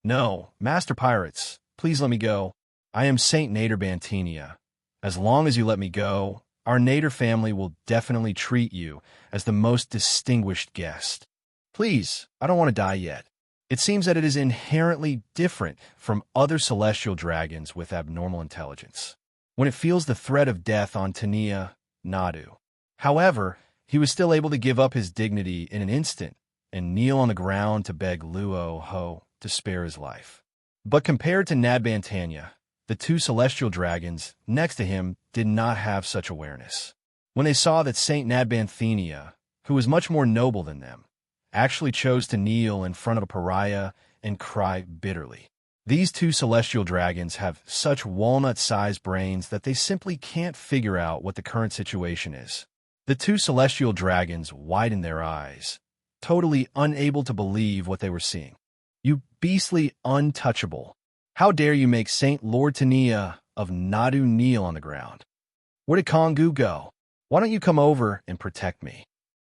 No, Master Pirates, please let me go. I am Saint Nadbantinia. As long as you let me go, our Nader family will definitely treat you as the most distinguished guest. Please, I don't want to die yet. It seems that it is inherently different from other celestial dragons with abnormal intelligence. When it feels the threat of death on Tania, Nadu. However, he was still able to give up his dignity in an instant and kneel on the ground to beg Luo Hu to spare his life. But compared to Nadbantania, the 2 celestial dragons next to him did not have such awareness. When they saw that Saint Nadbanthenia, who was much more noble than them, actually chose to kneel in front of a pariah and cry bitterly. These 2 celestial dragons have such walnut-sized brains that they simply can't figure out what the current situation is. The 2 celestial dragons widened their eyes, totally unable to believe what they were seeing. You beastly untouchable. How dare you make Saint Lord Tania of Nadu kneel on the ground? Where did Kongu go? Why don't you come over and protect me?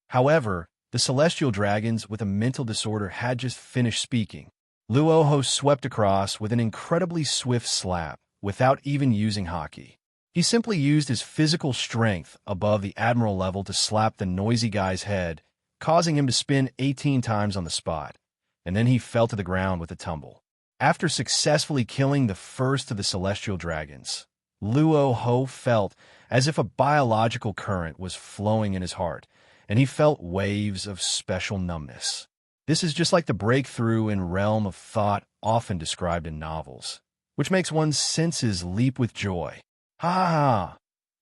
However, the celestial dragons with a mental disorder had just finished speaking. Luo Hu swept across with an incredibly swift slap without even using Haki. He simply used his physical strength above the admiral level to slap the noisy guy's head, causing him to spin 18 times on the spot, and then he fell to the ground with a tumble. After successfully killing the first of the celestial dragons, Luo Hu felt as if a biological current was flowing in his heart, and he felt waves of special numbness. This is just like the breakthrough in realm of thought often described in novels, which makes one's senses leap with joy. Ha ha ha!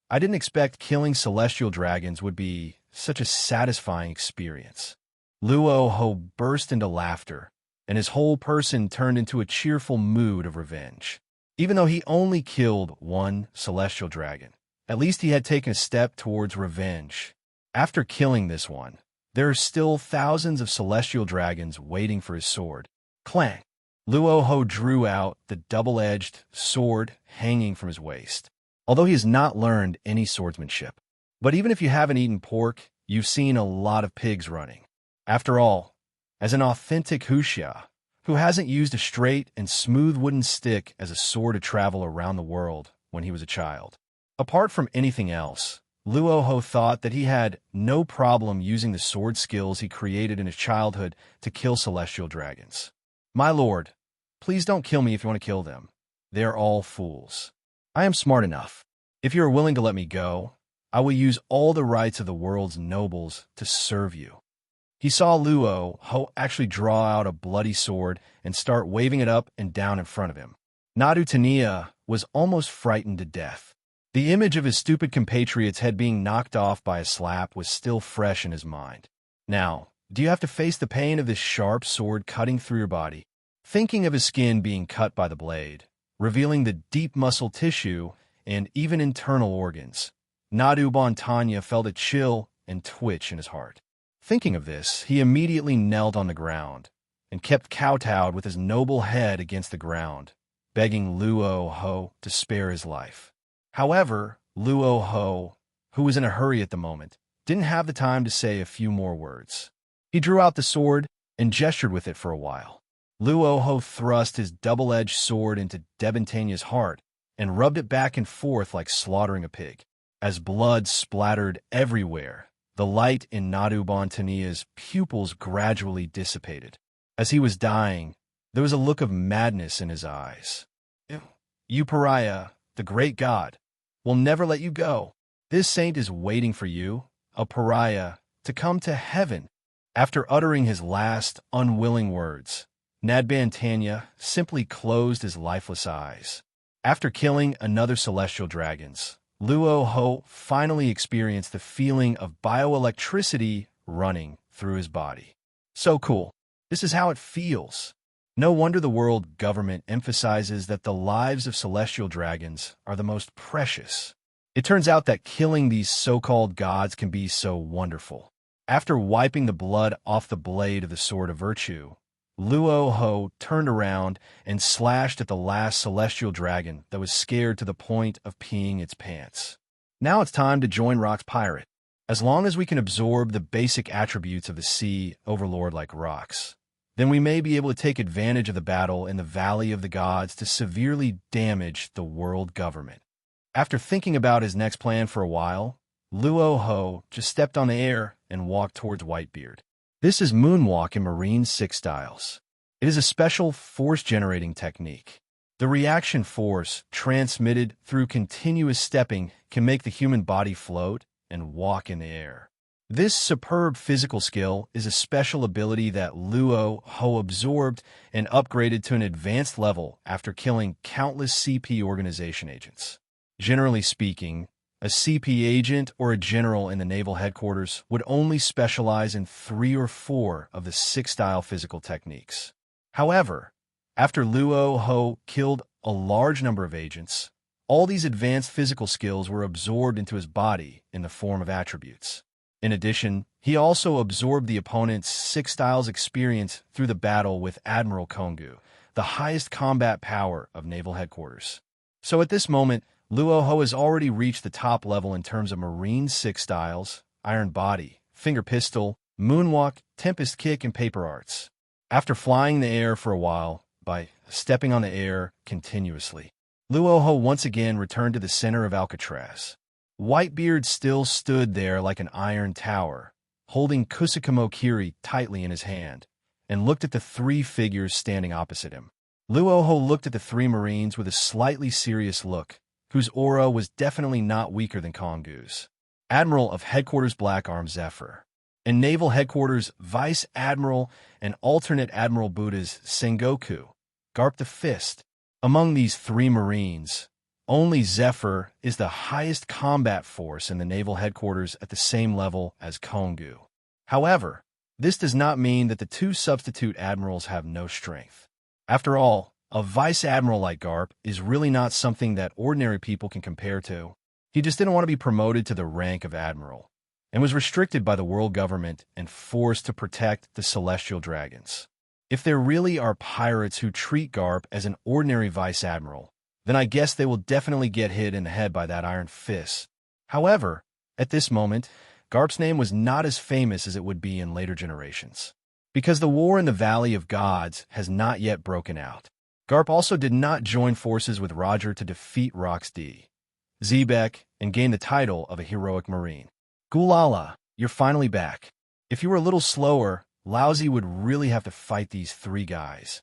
I didn't expect killing celestial dragons would be such a satisfying experience. Luo Hu burst into laughter, and his whole person turned into a cheerful mood of revenge. Even though he only killed 1 celestial dragon, at least he had taken a step towards revenge. After killing this one, there are still thousands of celestial dragons waiting for his sword. Clang! Luo Hu drew out the double-edged sword hanging from his waist. Although he has not learned any swordsmanship. But even if you haven't eaten pork, you've seen a lot of pigs running. After all, as an authentic Huxia, who hasn't used a straight and smooth wooden stick as a sword to travel around the world when he was a child. Apart from anything else, Luo Hu thought that he had no problem using the sword skills he created in his childhood to kill celestial dragons. "My lord, please don't kill me if you want to kill them. They are all fools. I am smart enough. If you are willing to let me go, I will use all the rights of the world's nobles to serve you." He saw Luo Hu actually draw out a bloody sword and start waving it up and down in front of him. Tania was almost frightened to death. The image of his stupid compatriot's head being knocked off by a slap was still fresh in his mind. Now, do you have to face the pain of this sharp sword cutting through your body? Thinking of his skin being cut by the blade, revealing the deep muscle tissue and even internal organs, Tanya felt a chill and twitch in his heart. Thinking of this, he immediately knelt on the ground and kept kowtowed with his noble head against the ground, begging Luo Hu to spare his life. However, Luo Hu, who was in a hurry at the moment, didn't have the time to say a few more words. He drew out the sword and gestured with it for a while. Luo Hu thrust his double-edged sword into Tanya's heart and rubbed it back and forth like slaughtering a pig. As blood splattered everywhere, the light in Tanya's pupils gradually dissipated. As he was dying, there was a look of madness in his eyes. "You pariah, the great god, will never let you go. This saint is waiting for you, a pariah, to come to heaven." After uttering his last unwilling words, Tanya simply closed his lifeless eyes. After killing another celestial dragons, Luo Hu finally experienced the feeling of bioelectricity running through his body. So cool. This is how it feels. No wonder the world government emphasizes that the lives of celestial dragons are the most precious. It turns out that killing these so-called gods can be so wonderful. After wiping the blood off the blade of the Sword of Virtue, Luo Hu turned around and slashed at the last celestial dragon that was scared to the point of peeing its pants. Now it's time to join Rock's pirate. As long as we can absorb the basic attributes of the sea overlord like rocks, then we may be able to take advantage of the battle in the Valley of the Gods to severely damage the world government. After thinking about his next plan for a while, Luo Hu just stepped on the air and walked towards Whitebeard. This is moonwalk in Marine 6 styles. It is a special force-generating technique. The reaction force transmitted through continuous stepping can make the human body float and walk in the air. This superb physical skill is a special ability that Luo Hu absorbed and upgraded to an advanced level after killing countless CP organization agents. Generally speaking, a CP agent or a general in the naval headquarters would only specialize in 3 or 4 of the 6-style physical techniques. However, after Luo Hu killed a large number of agents, all these advanced physical skills were absorbed into his body in the form of attributes. In addition, he also absorbed the opponent's 6 styles experience through the battle with Admiral Kongu, the highest combat power of naval headquarters. So at this moment, Luo Hu has already reached the top level in terms of Marine 6 styles, Iron Body, Finger Pistol, Moonwalk, Tempest Kick, and Paper Arts. After flying in the air for a while, by stepping on the air continuously, Luo Hu once again returned to the center of Alcatraz. Whitebeard still stood there like an iron tower, holding Kusakamo Kiri tightly in his hand, and looked at the 3 figures standing opposite him. Luo Hu looked at the 3 Marines with a slightly serious look, whose aura was definitely not weaker than Kongu's. Admiral of Headquarters Black Arm Zephyr, and Naval Headquarters Vice Admiral and Alternate Admiral Buddha's Sengoku, Garp the Fist. Among these 3 Marines, only Zephyr is the highest combat force in the Naval Headquarters at the same level as Kongu. However, this does not mean that the 2 substitute admirals have no strength. After all, a vice admiral like Garp is really not something that ordinary people can compare to. He just didn't want to be promoted to the rank of admiral, and was restricted by the world government and forced to protect the celestial dragons. If there really are pirates who treat Garp as an ordinary vice admiral, then I guess they will definitely get hit in the head by that iron fist. However, at this moment, Garp's name was not as famous as it would be in later generations, because the war in the Valley of Gods has not yet broken out. Garp also did not join forces with Roger to defeat Rox D, Zebek, and gained the title of a heroic Marine. Gulala, you're finally back. If you were a little slower, Lousy would really have to fight these three guys.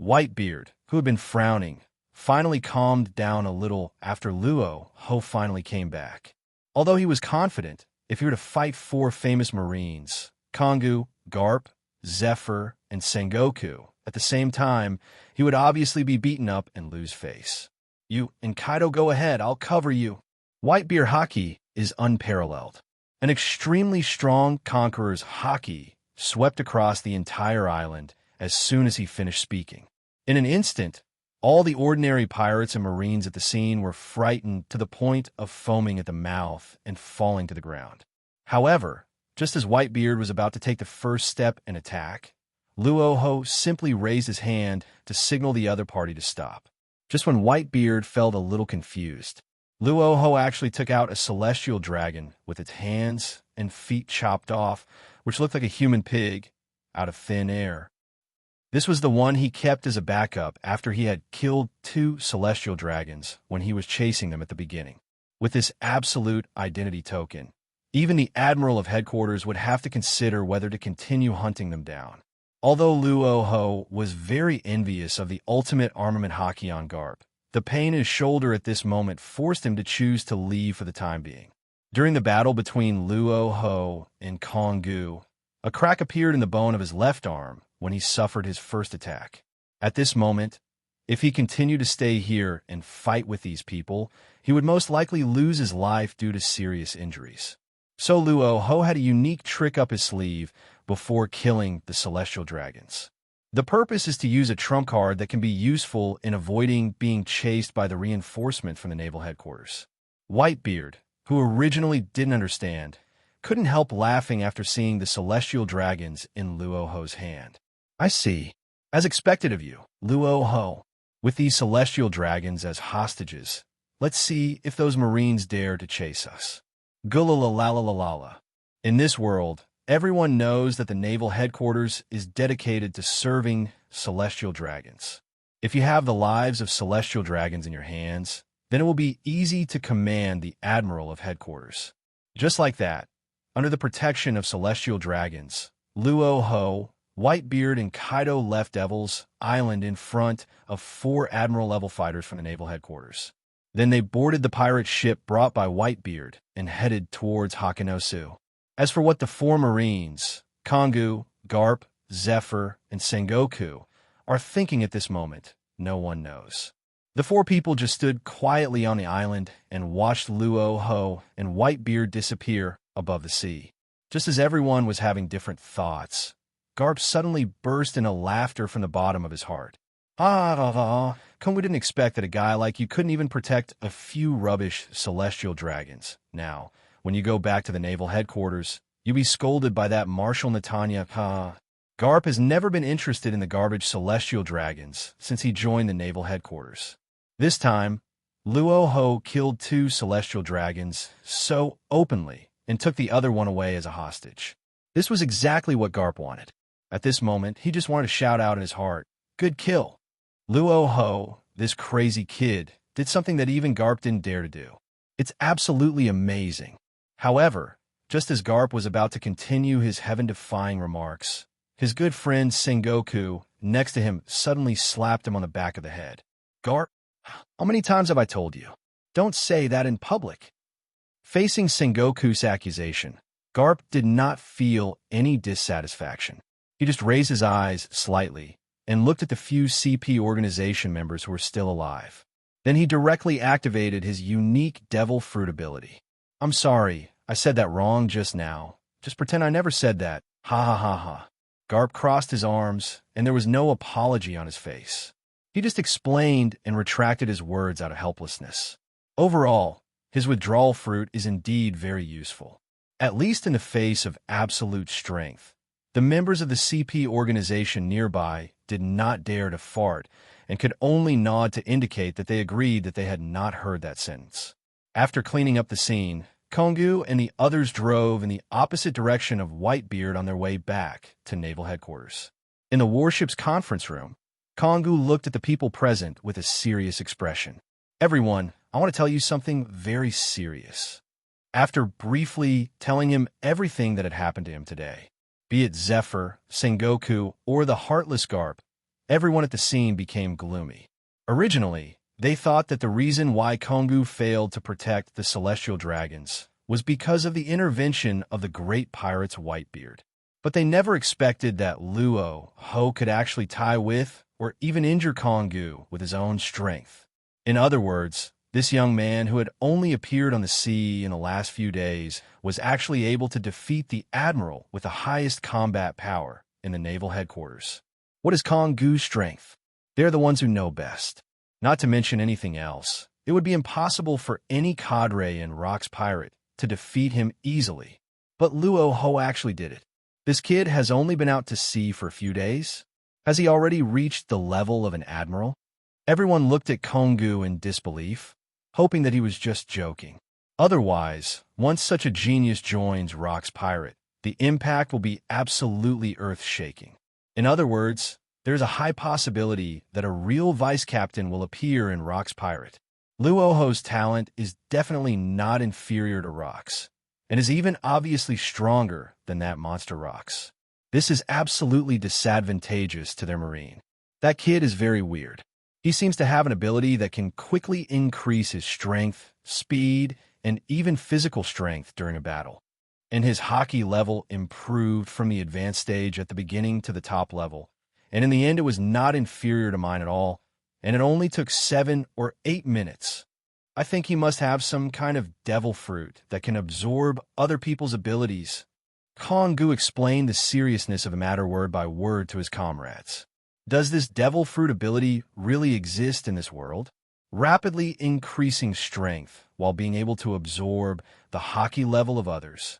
Whitebeard, who had been frowning, finally calmed down a little after Luo Hu finally came back. Although he was confident, if he were to fight four famous Marines, Kongu, Garp, Zephyr, and Sengoku, at the same time, he would obviously be beaten up and lose face. You and Kaido go ahead, I'll cover you. Whitebeard Haki is unparalleled. An extremely strong conqueror's Haki swept across the entire island as soon as he finished speaking. In an instant, all the ordinary pirates and marines at the scene were frightened to the point of foaming at the mouth and falling to the ground. However, just as Whitebeard was about to take the first step and attack, Luo Hu simply raised his hand to signal the other party to stop. Just when Whitebeard felt a little confused, Luo Hu actually took out a celestial dragon with its hands and feet chopped off, which looked like a human pig, out of thin air. This was the one he kept as a backup after he had killed two celestial dragons when he was chasing them at the beginning. With this absolute identity token, even the Admiral of Headquarters would have to consider whether to continue hunting them down. Although Luo Hu was very envious of the ultimate armament Haki on Garp, the pain in his shoulder at this moment forced him to choose to leave for the time being. During the battle between Luo Hu and Kongu, a crack appeared in the bone of his left arm when he suffered his first attack. At this moment, if he continued to stay here and fight with these people, he would most likely lose his life due to serious injuries. So Luo Hu had a unique trick up his sleeve before killing the celestial dragons. The purpose is to use a trump card that can be useful in avoiding being chased by the reinforcement from the naval headquarters. Whitebeard, who originally didn't understand, couldn't help laughing after seeing the celestial dragons in Luo Hu's hand. I see. As expected of you, Luo Hu. With these celestial dragons as hostages, let's see if those marines dare to chase us. Gulalalalala. In this world, everyone knows that the naval headquarters is dedicated to serving celestial dragons. If you have the lives of celestial dragons in your hands, then it will be easy to command the Admiral of Headquarters. Just like that, under the protection of celestial dragons, Luo Hu, Whitebeard, and Kaido left Devil's Island in front of four Admiral-level fighters from the naval headquarters. Then they boarded the pirate ship brought by Whitebeard and headed towards Hakanosu. As for what the four Marines, Kongu, Garp, Zephyr, and Sengoku, are thinking at this moment, no one knows. The four people just stood quietly on the island and watched Luo Hu and Whitebeard disappear above the sea. Just as everyone was having different thoughts, Garp suddenly burst into laughter from the bottom of his heart. We didn't expect that a guy like you couldn't even protect a few rubbish celestial dragons. Now, when you go back to the naval headquarters, you'll be scolded by that Marshal Netanya. Garp has never been interested in the garbage celestial dragons since he joined the naval headquarters. This time, Luo Hu killed two celestial dragons so openly and took the other one away as a hostage. This was exactly what Garp wanted. At this moment, he just wanted to shout out in his heart, "Good kill." Luo Hu, this crazy kid, did something that even Garp didn't dare to do. It's absolutely amazing. However, just as Garp was about to continue his heaven-defying remarks, his good friend Sengoku, next to him, suddenly slapped him on the back of the head. "Garp, how many times have I told you? Don't say that in public." Facing Sengoku's accusation, Garp did not feel any dissatisfaction. He just raised his eyes slightly and looked at the few CP organization members who were still alive. Then he directly activated his unique devil fruit ability. "I'm sorry, I said that wrong just now. Just pretend I never said that. Ha ha ha ha." Garp crossed his arms, and there was no apology on his face. He just explained and retracted his words out of helplessness. Overall, his withdrawal fruit is indeed very useful. At least in the face of absolute strength, the members of the CP organization nearby did not dare to fart and could only nod to indicate that they agreed that they had not heard that sentence. After cleaning up the scene, Kongu and the others drove in the opposite direction of Whitebeard on their way back to naval headquarters. In the warship's conference room, Kongu looked at the people present with a serious expression. Everyone, I want to tell you something very serious. After briefly telling him everything that had happened to him today, be it Zephyr, Sengoku, or the heartless Garp, everyone at the scene became gloomy. Originally, they thought that the reason why Kongu failed to protect the celestial dragons was because of the intervention of the great pirate's Whitebeard. But they never expected that Luo Hu could actually tie with or even injure Kongu with his own strength. In other words, this young man who had only appeared on the sea in the last few days was actually able to defeat the admiral with the highest combat power in the naval headquarters. What is Kongu's strength? They're the ones who know best. Not to mention anything else, it would be impossible for any cadre in Rock's Pirate to defeat him easily. But Luo Hu actually did it. This kid has only been out to sea for a few days. Has he already reached the level of an admiral? Everyone looked at Kongu in disbelief, hoping that he was just joking. Otherwise, once such a genius joins Rock's Pirate, the impact will be absolutely earth-shaking. In other words, there's a high possibility that a real vice captain will appear in Rock's Pirate. Luo Hu's talent is definitely not inferior to Rock's, and is even obviously stronger than that monster Rock's. This is absolutely disadvantageous to their marine. That kid is very weird. He seems to have an ability that can quickly increase his strength, speed, and even physical strength during a battle. And his Haki level improved from the advanced stage at the beginning to the top level, and in the end it was not inferior to mine at all, and it only took 7 or 8 minutes. I think he must have some kind of devil fruit that can absorb other people's abilities. Kongu explained the seriousness of the matter word by word to his comrades. Does this devil fruit ability really exist in this world? Rapidly increasing strength while being able to absorb the Haki level of others.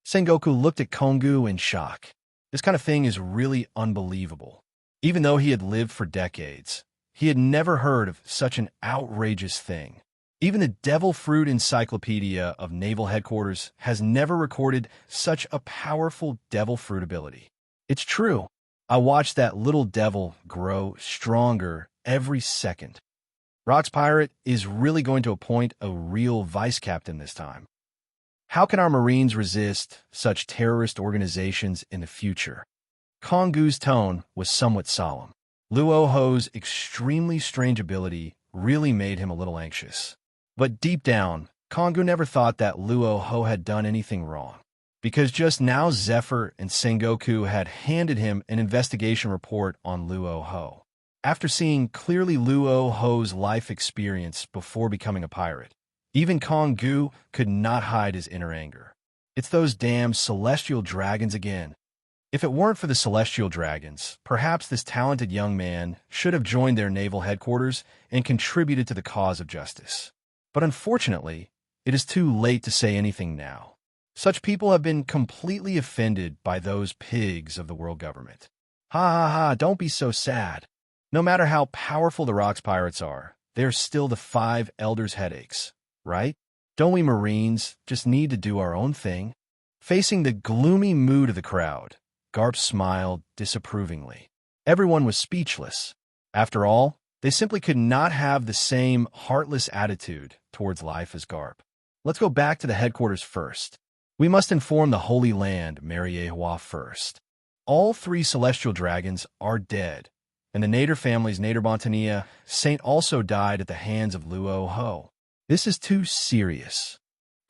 Sengoku looked at Kongu in shock. This kind of thing is really unbelievable. Even though he had lived for decades, he had never heard of such an outrageous thing. Even the Devil Fruit Encyclopedia of Naval Headquarters has never recorded such a powerful devil fruit ability. It's true. I watched that little devil grow stronger every second. Rock's Pirate is really going to appoint a real vice captain this time. How can our Marines resist such terrorist organizations in the future? Kongu's tone was somewhat solemn. Luo Hu's extremely strange ability really made him a little anxious. But deep down, Kongu never thought that Luo Hu had done anything wrong, because just now Zephyr and Sengoku had handed him an investigation report on Luo Hu. After seeing clearly Luo Hu's life experience before becoming a pirate, even Kongu could not hide his inner anger. It's those damn celestial dragons again. If it weren't for the celestial dragons, perhaps this talented young man should have joined their naval headquarters and contributed to the cause of justice. But unfortunately, it is too late to say anything now. Such people have been completely offended by those pigs of the world government. Ha ha ha, don't be so sad. No matter how powerful the Rock's Pirates are, they're still the 5 elders' headaches, right? Don't we Marines just need to do our own thing? Facing the gloomy mood of the crowd, Garp smiled disapprovingly. Everyone was speechless. After all, they simply could not have the same heartless attitude towards life as Garp. Let's go back to the headquarters first. We must inform the Holy Land, Mariehua, first. All 3 celestial dragons are dead, and the Nader family's Nader Bontania Saint also died at the hands of Luo Hu. This is too serious.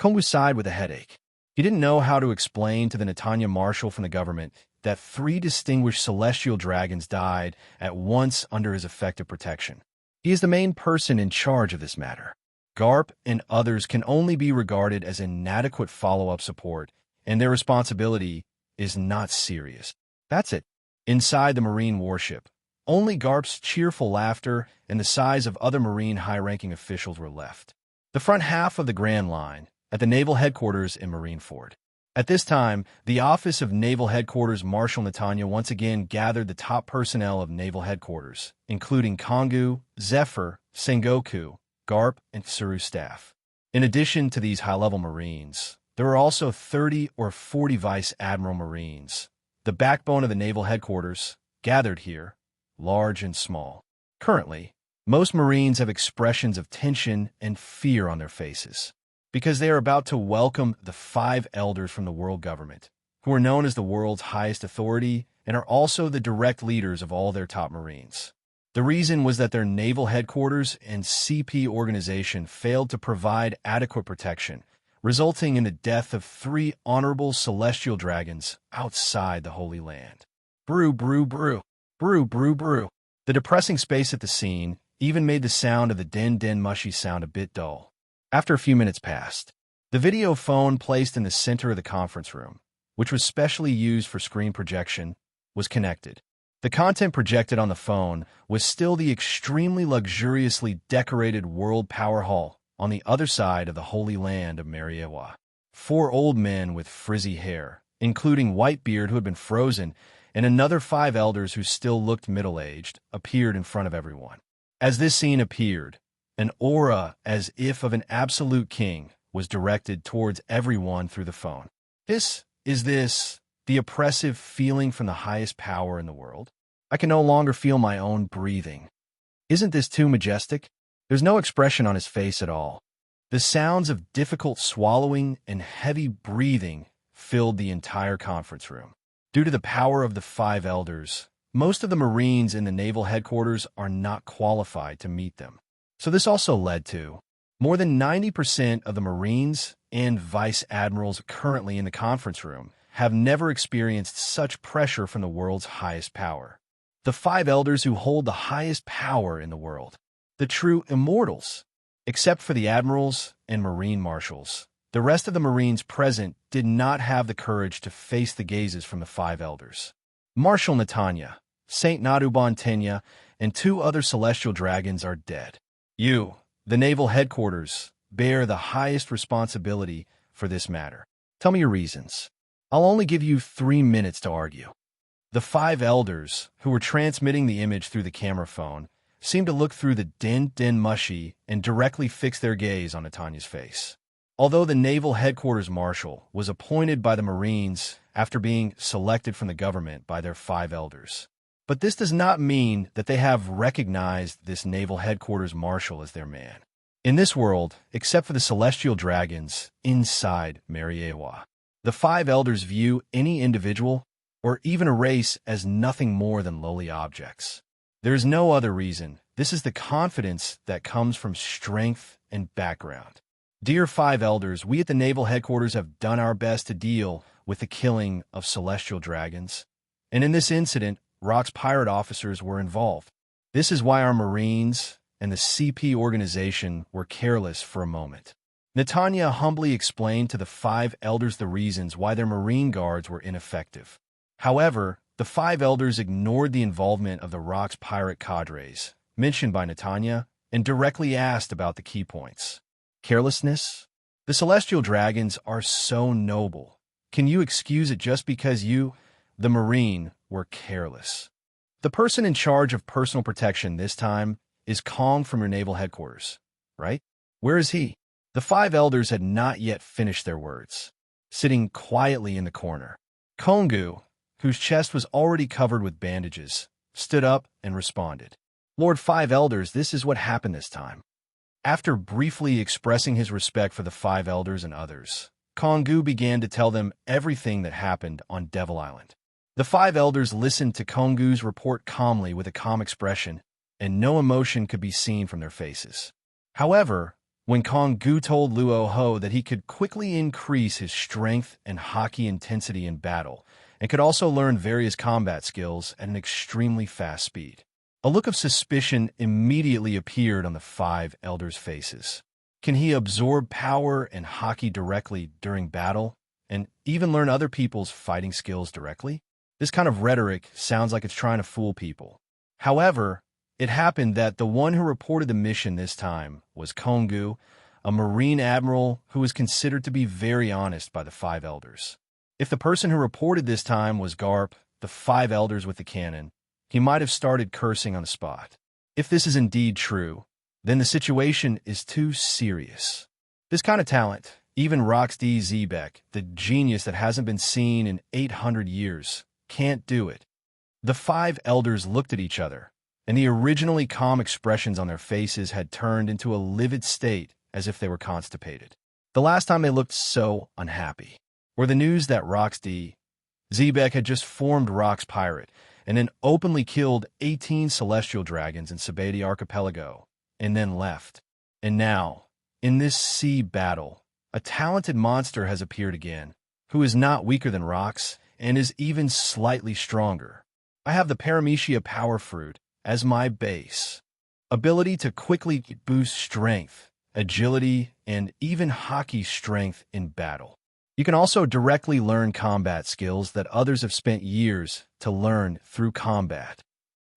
Kongu sighed with a headache. He didn't know how to explain to the Netanya marshal from the government that 3 distinguished celestial dragons died at once under his effective protection. He is the main person in charge of this matter. Garp and others can only be regarded as inadequate follow-up support, and their responsibility is not serious. That's it. Inside the Marine warship, only Garp's cheerful laughter and the sighs of other Marine high-ranking officials were left. The front half of the Grand Line, at the Naval Headquarters in Marineford. At this time, the Office of Naval Headquarters Marshal Netanya once again gathered the top personnel of Naval Headquarters, including Kongu, Zephyr, Sengoku, Garp, and Tsuru's staff. In addition to these high-level Marines, there were also 30 or 40 Vice Admiral Marines, the backbone of the Naval Headquarters, gathered here, large and small. Currently, Most Marines have expressions of tension and fear on their faces because they are about to welcome the 5 elders from the world government, who are known as the world's highest authority and are also the direct leaders of all their top Marines. The reason was that their naval headquarters and CP organization failed to provide adequate protection, resulting in the death of 3 honorable celestial dragons outside the Holy Land. Brew, brew, brew. Brew, brew, brew. The depressing space at the scene even made the sound of the den mushy sound a bit dull. After a few minutes passed, the video phone placed in the center of the conference room, which was specially used for screen projection, was connected. The content projected on the phone was still the extremely luxuriously decorated World Power Hall on the other side of the Holy Land of Mariewa. 4 old men with frizzy hair, including Whitebeard who had been frozen, and another 5 elders who still looked middle-aged, appeared in front of everyone. As this scene appeared, an aura as if of an absolute king was directed towards everyone through the phone. This, the oppressive feeling from the highest power in the world? I can no longer feel my own breathing. Isn't this too majestic? There's no expression on his face at all. The sounds of difficult swallowing and heavy breathing filled the entire conference room. Due to the power of the 5 elders, most of the Marines in the naval headquarters are not qualified to meet them. So this also led to more than 90% of the Marines and vice admirals currently in the conference room have never experienced such pressure from the world's highest power. The 5 elders who hold the highest power in the world, the true immortals. Except for the admirals and marine marshals, the rest of the Marines present did not have the courage to face the gazes from the 5 elders. Marshal Netanya, Saint Naduban Tenya, and 2 other celestial dragons are dead. You, the naval headquarters, bear the highest responsibility for this matter. Tell me your reasons. I'll only give you 3 minutes to argue. The 5 elders, who were transmitting the image through the camera phone, seemed to look through the den mushy and directly fix their gaze on Netanya's face. Although the naval headquarters marshal was appointed by the Marines after being selected from the government by their 5 elders. But this does not mean that they have recognized this naval headquarters marshal as their man. In this world, except for the celestial dragons inside Mariewa, the 5 elders view any individual or even a race as nothing more than lowly objects. There is no other reason. This is the confidence that comes from strength and background. Dear 5 elders, we at the naval headquarters have done our best to deal with the killing of celestial dragons. And in this incident, Rock's pirate officers were involved. This is why our Marines and the CP organization were careless for a moment. Netanya humbly explained to the 5 elders the reasons why their Marine guards were ineffective. However, the 5 elders ignored the involvement of the Rock's pirate cadres, mentioned by Netanya, and directly asked about the key points. Carelessness? The celestial dragons are so noble. Can you excuse it just because you, the Marine, were careless? The person in charge of personal protection this time is Kong from your naval headquarters, right? Where is he? The 5 elders had not yet finished their words. Sitting quietly in the corner, Kongu, whose chest was already covered with bandages, stood up and responded. Lord 5 elders, this is what happened this time. After briefly expressing his respect for the 5 elders and others, Kongu began to tell them everything that happened on Devil Island. The 5 elders listened to Kongu's report calmly with a calm expression, and no emotion could be seen from their faces. However, when Kongu told Luo Hu that he could quickly increase his strength and Haki intensity in battle, and could also learn various combat skills at an extremely fast speed, a look of suspicion immediately appeared on the 5 elders' faces. Can he absorb power and Haki directly during battle, and even learn other people's fighting skills directly? This kind of rhetoric sounds like it's trying to fool people. However, it happened that the one who reported the mission this time was Kongu, a Marine admiral who was considered to be very honest by the 5 elders. If the person who reported this time was Garp, the 5 elders with the cannon, he might have started cursing on the spot. If this is indeed true, then the situation is too serious. This kind of talent, even Roxd Zebek, the genius that hasn't been seen in 800 years, can't do it. The 5 elders looked at each other, and the originally calm expressions on their faces had turned into a livid state as if they were constipated. The last time they looked so unhappy were the news that others.A Zebek had just formed Rock's Pirate and then openly killed 18 celestial dragons in Sabeti Archipelago and then left. And now, in this sea battle, a talented monster has appeared again, who is not weaker than Rocks and is even slightly stronger. I have the Paramecia Power Fruit as my base. Ability to quickly boost strength, agility, and even Haki strength in battle. You can also directly learn combat skills that others have spent years to learn through combat.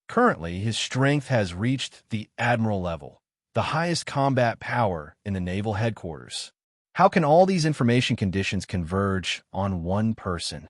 Currently, his strength has reached the Admiral level, the highest combat power in the naval headquarters. How can all these information conditions converge on one person?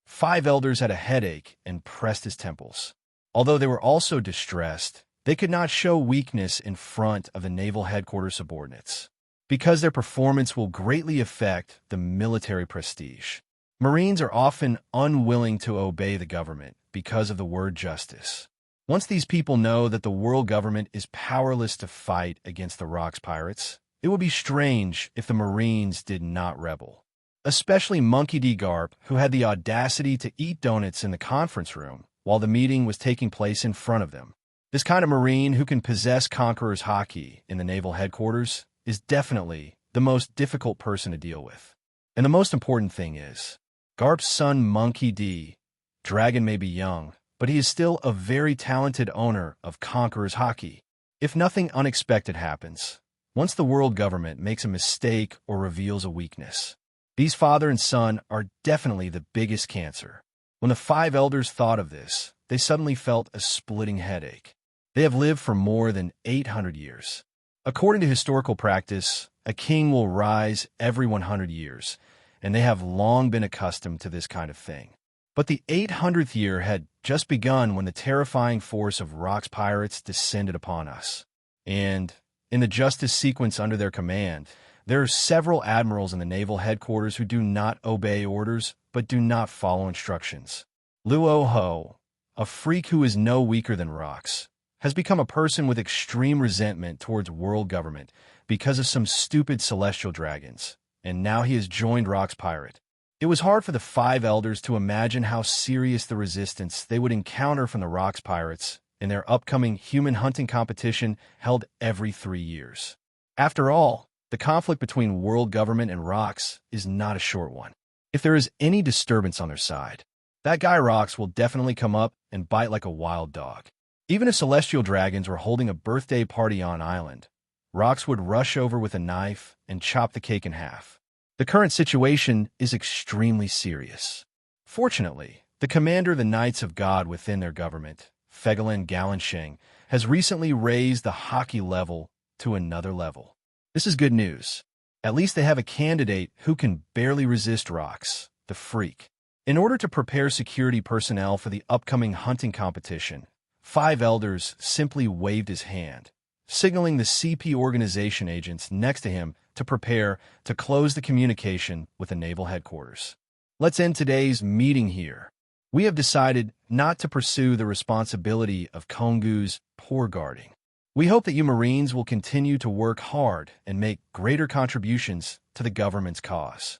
5 elders had a headache and pressed his temples. Although they were also distressed, they could not show weakness in front of the naval headquarters subordinates, because their performance will greatly affect the military prestige. Marines are often unwilling to obey the government because of the word justice. Once these people know that the world government is powerless to fight against the Rocks pirates, it would be strange if the Marines did not rebel. Especially Monkey D. Garp, who had the audacity to eat donuts in the conference room while the meeting was taking place in front of them. This kind of Marine who can possess Conqueror's Haki in the naval headquarters is definitely the most difficult person to deal with. And the most important thing is, Garp's son Monkey D. Dragon may be young, but he is still a very talented owner of Conqueror's Haki. If nothing unexpected happens, once the world government makes a mistake or reveals a weakness, these father and son are definitely the biggest cancer. When the 5 elders thought of this, they suddenly felt a splitting headache. They have lived for more than 800 years. According to historical practice, a king will rise every 100 years, and they have long been accustomed to this kind of thing. But the 800th year had just begun when the terrifying force of Rock's pirates descended upon us. And, in the justice sequence under their command, there are several admirals in the naval headquarters who do not obey orders but do not follow instructions. Luo Hu, a freak who is no weaker than Rocks, has become a person with extreme resentment towards world government because of some stupid celestial dragons, and now he has joined Rock's Pirate. It was hard for the 5 elders to imagine how serious the resistance they would encounter from the Rocks Pirates in their upcoming human hunting competition held every 3 years. After all, the conflict between world government and Rocks is not a short one. If there is any disturbance on their side, that guy Rocks will definitely come up and bite like a wild dog. Even if celestial dragons were holding a birthday party on island, Rocks would rush over with a knife and chop the cake in half. The current situation is extremely serious. Fortunately, the commander of the Knights of God within their government, Fegalin Galansheng, has recently raised the Haki level to another level. This is good news. At least they have a candidate who can barely resist Rocks, the freak. In order to prepare security personnel for the upcoming hunting competition, 5 elders simply waved his hand, signaling the CP organization agents next to him to prepare to close the communication with the naval headquarters. Let's end today's meeting here. We have decided not to pursue the responsibility of Kongu's poor guarding. We hope that you Marines will continue to work hard and make greater contributions to the government's cause.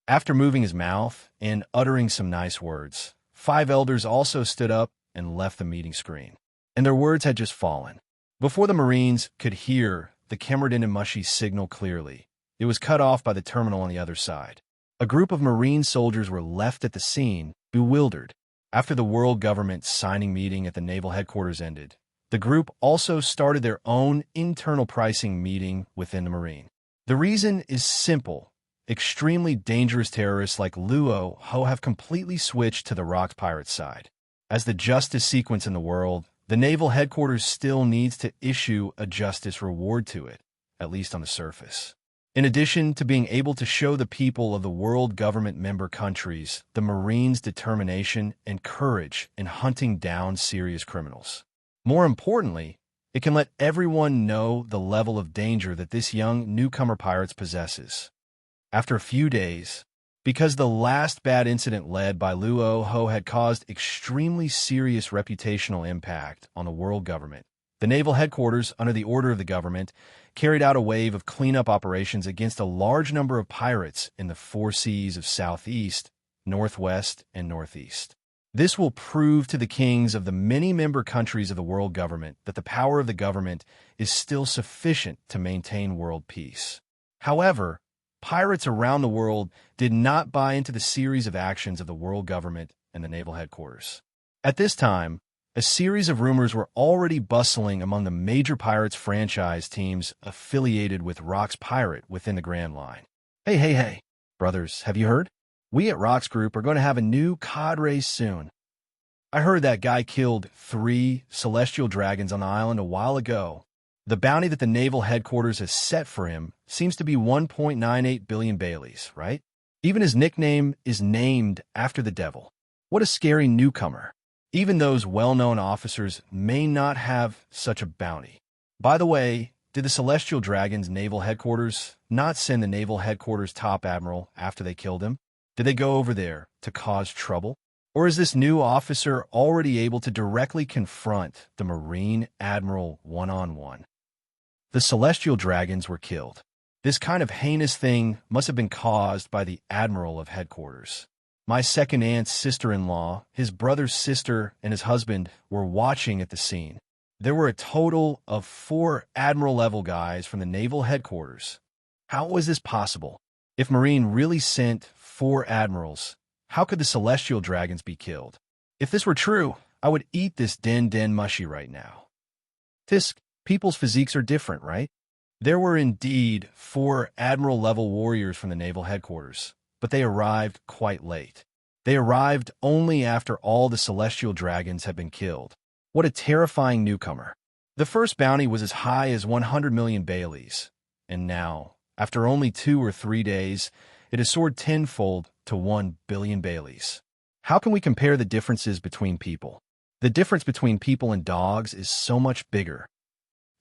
After moving his mouth and uttering some nice words, 5 elders also stood up and left the meeting screen. And their words had just fallen. Before the Marines could hear the Kemerdin Mushy signal clearly, it was cut off by the terminal on the other side. A group of Marine soldiers were left at the scene, bewildered. After the world government signing meeting at the naval headquarters ended, the group also started their own internal pricing meeting within the Marine. The reason is simple. Extremely dangerous terrorists like Luo Hu have completely switched to the Rocks Pirate side. As the justice sequence in the world, the naval headquarters still needs to issue a justice reward to it, at least on the surface. In addition to being able to show the people of the world government member countries the Marines' determination and courage in hunting down serious criminals. More importantly, it can let everyone know the level of danger that this young newcomer pirate possesses. After a few days, Because the last bad incident led by Luo Hu had caused extremely serious reputational impact on the world government. The naval headquarters, under the order of the government, carried out a wave of cleanup operations against a large number of pirates in the four seas of Southeast, Northwest, and Northeast. This will prove to the kings of the many member countries of the world government that the power of the government is still sufficient to maintain world peace. However, pirates around the world did not buy into the series of actions of the world government and the naval headquarters. At this time, a series of rumors were already bustling among the major pirates franchise teams affiliated with Rock's Pirate within the Grand Line. Hey, brothers, have you heard? We at Rock's Group are going to have a new COD race soon. I heard that guy killed 3 celestial dragons on the island a while ago. The bounty that the naval headquarters has set for him seems to be 1.98 billion Baileys, right? Even his nickname is named after the devil. What a scary newcomer. Even those well-known officers may not have such a bounty. By the way, did the Celestial Dragon's naval headquarters not send the naval headquarters top admiral after they killed him? Did they go over there to cause trouble? Or is this new officer already able to directly confront the Marine Admiral one-on-one? The Celestial Dragons were killed. This kind of heinous thing must have been caused by the Admiral of Headquarters. My second aunt's sister-in-law, his brother's sister, and his husband were watching at the scene. There were a total of 4 Admiral-level guys from the Naval Headquarters. How was this possible? If Marine really sent 4 admirals, how could the Celestial Dragons be killed? If this were true, I would eat this den mushy right now. Tisk, people's physiques are different, right? There were indeed 4 Admiral-level warriors from the Naval Headquarters, but they arrived quite late. They arrived only after all the Celestial Dragons had been killed. What a terrifying newcomer. The first bounty was as high as 100 million Baileys, and now, after only 2 or 3 days, it has soared tenfold to 1 billion Baileys. How can we compare the differences between people? The difference between people and dogs is so much bigger.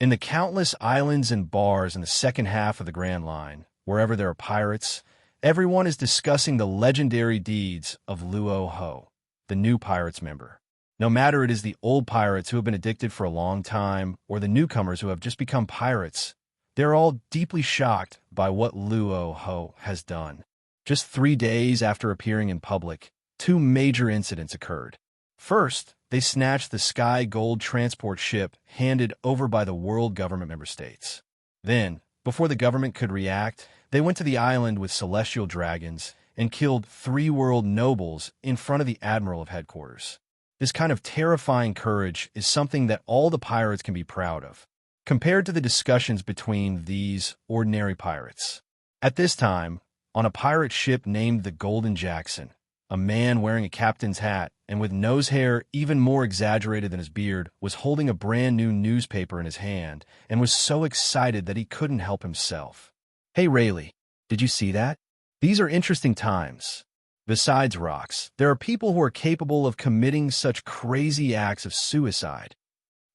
In the countless islands and bars in the second half of the Grand Line, wherever there are pirates, everyone is discussing the legendary deeds of Luo Hu, the new pirates member. No matter it is the old pirates who have been addicted for a long time or the newcomers who have just become pirates, they're all deeply shocked by what Luo Hu has done. Just 3 days after appearing in public, 2 major incidents occurred. First, they snatched the Sky Gold transport ship handed over by the world government member states. Then, before the government could react, they went to the island with celestial dragons and killed 3 world nobles in front of the Admiral of Headquarters. This kind of terrifying courage is something that all the pirates can be proud of, compared to the discussions between these ordinary pirates. At this time, on a pirate ship named the Golden Jackson, a man wearing a captain's hat and with nose hair even more exaggerated than his beard was holding a brand new newspaper in his hand and was so excited that he couldn't help himself. Hey Rayleigh, did you see that? These are interesting times. Besides rocks, there are people who are capable of committing such crazy acts of suicide.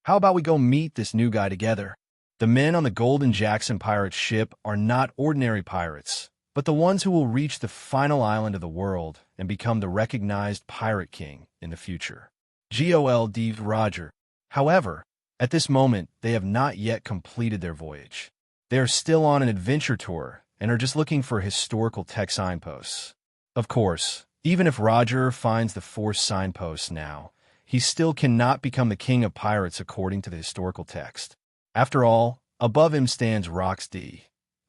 How about we go meet this new guy together? The men on the Golden Jackson pirate ship are not ordinary pirates, but the ones who will reach the final island of the world and become the recognized pirate king in the future. Gold Roger. However, at this moment, they have not yet completed their voyage. They are still on an adventure tour and are just looking for historical tech signposts. Of course, even if Roger finds the 4 signposts now, he still cannot become the king of pirates according to the historical text. After all, above him stands Rox D.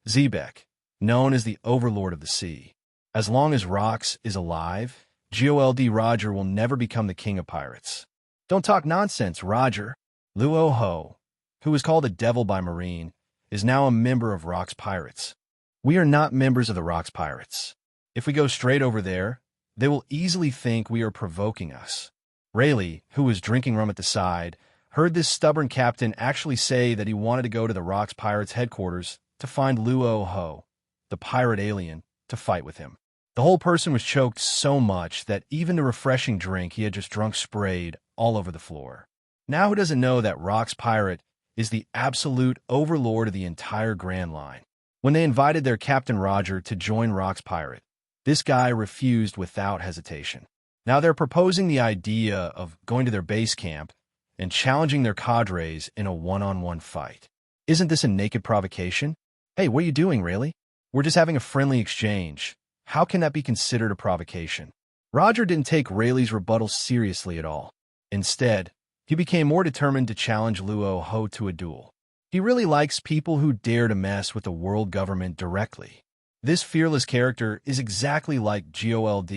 Zebek, known as the Overlord of the Sea. As long as Rox is alive, Gold Roger will never become the king of pirates. Don't talk nonsense, Roger. Luo Hu, who is called the Devil by Marine, is now a member of Rox Pirates. We are not members of the Rox Pirates. If we go straight over there, they will easily think we are provoking us. Rayleigh, who was drinking rum at the side, heard this stubborn captain actually say that he wanted to go to the Rox Pirates headquarters to find Luo Hu, the pirate alien, to fight with him. The whole person was choked so much that even the refreshing drink he had just drunk sprayed all over the floor. Now who doesn't know that Rox Pirate is the absolute overlord of the entire Grand Line? When they invited their Captain Roger to join Rox Pirate, This guy refused without hesitation. Now they're proposing the idea of going to their base camp and challenging their cadres in a one-on-one fight. Isn't this a naked provocation? Hey, what are you doing, really? We're just having a friendly exchange. How can that be considered a provocation? Roger didn't take Rayleigh's rebuttal seriously at all. Instead, he became more determined to challenge Luo Hu to a duel. He really likes people who dare to mess with the world government directly. This fearless character is exactly like GOLD,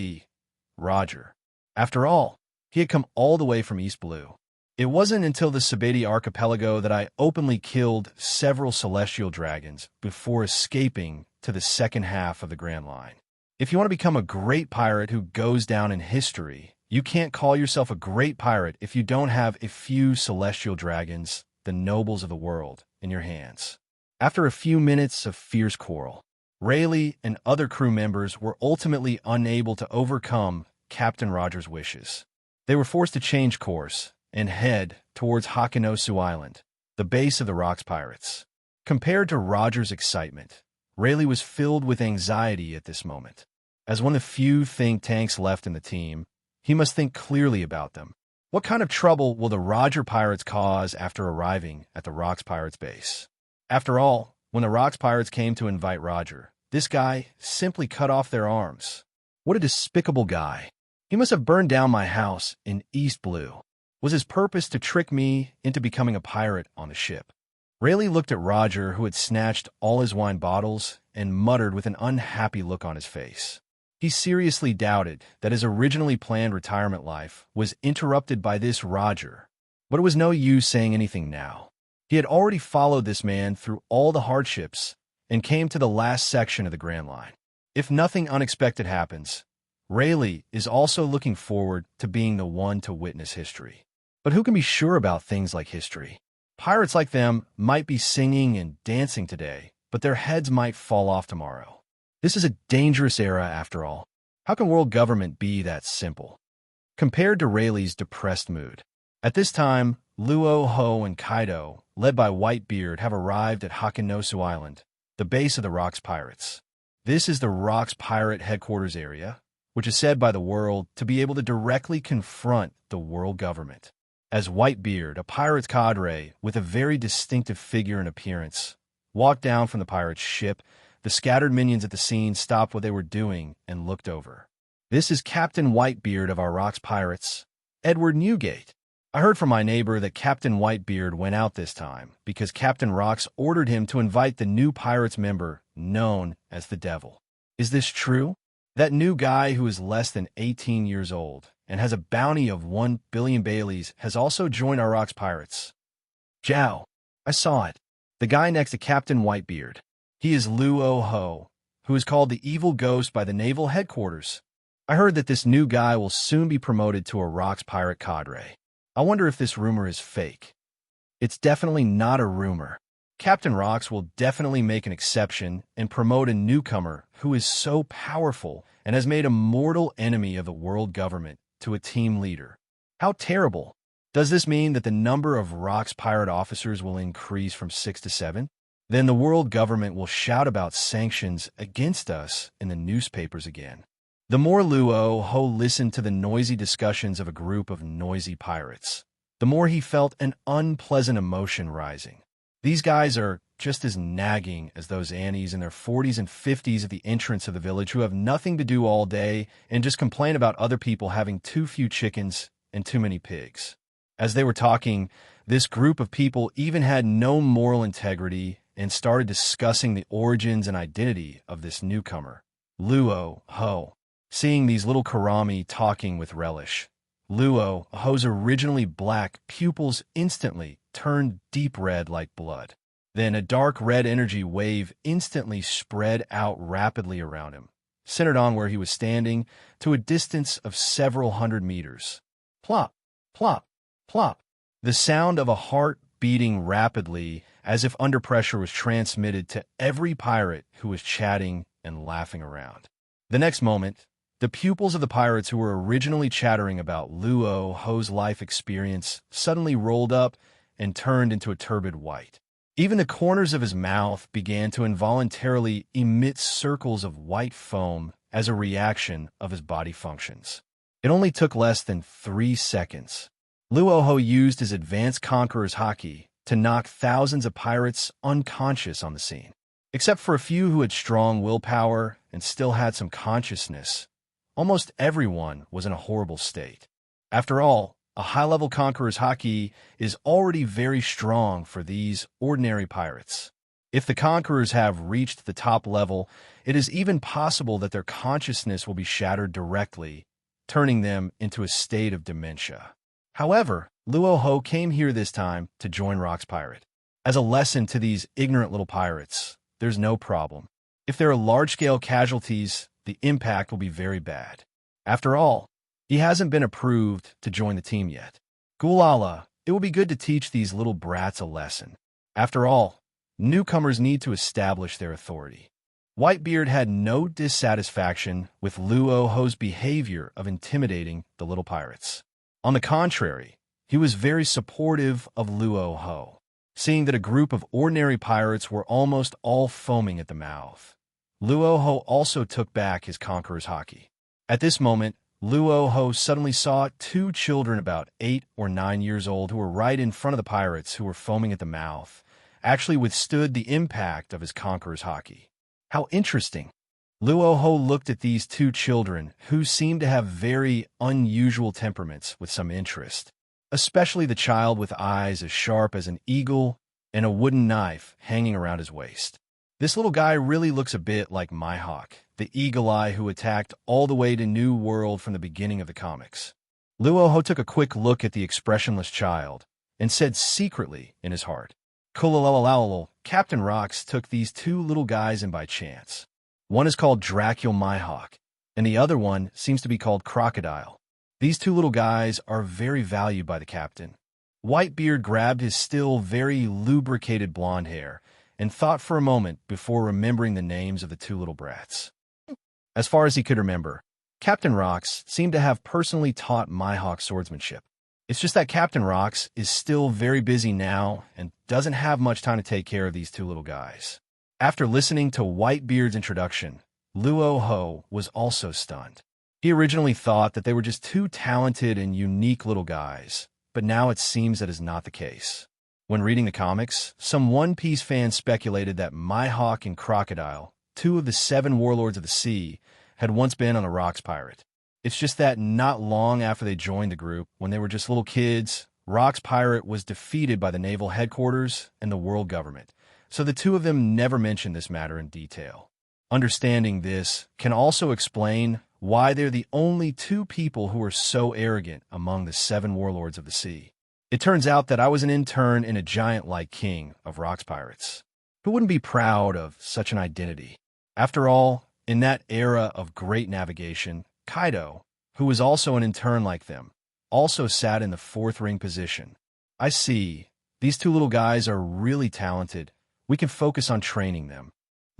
Roger. After all, he had come all the way from East Blue. It wasn't until the Sabeti archipelago that I openly killed several celestial dragons before escaping to the second half of the Grand Line. If you want to become a great pirate who goes down in history, you can't call yourself a great pirate if you don't have a few celestial dragons, the nobles of the world, in your hands. After a few minutes of fierce quarrel, Rayleigh and other crew members were ultimately unable to overcome Captain Roger's wishes. They were forced to change course and head towards Hakinosu Island, the base of the Rocks Pirates. Compared to Roger's excitement, Rayleigh was filled with anxiety at this moment. As one of the few think tanks left in the team, he must think clearly about them. What kind of trouble will the Roger Pirates cause after arriving at the Rocks Pirates base? After all, when the Rocks Pirates came to invite Roger, this guy simply cut off their arms. What a despicable guy. He must have burned down my house in East Blue. Was his purpose to trick me into becoming a pirate on the ship? Rayleigh looked at Roger, who had snatched all his wine bottles, and muttered with an unhappy look on his face. He seriously doubted that his originally planned retirement life was interrupted by this Roger. But it was no use saying anything now. He had already followed this man through all the hardships and came to the last section of the Grand Line. If nothing unexpected happens, Rayleigh is also looking forward to being the one to witness history. But who can be sure about things like history? Pirates like them might be singing and dancing today, but their heads might fall off tomorrow. This is a dangerous era after all. How can world government be that simple? Compared to Rayleigh's depressed mood. At this time, Luo Hu and Kaido, led by Whitebeard, have arrived at Hakinosu Island, the base of the Rocks Pirates. This is the Rocks Pirate headquarters area, which is said by the world to be able to directly confront the world government. As Whitebeard, a pirate's cadre with a very distinctive figure and appearance, walked down from the pirate's ship, the scattered minions at the scene stopped what they were doing and looked over. This is Captain Whitebeard of our Rocks Pirates, Edward Newgate. I heard from my neighbor that Captain Whitebeard went out this time because Captain Rocks ordered him to invite the new pirates member known as the Devil. Is this true? That new guy who is less than 18 years old and has a bounty of 1 billion Baileys has also joined our Rocks Pirates. Jow, I saw it. The guy next to Captain Whitebeard. He is Luo Hu, who is called the Evil Ghost by the Naval Headquarters. I heard that this new guy will soon be promoted to a Rocks Pirate cadre. I wonder if this rumor is fake. It's definitely not a rumor. Captain Rocks will definitely make an exception and promote a newcomer who is so powerful and has made a mortal enemy of the world government to a team leader. How terrible. Does this mean that the number of Rocks pirate officers will increase from 6 to 7? Then the world government will shout about sanctions against us in the newspapers again. The more Luo Hu listened to the noisy discussions of a group of noisy pirates, the more he felt an unpleasant emotion rising. These guys are just as nagging as those Annies in their 40s and 50s at the entrance of the village who have nothing to do all day and just complain about other people having too few chickens and too many pigs. As they were talking, this group of people even had no moral integrity and started discussing the origins and identity of this newcomer, Luo Hu. Seeing these little Karami talking with relish, Luo Hu's originally black pupils instantly turned deep red like blood. Then a dark red energy wave instantly spread out rapidly around him, centered on where he was standing to a distance of several hundred meters. Plop, plop, plop. The sound of a heart beating rapidly as if under pressure was transmitted to every pirate who was chatting and laughing around. The next moment, the pupils of the pirates who were originally chattering about Luo Hu's life experience suddenly rolled up and turned into a turbid white. Even the corners of his mouth began to involuntarily emit circles of white foam as a reaction of his body functions. It only took less than 3 seconds. Luo Hu used his advanced conqueror's Haki to knock thousands of pirates unconscious on the scene. Except for a few who had strong willpower and still had some consciousness, almost everyone was in a horrible state. After all, a high-level conqueror's Haki is already very strong for these ordinary pirates. If the conquerors have reached the top level, it is even possible that their consciousness will be shattered directly, turning them into a state of dementia. However, Luo Hu came here this time to join Rock's pirate. As a lesson to these ignorant little pirates, there's no problem. If there are large-scale casualties, the impact will be very bad. After all, he hasn't been approved to join the team yet. Gulala, it will be good to teach these little brats a lesson. After all, newcomers need to establish their authority. Whitebeard had no dissatisfaction with Luo Hu's behavior of intimidating the little pirates. On the contrary, he was very supportive of Luo Hu, seeing that a group of ordinary pirates were almost all foaming at the mouth. Luo Hu also took back his conqueror's Haki. At this moment, Luo Hu suddenly saw 2 children about 8 or 9 years old who were right in front of the pirates who were foaming at the mouth, actually withstood the impact of his conqueror's Haki. How interesting! Luo Hu looked at these 2 children who seemed to have very unusual temperaments with some interest, especially the child with eyes as sharp as an eagle and a wooden knife hanging around his waist. This little guy really looks a bit like Mihawk, the eagle eye who attacked all the way to New World from the beginning of the comics. Luo Hu took a quick look at the expressionless child and said secretly in his heart, "Kulalalalal, Captain Rocks took these 2 little guys in by chance. One is called Dracula Mihawk, and the other one seems to be called Crocodile. These 2 little guys are very valued by the captain." Whitebeard grabbed his still very lubricated blonde hair and thought for a moment before remembering the names of the 2 little brats. As far as he could remember, Captain Rocks seemed to have personally taught Mihawk swordsmanship. It's just that Captain Rocks is still very busy now and doesn't have much time to take care of these 2 little guys. After listening to Whitebeard's introduction, Luo Hu was also stunned. He originally thought that they were just 2 talented and unique little guys, but now it seems that is not the case. When reading the comics, some One Piece fans speculated that Mihawk and Crocodile, 2 of the 7 warlords of the sea, had once been on a Rocks pirate. It's just that not long after they joined the group, when they were just little kids, Rocks pirate was defeated by the naval headquarters and the world government, so the 2 of them never mentioned this matter in detail. Understanding this can also explain why they're the only 2 people who are so arrogant among the 7 warlords of the sea. It turns out that I was an intern in a giant-like king of Rocks pirates. Who wouldn't be proud of such an identity? After all, in that era of great navigation, Kaido, who was also an intern like them, also sat in the 4th ring position. I see. These 2 little guys are really talented. We can focus on training them.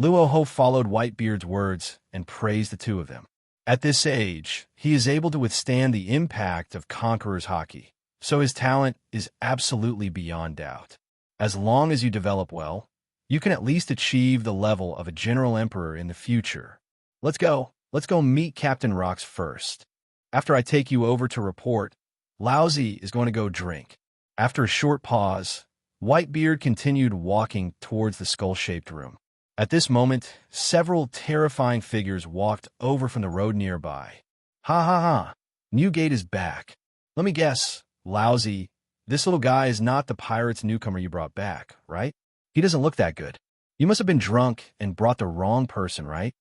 Luo Hu followed Whitebeard's words and praised the 2 of them. At this age, he is able to withstand the impact of Conqueror's Haki, so his talent is absolutely beyond doubt. As long as you develop well, you can at least achieve the level of a General Emperor in the future. Let's go meet Captain Rocks first. After I take you over to report, Lousy is going to go drink. After a short pause, Whitebeard continued walking towards the skull-shaped room. At this moment, several terrifying figures walked over from the road nearby. Ha ha ha, Newgate is back. Let me guess, Lousy, this little guy is not the pirate's newcomer you brought back, right? He doesn't look that good. You must have been drunk and brought the wrong person, right?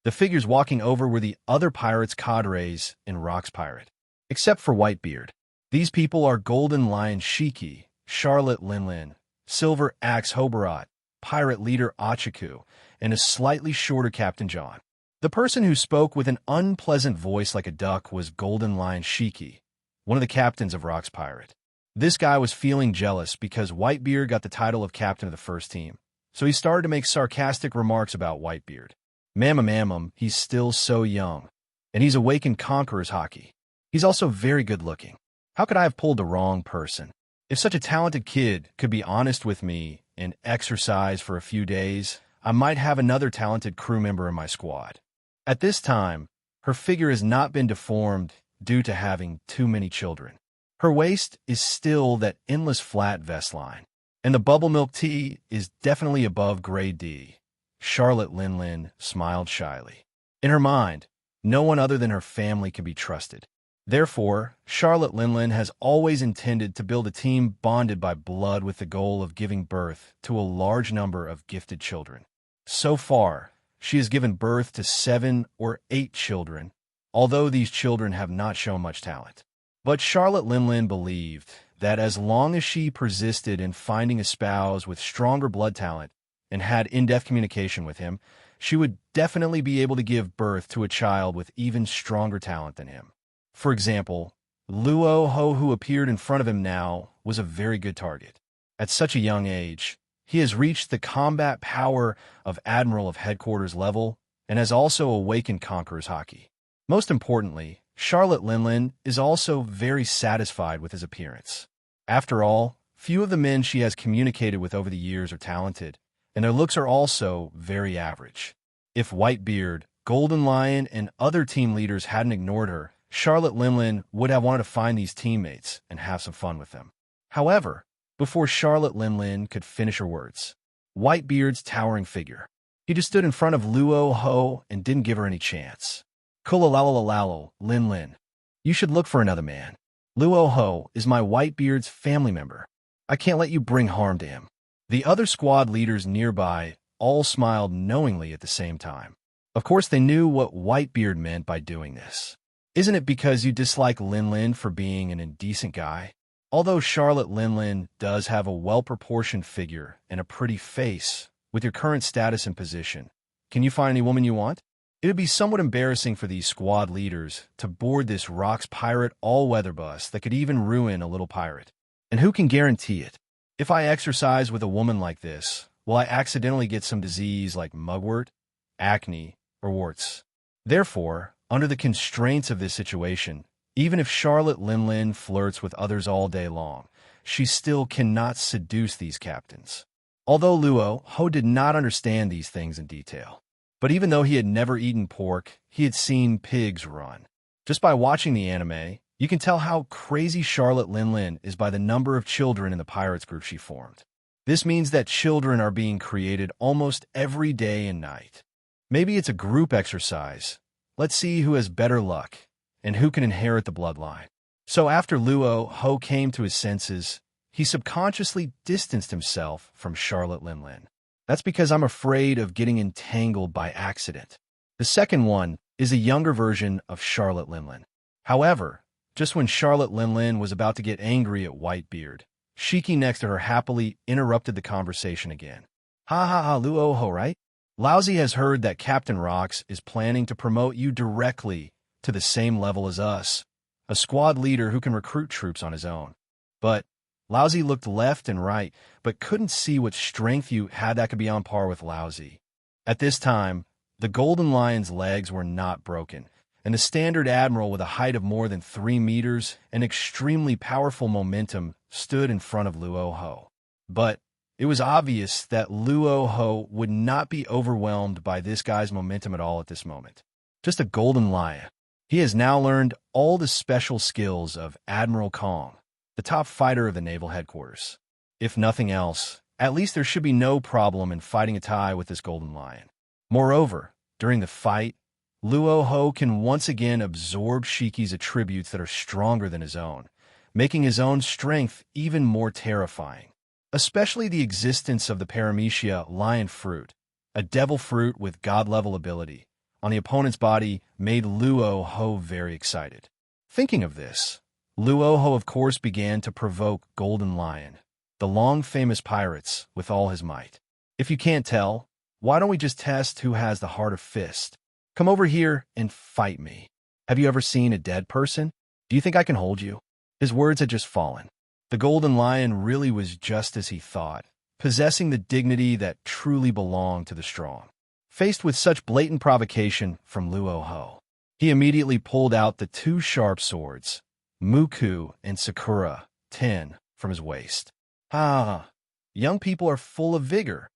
The figures walking over were the other pirates' cadres in Rock's Pirate. Except for Whitebeard. These people are Golden Lion Shiki, Charlotte Linlin, Silver Axe Hobarat, pirate leader Achiku, and a slightly shorter Captain John. The person who spoke with an unpleasant voice like a duck was Golden Lion Shiki, one of the captains of Rock's Pirate. This guy was feeling jealous because Whitebeard got the title of captain of the first team, so he started to make sarcastic remarks about Whitebeard. Mamma, he's still so young, and he's awakened Conqueror's Haki. He's also very good-looking. How could I have pulled the wrong person? If such a talented kid could be honest with me and exercise for a few days, I might have another talented crew member in my squad. At this time, her figure has not been deformed due to having too many children. Her waist is still that endless flat vest line, and the bubble milk tea is definitely above grade D. Charlotte Linlin smiled shyly. In her mind, no one other than her family can be trusted. Therefore, Charlotte Linlin has always intended to build a team bonded by blood with the goal of giving birth to a large number of gifted children. So far, she has given birth to 7 or 8 children, although these children have not shown much talent. But Charlotte Linlin believed that as long as she persisted in finding a spouse with stronger blood talent and had in-depth communication with him, she would definitely be able to give birth to a child with even stronger talent than him. For example, Luo Hu, who appeared in front of him now, was a very good target. At such a young age, he has reached the combat power of Admiral of Headquarters level and has also awakened Conqueror's Haki. Most importantly, Charlotte Linlin is also very satisfied with his appearance. After all, few of the men she has communicated with over the years are talented, and their looks are also very average. If Whitebeard, Golden Lion, and other team leaders hadn't ignored her, Charlotte Linlin would have wanted to find these teammates and have some fun with them. However, before Charlotte Linlin could finish her words, Whitebeard's towering figure. He just stood in front of Luo Hu and didn't give her any chance. Kulalalalo, Linlin. You should look for another man. Luo Hu is my Whitebeard's family member. I can't let you bring harm to him. The other squad leaders nearby all smiled knowingly at the same time. Of course, they knew what Whitebeard meant by doing this. Isn't it because you dislike Linlin for being an indecent guy? Although Charlotte Linlin does have a well-proportioned figure and a pretty face, with your current status and position, can you find any woman you want? It would be somewhat embarrassing for these squad leaders to board this Rocks pirate all-weather bus that could even ruin a little pirate. And who can guarantee it? If I exercise with a woman like this, will I accidentally get some disease like mugwort, acne, or warts? Therefore, under the constraints of this situation, even if Charlotte Linlin flirts with others all day long, she still cannot seduce these captains. Although Luo Hu did not understand these things in detail. But even though he had never eaten pork, he had seen pigs run. Just by watching the anime, you can tell how crazy Charlotte Linlin is by the number of children in the pirates group she formed. This means that children are being created almost every day and night. Maybe it's a group exercise. Let's see who has better luck and who can inherit the bloodline. So after Luo Hu came to his senses, he subconsciously distanced himself from Charlotte Linlin. That's because I'm afraid of getting entangled by accident. The second one is a younger version of Charlotte Linlin. However, just when Charlotte Linlin was about to get angry at Whitebeard, Shiki next to her happily interrupted the conversation again. Ha ha ha, Luo Hu, right? Lousy has heard that Captain Rocks is planning to promote you directly to the same level as us, a squad leader who can recruit troops on his own. But Lousy looked left and right, but couldn't see what strength you had that could be on par with Lousy. At this time, the Golden Lion's legs were not broken, and the standard admiral with a height of more than 3 meters and extremely powerful momentum stood in front of Luo Hu. But it was obvious that Luo Hu would not be overwhelmed by this guy's momentum at all at this moment. Just a Golden Lion. He has now learned all the special skills of Admiral Kong, the top fighter of the naval headquarters. If nothing else, at least there should be no problem in fighting a tie with this Golden Lion. Moreover, during the fight, Luo Hu can once again absorb Shiki's attributes that are stronger than his own, making his own strength even more terrifying. Especially the existence of the Paramecia lion fruit, a devil fruit with god-level ability, on the opponent's body made Luo Hu very excited. Thinking of this, Luo Hu of course began to provoke Golden Lion, the long-famous pirates, with all his might. If you can't tell, why don't we just test who has the heart of fist? Come over here and fight me. Have you ever seen a dead person? Do you think I can hold you? His words had just fallen. The Golden Lion really was just as he thought, possessing the dignity that truly belonged to the strong. Faced with such blatant provocation from Luo Hu, he immediately pulled out the 2 sharp swords, Muku and Sakura, 10, from his waist. Ah, young people are full of vigor.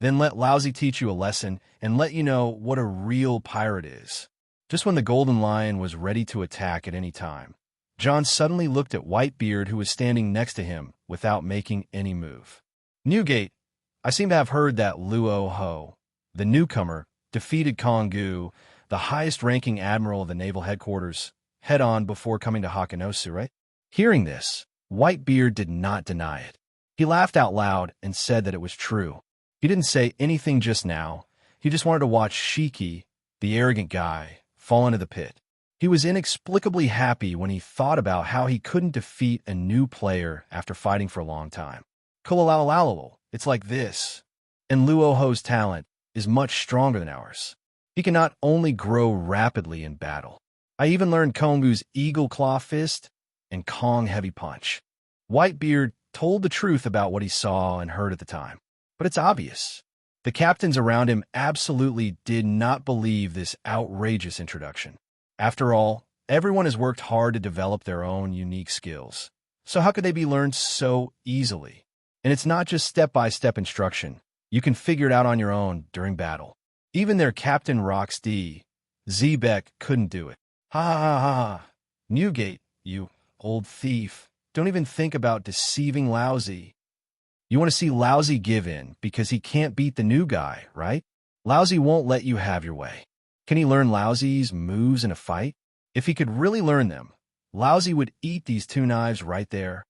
Then let Lousy teach you a lesson and let you know what a real pirate is. Just when the Golden Lion was ready to attack at any time, John suddenly looked at Whitebeard, who was standing next to him, without making any move. Newgate, I seem to have heard that Luo Hu, the newcomer, defeated Kongu, the highest-ranking admiral of the naval headquarters, head-on before coming to Hakanosu, right? Hearing this, Whitebeard did not deny it. He laughed out loud and said that it was true. He didn't say anything just now. He just wanted to watch Shiki, the arrogant guy, fall into the pit. He was inexplicably happy when he thought about how he couldn't defeat a new player after fighting for a long time. Kulalalalo, it's like this. And Luo Hu's talent is much stronger than ours. He can not only grow rapidly in battle. I even learned Kongu's Eagle Claw Fist and Kong Heavy Punch. Whitebeard told the truth about what he saw and heard at the time. But it's obvious. The captains around him absolutely did not believe this outrageous introduction. After all, everyone has worked hard to develop their own unique skills. So how could they be learned so easily? And it's not just step-by-step instruction. You can figure it out on your own during battle. Even their Captain Rox D, Zebek, couldn't do it. Ha ha ha. Newgate, you old thief. Don't even think about deceiving Lousy. You want to see Lousy give in because he can't beat the new guy, right? Lousy won't let you have your way. Can he learn Lousy's moves in a fight? If he could really learn them, Lousy would eat these two knives right there.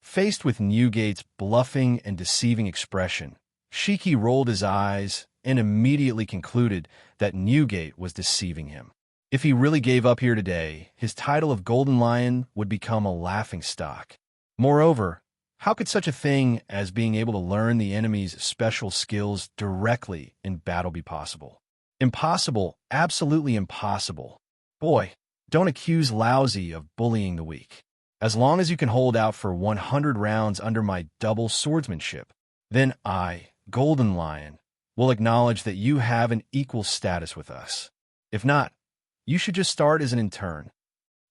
Faced with Newgate's bluffing and deceiving expression, Shiki rolled his eyes and immediately concluded that Newgate was deceiving him. If he really gave up here today, his title of Golden Lion would become a laughingstock. Moreover, how could such a thing as being able to learn the enemy's special skills directly in battle be possible? Impossible, absolutely impossible. Boy, don't accuse Lousy of bullying the weak. As long as you can hold out for 100 rounds under my double swordsmanship, then I, Golden Lion, will acknowledge that you have an equal status with us. If not, you should just start as an intern.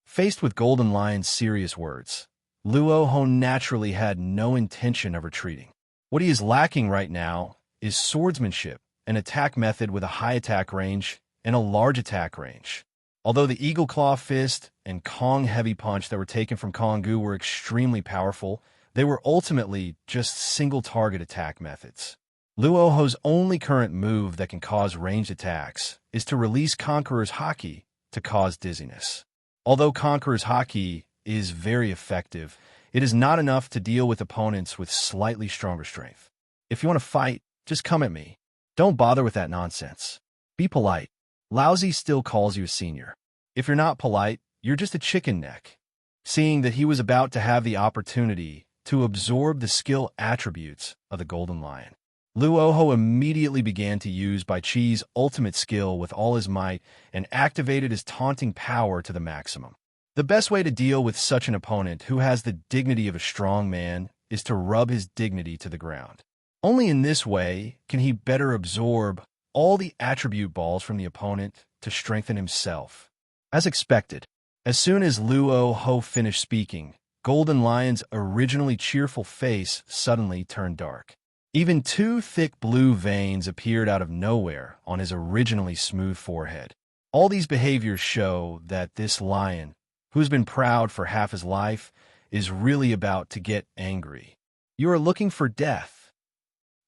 Faced with Golden Lion's serious words, Luo Hu naturally had no intention of retreating. What he is lacking right now is swordsmanship, an attack method with a high attack range and a large attack range. Although the Eagle Claw Fist and Kong Heavy Punch that were taken from Kongu were extremely powerful, they were ultimately just single-target attack methods. Luo Hu's only current move that can cause ranged attacks is to release Conqueror's Haki to cause dizziness. Although Conqueror's Haki is very effective, it is not enough to deal with opponents with slightly stronger strength. If you want to fight, just come at me. Don't bother with that nonsense. Be polite. Lousy still calls you a senior. If you're not polite, you're just a chicken neck. Seeing that he was about to have the opportunity to absorb the skill attributes of the Golden Lion, Luo Hu immediately began to use Bai Chi's ultimate skill with all his might and activated his taunting power to the maximum. The best way to deal with such an opponent who has the dignity of a strong man is to rub his dignity to the ground. Only in this way can he better absorb all the attribute balls from the opponent to strengthen himself. As expected, as soon as Luo Hu finished speaking, Golden Lion's originally cheerful face suddenly turned dark. Even two thick blue veins appeared out of nowhere on his originally smooth forehead. All these behaviors show that this lion, who's been proud for half his life, is really about to get angry. You are looking for death.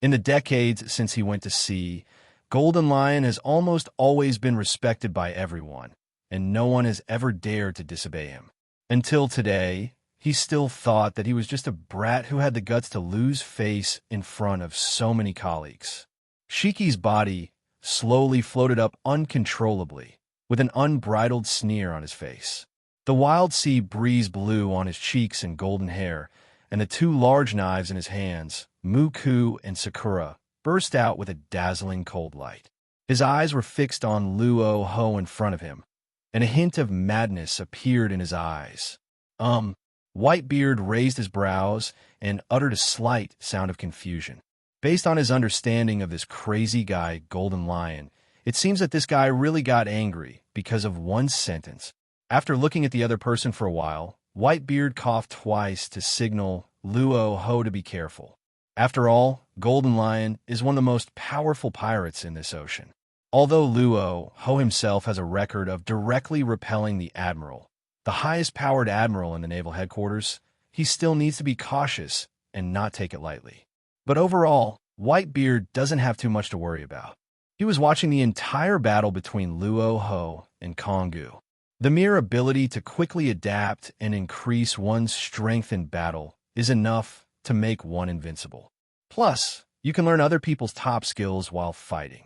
In the decades since he went to sea, Golden Lion has almost always been respected by everyone, and no one has ever dared to disobey him. Until today, he still thought that he was just a brat who had the guts to lose face in front of so many colleagues. Shiki's body slowly floated up uncontrollably, with an unbridled sneer on his face. The wild sea breeze blew on his cheeks and golden hair, and the two large knives in his hands, Muku and Sakura, burst out with a dazzling cold light. His eyes were fixed on Luo Hu in front of him, and a hint of madness appeared in his eyes. Whitebeard raised his brows and uttered a slight sound of confusion. Based on his understanding of this crazy guy, Golden Lion, it seems that this guy really got angry because of one sentence. After looking at the other person for a while, Whitebeard coughed twice to signal Luo Hu to be careful. After all, Golden Lion is one of the most powerful pirates in this ocean. Although Luo Hu himself has a record of directly repelling the admiral, the highest-powered admiral in the naval headquarters, he still needs to be cautious and not take it lightly. But overall, Whitebeard doesn't have too much to worry about. He was watching the entire battle between Luo Hu and Kongu. The mere ability to quickly adapt and increase one's strength in battle is enough to make one invincible. Plus, you can learn other people's top skills while fighting.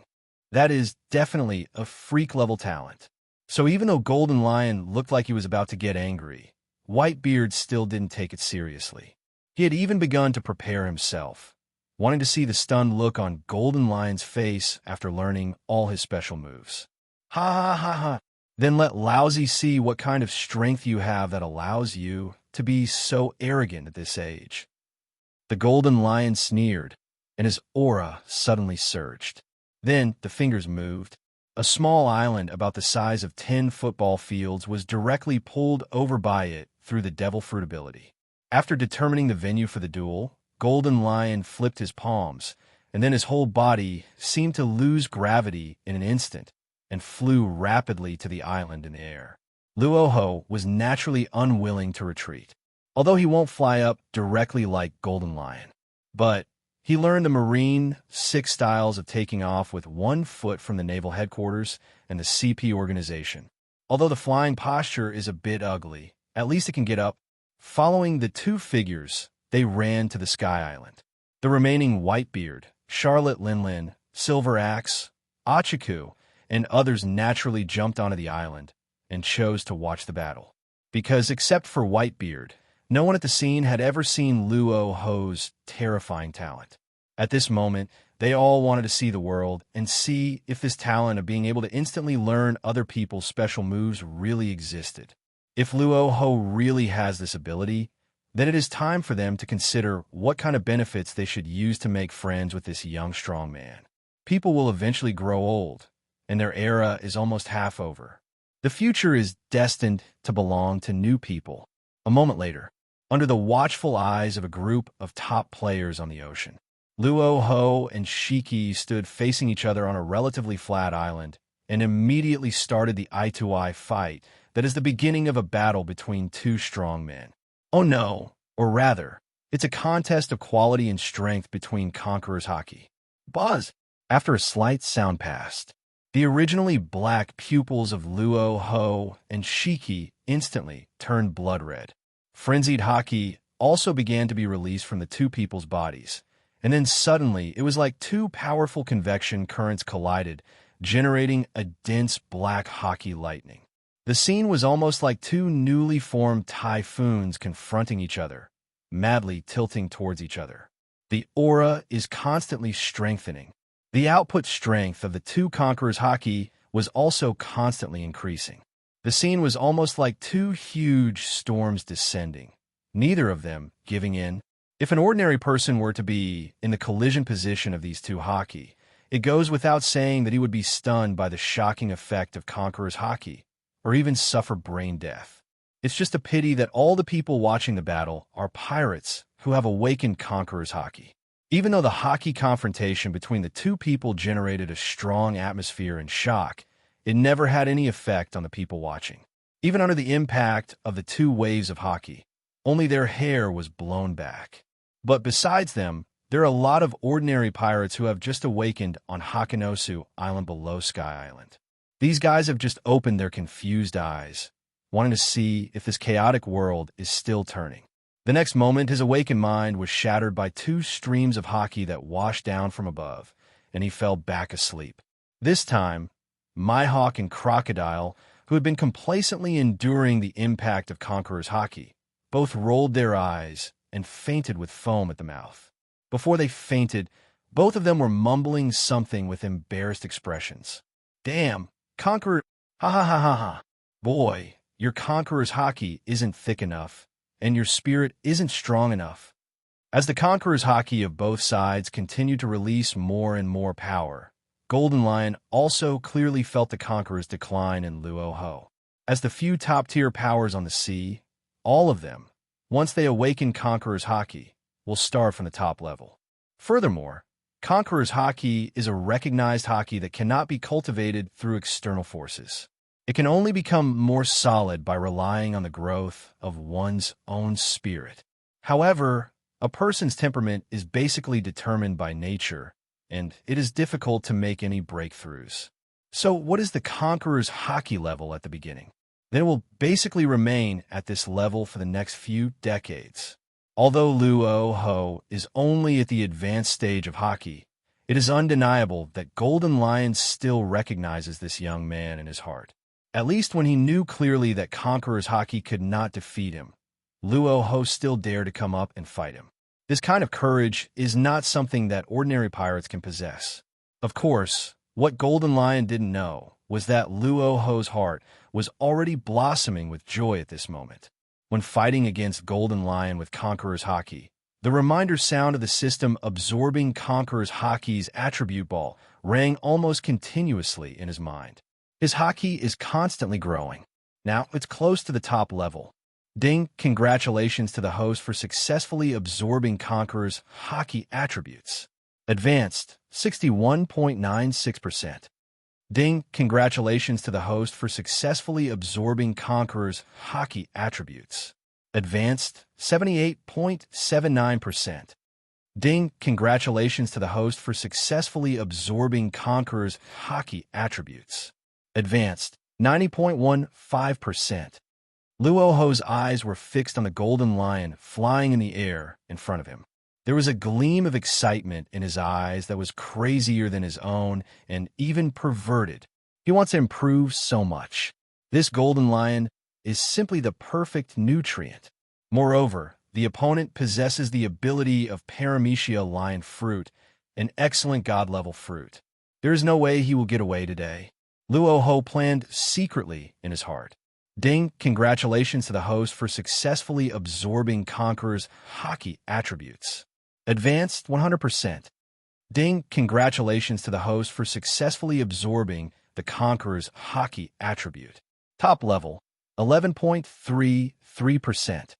That is definitely a freak-level talent. So even though Golden Lion looked like he was about to get angry, Whitebeard still didn't take it seriously. He had even begun to prepare himself, wanting to see the stunned look on Golden Lion's face after learning all his special moves. Ha ha ha ha. Then let Lousy see what kind of strength you have that allows you to be so arrogant at this age. The Golden Lion sneered, and his aura suddenly surged. Then the fingers moved. A small island about the size of 10 football fields was directly pulled over by it through the Devil Fruit ability. After determining the venue for the duel, Golden Lion flipped his palms, and then his whole body seemed to lose gravity in an instant and flew rapidly to the island in the air. Luo Hu was naturally unwilling to retreat, although he won't fly up directly like Golden Lion. But he learned the Marine 6 styles of taking off with 1 foot from the naval headquarters and the CP organization. Although the flying posture is a bit ugly, at least it can get up. Following the 2 figures, they ran to the Sky Island. The remaining Whitebeard, Charlotte Linlin, Silver Axe, Achiku, and others naturally jumped onto the island and chose to watch the battle. Because except for Whitebeard, no one at the scene had ever seen Luo Hu's terrifying talent. At this moment, they all wanted to see the world and see if this talent of being able to instantly learn other people's special moves really existed. If Luo Hu really has this ability, then it is time for them to consider what kind of benefits they should use to make friends with this young, strong man. People will eventually grow old, and their era is almost half over. The future is destined to belong to new people. A moment later, under the watchful eyes of a group of top players on the ocean, Luo Hu and Shiki stood facing each other on a relatively flat island and immediately started the eye-to-eye fight that is the beginning of a battle between 2 strong men. Oh no, or rather, it's a contest of quality and strength between conquerors Haki. Buzz! After a slight sound passed, the originally black pupils of Luo Hu and Shiki instantly turned blood red. Frenzied Haki also began to be released from the 2 people's bodies, and then suddenly it was like 2 powerful convection currents collided, generating a dense black Haki lightning. The scene was almost like 2 newly formed typhoons confronting each other, madly tilting towards each other. The aura is constantly strengthening. The output strength of the 2 conquerors Haki was also constantly increasing. The scene was almost like 2 huge storms descending, neither of them giving in. If an ordinary person were to be in the collision position of these 2 Haki, it goes without saying that he would be stunned by the shocking effect of conquerors Haki, or even suffer brain death. It's just a pity that all the people watching the battle are pirates who have awakened conquerors Haki. Even though the Haki confrontation between the 2 people generated a strong atmosphere and shock, it never had any effect on the people watching. Even under the impact of the 2 waves of Haki, only their hair was blown back. But besides them, there are a lot of ordinary pirates who have just awakened on Hakanosu Island below Sky Island. These guys have just opened their confused eyes, wanting to see if this chaotic world is still turning. The next moment, his awakened mind was shattered by 2 streams of Haki that washed down from above, and he fell back asleep. This time, Mihawk and Crocodile, who had been complacently enduring the impact of Conqueror's Haki, both rolled their eyes and fainted with foam at the mouth. Before they fainted, both of them were mumbling something with embarrassed expressions. Damn, Conqueror, ha ha ha ha ha. Boy, your Conqueror's Haki isn't thick enough, and your spirit isn't strong enough. As the Conqueror's Haki of both sides continued to release more and more power, Golden Lion also clearly felt the Conqueror's decline in Luo Hu. As the few top-tier powers on the sea, all of them, once they awaken Conqueror's Haki, will start from the top level. Furthermore, Conqueror's Haki is a recognized Haki that cannot be cultivated through external forces. It can only become more solid by relying on the growth of one's own spirit. However, a person's temperament is basically determined by nature, and it is difficult to make any breakthroughs. So what is the Conqueror's Haki level at the beginning? Then it will basically remain at this level for the next few decades. Although Luo Hu is only at the advanced stage of Haki, it is undeniable that Golden Lion still recognizes this young man in his heart. At least when he knew clearly that Conqueror's Haki could not defeat him, Luo Hu still dared to come up and fight him. This kind of courage is not something that ordinary pirates can possess. Of course, what Golden Lion didn't know was that Luo Hu's heart was already blossoming with joy at this moment. When fighting against Golden Lion with Conqueror's Haki, the reminder sound of the system absorbing Conqueror's Haki's attribute ball rang almost continuously in his mind. His Haki is constantly growing. Now it's close to the top level. Ding! Congratulations to the host for successfully absorbing Conqueror's Haki attributes. Advanced, 61.96%. Ding! Congratulations to the host for successfully absorbing Conqueror's Haki attributes. Advanced, 78.79%. Ding! Congratulations to the host for successfully absorbing Conqueror's Haki attributes. Advanced, 90.15%. Luo Hu's eyes were fixed on the Golden Lion flying in the air in front of him. There was a gleam of excitement in his eyes that was crazier than his own and even perverted. He wants to improve so much. This Golden Lion is simply the perfect nutrient. Moreover, the opponent possesses the ability of Paramecia Lion Fruit, an excellent God-level fruit. There is no way he will get away today. Luo Hu planned secretly in his heart. Ding! Congratulations to the host for successfully absorbing Conqueror's Haki attributes. Advanced 100%. Ding! Congratulations to the host for successfully absorbing the Conqueror's Haki attribute. Top level, 11.33%.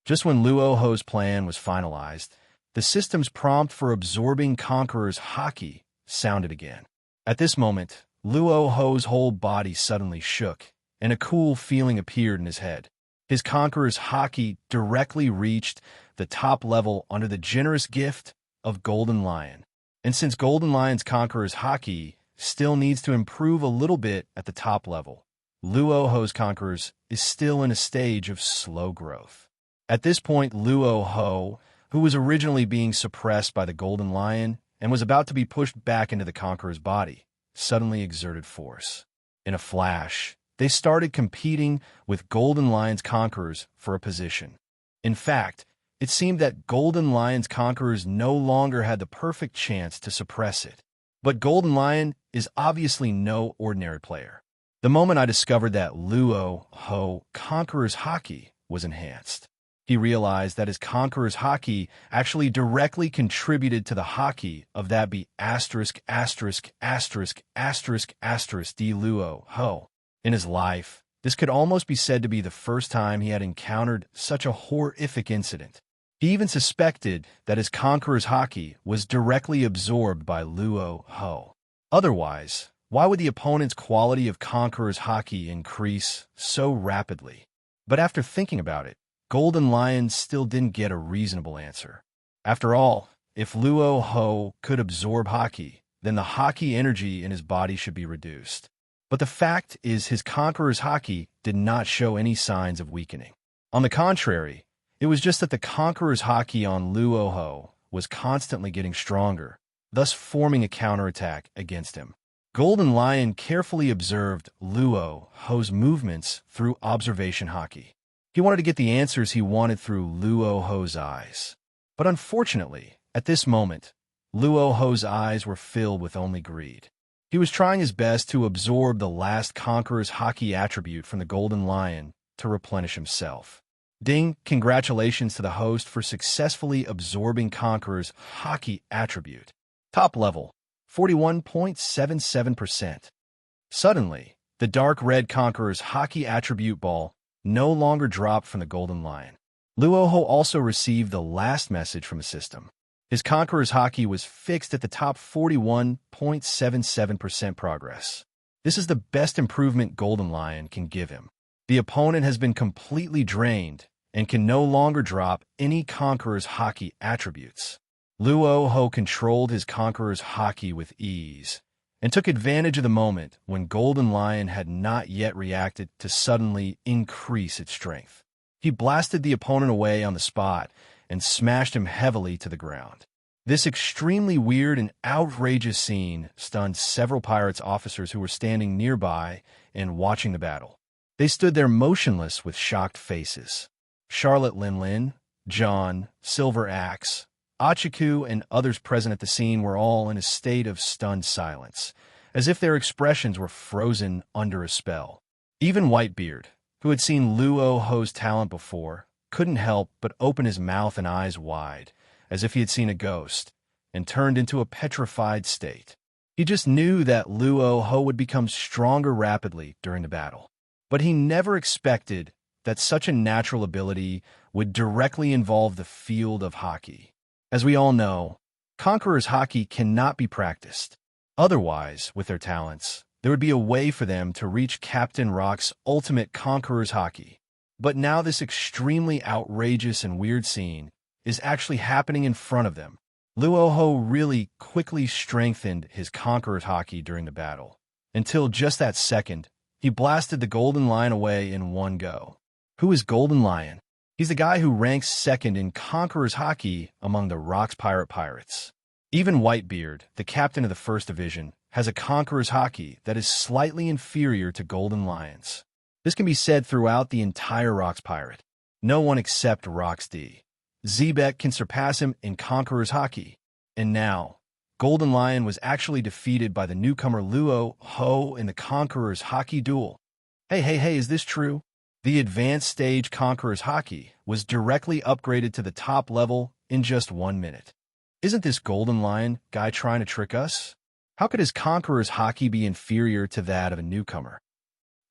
Just when Luo Hu's plan was finalized, the system's prompt for absorbing Conqueror's Haki sounded again. At this moment, Luo Hu's whole body suddenly shook, and a cool feeling appeared in his head. His Conqueror's Haki directly reached the top level under the generous gift of Golden Lion. And since Golden Lion's Conqueror's Haki still needs to improve a little bit at the top level, Luo Hu's Conqueror's is still in a stage of slow growth. At this point, Luo Hu, who was originally being suppressed by the Golden Lion and was about to be pushed back into the Conqueror's body, suddenly exerted force. In a flash, they started competing with Golden Lion's Conquerors for a position. In fact, it seemed that Golden Lion's Conquerors no longer had the perfect chance to suppress it. But Golden Lion is obviously no ordinary player. The moment I discovered that Luo Hu Conqueror's Haki was enhanced, he realized that his Conqueror's Haki actually directly contributed to the Haki of that be ********* D Luo Hu. In his life, this could almost be said to be the first time he had encountered such a horrific incident. He even suspected that his Conqueror's Haki was directly absorbed by Luo Hu. Otherwise, why would the opponent's quality of Conqueror's Haki increase so rapidly? But after thinking about it, Golden Lion still didn't get a reasonable answer. After all, if Luo Hu could absorb Haki, then the Haki energy in his body should be reduced. But the fact is his Conqueror's Haki did not show any signs of weakening. On the contrary, it was just that the Conqueror's Haki on Luo Hu was constantly getting stronger, thus forming a counterattack against him. Golden Lion carefully observed Luo Hu's movements through observation Haki. He wanted to get the answers he wanted through Luo Hu's eyes. But unfortunately, at this moment, Luo Hu's eyes were filled with only greed. He was trying his best to absorb the last Conqueror's Haki attribute from the Golden Lion to replenish himself. Ding! Congratulations to the host for successfully absorbing Conqueror's Haki attribute. Top level, 41.77%. Suddenly, the dark red Conqueror's Haki attribute ball no longer dropped from the Golden Lion. Luo Hu also received the last message from the system. His Conqueror's Haki was fixed at the top 41.77% progress. This is the best improvement Golden Lion can give him. The opponent has been completely drained and can no longer drop any Conqueror's Haki attributes. Luo Hu controlled his Conqueror's Haki with ease and took advantage of the moment when Golden Lion had not yet reacted to suddenly increase its strength. He blasted the opponent away on the spot and smashed him heavily to the ground. This extremely weird and outrageous scene stunned several pirates' officers who were standing nearby and watching the battle. They stood there motionless with shocked faces. Charlotte Lin, John, Silver Axe, Achiku, and others present at the scene were all in a state of stunned silence, as if their expressions were frozen under a spell. Even Whitebeard, who had seen Luo Hu's talent before, couldn't help but open his mouth and eyes wide, as if he had seen a ghost, and turned into a petrified state. He just knew that Luo Hu would become stronger rapidly during the battle, but he never expected that such a natural ability would directly involve the field of Haki. As we all know, Conqueror's Haki cannot be practiced. Otherwise, with their talents, there would be a way for them to reach Captain Rock's ultimate Conqueror's Haki. But now this extremely outrageous and weird scene is actually happening in front of them. Luo Hu really quickly strengthened his Conqueror's Haki during the battle, until just that second, he blasted the Golden Lion away in one go. Who is Golden Lion? He's the guy who ranks second in Conqueror's Haki among the Rock's Pirate Pirates. Even Whitebeard, the captain of the First Division, has a Conqueror's Haki that is slightly inferior to Golden Lion's. This can be said throughout the entire Rock's Pirate. No one except awakened.A. Zebek can surpass him in Conqueror's Haki. And now, Golden Lion was actually defeated by the newcomer Luo Hu in the Conqueror's Haki duel. Hey, is this true? The advanced stage Conqueror's Haki was directly upgraded to the top level in just 1 minute. Isn't this Golden Lion guy trying to trick us? How could his Conqueror's Haki be inferior to that of a newcomer?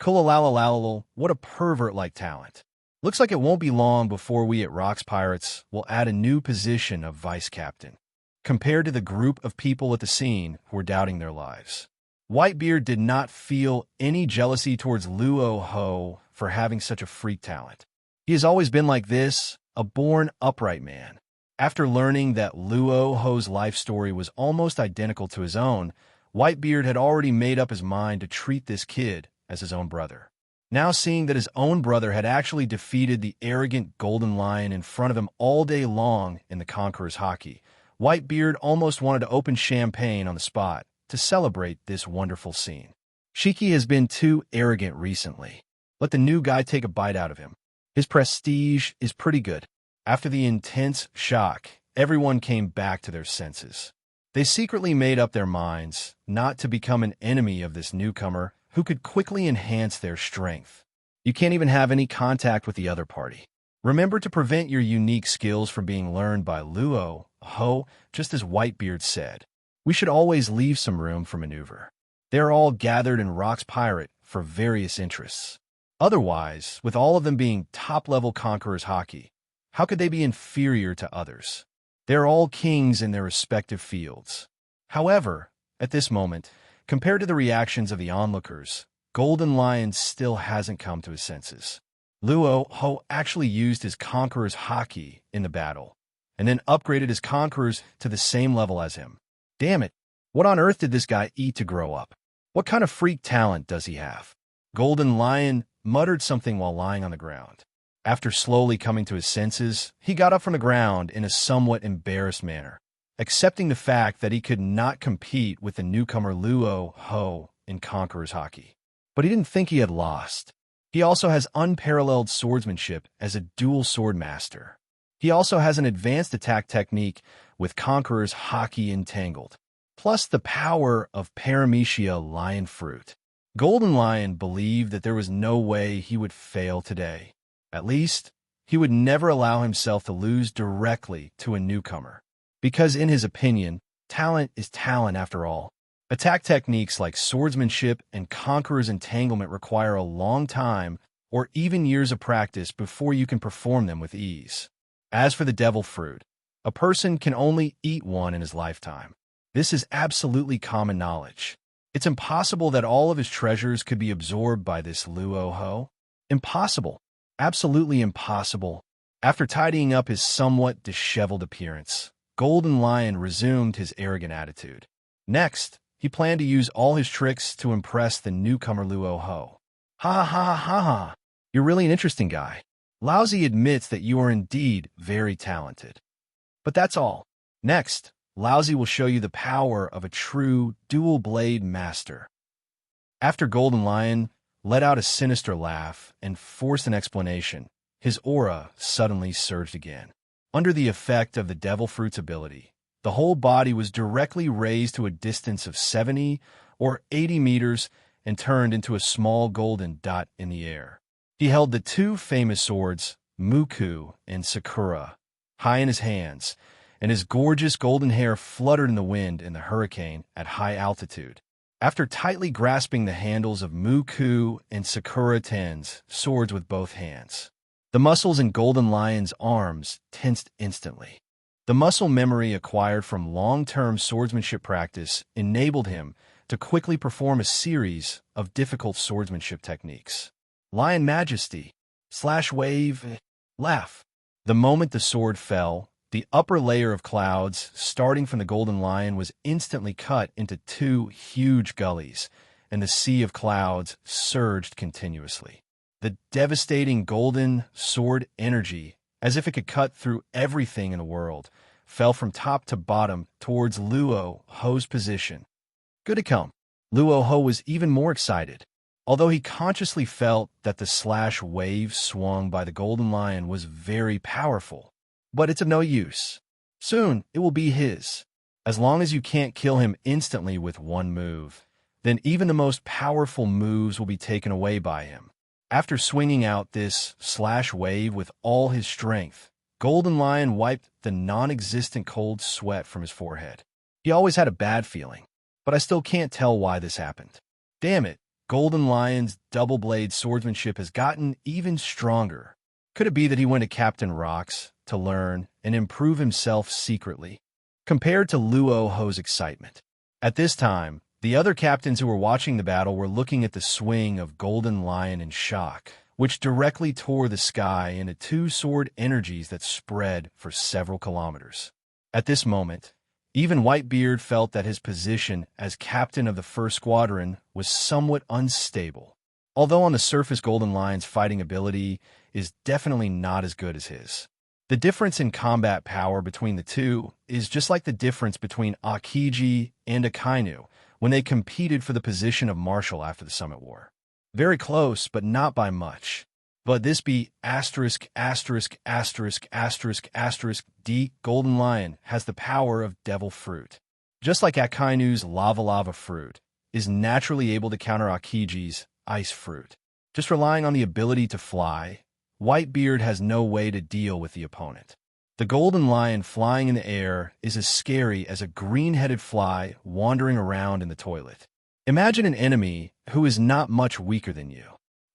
Kulalalalal, what a pervert-like talent. Looks like it won't be long before we at Rock's Pirates will add a new position of vice captain. Compared to the group of people at the scene who were doubting their lives, Whitebeard did not feel any jealousy towards Luo Hu for having such a freak talent. He has always been like this, a born upright man. After learning that Luo Hu's life story was almost identical to his own, Whitebeard had already made up his mind to treat this kid as his own brother. Now seeing that his own brother had actually defeated the arrogant Golden Lion in front of him all day long in the Conqueror's Haki, Whitebeard almost wanted to open champagne on the spot to celebrate this wonderful scene. Shiki has been too arrogant recently. Let the new guy take a bite out of him. His prestige is pretty good. After the intense shock, everyone came back to their senses. They secretly made up their minds not to become an enemy of this newcomer who could quickly enhance their strength. You can't even have any contact with the other party. Remember to prevent your unique skills from being learned by Luo Hu, just as Whitebeard said. We should always leave some room for maneuver. They are all gathered in Rock's Pirate for various interests. Otherwise, with all of them being top-level Conqueror's Haki, how could they be inferior to others? They are all kings in their respective fields. However, at this moment, compared to the reactions of the onlookers, Golden Lion still hasn't come to his senses. Luo Hu actually used his Conqueror's Haki in the battle, and then upgraded his Conquerors to the same level as him. Damn it, what on earth did this guy eat to grow up? What kind of freak talent does he have? Golden Lion muttered something while lying on the ground. After slowly coming to his senses, he got up from the ground in a somewhat embarrassed manner, accepting the fact that he could not compete with the newcomer Luo Hu in Conqueror's Haki. But he didn't think he had lost. He also has unparalleled swordsmanship as a dual sword master. He also has an advanced attack technique with Conqueror's Haki entangled, plus the power of Paramecia Lion Fruit. Golden Lion believed that there was no way he would fail today. At least, he would never allow himself to lose directly to a newcomer. Because in his opinion, talent is talent after all. Attack techniques like swordsmanship and Conqueror's entanglement require a long time or even years of practice before you can perform them with ease. As for the Devil Fruit, A person can only eat one in his lifetime. This is absolutely common knowledge. It's impossible that all of his treasures could be absorbed by this Luo Hu. Impossible. Absolutely impossible. After tidying up his somewhat disheveled appearance, Golden Lion resumed his arrogant attitude. Next, he planned to use all his tricks to impress the newcomer Luo Hu. Ha ha ha ha ha. You're really an interesting guy. Laozi admits that you are indeed very talented. But that's all. Next, Laozi will show you the power of a true dual-blade master. After Golden Lion let out a sinister laugh and forced an explanation, his aura suddenly surged again. Under the effect of the Devil Fruit's ability, the whole body was directly raised to a distance of 70 or 80 meters and turned into a small golden dot in the air. He held the two famous swords, Muku and Sakura, high in his hands, and his gorgeous golden hair fluttered in the wind in the hurricane at high altitude. After tightly grasping the handles of Muku and Sakura Ten's swords with both hands, the muscles in Golden Lion's arms tensed instantly. The muscle memory acquired from long-term swordsmanship practice enabled him to quickly perform a series of difficult swordsmanship techniques. Lion Majesty, slash wave, laugh. The moment the sword fell, the upper layer of clouds, starting from the Golden Lion, was instantly cut into two huge gullies, and the sea of clouds surged continuously. The devastating golden sword energy, as if it could cut through everything in the world, fell from top to bottom towards Luo Hu's position. Good to come. Luo Hu was even more excited. Although he consciously felt that the slash wave swung by the Golden Lion was very powerful, but it's of no use. Soon, it will be his. As long as you can't kill him instantly with one move, then even the most powerful moves will be taken away by him. After swinging out this slash wave with all his strength, Golden Lion wiped the non-existent cold sweat from his forehead. He always had a bad feeling, but I still can't tell why this happened. Damn it, Golden Lion's double-blade swordsmanship has gotten even stronger. Could it be that he went to Captain Rock's to learn and improve himself secretly? Compared to Luo Hu's excitement, at this time, the other captains who were watching the battle were looking at the swing of Golden Lion in shock, which directly tore the sky into two sword energies that spread for several kilometers. At this moment, even Whitebeard felt that his position as captain of the first squadron was somewhat unstable. Although on the surface Golden Lion's fighting ability is definitely not as good as his. The difference in combat power between the two is just like the difference between Aokiji and Akainu when they competed for the position of marshal after the Summit War. Very close, but not by much. But this be D. Golden Lion has the power of Devil Fruit. Just like Akainu's Lava Fruit is naturally able to counter Aokiji's Ice Fruit. Just relying on the ability to fly, Whitebeard has no way to deal with the opponent. The Golden Lion flying in the air is as scary as a green-headed fly wandering around in the toilet. Imagine an enemy who is not much weaker than you.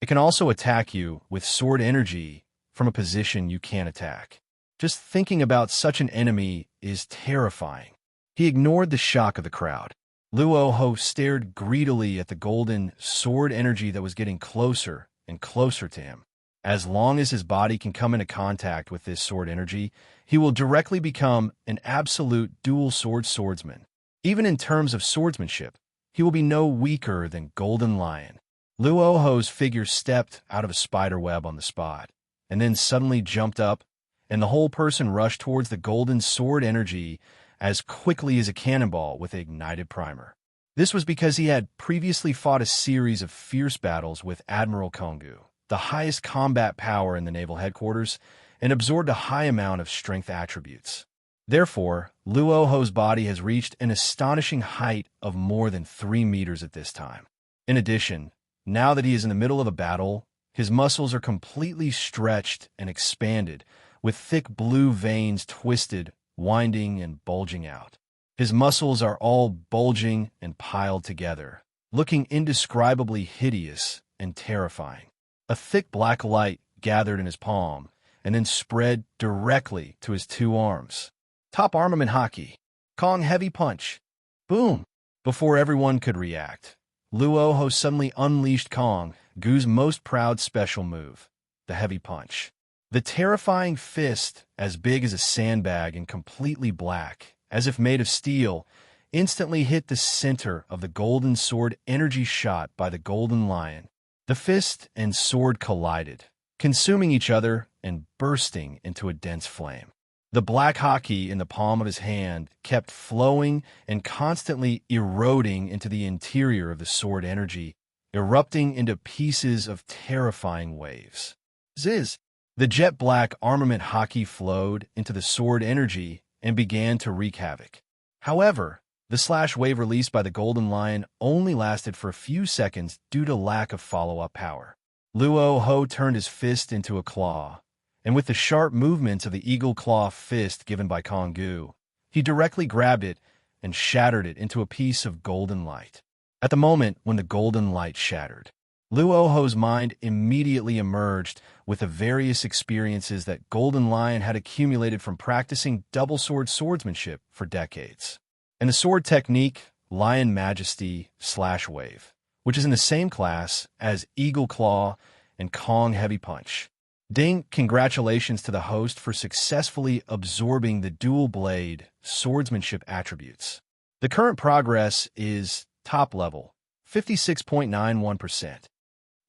It can also attack you with sword energy from a position you can't attack. Just thinking about such an enemy is terrifying. He ignored the shock of the crowd. Luo Hu stared greedily at the golden sword energy that was getting closer and closer to him. As long as his body can come into contact with this sword energy, he will directly become an absolute dual-sword swordsman. Even in terms of swordsmanship, he will be no weaker than Golden Lion. Luo Hu's figure stepped out of a spider web on the spot, and then suddenly jumped up, and the whole person rushed towards the golden sword energy as quickly as a cannonball with an ignited primer. This was because he had previously fought a series of fierce battles with Admiral Kongu, the highest combat power in the naval headquarters, and absorbed a high amount of strength attributes. Therefore, Luo Hu's body has reached an astonishing height of more than 3 meters at this time. In addition, now that he is in the middle of a battle, his muscles are completely stretched and expanded, with thick blue veins twisted, winding, and bulging out. His muscles are all bulging and piled together, looking indescribably hideous and terrifying. A thick black light gathered in his palm and then spread directly to his 2 arms. Top armament Haki. Kong heavy punch. Boom! Before everyone could react, Luo Hu suddenly unleashed Kong, Gu's most proud special move, the heavy punch. The terrifying fist, as big as a sandbag and completely black, as if made of steel, instantly hit the center of the golden sword energy shot by the golden lion. The fist and sword collided, consuming each other and bursting into a dense flame. The black Haki in the palm of his hand kept flowing and constantly eroding into the interior of the sword energy, erupting into pieces of terrifying waves. Ziz! The jet-black armament Haki flowed into the sword energy and began to wreak havoc. However, the slash wave released by the Golden Lion only lasted for a few seconds due to lack of follow-up power. Luo Hu turned his fist into a claw, and with the sharp movements of the eagle claw fist given by Kong Gu, he directly grabbed it and shattered it into a piece of golden light. At the moment when the golden light shattered, Luo Hu's mind immediately emerged with the various experiences that Golden Lion had accumulated from practicing double sword swordsmanship for decades. And the sword technique, Lion Majesty slash wave, which is in the same class as Eagle Claw and Kong Heavy Punch. Ding, congratulations to the host for successfully absorbing the dual blade swordsmanship attributes. The current progress is top level, 56.91%.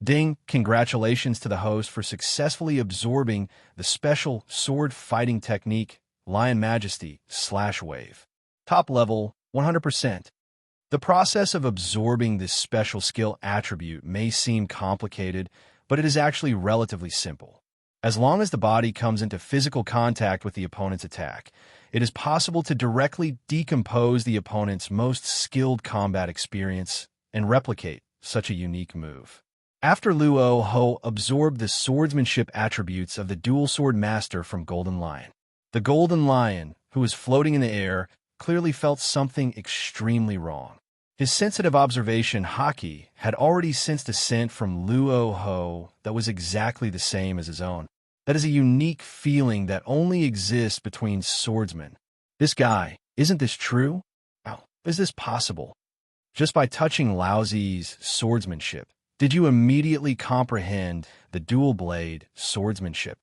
Ding, congratulations to the host for successfully absorbing the special sword fighting technique, Lion Majesty slash wave. Top level, 100%. The process of absorbing this special skill attribute may seem complicated, but it is actually relatively simple. As long as the body comes into physical contact with the opponent's attack, it is possible to directly decompose the opponent's most skilled combat experience and replicate such a unique move. After Luo Hu absorbed the swordsmanship attributes of the dual sword master from Golden Lion, the Golden Lion, who was floating in the air, clearly felt something extremely wrong. His sensitive observation, Haki, had already sensed a scent from Luo Hu that was exactly the same as his own. That is a unique feeling that only exists between swordsmen. This guy, isn't this true? How is this possible? Just by touching Laozi's swordsmanship, did you immediately comprehend the dual blade swordsmanship?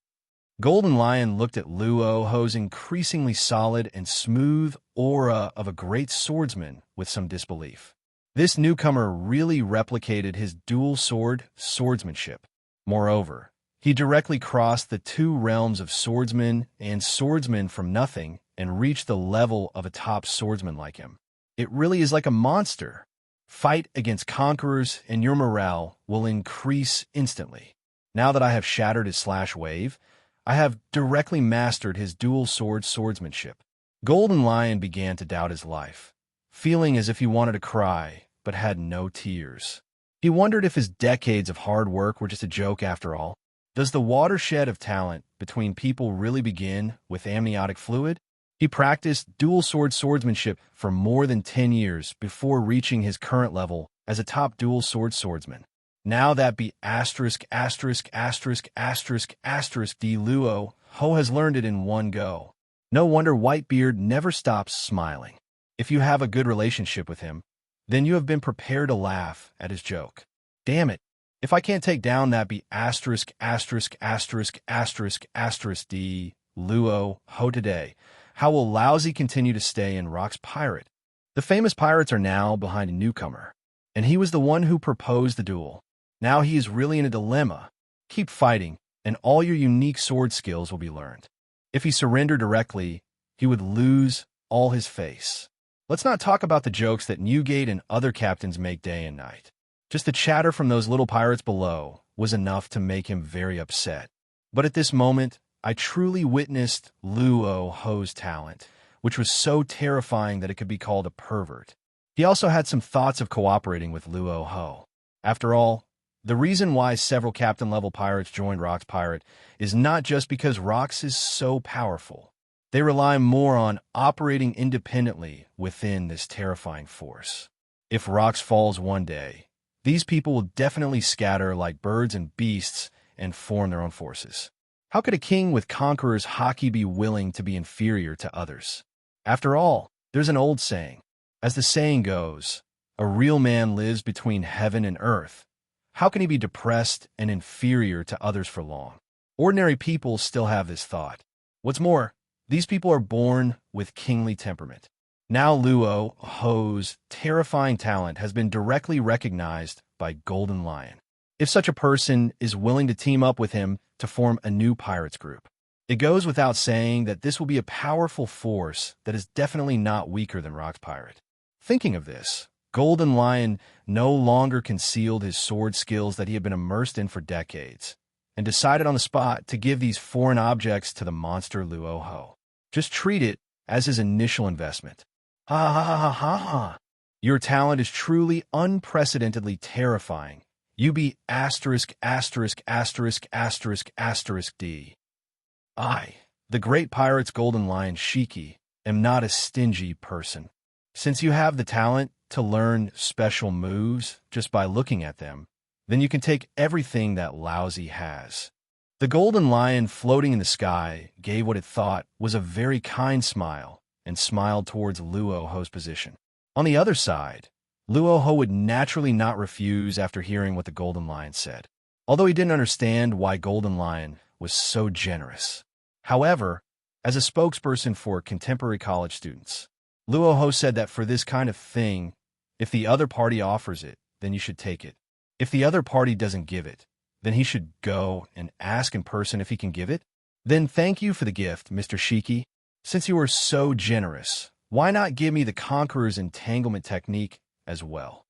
Golden Lion looked at Luo Hu's increasingly solid and smooth aura of a great swordsman with some disbelief. This newcomer really replicated his dual sword swordsmanship. Moreover, he directly crossed the two realms of swordsman and swordsman from nothing and reached the level of a top swordsman like him. It really is like a monster. Fight against conquerors and your morale will increase instantly. Now that I have shattered his slash wave, I have directly mastered his dual sword swordsmanship. Golden Lion began to doubt his life, feeling as if he wanted to cry, but had no tears. He wondered if his decades of hard work were just a joke after all. Does the watershed of talent between people really begin with amniotic fluid? He practiced dual sword swordsmanship for more than 10 years before reaching his current level as a top dual sword swordsman. Now that be asterisk asterisk asterisk asterisk asterisk D Luo Hu has learned it in one go. No wonder Whitebeard never stops smiling. If you have a good relationship with him, then you have been prepared to laugh at his joke. Damn it. If I can't take down that be asterisk asterisk asterisk asterisk asterisk D Luo Hu today, how will Laozi continue to stay in Rock's pirate? The famous pirates are now behind a newcomer, and he was the one who proposed the duel. Now he is really in a dilemma. Keep fighting, and all your unique sword skills will be learned. If he surrendered directly, he would lose all his face. Let's not talk about the jokes that Newgate and other captains make day and night. Just the chatter from those little pirates below was enough to make him very upset. But at this moment, I truly witnessed Luo Hu's talent, which was so terrifying that it could be called a pervert. He also had some thoughts of cooperating with Luo Hu. After all, the reason why several captain-level pirates joined Rock's pirate is not just because Rock's is so powerful. They rely more on operating independently within this terrifying force. If Rock's falls one day, these people will definitely scatter like birds and beasts and form their own forces. How could a king with conqueror's Haki be willing to be inferior to others? After all, there's an old saying. As the saying goes, a real man lives between heaven and earth. How can he be depressed and inferior to others for long? Ordinary people still have this thought. What's more, these people are born with kingly temperament. Now Luo Hu's terrifying talent has been directly recognized by Golden Lion. If such a person is willing to team up with him to form a new pirates group, it goes without saying that this will be a powerful force that is definitely not weaker than Rock's pirate. Thinking of this, Golden Lion no longer concealed his sword skills that he had been immersed in for decades, and decided on the spot to give these foreign objects to the monster Luo Hu. Just treat it as his initial investment. Ha ha ha ha ha ha. Your talent is truly unprecedentedly terrifying. You be ******************. I, the great pirate's Golden Lion Haki, am not a stingy person. Since you have the talent to learn special moves just by looking at them, then you can take everything that Lousy has. The Golden Lion floating in the sky gave what it thought was a very kind smile and smiled towards Luo Hu's position. On the other side, Luo Hu would naturally not refuse after hearing what the Golden Lion said, although he didn't understand why Golden Lion was so generous. However, as a spokesperson for contemporary college students, Luo Hu said that for this kind of thing, if the other party offers it, then you should take it. If the other party doesn't give it, then he should go and ask in person if he can give it. Then thank you for the gift, Mr. Haki. Since you are so generous, why not give me the Conqueror's entanglement technique as well?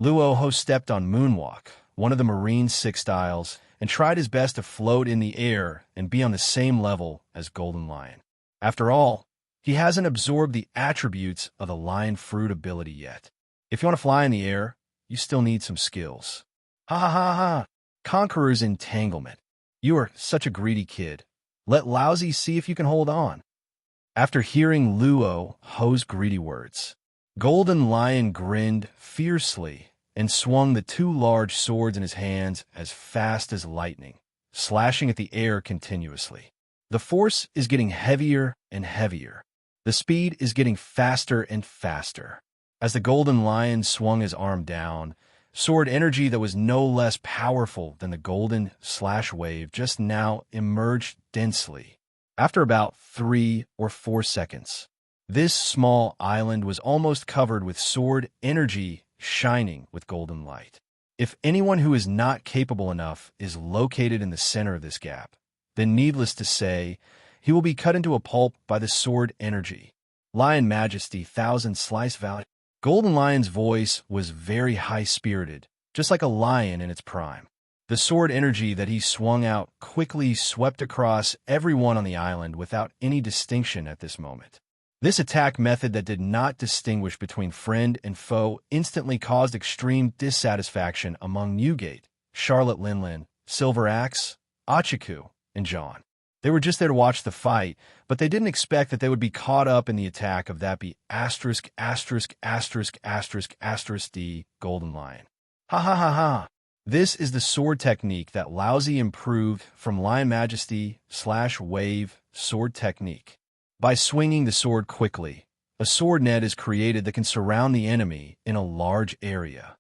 Luo Hu stepped on Moonwalk, one of the Marine 6 styles, and tried his best to float in the air and be on the same level as Golden Lion. After all, he hasn't absorbed the attributes of the Lion Fruit ability yet. If you want to fly in the air, you still need some skills. Ha ha ha ha! Conqueror's entanglement. You are such a greedy kid. Let Lousy see if you can hold on. After hearing Luo Hu's greedy words, Golden Lion grinned fiercely and swung the 2 large swords in his hands as fast as lightning, slashing at the air continuously. The force is getting heavier and heavier. The speed is getting faster and faster. As the Golden Lion swung his arm down, sword energy that was no less powerful than the golden slash wave just now emerged densely. After about 3 or 4 seconds, this small island was almost covered with sword energy shining with golden light. If anyone who is not capable enough is located in the center of this gap, then needless to say, he will be cut into a pulp by the sword energy. Lion Majesty, 1000 Slice Valley. Golden Lion's voice was very high-spirited, just like a lion in its prime. The sword energy that he swung out quickly swept across everyone on the island without any distinction at this moment. This attack method that did not distinguish between friend and foe instantly caused extreme dissatisfaction among Newgate, Charlotte Linlin, Silver Axe, Achiku, and John. They were just there to watch the fight, but they didn't expect that they would be caught up in the attack of that be **************D Golden Lion. Ha ha ha ha! This is the sword technique that Lousy improved from Lion Majesty / Wave sword technique. By swinging the sword quickly, a sword net is created that can surround the enemy in a large area.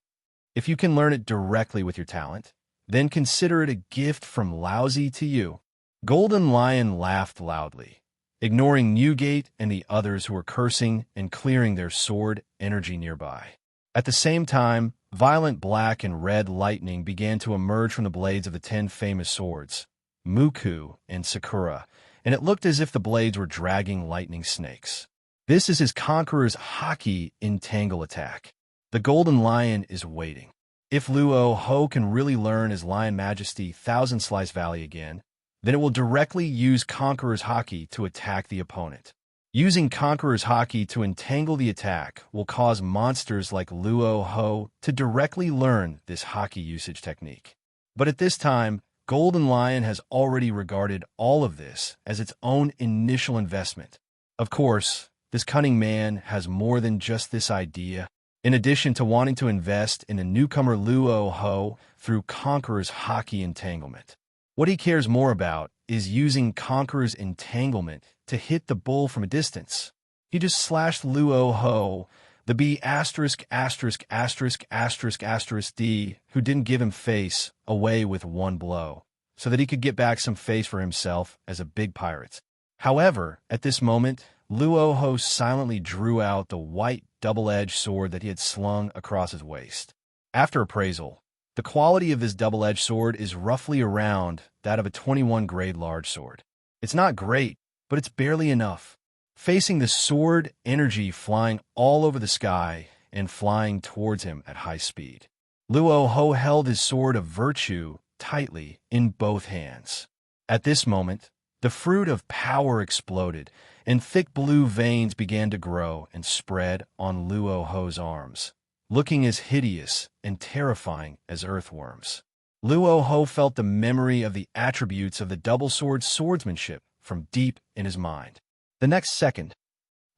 If you can learn it directly with your talent, then consider it a gift from Lousy to you. Golden Lion laughed loudly, ignoring Newgate and the others who were cursing and clearing their sword energy nearby. At the same time, violent black and red lightning began to emerge from the blades of the 10 famous swords, Muku and Sakura, and it looked as if the blades were dragging lightning snakes. This is his Conqueror's Haki entangle attack. The Golden Lion is waiting. If Luo Hu can really learn his Lion Majesty 1000 Slice Valley again, then it will directly use Conqueror's Haki to attack the opponent. Using Conqueror's Haki to entangle the attack will cause monsters like Luo Hu to directly learn this Haki usage technique. But at this time, Golden Lion has already regarded all of this as its own initial investment. Of course, this cunning man has more than just this idea. In addition to wanting to invest in the newcomer Luo Hu through Conqueror's Haki entanglement, what he cares more about is using Conqueror's entanglement to hit the bull from a distance. He just slashed Luo Hu, the B asterisk asterisk asterisk asterisk asterisk D, who didn't give him face, away with one blow, so that he could get back some face for himself as a big pirate. However, at this moment, Luo Hu silently drew out the white double-edged sword that he had slung across his waist. After appraisal, the quality of this double-edged sword is roughly around that of a 21 grade large sword. It's not great, but it's barely enough. Facing the sword energy flying all over the sky and flying towards him at high speed, Luo Hu held his sword of virtue tightly in both hands. At this moment, the fruit of power exploded, and thick blue veins began to grow and spread on Luo Hu's arms, looking as hideous and terrifying as earthworms. Luo Hu felt the memory of the attributes of the double sword swordsmanship from deep in his mind. The next second,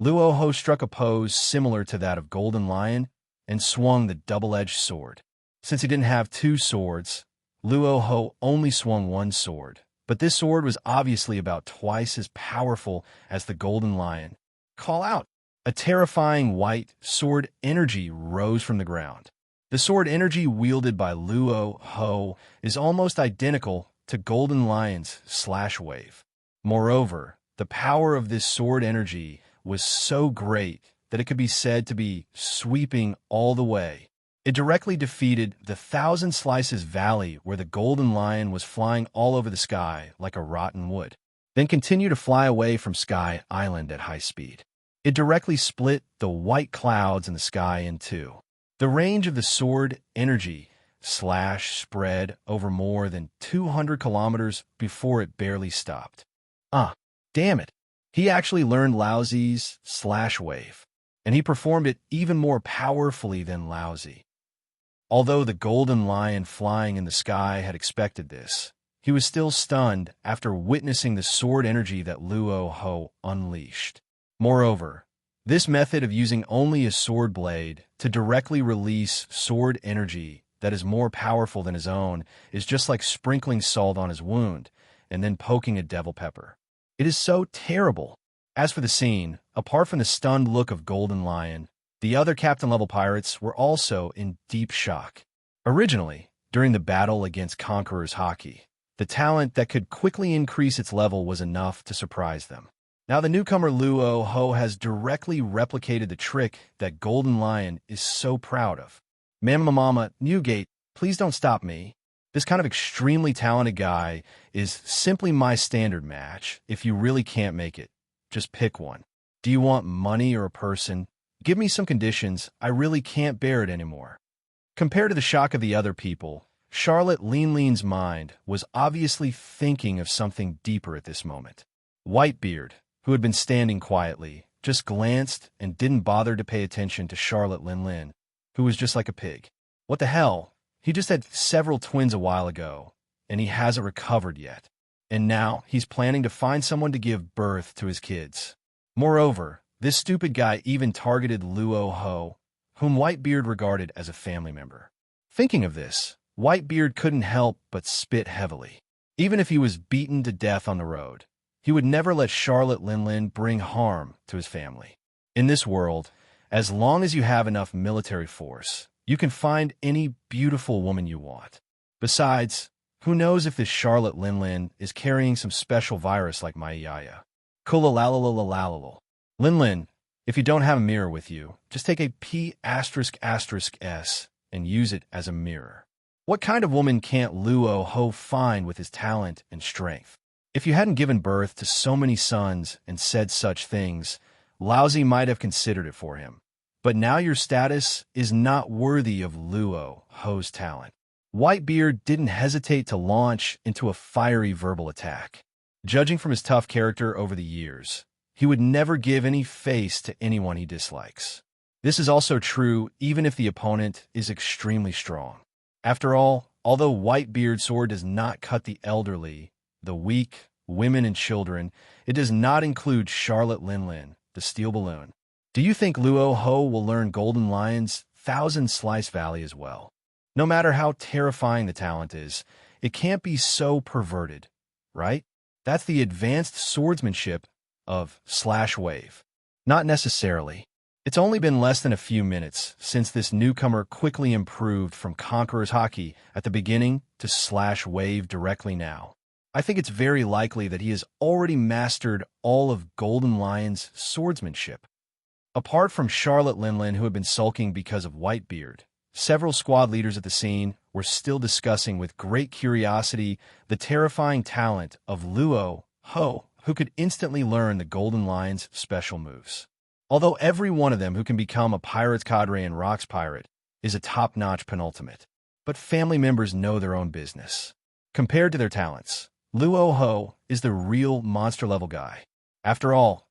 Luo Hu struck a pose similar to that of Golden Lion and swung the double-edged sword. Since he didn't have two swords, Luo Hu only swung one sword, but this sword was obviously about twice as powerful as the Golden Lion. Call out! A terrifying white sword energy rose from the ground. The sword energy wielded by Luo Hu is almost identical to Golden Lion's slash wave. Moreover, the power of this sword energy was so great that it could be said to be sweeping all the way. It directly defeated the Thousand Slices Valley where the Golden Lion was flying all over the sky like a rotten wood, then continued to fly away from Sky Island at high speed. It directly split the white clouds in the sky in two. The range of the sword energy spread over more than 200 kilometers before it barely stopped. Damn it. He actually learned Laozi's slash wave, and he performed it even more powerfully than Laozi. Although the Golden Lion flying in the sky had expected this, he was still stunned after witnessing the sword energy that Luo Hu unleashed. Moreover, this method of using only a sword blade to directly release sword energy that is more powerful than his own is just like sprinkling salt on his wound and then poking a devil pepper. It is so terrible. As for the scene, apart from the stunned look of Golden Lion, the other captain-level pirates were also in deep shock. Originally, during the battle against Conqueror's Haki, the talent that could quickly increase its level was enough to surprise them. Now the newcomer Luo Hu has directly replicated the trick that Golden Lion is so proud of. Mama, Newgate, please don't stop me. This kind of extremely talented guy is simply my standard match. If you really can't make it, just pick one. Do you want money or a person? Give me some conditions. I really can't bear it anymore. Compared to the shock of the other people, Charlotte Lean's mind was obviously thinking of something deeper at this moment. Whitebeard, who had been standing quietly, just glanced and didn't bother to pay attention to Charlotte Lin, who was just like a pig. What the hell? He just had several twins a while ago, and he hasn't recovered yet. And now he's planning to find someone to give birth to his kids. Moreover, this stupid guy even targeted Luo Hu, whom Whitebeard regarded as a family member. Thinking of this, Whitebeard couldn't help but spit heavily. Even if he was beaten to death on the road, he would never let Charlotte Lin bring harm to his family. In this world, as long as you have enough military force, you can find any beautiful woman you want. Besides, who knows if this Charlotte Lin is carrying some special virus like my yaya. Kulalalalalalalal. Lin, if you don't have a mirror with you, just take a P***S and use it as a mirror. What kind of woman can't Luo Hu find with his talent and strength? If you hadn't given birth to so many sons and said such things, Laozi might have considered it for him. But now your status is not worthy of Luo Hu's talent. Whitebeard didn't hesitate to launch into a fiery verbal attack. Judging from his tough character over the years, he would never give any face to anyone he dislikes. This is also true even if the opponent is extremely strong. After all, although Whitebeard's sword does not cut the elderly, the weak, women and children, it does not include Charlotte Lin, the steel balloon. Do you think Luo Hu will learn Golden Lion's Thousand Slice Valley as well? No matter how terrifying the talent is, it can't be so perverted, right? That's the advanced swordsmanship of slash wave. Not necessarily. It's only been less than a few minutes since this newcomer quickly improved from Conqueror's Haki at the beginning to slash wave directly now. I think it's very likely that he has already mastered all of Golden Lion's swordsmanship. Apart from Charlotte Linlin, who had been sulking because of Whitebeard, several squad leaders at the scene were still discussing with great curiosity the terrifying talent of Luo Hu, who could instantly learn the Golden Lion's special moves. Although every one of them who can become a pirate's cadre and Rock's pirate is a top-notch penultimate, but family members know their own business. Compared to their talents, Luo Hu is the real monster-level guy. After all,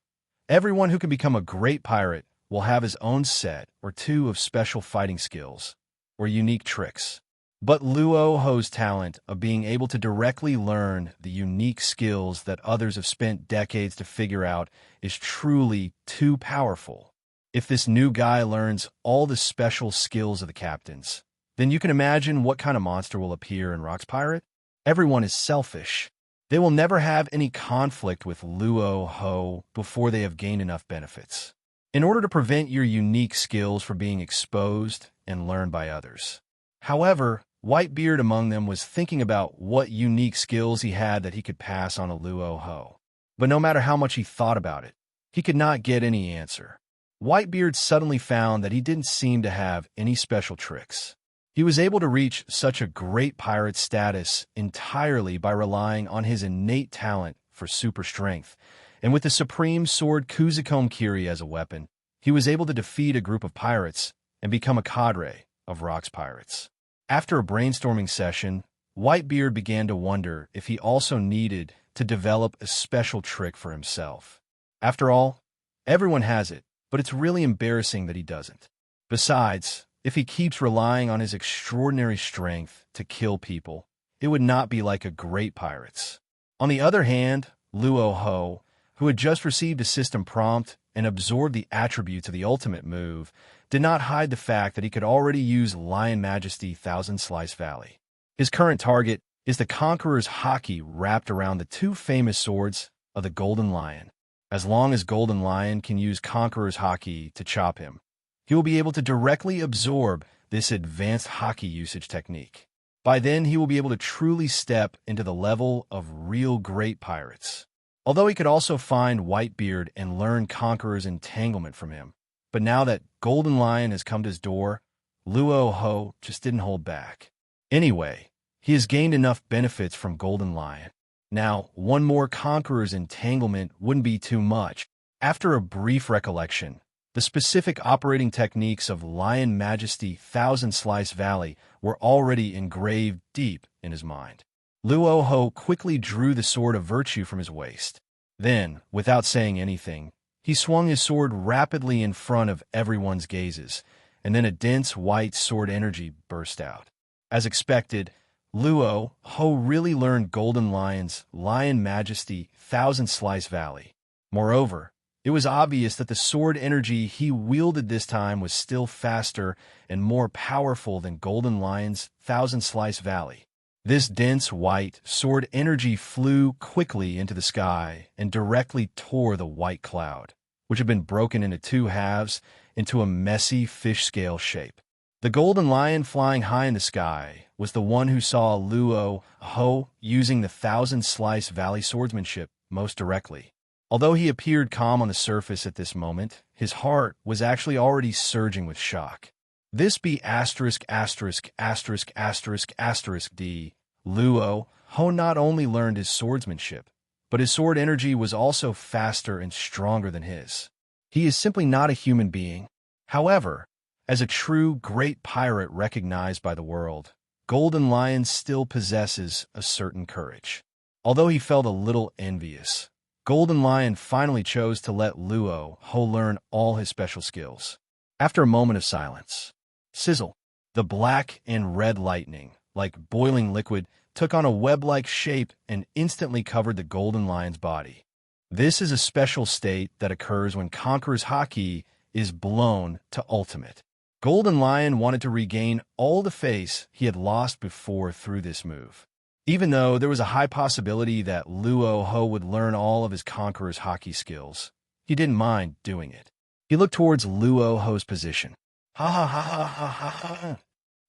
everyone who can become a great pirate will have his own set or two of special fighting skills or unique tricks. But Luo Hu's talent of being able to directly learn the unique skills that others have spent decades to figure out is truly too powerful. If this new guy learns all the special skills of the captains, then you can imagine what kind of monster will appear in Rock's Pirate. Everyone is selfish. They will never have any conflict with Luo Hu before they have gained enough benefits, in order to prevent your unique skills from being exposed and learned by others. However, Whitebeard among them was thinking about what unique skills he had that he could pass on to Luo Hu. But no matter how much he thought about it, he could not get any answer. Whitebeard suddenly found that he didn't seem to have any special tricks. He was able to reach such a great pirate status entirely by relying on his innate talent for super strength, and with the supreme sword Kuzukome Kiri as a weapon, he was able to defeat a group of pirates and become a cadre of Rock's pirates. After a brainstorming session, Whitebeard began to wonder if he also needed to develop a special trick for himself. After all, everyone has it, but it's really embarrassing that he doesn't. Besides, if he keeps relying on his extraordinary strength to kill people, it would not be like a great pirate's. On the other hand, Luo Hu, who had just received a system prompt and absorbed the attributes of the ultimate move, did not hide the fact that he could already use Lion Majesty Thousand Slice Valley. His current target is the Conqueror's Haki wrapped around the two famous swords of the Golden Lion. As long as Golden Lion can use Conqueror's Haki to chop him, he will be able to directly absorb this advanced Haki usage technique. By then, he will be able to truly step into the level of real great pirates. Although he could also find Whitebeard and learn Conqueror's entanglement from him. But now that Golden Lion has come to his door, Luo Hu just didn't hold back. Anyway, he has gained enough benefits from Golden Lion. Now, one more Conqueror's entanglement wouldn't be too much. After a brief recollection, the specific operating techniques of Lion Majesty Thousand Slice Valley were already engraved deep in his mind. Luo Hu quickly drew the Sword of Virtue from his waist. Then, without saying anything, he swung his sword rapidly in front of everyone's gazes, and then a dense white sword energy burst out. As expected, Luo Hu really learned Golden Lion's Lion Majesty Thousand Slice Valley. Moreover, it was obvious that the sword energy he wielded this time was still faster and more powerful than Golden Lion's Thousand Slice Valley. This dense white sword energy flew quickly into the sky and directly tore the white cloud, which had been broken into two halves into a messy fish-scale shape. The Golden Lion flying high in the sky was the one who saw Luo Hu using the Thousand Slice Valley swordsmanship most directly. Although he appeared calm on the surface at this moment, his heart was actually already surging with shock. This be asterisk asterisk asterisk asterisk asterisk D. Luo Hu not only learned his swordsmanship, but his sword energy was also faster and stronger than his. He is simply not a human being. However, as a true great pirate recognized by the world, Golden Lion still possesses a certain courage. Although he felt a little envious, Golden Lion finally chose to let Luo Hu learn all his special skills. After a moment of silence, sizzle, the black and red lightning, like boiling liquid, took on a web-like shape and instantly covered the Golden Lion's body. This is a special state that occurs when Conqueror's Haki is blown to ultimate. Golden Lion wanted to regain all the face he had lost before through this move. Even though there was a high possibility that Luo Hu would learn all of his Conqueror's Haki skills, he didn't mind doing it. He looked towards Luo Hu's position. Ha ha ha ha ha ha ha.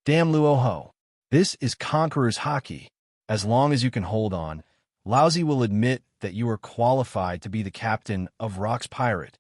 Damn Luo Hu. This is Conqueror's Haki. As long as you can hold on, Laozi will admit that you are qualified to be the captain of Rock's pirate.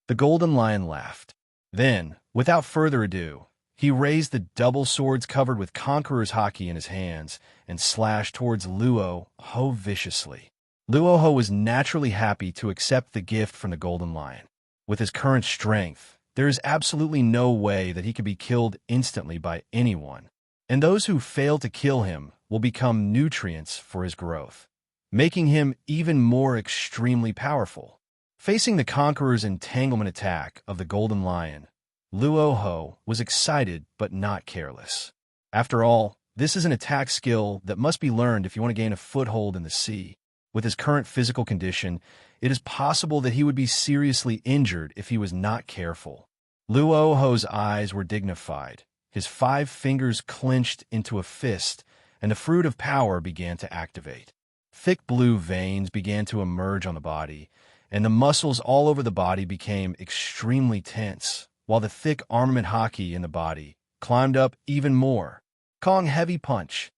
The Golden Lion laughed. Then, without further ado, he raised the double swords covered with Conqueror's Haki in his hands and slashed towards Luo Hu viciously. Luo Hu was naturally happy to accept the gift from the Golden Lion. With his current strength, there is absolutely no way that he could be killed instantly by anyone, and those who fail to kill him will become nutrients for his growth, making him even more extremely powerful. Facing the Conqueror's entanglement attack of the Golden Lion, Luo Hu was excited but not careless. After all, this is an attack skill that must be learned if you want to gain a foothold in the sea. With his current physical condition, it is possible that he would be seriously injured if he was not careful. Luo Hu's eyes were dignified, his 5 fingers clenched into a fist, and the fruit of power began to activate. Thick blue veins began to emerge on the body, and the muscles all over the body became extremely tense, while the thick armament Haki in the body climbed up even more. Kong heavy punch.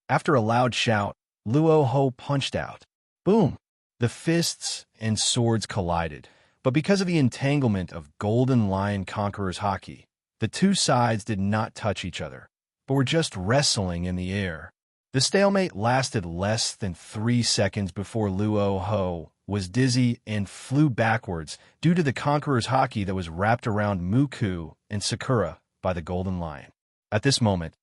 After a loud shout, Luo Hu punched out. Boom! The fists and swords collided, but because of the entanglement of Golden Lion Conqueror's Haki, the two sides did not touch each other, but were just wrestling in the air. The stalemate lasted less than 3 seconds before Luo Hu was dizzy and flew backwards due to the Conqueror's Haki that was wrapped around Muku and Sakura by the Golden Lion. At this moment,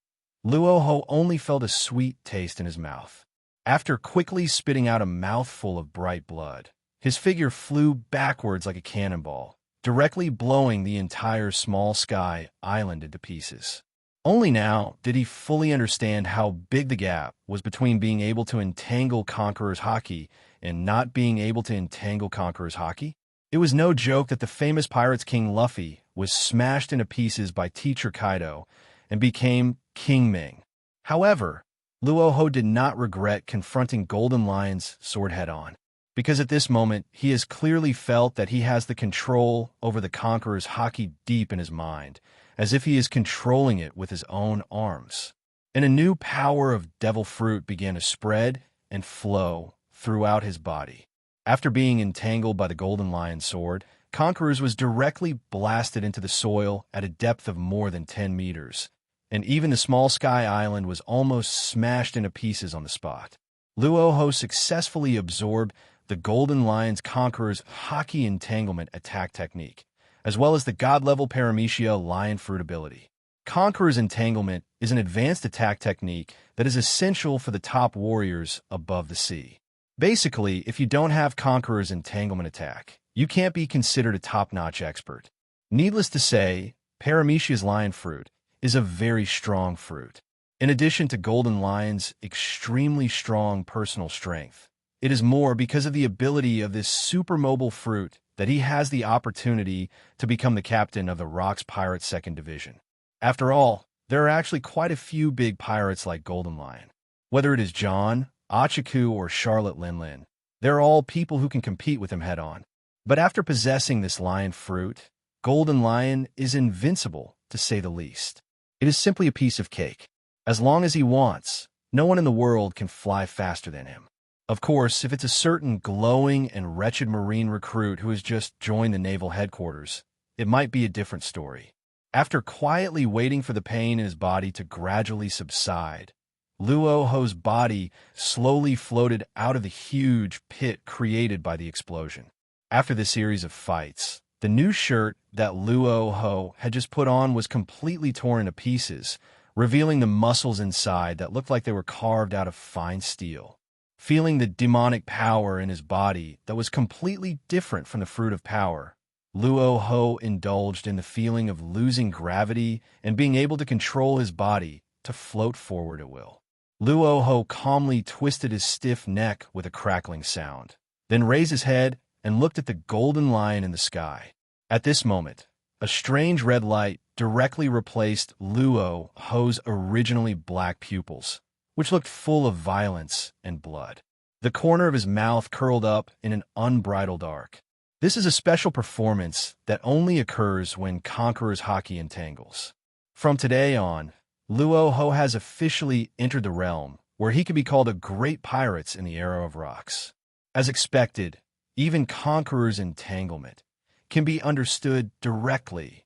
Luo Hu only felt a sweet taste in his mouth. After quickly spitting out a mouthful of bright blood, his figure flew backwards like a cannonball, directly blowing the entire small sky island into pieces. Only now did he fully understand how big the gap was between being able to entangle Conqueror's Haki and not being able to entangle Conqueror's Haki. It was no joke that the famous pirate's King Luffy was smashed into pieces by Teacher Kaido and became King Ming. However, Luo Hu did not regret confronting Golden Lion's sword head-on, because at this moment he has clearly felt that he has the control over the Conqueror's Haki deep in his mind, as if he is controlling it with his own arms. And a new power of devil fruit began to spread and flow throughout his body. After being entangled by the Golden Lion's sword, Conqueror's was directly blasted into the soil at a depth of more than 10 meters, and even the small sky island was almost smashed into pieces on the spot. Luo Hu successfully absorbed the Golden Lion's Conqueror's Haki entanglement attack technique, as well as the god-level Paramecia lion fruit ability. Conqueror's entanglement is an advanced attack technique that is essential for the top warriors above the sea. Basically, if you don't have Conqueror's entanglement attack, you can't be considered a top-notch expert. Needless to say, Paramecia's lion fruit is a very strong fruit. In addition to Golden Lion's extremely strong personal strength, it is more because of the ability of this super mobile fruit that he has the opportunity to become the captain of the Rock's Pirate 2nd Division. After all, there are actually quite a few big pirates like Golden Lion. Whether it is John, Achiku, or Charlotte Linlin, they're all people who can compete with him head-on. But after possessing this lion fruit, Golden Lion is invincible, to say the least. It is simply a piece of cake. As long as he wants, no one in the world can fly faster than him. Of course, if it's a certain glowing and wretched Marine recruit who has just joined the naval headquarters, it might be a different story. After quietly waiting for the pain in his body to gradually subside, Luo Hu's body slowly floated out of the huge pit created by the explosion. After the series of fights, the new shirt that Luo Hu had just put on was completely torn to pieces, revealing the muscles inside that looked like they were carved out of fine steel. Feeling the demonic power in his body that was completely different from the fruit of power, Luo Hu indulged in the feeling of losing gravity and being able to control his body to float forward at will. Luo Hu calmly twisted his stiff neck with a crackling sound, then raised his head and looked at the Golden Lion in the sky. At this moment, a strange red light directly replaced Luo Hu's originally black pupils, which looked full of violence and blood. The corner of his mouth curled up in an unbridled arc. This is a special performance that only occurs when Conqueror's Haki entangles. From today on, Luo Hu has officially entered the realm where he could be called a great pirate in the era of rocks. As expected, even Conqueror's entanglement can be understood directly.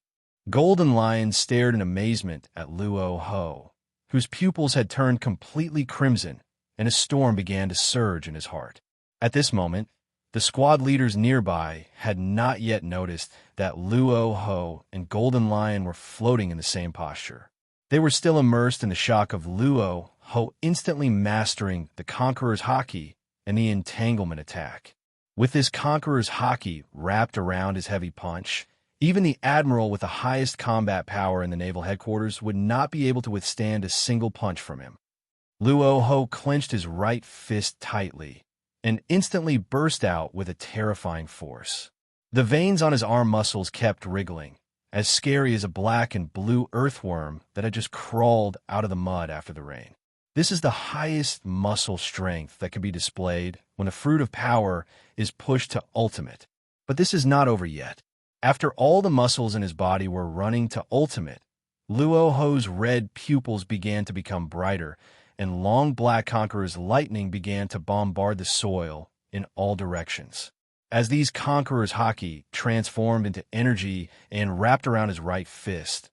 Golden Lion stared in amazement at Luo Hu, whose pupils had turned completely crimson, and a storm began to surge in his heart. At this moment, the squad leaders nearby had not yet noticed that Luo Hu and Golden Lion were floating in the same posture. They were still immersed in the shock of Luo Hu instantly mastering the Conqueror's Haki and the entanglement attack. With this Conqueror's Haki wrapped around his heavy punch, even the admiral with the highest combat power in the naval headquarters would not be able to withstand a single punch from him. Luo Hu clenched his right fist tightly and instantly burst out with a terrifying force. The veins on his arm muscles kept wriggling, as scary as a black and blue earthworm that had just crawled out of the mud after the rain. This is the highest muscle strength that can be displayed when the fruit of power is pushed to ultimate. But this is not over yet. After all the muscles in his body were running to ultimate, Luo Hu's red pupils began to become brighter, and long black Conqueror's lightning began to bombard the soil in all directions. As these Conqueror's Haki transformed into energy and wrapped around his right fist,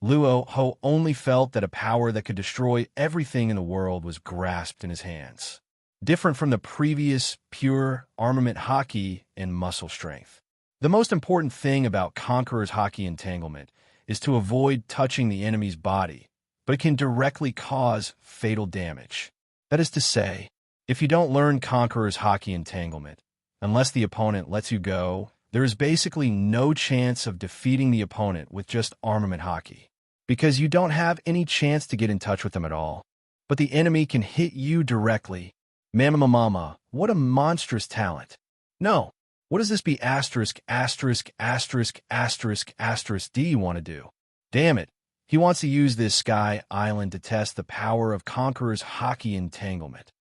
Luo Hu only felt that a power that could destroy everything in the world was grasped in his hands. Different from the previous pure armament Haki and muscle strength. The most important thing about Conqueror's Haki entanglement is to avoid touching the enemy's body, but it can directly cause fatal damage. That is to say, if you don't learn Conqueror's Haki entanglement, unless the opponent lets you go, there is basically no chance of defeating the opponent with just armament Haki, because you don't have any chance to get in touch with them at all. But the enemy can hit you directly. Mama, what a monstrous talent. No, what does this be asterisk, asterisk, asterisk, asterisk, asterisk D want to do? Damn it. He wants to use this sky island to test the power of Conqueror's Haki entanglement.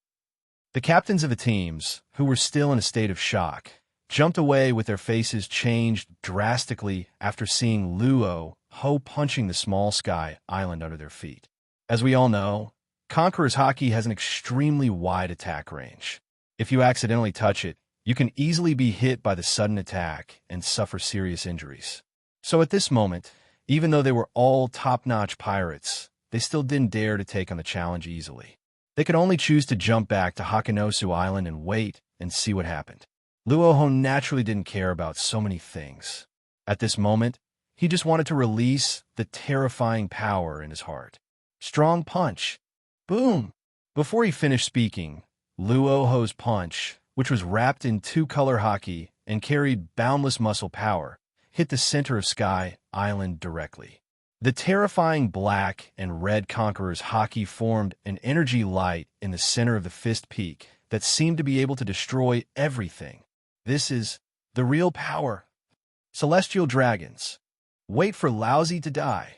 The captains of the teams, who were still in a state of shock, jumped away with their faces changed drastically after seeing Luo Hu punching the small sky island under their feet. As we all know, Conqueror's Haki has an extremely wide attack range. If you accidentally touch it, you can easily be hit by the sudden attack and suffer serious injuries. So at this moment, even though they were all top-notch pirates, they still didn't dare to take on the challenge easily. They could only choose to jump back to Hakanosu Island and wait and see what happened. Luo Hu naturally didn't care about so many things. At this moment, he just wanted to release the terrifying power in his heart. Strong punch. Boom! Before he finished speaking, Luo Hu's punch, which was wrapped in two-color Haki and carried boundless muscle power, hit the center of Sky Island directly. The terrifying black and red Conqueror's Haki formed an energy light in the center of the fist peak that seemed to be able to destroy everything. This is the real power. Celestial dragons. Wait for lousy to die.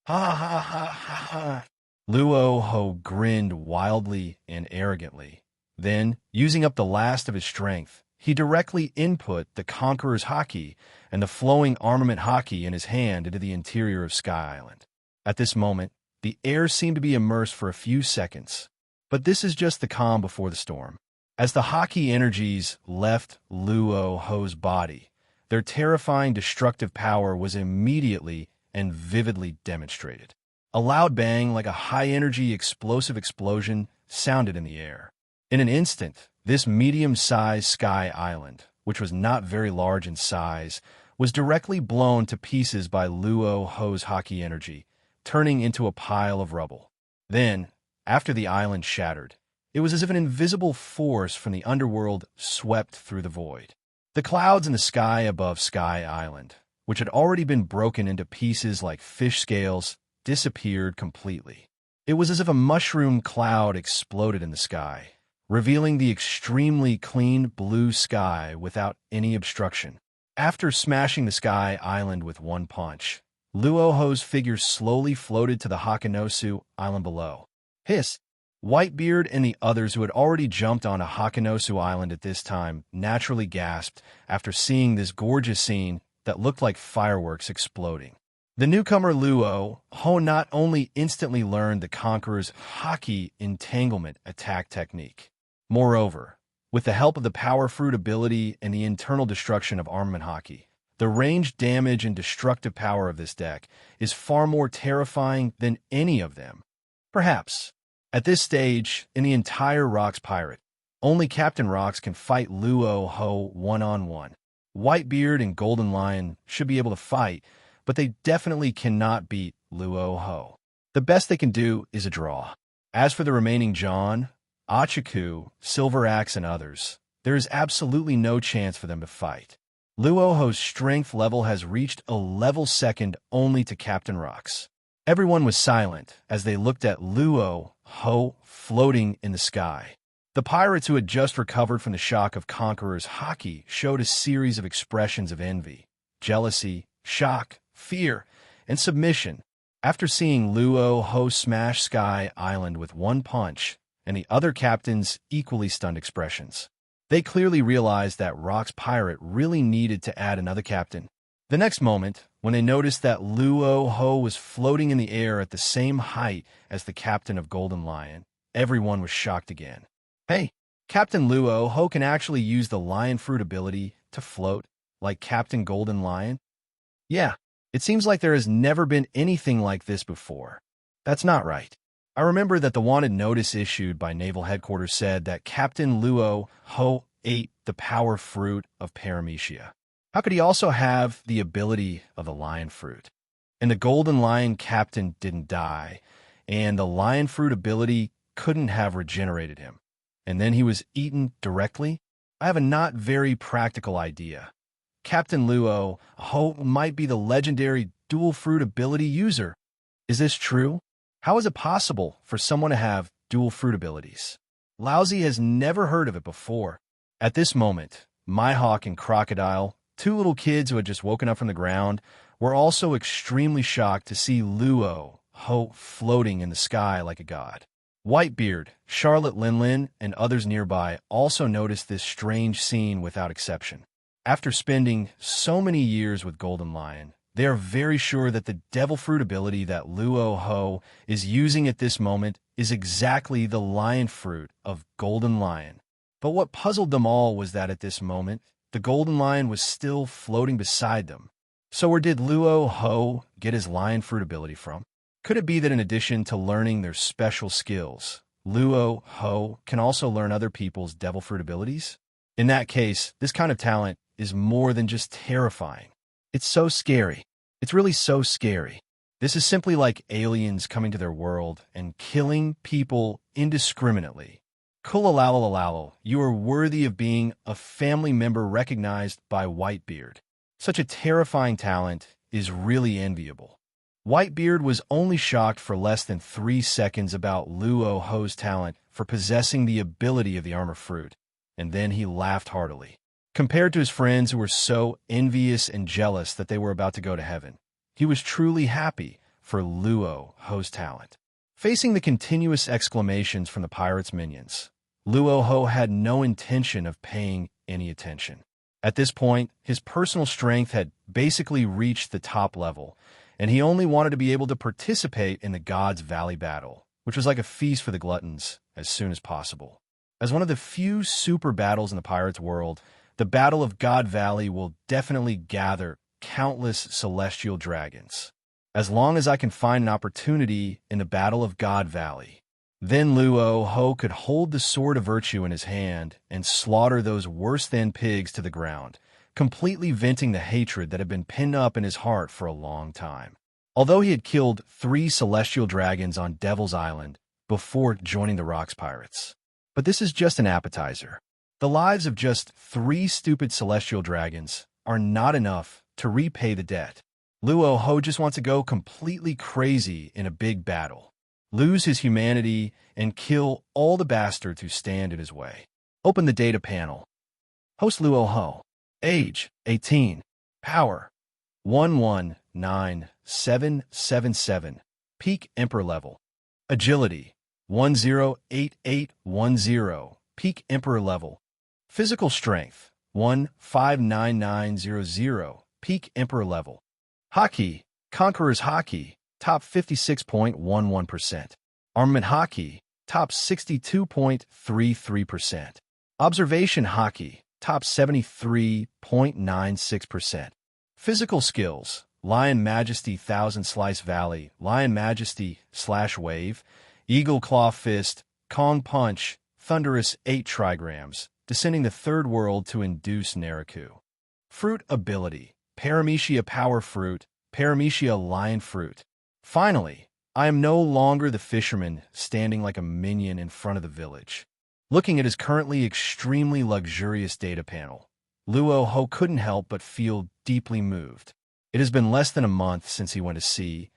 Ha ha ha ha ha. Luo Hu grinned wildly and arrogantly. Then, using up the last of his strength, he directly input the Conqueror's Haki and the flowing armament Haki in his hand into the interior of Sky Island. At this moment, the air seemed to be immersed for a few seconds. But this is just the calm before the storm. As the Haki energies left Luo Hu's body, their terrifying destructive power was immediately and vividly demonstrated. A loud bang like a high-energy explosive explosion sounded in the air. In an instant, this medium-sized Sky Island, which was not very large in size, was directly blown to pieces by Luo Hu's Haki energy, turning into a pile of rubble. Then, after the island shattered, it was as if an invisible force from the underworld swept through the void. The clouds in the sky above Sky Island, which had already been broken into pieces like fish scales, disappeared completely. It was as if a mushroom cloud exploded in the sky, revealing the extremely clean blue sky without any obstruction. After smashing the Sky Island with one punch, Luo Hu's figure slowly floated to the Hakanosu Island below. Hiss! Whitebeard and the others who had already jumped onto Hakanosu Island at this time naturally gasped after seeing this gorgeous scene that looked like fireworks exploding. The newcomer Luo Hu not only instantly learned the conqueror's Haki entanglement attack technique. Moreover, with the help of the power fruit ability and the internal destruction of armament Haki, the range damage and destructive power of this deck is far more terrifying than any of them. Perhaps, at this stage, in the entire Rocks Pirate, only Captain Rocks can fight Luo Hu one-on-one. Whitebeard and Golden Lion should be able to fight, but they definitely cannot beat Luo Hu. The best they can do is a draw. As for the remaining John, Achaku, Silver Axe, and others, there is absolutely no chance for them to fight. Luo Hu's strength level has reached a level second only to Captain Rocks. Everyone was silent as they looked at Luo Hu floating in the sky. The pirates who had just recovered from the shock of Conqueror's Haki showed a series of expressions of envy, jealousy, shock, fear, and submission after seeing Luo Hu smash Sky Island with one punch and the other captains' equally stunned expressions. They clearly realized that Rock's Pirate really needed to add another captain. The next moment, when they noticed that Luo Hu was floating in the air at the same height as the captain of Golden Lion, everyone was shocked again. Hey, Captain Luo Hu can actually use the Lion Fruit ability to float, like Captain Golden Lion? Yeah, it seems like there has never been anything like this before. That's not right. I remember that the wanted notice issued by Naval Headquarters said that Captain Luo Hu ate the power fruit of Paramecia. How could he also have the ability of the Lion Fruit? And the Golden Lion captain didn't die, and the Lion Fruit ability couldn't have regenerated him. And then he was eaten directly? I have a not very practical idea. Captain Luo Hu might be the legendary dual fruit ability user. Is this true? How is it possible for someone to have dual fruit abilities? Lousy has never heard of it before. At this moment, Mihawk and Crocodile, two little kids who had just woken up from the ground, were also extremely shocked to see Luo Hu floating in the sky like a god. Whitebeard, Charlotte Linlin, and others nearby also noticed this strange scene without exception. After spending so many years with Golden Lion, they are very sure that the Devil Fruit ability that Luo Hu is using at this moment is exactly the Lion Fruit of Golden Lion. But what puzzled them all was that at this moment, the Golden Lion was still floating beside them. So where did Luo Hu get his Lion Fruit ability from? Could it be that in addition to learning their special skills, Luo Hu can also learn other people's Devil Fruit abilities? In that case, this kind of talent is more than just terrifying. It's so scary. It's really so scary. This is simply like aliens coming to their world and killing people indiscriminately. Kulalalalalalal, you are worthy of being a family member recognized by Whitebeard. Such a terrifying talent is really enviable. Whitebeard was only shocked for less than 3 seconds about Luo Hu's talent for possessing the ability of the Armor Fruit, and then he laughed heartily. Compared to his friends who were so envious and jealous that they were about to go to heaven, he was truly happy for Luo Hu's talent. Facing the continuous exclamations from the pirates' minions, Luo Hu had no intention of paying any attention. At this point, his personal strength had basically reached the top level, and he only wanted to be able to participate in the God's Valley battle, which was like a feast for the gluttons, as soon as possible. As one of the few super battles in the pirates' world, the Battle of God Valley will definitely gather countless celestial dragons. As long as I can find an opportunity in the Battle of God Valley, then Luo Hu could hold the Sword of Virtue in his hand and slaughter those worse-than pigs to the ground, completely venting the hatred that had been pinned up in his heart for a long time. Although he had killed 3 celestial dragons on Devil's Island before joining the Rocks Pirates. But this is just an appetizer. The lives of just 3 stupid celestial dragons are not enough to repay the debt. Luo Hu just wants to go completely crazy in a big battle, lose his humanity, and kill all the bastards who stand in his way. Open the data panel. Host Luo Hu. Age, 18. Power, 119777. Peak Emperor level. Agility, 108810, peak Emperor level. Physical strength, 159900, peak Emperor level. Haki, Conqueror's Haki, top 56.11%. Armament Haki, top 62.33%. Observation Haki, top 73.96%. Physical skills, Lion Majesty Thousand Slice Valley, Lion Majesty / Wave, Eagle Claw Fist, Kong Punch, Thunderous 8 trigrams, descending the third world to induce Naraku. Fruit ability, Paramecia Power Fruit, Paramecia Lion Fruit. Finally, I am no longer the fisherman standing like a minion in front of the village. Looking at his currently extremely luxurious data panel, Luo Hu couldn't help but feel deeply moved. It has been less than a month since he went to sea,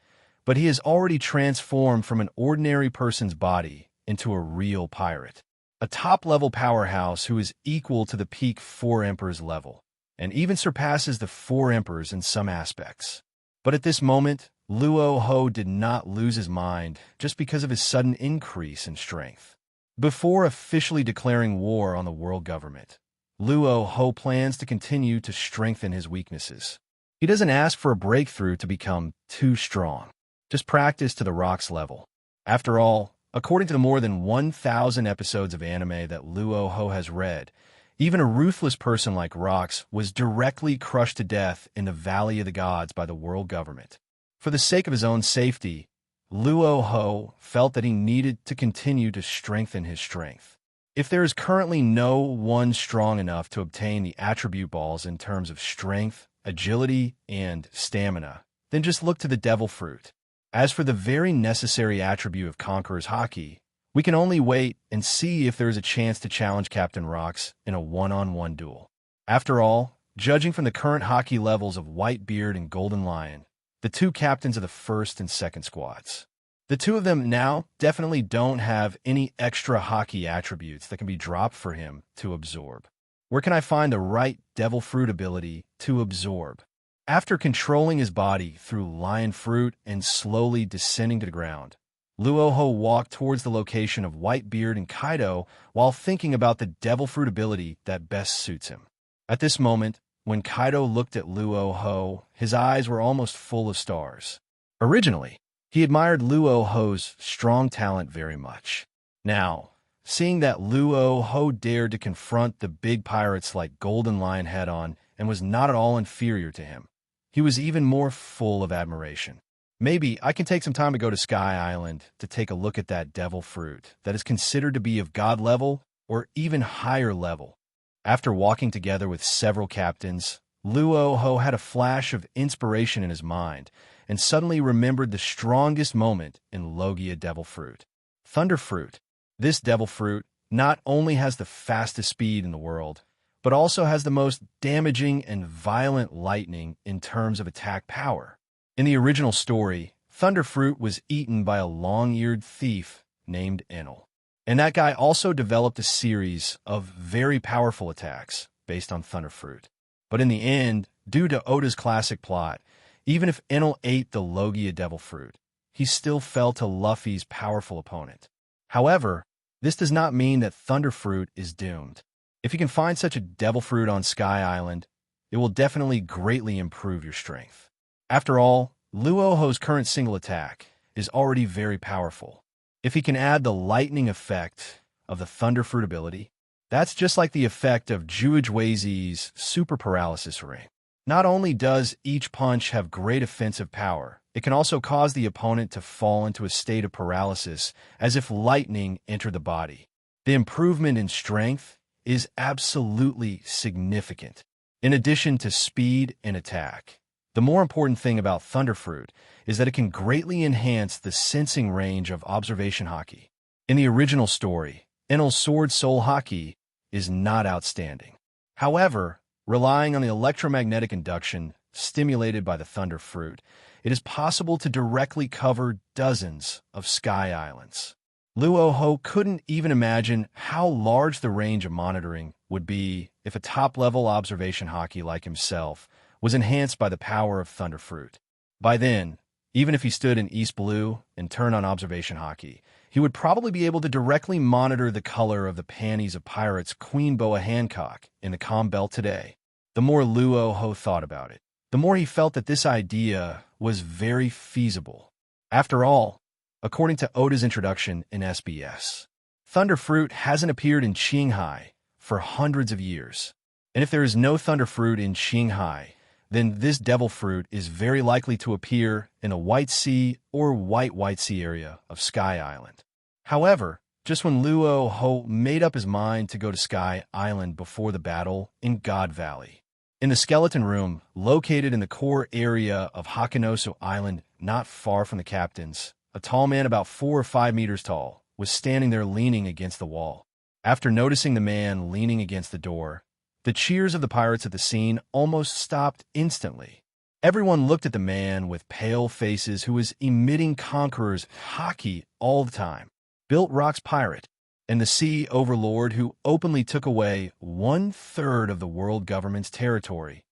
but he has already transformed from an ordinary person's body into a real pirate. A top-level powerhouse who is equal to the peak Four Emperors level, and even surpasses the Four Emperors in some aspects. But at this moment, Luo Hu did not lose his mind just because of his sudden increase in strength. Before officially declaring war on the world government, Luo Hu plans to continue to strengthen his weaknesses. He doesn't ask for a breakthrough to become too strong. Just practice to the Rock's level. After all, according to the more than 1,000 episodes of anime that Luo Hu has read, even a ruthless person like Rox was directly crushed to death in the Valley of the Gods by the world government. For the sake of his own safety, Luo Hu felt that he needed to continue to strengthen his strength. If there is currently no one strong enough to obtain the attribute balls in terms of strength, agility, and stamina, then just look to the Devil Fruit. As for the very necessary attribute of Conqueror's Haki, we can only wait and see if there is a chance to challenge Captain Rox in a one-on-one duel. After all, judging from the current Haki levels of Whitebeard and Golden Lion, the two captains of the first and second squads, the two of them now definitely don't have any extra Haki attributes that can be dropped for him to absorb. Where can I find the right Devil Fruit ability to absorb? After controlling his body through Lion Fruit and slowly descending to the ground, Luo Hu walked towards the location of Whitebeard and Kaido while thinking about the Devil Fruit ability that best suits him. At this moment, when Kaido looked at Luo Hu, his eyes were almost full of stars. Originally, he admired Luo Hu's strong talent very much. Now, seeing that Luo Hu dared to confront the big pirates like Golden Lion head-on and was not at all inferior to him, he was even more full of admiration. Maybe I can take some time to go to Sky Island to take a look at that Devil Fruit that is considered to be of God level or even higher level. After walking together with several captains, Luo Hu had a flash of inspiration in his mind and suddenly remembered the strongest moment in Logia Devil Fruit. Thunder Fruit. This Devil Fruit not only has the fastest speed in the world, but also has the most damaging and violent lightning in terms of attack power. In the original story, Thunder Fruit was eaten by a long-eared thief named Enel. And that guy also developed a series of very powerful attacks based on Thunder Fruit. But in the end, due to Oda's classic plot, even if Enel ate the Logia Devil Fruit, he still fell to Luffy's powerful opponent. However, this does not mean that Thunder Fruit is doomed. If you can find such a Devil Fruit on Sky Island, it will definitely greatly improve your strength. After all, Luo Hu's current single attack is already very powerful. If he can add the lightning effect of the Thunder Fruit ability, that's just like the effect of Juujweizi's Super Paralysis Ring. Not only does each punch have great offensive power, it can also cause the opponent to fall into a state of paralysis as if lightning entered the body. The improvement in strength is absolutely significant. In addition to speed and attack, the more important thing about Thunder Fruit is that it can greatly enhance the sensing range of Observation Haki. In the original story, Enel's Sword Soul Haki is not outstanding. However, relying on the electromagnetic induction stimulated by the Thunder Fruit, it is possible to directly cover dozens of Sky Islands. Luo Hu couldn't even imagine how large the range of monitoring would be if a top-level Observation Haki like himself was enhanced by the power of Thunder Fruit. By then, even if he stood in East Blue and turned on Observation Haki, he would probably be able to directly monitor the color of the panties of pirates Queen Boa Hancock in the calm belt today. The more Luo Hu thought about it, the more he felt that this idea was very feasible. After all, according to Oda's introduction in SBS, Thunderfruit hasn't appeared in Qinghai for hundreds of years. And if there is no Thunderfruit in Qinghai, then this devil fruit is very likely to appear in the White Sea or White Sea area of Sky Island. However, just when Luo Hu made up his mind to go to Sky Island before the battle in God Valley, in the skeleton room located in the core area of Hakinoso Island, not far from the captains, a tall man about 4 or 5 meters tall was standing there leaning against the wall. After noticing the man leaning against the door, the cheers of the pirates at the scene almost stopped instantly. Everyone looked at the man with pale faces who was emitting Conqueror's Haki all the time. Built Rock's pirate, and the sea overlord who openly took away 1/3 of the world government's territory.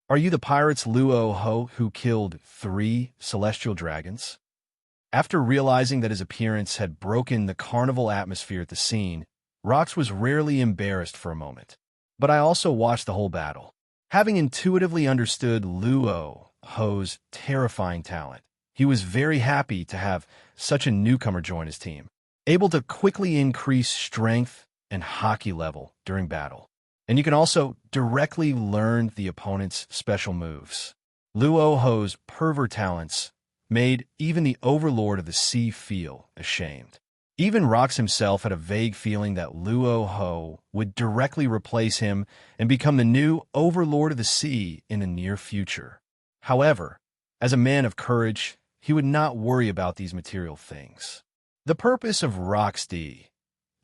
Are you the pirates Luo Hu who killed 3 celestial dragons? After realizing that his appearance had broken the carnival atmosphere at the scene, Rox was rarely embarrassed for a moment. But I also watched the whole battle. Having intuitively understood Luo Hu's terrifying talent, he was very happy to have such a newcomer join his team, able to quickly increase strength and Haki level during battle. And you can also directly learn the opponent's special moves. Luo Hu's pervert talents made even the overlord of the sea feel ashamed. Even Rox himself had a vague feeling that Luo Hu would directly replace him and become the new overlord of the sea in the near future. However, as a man of courage, he would not worry about these material things. The purpose of Rox-D,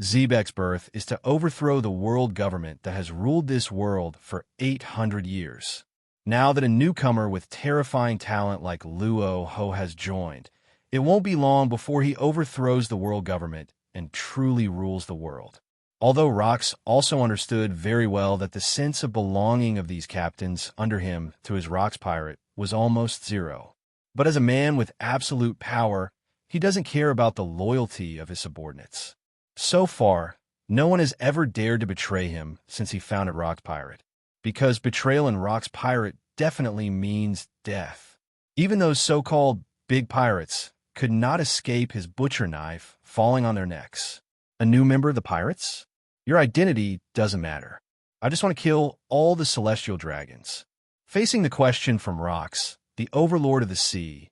Zebek's birth, is to overthrow the world government that has ruled this world for 800 years. Now that a newcomer with terrifying talent like Luo Hu has joined, it won't be long before he overthrows the world government and truly rules the world. Although Rox also understood very well that the sense of belonging of these captains under him to his Rox pirate was almost zero. But as a man with absolute power, he doesn't care about the loyalty of his subordinates. So far, no one has ever dared to betray him since he founded Rox Pirate, because betrayal in Rox Pirate definitely means death. Even those so-called big pirates could not escape his butcher knife falling on their necks. A new member of the pirates? Your identity doesn't matter. I just want to kill all the celestial dragons. Facing the question from Rox, the overlord of the sea,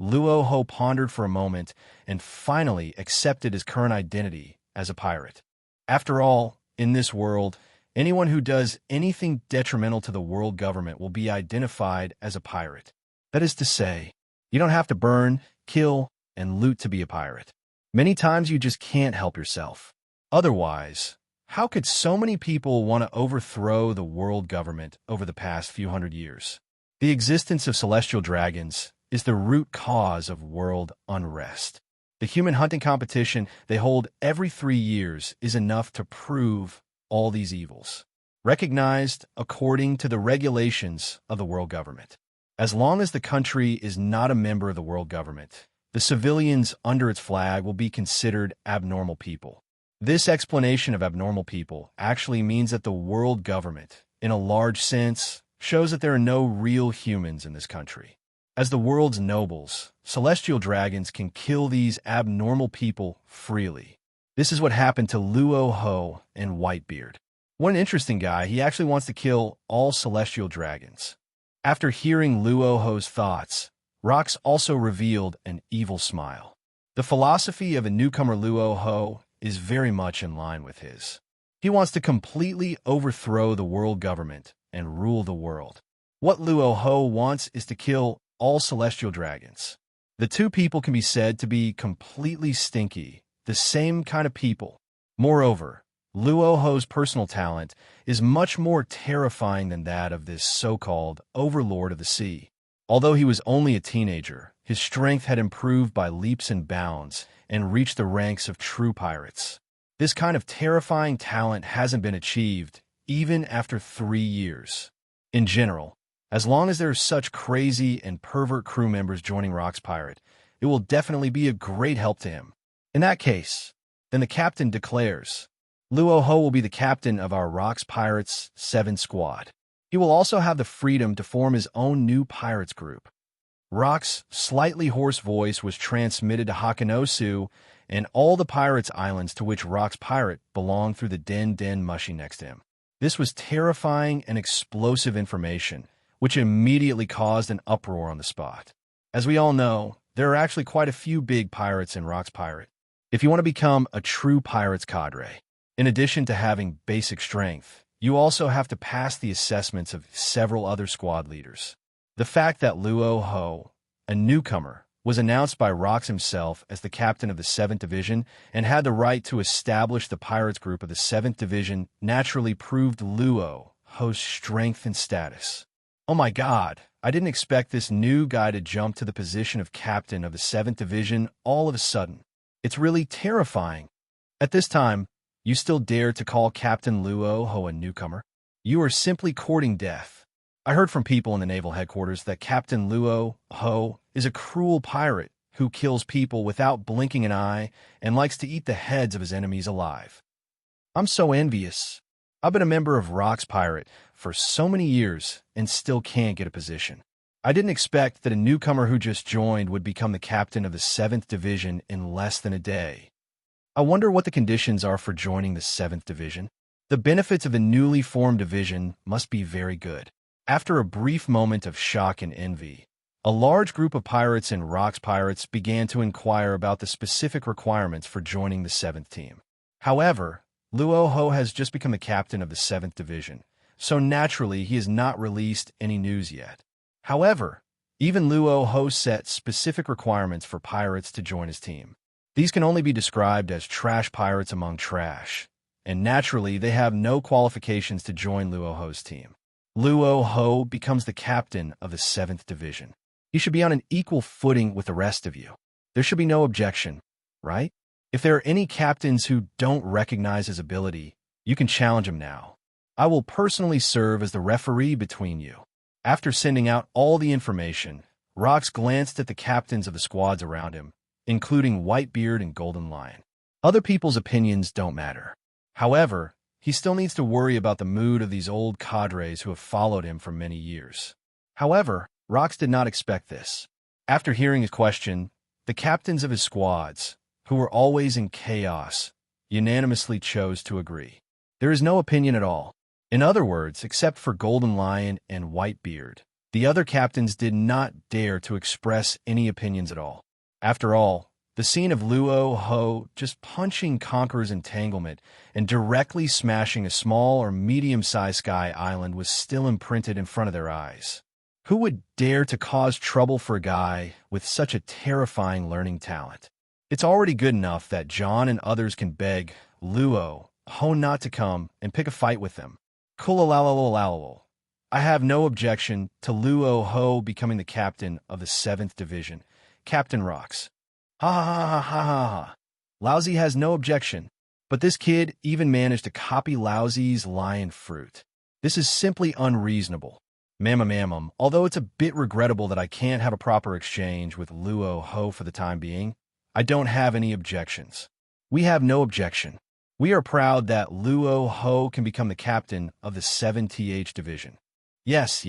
Luo Hu pondered for a moment and finally accepted his current identity as a pirate. After all, in this world, anyone who does anything detrimental to the world government will be identified as a pirate. That is to say, you don't have to burn, kill, and loot to be a pirate. Many times you just can't help yourself. Otherwise, how could so many people want to overthrow the world government over the past few hundred years? The existence of celestial dragons is the root cause of world unrest. The human hunting competition they hold every 3 years is enough to prove all these evils, recognized according to the regulations of the world government. As long as the country is not a member of the world government, the civilians under its flag will be considered abnormal people. This explanation of abnormal people actually means that the world government, in a large sense, shows that there are no real humans in this country. As the world's nobles, celestial dragons can kill these abnormal people freely. This is what happened to Luo Hu and Whitebeard. What an interesting guy, he actually wants to kill all celestial dragons. After hearing Luo Hu's thoughts, Rox also revealed an evil smile. The philosophy of a newcomer Luo Hu is very much in line with his. He wants to completely overthrow the world government and rule the world. What Luo Hu wants is to kill all celestial dragons. The two people can be said to be completely stinky, the same kind of people. Moreover, Luo Hu's personal talent is much more terrifying than that of this so-called overlord of the sea. Although he was only a teenager, his strength had improved by leaps and bounds and reached the ranks of true pirates. This kind of terrifying talent hasn't been achieved even after 3 years. In general, as long as there are such crazy and pervert crew members joining Rox Pirate, it will definitely be a great help to him. In that case, then the captain declares, Luo Hu will be the captain of our Rocks Pirates 7 squad. He will also have the freedom to form his own new pirates group. Rock's slightly hoarse voice was transmitted to Hakanosu and all the pirates' islands to which Rock's pirate belonged through the den mushy next to him. This was terrifying and explosive information, which immediately caused an uproar on the spot. As we all know, there are actually quite a few big pirates in Rock's pirate. If you want to become a true pirates cadre, in addition to having basic strength, you also have to pass the assessments of several other squad leaders. The fact that Luo Hu, a newcomer, was announced by Rox himself as the captain of the 7th Division and had the right to establish the pirates group of the 7th Division naturally proved Luo Hu's strength and status. Oh my god, I didn't expect this new guy to jump to the position of captain of the 7th Division all of a sudden. It's really terrifying. At this time, you still dare to call Captain Luo Hu a newcomer? You are simply courting death. I heard from people in the naval headquarters that Captain Luo Hu is a cruel pirate who kills people without blinking an eye and likes to eat the heads of his enemies alive. I'm so envious. I've been a member of Rock's Pirate for so many years and still can't get a position. I didn't expect that a newcomer who just joined would become the captain of the 7th Division in less than a day. I wonder what the conditions are for joining the 7th Division. The benefits of the newly formed division must be very good. After a brief moment of shock and envy, a large group of pirates in Rock's Pirates began to inquire about the specific requirements for joining the 7th team. However, Luo Hu has just become the captain of the 7th Division, so naturally he has not released any news yet. However, even Luo Hu set specific requirements for pirates to join his team. These can only be described as trash pirates among trash, and naturally they have no qualifications to join Luo Hu's team. Luo Hu becomes the captain of the 7th Division. He should be on an equal footing with the rest of you. There should be no objection, right? If there are any captains who don't recognize his ability, you can challenge him now. I will personally serve as the referee between you. After sending out all the information, Rox glanced at the captains of the squads around him, including Whitebeard and Golden Lion. Other people's opinions don't matter. However, he still needs to worry about the mood of these old cadres who have followed him for many years. However, Rox did not expect this. After hearing his question, the captains of his squads, who were always in chaos, unanimously chose to agree. There is no opinion at all. In other words, except for Golden Lion and Whitebeard, the other captains did not dare to express any opinions at all. After all, the scene of Luo Hu just punching Conqueror's entanglement and directly smashing a small or medium-sized sky island was still imprinted in front of their eyes. Who would dare to cause trouble for a guy with such a terrifying learning talent? It's already good enough that John and others can beg Luo Hu not to come and pick a fight with them. Kulalalalalal. I have no objection to Luo Hu becoming the captain of the 7th Division. Captain Rox. Ha ha ha ha ha ha. Lousy has no objection, but this kid even managed to copy Lousy's lion fruit. This is simply unreasonable. Mamam, although it's a bit regrettable that I can't have a proper exchange with Luo Hu for the time being, I don't have any objections. We have no objection. We are proud that Luo Hu can become the captain of the 7th Division. Yes,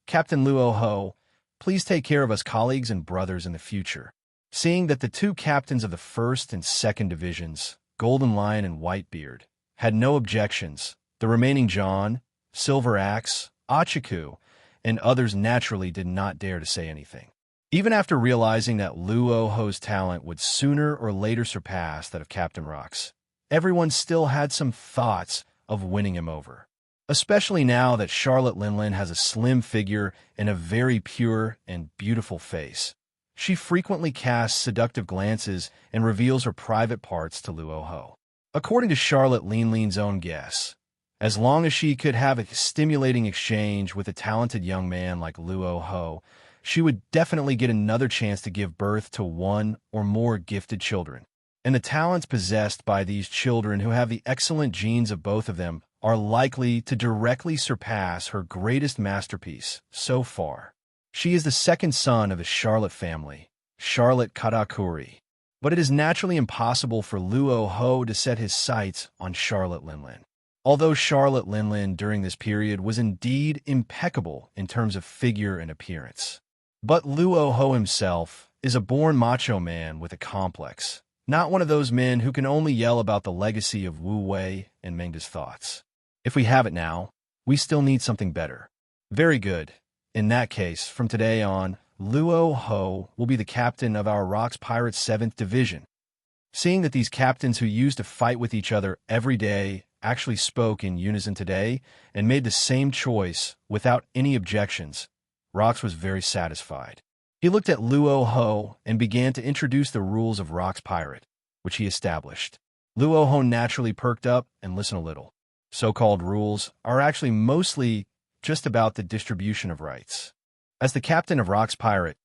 Captain Luo Hu, please take care of us colleagues and brothers in the future. Seeing that the two captains of the 1st and 2nd Divisions, Golden Lion and Whitebeard, had no objections, the remaining John, Silver Axe, Achiku, and others naturally did not dare to say anything. Even after realizing that Luo Hu's talent would sooner or later surpass that of Captain Rox, everyone still had some thoughts of winning him over. Especially now that Charlotte Linlin has a slim figure and a very pure and beautiful face. She frequently casts seductive glances and reveals her private parts to Luo Hu. According to Charlotte Linlin's own guess, as long as she could have a stimulating exchange with a talented young man like Luo Hu, she would definitely get another chance to give birth to one or more gifted children. And the talents possessed by these children who have the excellent genes of both of them are likely to directly surpass her greatest masterpiece so far. She is the second son of the Charlotte family, Charlotte Katakuri. But it is naturally impossible for Luo Hu to set his sights on Charlotte Linlin. Although Charlotte Linlin during this period was indeed impeccable in terms of figure and appearance. But Luo Hu himself is a born macho man with a complex, not one of those men who can only yell about the legacy of Wu Wei and Mengda's thoughts. If we have it now, we still need something better. Very good. In that case, from today on, Luo Hu will be the captain of our Rocks Pirates 7th Division. Seeing that these captains who used to fight with each other every day actually spoke in unison today and made the same choice without any objections, Rocks was very satisfied. He looked at Luo Hu and began to introduce the rules of Rocks Pirate, which he established. Luo Hu naturally perked up and listened a little. So-called rules are actually mostly just about the distribution of rights. As the captain of Rocks Pirate,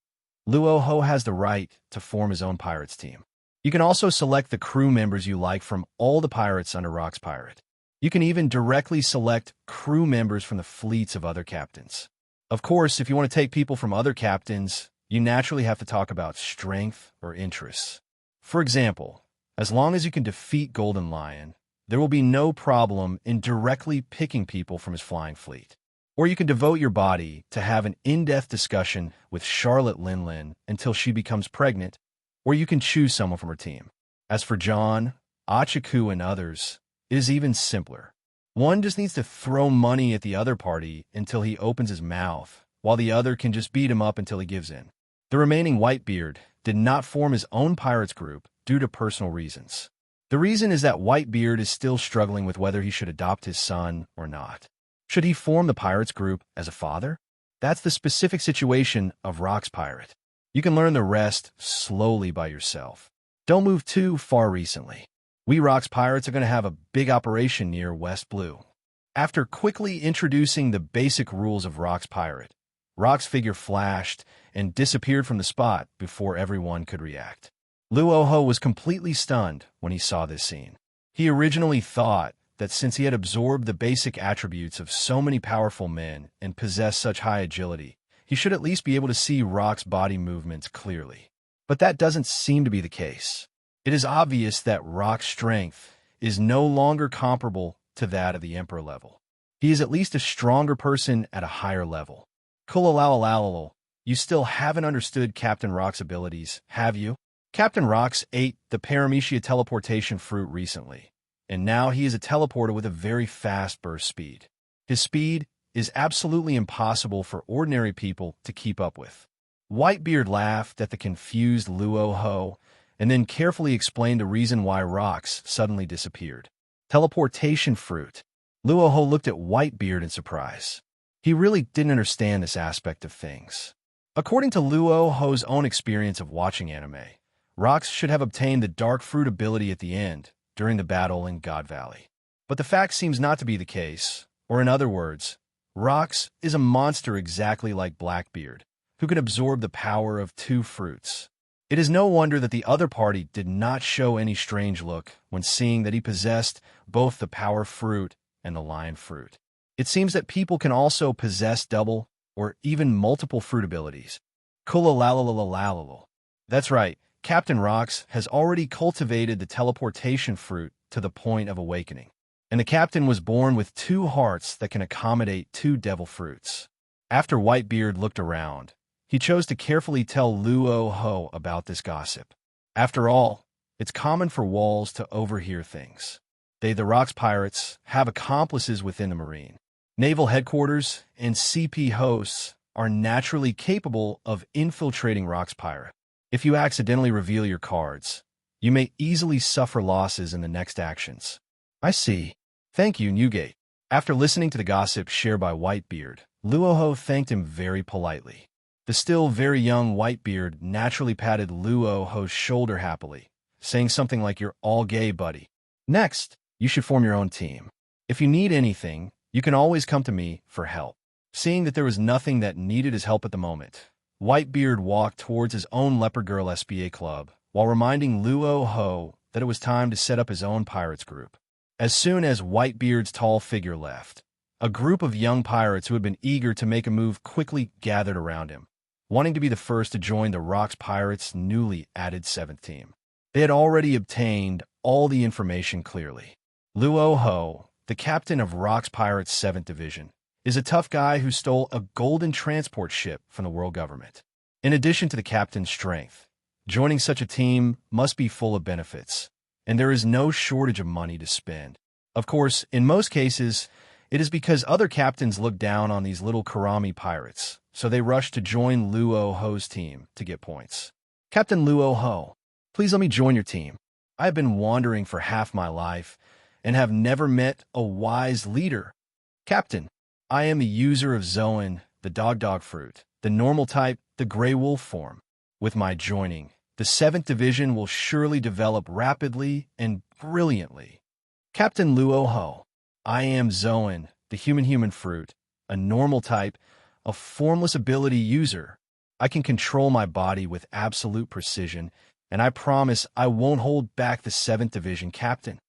Luo Hu has the right to form his own pirates team. You can also select the crew members you like from all the pirates under Rocks Pirate. You can even directly select crew members from the fleets of other captains. Of course, if you want to take people from other captains, you naturally have to talk about strength or interests. For example, as long as you can defeat Golden Lion, there will be no problem in directly picking people from his flying fleet. Or you can devote your body to have an in-depth discussion with Charlotte Linlin until she becomes pregnant, or you can choose someone from her team. As for John, Achaku, and others, it is even simpler. One just needs to throw money at the other party until he opens his mouth, while the other can just beat him up until he gives in. The remaining Whitebeard did not form his own pirates group due to personal reasons. The reason is that Whitebeard is still struggling with whether he should adopt his son or not. Should he form the pirates group as a father? That's the specific situation of Rocks Pirate. You can learn the rest slowly by yourself. Don't move too far recently. We Rocks Pirates are going to have a big operation near West Blue. After quickly introducing the basic rules of Rocks Pirate, Rock's figure flashed and disappeared from the spot before everyone could react. Luo Hu was completely stunned when he saw this scene. He originally thought that since he had absorbed the basic attributes of so many powerful men and possessed such high agility, he should at least be able to see Rock's body movements clearly. But that doesn't seem to be the case. It is obvious that Rock's strength is no longer comparable to that of the Emperor level. He is at least a stronger person at a higher level. Kulalalal, you still haven't understood Captain Rock's abilities, have you? Captain Rocks ate the Paramecia teleportation fruit recently, and now he is a teleporter with a very fast burst speed. His speed is absolutely impossible for ordinary people to keep up with. Whitebeard laughed at the confused Luo Hu and then carefully explained the reason why Rocks suddenly disappeared. Teleportation fruit. Luo Hu looked at Whitebeard in surprise. He really didn't understand this aspect of things. According to Luo Hu's own experience of watching anime, Rocks should have obtained the Dark Fruit ability at the end, during the battle in God Valley. But the fact seems not to be the case, or in other words, Rocks is a monster exactly like Blackbeard, who can absorb the power of two fruits. It is no wonder that the other party did not show any strange look when seeing that he possessed both the power fruit and the lion fruit. It seems that people can also possess double or even multiple fruit abilities. Kulalalalalalalal. That's right. Captain Rocks has already cultivated the teleportation fruit to the point of awakening, and the captain was born with two hearts that can accommodate two devil fruits. After Whitebeard looked around, he chose to carefully tell Luo Hu about this gossip. After all, it's common for walls to overhear things. They, the Rocks Pirates, have accomplices within the Marine. Naval headquarters and CP hosts are naturally capable of infiltrating Rocks Pirate. If you accidentally reveal your cards, you may easily suffer losses in the next actions. I see. Thank you, Newgate. After listening to the gossip shared by Whitebeard, Luo Hu thanked him very politely. The still very young Whitebeard naturally patted Luo Hu's shoulder happily, saying something like, "You're all gay, buddy. Next, you should form your own team. If you need anything, you can always come to me for help." Seeing that there was nothing that needed his help at the moment, Whitebeard walked towards his own Leopard Girl SBA club, while reminding Luo Hu that it was time to set up his own pirates group. As soon as Whitebeard's tall figure left, a group of young pirates who had been eager to make a move quickly gathered around him, wanting to be the first to join the Rocks Pirates' newly added 7th team. They had already obtained all the information clearly. Luo Hu, the captain of Rock's Pirates' 7th Division, is a tough guy who stole a golden transport ship from the world government. In addition to the captain's strength, joining such a team must be full of benefits, and there is no shortage of money to spend. Of course, in most cases, it is because other captains look down on these little Karami pirates, so they rush to join Luo Hu's team to get points. Captain Luo Hu, please let me join your team. I have been wandering for half my life and have never met a wise leader. Captain, I am the user of Zoan, the dog fruit, the normal type, the gray wolf form. With my joining, the 7th Division will surely develop rapidly and brilliantly. Captain Luo Hu, I am Zoan, the human fruit, a normal type, a formless ability user. I can control my body with absolute precision, and I promise I won't hold back the 7th Division captain.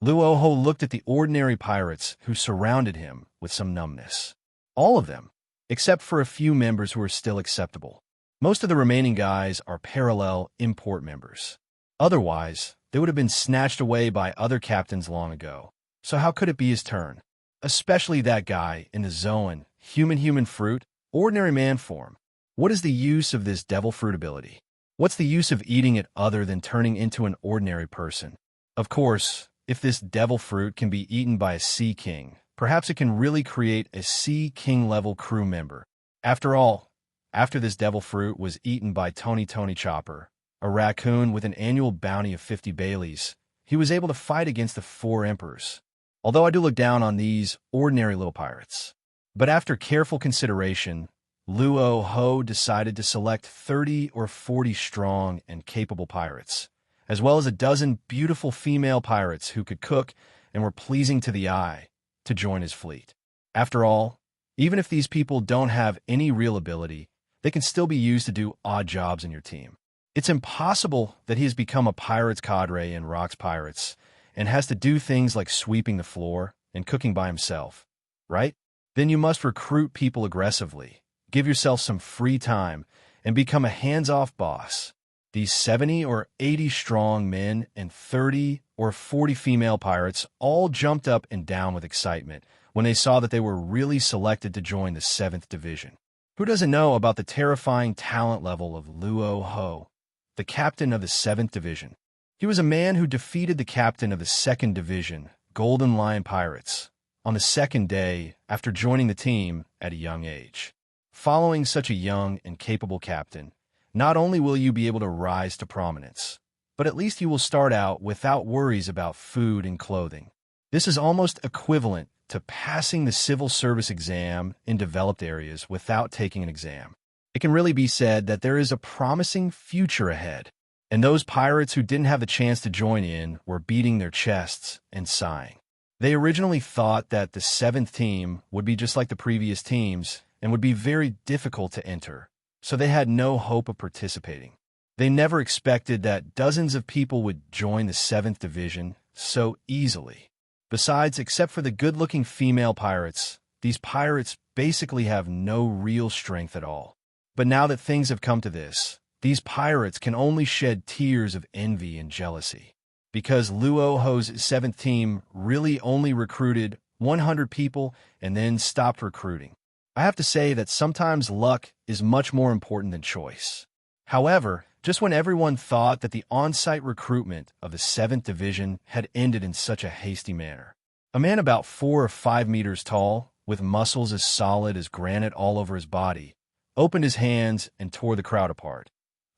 Luo Hu looked at the ordinary pirates who surrounded him with some numbness. All of them, except for a few members who are still acceptable. Most of the remaining guys are parallel import members. Otherwise, they would have been snatched away by other captains long ago. So how could it be his turn? Especially that guy in the Zoan, human fruit, ordinary man form. What is the use of this devil fruit ability? What's the use of eating it other than turning into an ordinary person? Of course, if this devil fruit can be eaten by a sea king, perhaps it can really create a sea king level crew member. After all, after this devil fruit was eaten by Tony Chopper, a raccoon with an annual bounty of 50 Baileys, he was able to fight against the 4 emperors. Although I do look down on these ordinary little pirates. But after careful consideration, Luo Hu decided to select 30 or 40 strong and capable pirates, as well as a dozen beautiful female pirates who could cook and were pleasing to the eye, to join his fleet. After all, even if these people don't have any real ability, they can still be used to do odd jobs in your team. It's impossible that he has become a pirate's cadre in Rock's Pirates and has to do things like sweeping the floor and cooking by himself, right? Then you must recruit people aggressively, give yourself some free time, and become a hands-off boss. These 70 or 80 strong men and 30 or 40 female pirates all jumped up and down with excitement when they saw that they were really selected to join the 7th Division. Who doesn't know about the terrifying talent level of Luo Hu, the captain of the 7th Division? He was a man who defeated the captain of the 2nd Division, Golden Lion Pirates, on the 2nd day after joining the team at a young age. Following such a young and capable captain, not only will you be able to rise to prominence, but at least you will start out without worries about food and clothing. This is almost equivalent to passing the civil service exam in developed areas without taking an exam. It can really be said that there is a promising future ahead, and those pirates who didn't have the chance to join in were beating their chests and sighing. They originally thought that the 7th team would be just like the previous teams and would be very difficult to enter, so they had no hope of participating. They never expected that dozens of people would join the 7th Division so easily. Besides, except for the good-looking female pirates, these pirates basically have no real strength at all. But now that things have come to this, these pirates can only shed tears of envy and jealousy. Because Luo Hu's 7th team really only recruited 100 people and then stopped recruiting. I have to say that sometimes luck is much more important than choice. However, just when everyone thought that the on-site recruitment of the 7th Division had ended in such a hasty manner, a man about 4 or 5 meters tall, with muscles as solid as granite all over his body, opened his hands and tore the crowd apart,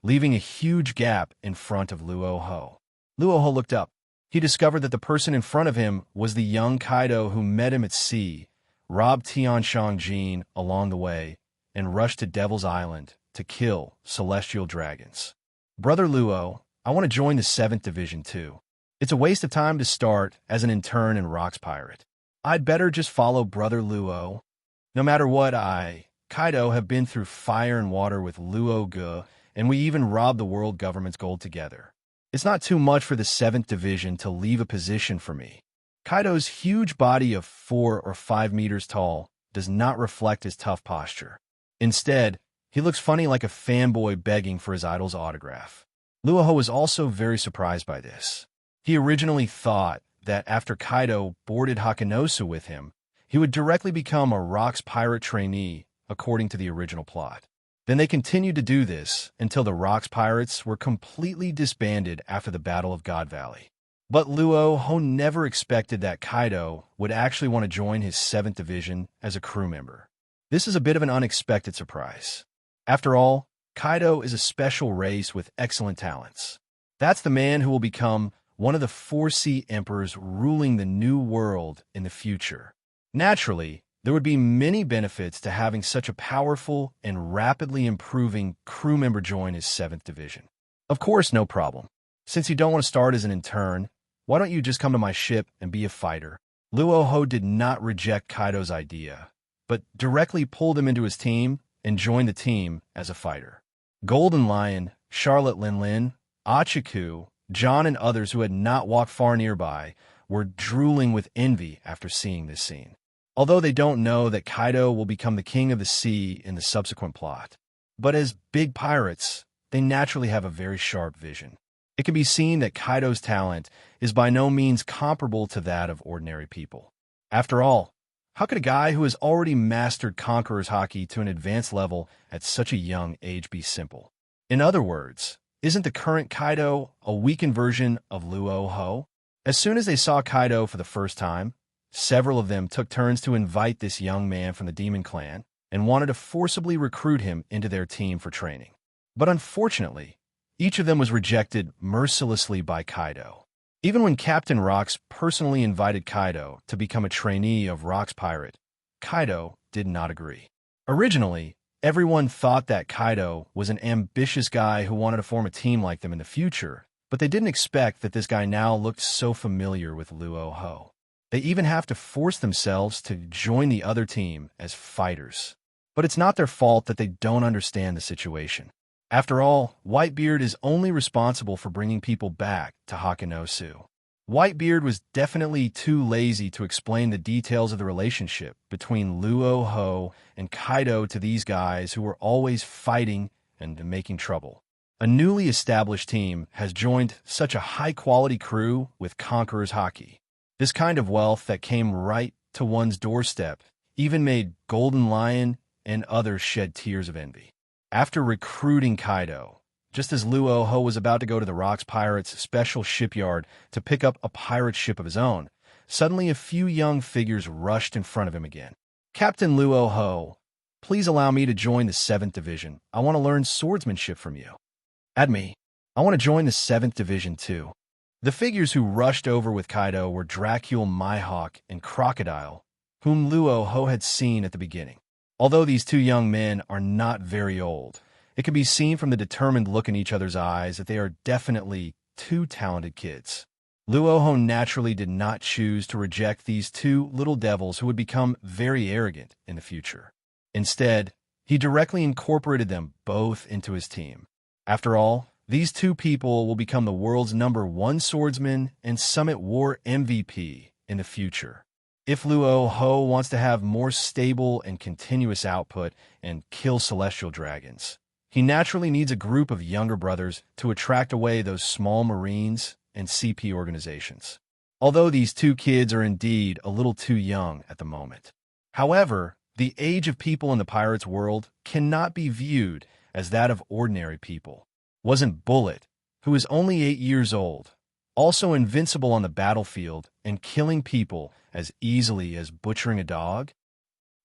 leaving a huge gap in front of Luo Hu. Luo Hu looked up. He discovered that the person in front of him was the young Kaido who met him at sea, robbed Tianshang Jin along the way, and rushed to Devil's Island to kill celestial dragons. Brother Luo, I want to join the 7th Division too. It's a waste of time to start as an intern in Rock's Pirate. I'd better just follow Brother Luo. No matter what, Kaido, have been through fire and water with Luo Gu, and we even robbed the world government's gold together. It's not too much for the 7th Division to leave a position for me. Kaido's huge body of 4 or 5 meters tall does not reflect his tough posture. Instead, he looks funny like a fanboy begging for his idol's autograph. Luo Hu was also very surprised by this. He originally thought that after Kaido boarded Hakanosu with him, he would directly become a Rocks pirate trainee, according to the original plot. Then they continued to do this until the Rocks pirates were completely disbanded after the Battle of God Valley. But Luo Hu never expected that Kaido would actually want to join his 7th Division as a crew member. This is a bit of an unexpected surprise. After all, Kaido is a special race with excellent talents. That's the man who will become one of the 4 Sea emperors ruling the new world in the future. Naturally, there would be many benefits to having such a powerful and rapidly improving crew member join his 7th Division. Of course, no problem. Since you don't want to start as an intern, why don't you just come to my ship and be a fighter? Luo Hu did not reject Kaido's idea, but directly pulled him into his team and joined the team as a fighter. Golden Lion, Charlotte Lin, Achiku, John, and others who had not walked far nearby were drooling with envy after seeing this scene. Although they don't know that Kaido will become the king of the sea in the subsequent plot. But as big pirates, they naturally have a very sharp vision. It can be seen that Kaido's talent is by no means comparable to that of ordinary people. After all, how could a guy who has already mastered Conqueror's Haki to an advanced level at such a young age be simple? In other words, isn't the current Kaido a weakened version of Luo Hu? As soon as they saw Kaido for the first time, several of them took turns to invite this young man from the Demon Clan and wanted to forcibly recruit him into their team for training. But unfortunately, each of them was rejected mercilessly by Kaido. Even when Captain Rocks personally invited Kaido to become a trainee of Rocks Pirate, Kaido did not agree. Originally, everyone thought that Kaido was an ambitious guy who wanted to form a team like them in the future, but they didn't expect that this guy now looked so familiar with Luo Hu. They even have to force themselves to join the other team as fighters. But it's not their fault that they don't understand the situation. After all, Whitebeard is only responsible for bringing people back to Hakanosu. Whitebeard was definitely too lazy to explain the details of the relationship between Luo Hu and Kaido to these guys who were always fighting and making trouble. A newly established team has joined such a high-quality crew with Conqueror's Haki. This kind of wealth that came right to one's doorstep even made Golden Lion and others shed tears of envy. After recruiting Kaido, just as Luo Hu was about to go to the Rocks Pirates' special shipyard to pick up a pirate ship of his own, suddenly a few young figures rushed in front of him again. "Captain Luo Hu, please allow me to join the 7th Division. I want to learn swordsmanship from you." "Add me. I want to join the 7th Division too." The figures who rushed over with Kaido were Dracule, Mihawk, and Crocodile, whom Luo Hu had seen at the beginning. Although these 2 young men are not very old, it can be seen from the determined look in each other's eyes that they are definitely 2 talented kids. Luo Hu naturally did not choose to reject these 2 little devils who would become very arrogant in the future. Instead, he directly incorporated them both into his team. After all, these 2 people will become the world's #1 swordsman and Summit War MVP in the future. If Luo Hu wants to have more stable and continuous output and kill celestial dragons, he naturally needs a group of younger brothers to attract away those small marines and CP organizations. Although these 2 kids are indeed a little too young at the moment. However, the age of people in the pirates' world cannot be viewed as that of ordinary people. Wasn't Bullet, who is only 8 years old, also invincible on the battlefield and killing people as easily as butchering a dog?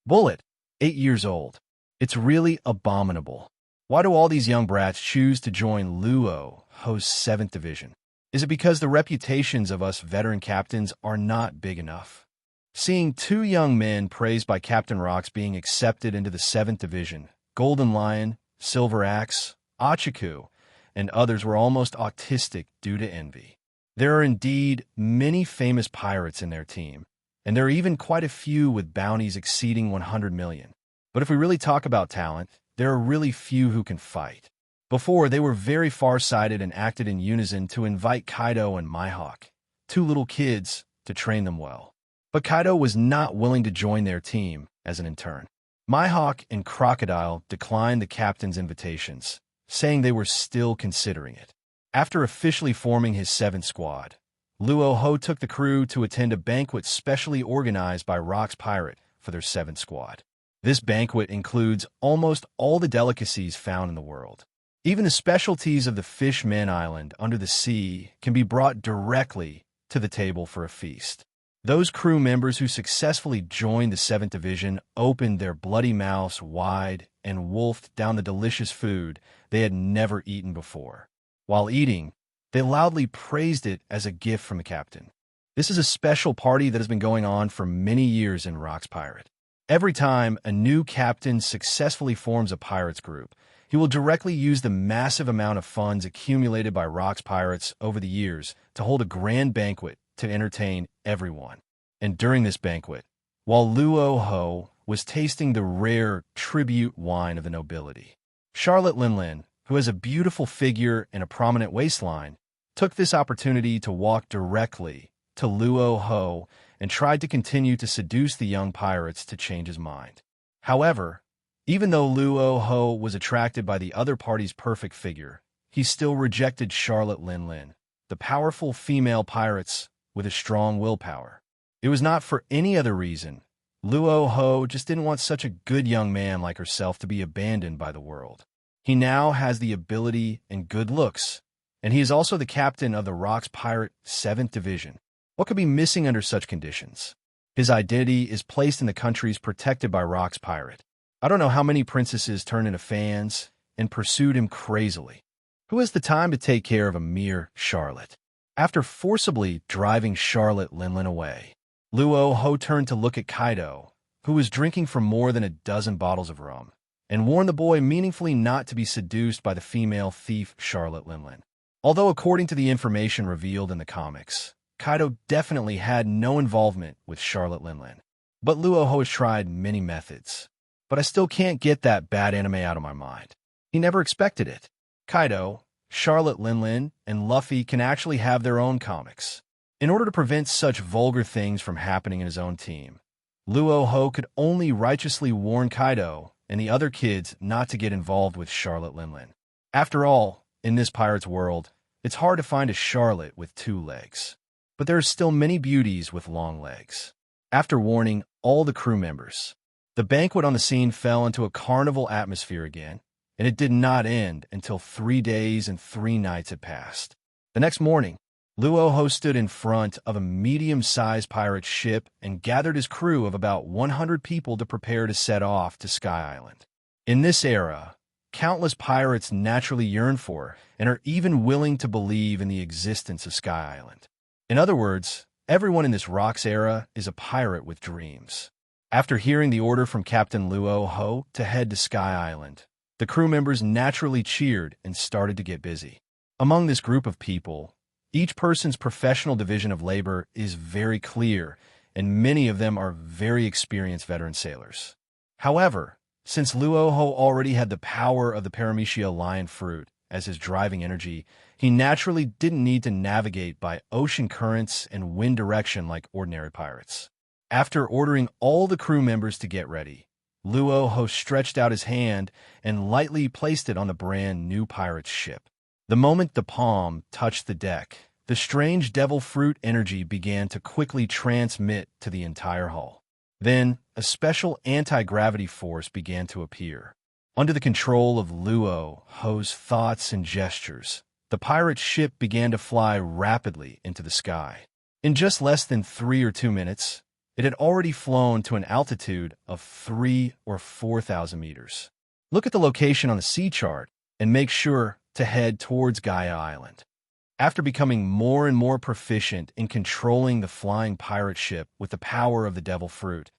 Bullet, 8 years old. It's really abominable. Why do all these young brats choose to join Luo Hu's 7th Division? Is it because the reputations of us veteran captains are not big enough? Seeing 2 young men praised by Captain Rocks being accepted into the 7th Division, Golden Lion, Silver Axe, Achiku, and others were almost autistic due to envy. There are indeed many famous pirates in their team, and there are even quite a few with bounties exceeding 100 million. But if we really talk about talent, there are really few who can fight. Before, they were very far-sighted and acted in unison to invite Kaido and Mihawk, 2 little kids, to train them well. But Kaido was not willing to join their team as an intern. Mihawk and Crocodile declined the captain's invitations, saying they were still considering it. After officially forming his seventh squad, Luo Hu took the crew to attend a banquet specially organized by Rock's Pirate for their seventh squad. This banquet includes almost all the delicacies found in the world. Even the specialties of the Fishmen Island under the sea can be brought directly to the table for a feast. Those crew members who successfully joined the 7th Division opened their bloody mouths wide and wolfed down the delicious food they had never eaten before. While eating, they loudly praised it as a gift from the captain. This is a special party that has been going on for many years in Rock's Pirate. Every time a new captain successfully forms a pirates group, he will directly use the massive amount of funds accumulated by Rock's Pirates over the years to hold a grand banquet to entertain everyone. And during this banquet, while Luo Hu was tasting the rare tribute wine of the nobility, Charlotte Linlin, who has a beautiful figure and a prominent waistline, took this opportunity to walk directly to Luo Hu and tried to continue to seduce the young pirates to change his mind. However, even though Luo Hu was attracted by the other party's perfect figure, he still rejected Charlotte Linlin, the powerful female pirates with a strong willpower. It was not for any other reason. Luo Hu just didn't want such a good young man like herself to be abandoned by the world. He now has the ability and good looks, and he is also the captain of the Rock's Pirate 7th Division. What could be missing under such conditions? His identity is placed in the countries protected by Rock's Pirate. I don't know how many princesses turned into fans and pursued him crazily. Who has the time to take care of a mere Charlotte? After forcibly driving Charlotte Linlin away, Luo Hu turned to look at Kaido, who was drinking from more than a dozen bottles of rum, and warned the boy meaningfully not to be seduced by the female thief Charlotte Linlin. Although according to the information revealed in the comics, Kaido definitely had no involvement with Charlotte Linlin. But Luo Hu has tried many methods. But I still can't get that bad anime out of my mind. He never expected it. Kaido, Charlotte Linlin, and Luffy can actually have their own comics. In order to prevent such vulgar things from happening in his own team, Luo Hu could only righteously warn Kaido and the other kids not to get involved with Charlotte Linlin. After all, in this pirate's world, it's hard to find a Charlotte with 2 legs. But there are still many beauties with long legs. After warning all the crew members, the banquet on the scene fell into a carnival atmosphere again, and it did not end until 3 days and 3 nights had passed. The next morning, Luo Hu stood in front of a medium-sized pirate ship and gathered his crew of about 100 people to prepare to set off to Sky Island. In this era, countless pirates naturally yearn for and are even willing to believe in the existence of Sky Island. In other words, everyone in this Rocks era is a pirate with dreams. After hearing the order from Captain Luo Hu to head to Sky Island, the crew members naturally cheered and started to get busy. Among this group of people, each person's professional division of labor is very clear, and many of them are very experienced veteran sailors. However, since Luo Hu already had the power of the Paramecia lion fruit as his driving energy, he naturally didn't need to navigate by ocean currents and wind direction like ordinary pirates. After ordering all the crew members to get ready, Luo Hu stretched out his hand and lightly placed it on the brand new pirate's ship. The moment the palm touched the deck, the strange devil fruit energy began to quickly transmit to the entire hull. Then, a special anti-gravity force began to appear. Under the control of Luo Hu's thoughts and gestures, the pirate ship began to fly rapidly into the sky. In just less than 3 or 2 minutes, it had already flown to an altitude of 3,000 or 4,000 meters. Look at the location on the sea chart and make sure to head towards Gaia Island. After becoming more and more proficient in controlling the flying pirate ship with the power of the devil fruit,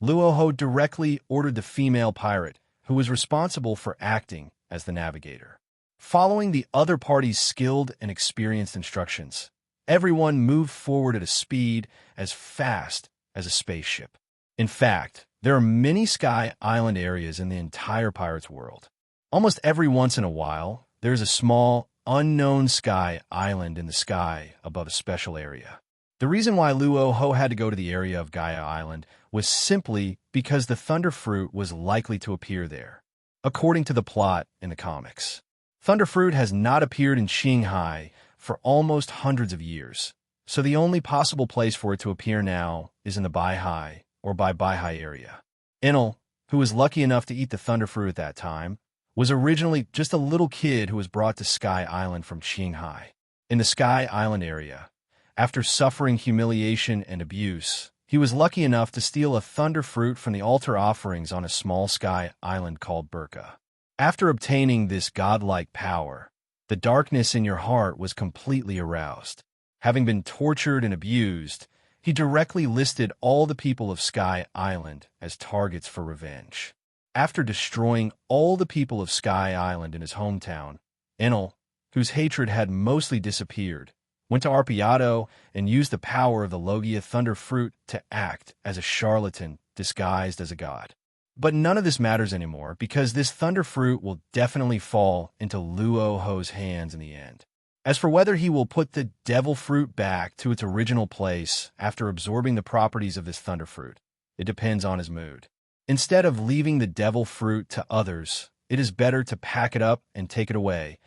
Luo Hu directly ordered the female pirate, who was responsible for acting as the navigator. Following the other party's skilled and experienced instructions, everyone moved forward at a speed as fast as a spaceship. In fact, there are many Sky Island areas in the entire pirate's world. Almost every once in a while, there is a small, unknown Sky Island in the sky above a special area. The reason why Luo Hu had to go to the area of Gaia Island was simply because the Thunder Fruit was likely to appear there. According to the plot in the comics, Thunderfruit has not appeared in Qinghai for almost hundreds of years, so the only possible place for it to appear now is in the Baihai or Baihai area. Enel, who was lucky enough to eat the thunderfruit at that time, was originally just a little kid who was brought to Sky Island from Qinghai. In the Sky Island area, after suffering humiliation and abuse, he was lucky enough to steal a thunderfruit from the altar offerings on a small sky island called Burka. After obtaining this godlike power, the darkness in your heart was completely aroused. Having been tortured and abused, he directly listed all the people of Sky Island as targets for revenge. After destroying all the people of Sky Island in his hometown, Enel, whose hatred had mostly disappeared, went to Arpeado and used the power of the Logia Thunderfruit to act as a charlatan disguised as a god. But none of this matters anymore because this Thunderfruit will definitely fall into Luo Hu's hands in the end. As for whether he will put the Devil Fruit back to its original place after absorbing the properties of this Thunderfruit, it depends on his mood. Instead of leaving the Devil Fruit to others, it is better to pack it up and take it away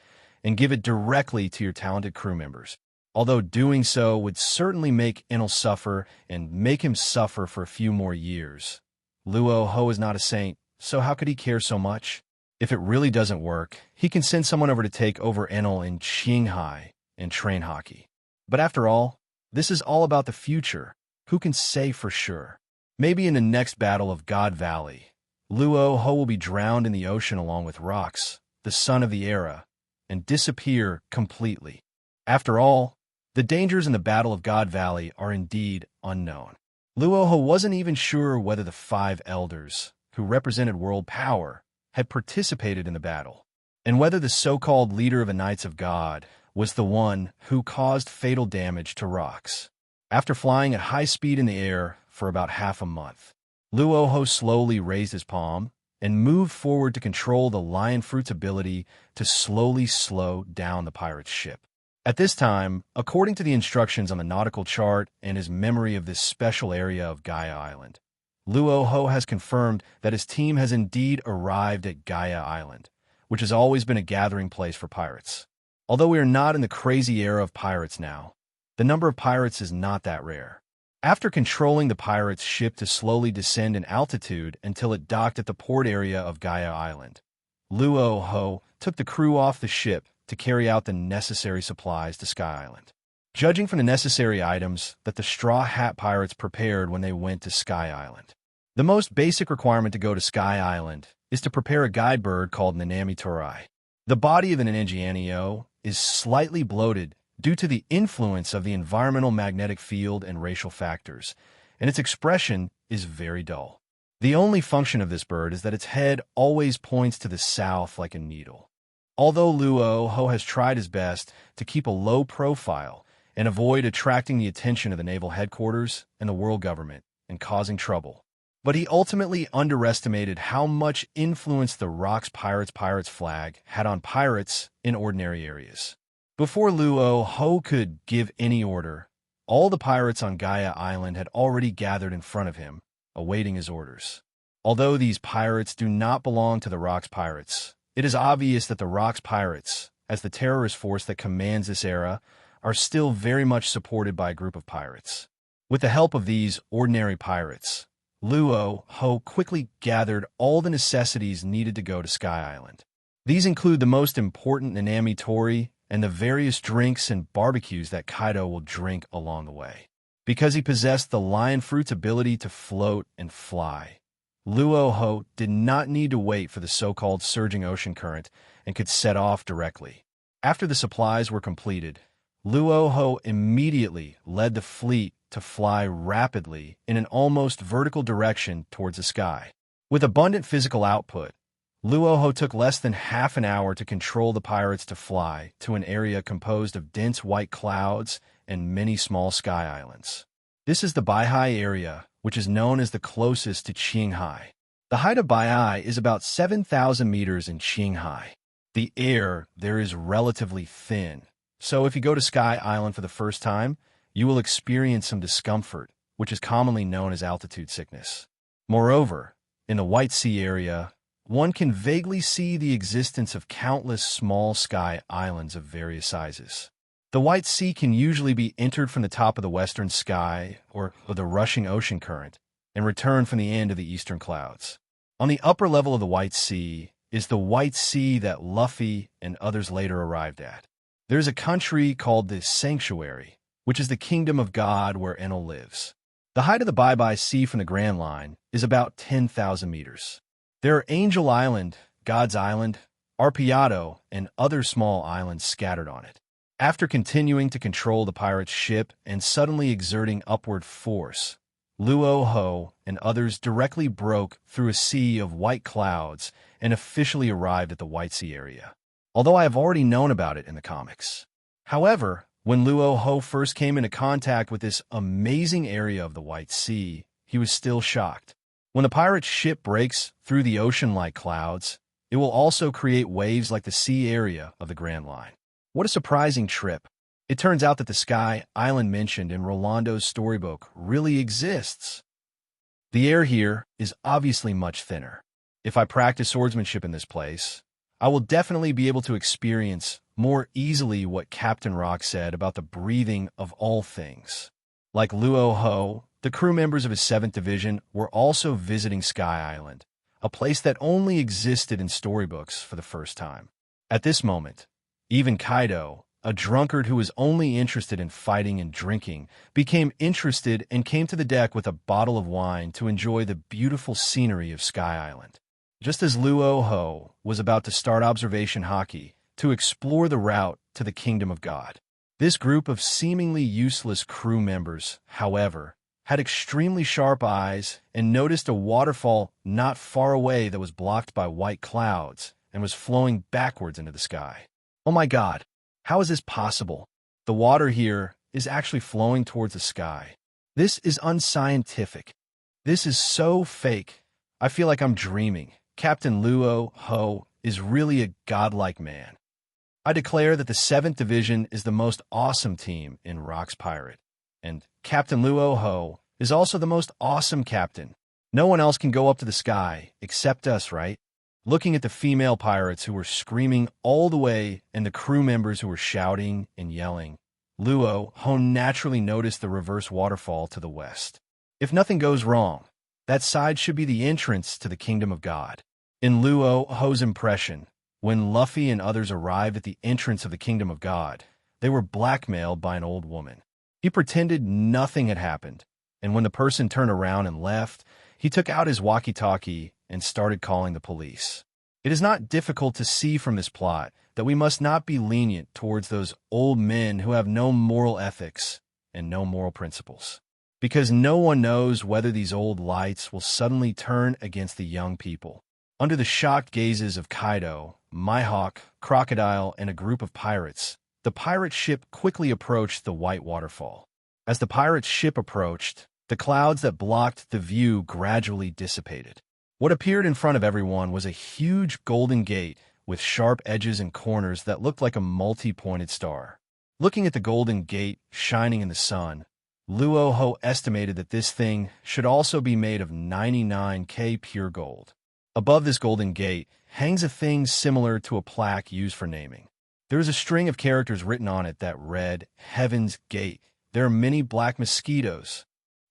and give it directly to your talented crew members. Although doing so would certainly make Enel suffer and make him suffer for a few more years. Luo Hu is not a saint, so how could he care so much? If it really doesn't work, he can send someone over to take over Enel in Qinghai and train Haki. But after all, this is all about the future. Who can say for sure? Maybe in the next battle of God Valley, Luo Hu will be drowned in the ocean along with Rox, the son of the era, and disappear completely. After all, the dangers in the Battle of God Valley are indeed unknown. Luo Hu wasn't even sure whether the 5 elders, who represented world power, had participated in the battle, and whether the so-called leader of the Knights of God was the one who caused fatal damage to Rox. After flying at high speed in the air for about half a month, Luo Hu slowly raised his palm and moved forward to control the Lion Fruit's ability to slowly slow down the pirate's ship. At this time, according to the instructions on the nautical chart and his memory of this special area of Gaia Island, Luo Hu has confirmed that his team has indeed arrived at Gaia Island, which has always been a gathering place for pirates. Although we are not in the crazy era of pirates now, the number of pirates is not that rare. After controlling the pirate's ship to slowly descend in altitude until it docked at the port area of Gaia Island, Luo Hu took the crew off the ship to carry out the necessary supplies to Sky Island. Judging from the necessary items that the Straw Hat Pirates prepared when they went to Sky Island, the most basic requirement to go to Sky Island is to prepare a guide bird called Nanami Torai. The body of an Nanjianio is slightly bloated due to the influence of the environmental magnetic field and racial factors, and its expression is very dull. The only function of this bird is that its head always points to the south like a needle. Although Luo Hu has tried his best to keep a low profile and avoid attracting the attention of the naval headquarters and the world government and causing trouble, but he ultimately underestimated how much influence the Rox Pirates flag had on pirates in ordinary areas. Before Luo Hu could give any order, all the pirates on Gaia Island had already gathered in front of him, awaiting his orders. Although these pirates do not belong to the Rox Pirates, it is obvious that the Rox Pirates, as the terrorist force that commands this era, are still very much supported by a group of pirates. With the help of these ordinary pirates, Luo Hu quickly gathered all the necessities needed to go to Sky Island. These include the most important Nanami Tori and the various drinks and barbecues that Kaido will drink along the way. Because he possessed the Lion Fruit's ability to float and fly, Luo Hu did not need to wait for the so-called surging ocean current and could set off directly. After the supplies were completed, Luo Hu immediately led the fleet to fly rapidly in an almost vertical direction towards the sky. With abundant physical output, Luo Hu took less than half an hour to control the pirates to fly to an area composed of dense white clouds and many small sky islands. This is the Baihai area, which is known as the closest to Qinghai. The height of Baihai is about 7,000 meters in Qinghai. The air there is relatively thin, so if you go to Sky Island for the first time, you will experience some discomfort, which is commonly known as altitude sickness. Moreover, in the White Sea area, one can vaguely see the existence of countless small sky islands of various sizes. The White Sea can usually be entered from the top of the western sky or the rushing ocean current and returned from the end of the eastern clouds. On the upper level of the White Sea is the White Sea that Luffy and others later arrived at. There is a country called the Sanctuary, which is the kingdom of God where Enel lives. The height of the Bye-Bye Sea from the Grand Line is about 10,000 meters. There are Angel Island, God's Island, Arpeado, and other small islands scattered on it. After continuing to control the pirate's ship and suddenly exerting upward force, Luo Hu and others directly broke through a sea of white clouds and officially arrived at the White Sea area, although I have already known about it in the comics. However, when Luo Hu first came into contact with this amazing area of the White Sea, he was still shocked. When the pirate's ship breaks through the ocean like clouds, it will also create waves like the sea area of the Grand Line. What a surprising trip. It turns out that the sky island mentioned in Rolando's storybook really exists. The air here is obviously much thinner. If I practice swordsmanship in this place, I will definitely be able to experience more easily what Captain Rock said about the breathing of all things. Like Luo Hu, the crew members of his 7th Division were also visiting Sky Island, a place that only existed in storybooks for the first time. At this moment, even Kaido, a drunkard who was only interested in fighting and drinking, became interested and came to the deck with a bottle of wine to enjoy the beautiful scenery of Sky Island. Just as Luo Hu was about to start observation Haki to explore the route to the Kingdom of God. This group of seemingly useless crew members, however, had extremely sharp eyes and noticed a waterfall not far away that was blocked by white clouds and was flowing backwards into the sky. Oh my God, how is this possible? The water here is actually flowing towards the sky. This is unscientific. This is so fake. I feel like I'm dreaming. Captain Luo Hu is really a godlike man. I declare that the 7th Division is the most awesome team in Rock's Pirate, and Captain Luo Hu is also the most awesome captain. No one else can go up to the sky except us, right? Looking at the female pirates who were screaming all the way and the crew members who were shouting and yelling, Luo Hu naturally noticed the reverse waterfall to the west. If nothing goes wrong, that side should be the entrance to the Kingdom of God. In Luo Hu's impression, when Luffy and others arrived at the entrance of the Kingdom of God, they were blackmailed by an old woman. He pretended nothing had happened, and when the person turned around and left, he took out his walkie-talkie and started calling the police. It is not difficult to see from this plot that we must not be lenient towards those old men who have no moral ethics and no moral principles, because no one knows whether these old lights will suddenly turn against the young people. Under the shocked gazes of Kaido, Mihawk, Crocodile, and a group of pirates, the pirate ship quickly approached the white waterfall. As the pirate ship approached, the clouds that blocked the view gradually dissipated. What appeared in front of everyone was a huge golden gate with sharp edges and corners that looked like a multi-pointed star. Looking at the golden gate shining in the sun, Luo Hu estimated that this thing should also be made of 99K pure gold. Above this golden gate hangs a thing similar to a plaque used for naming. There is a string of characters written on it that read, Heaven's Gate. There are many black mosquitoes.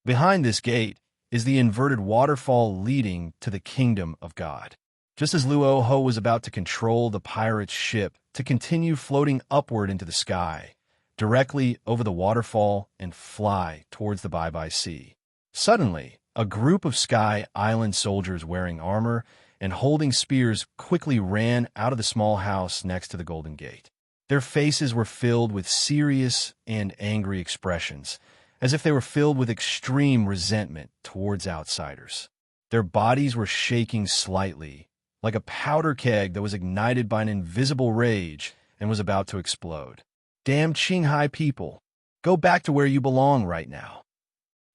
Behind this gate is the inverted waterfall leading to the Kingdom of God. Just as Luo Hu was about to control the pirate's ship to continue floating upward into the sky, directly over the waterfall and fly towards the Bye-Bye Sea, suddenly, a group of Sky Island soldiers wearing armor and holding spears quickly ran out of the small house next to the Golden Gate. Their faces were filled with serious and angry expressions, as if they were filled with extreme resentment towards outsiders. Their bodies were shaking slightly, like a powder keg that was ignited by an invisible rage and was about to explode. Damn Qinghai people, go back to where you belong right now.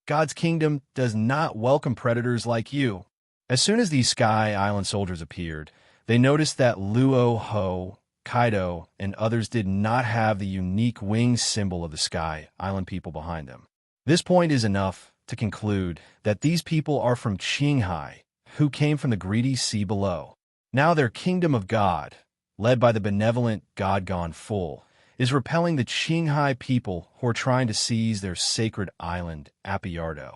God's kingdom does not welcome predators like you. As soon as these Sky Island soldiers appeared, they noticed that Luo Hu, Kaido, and others did not have the unique wing symbol of the Sky Island people behind them. This point is enough to conclude that these people are from Qinghai, who came from the greedy sea below. Now their kingdom of God, led by the benevolent God Gone Full, is repelling the Qinghai people who are trying to seize their sacred island, appeared.A.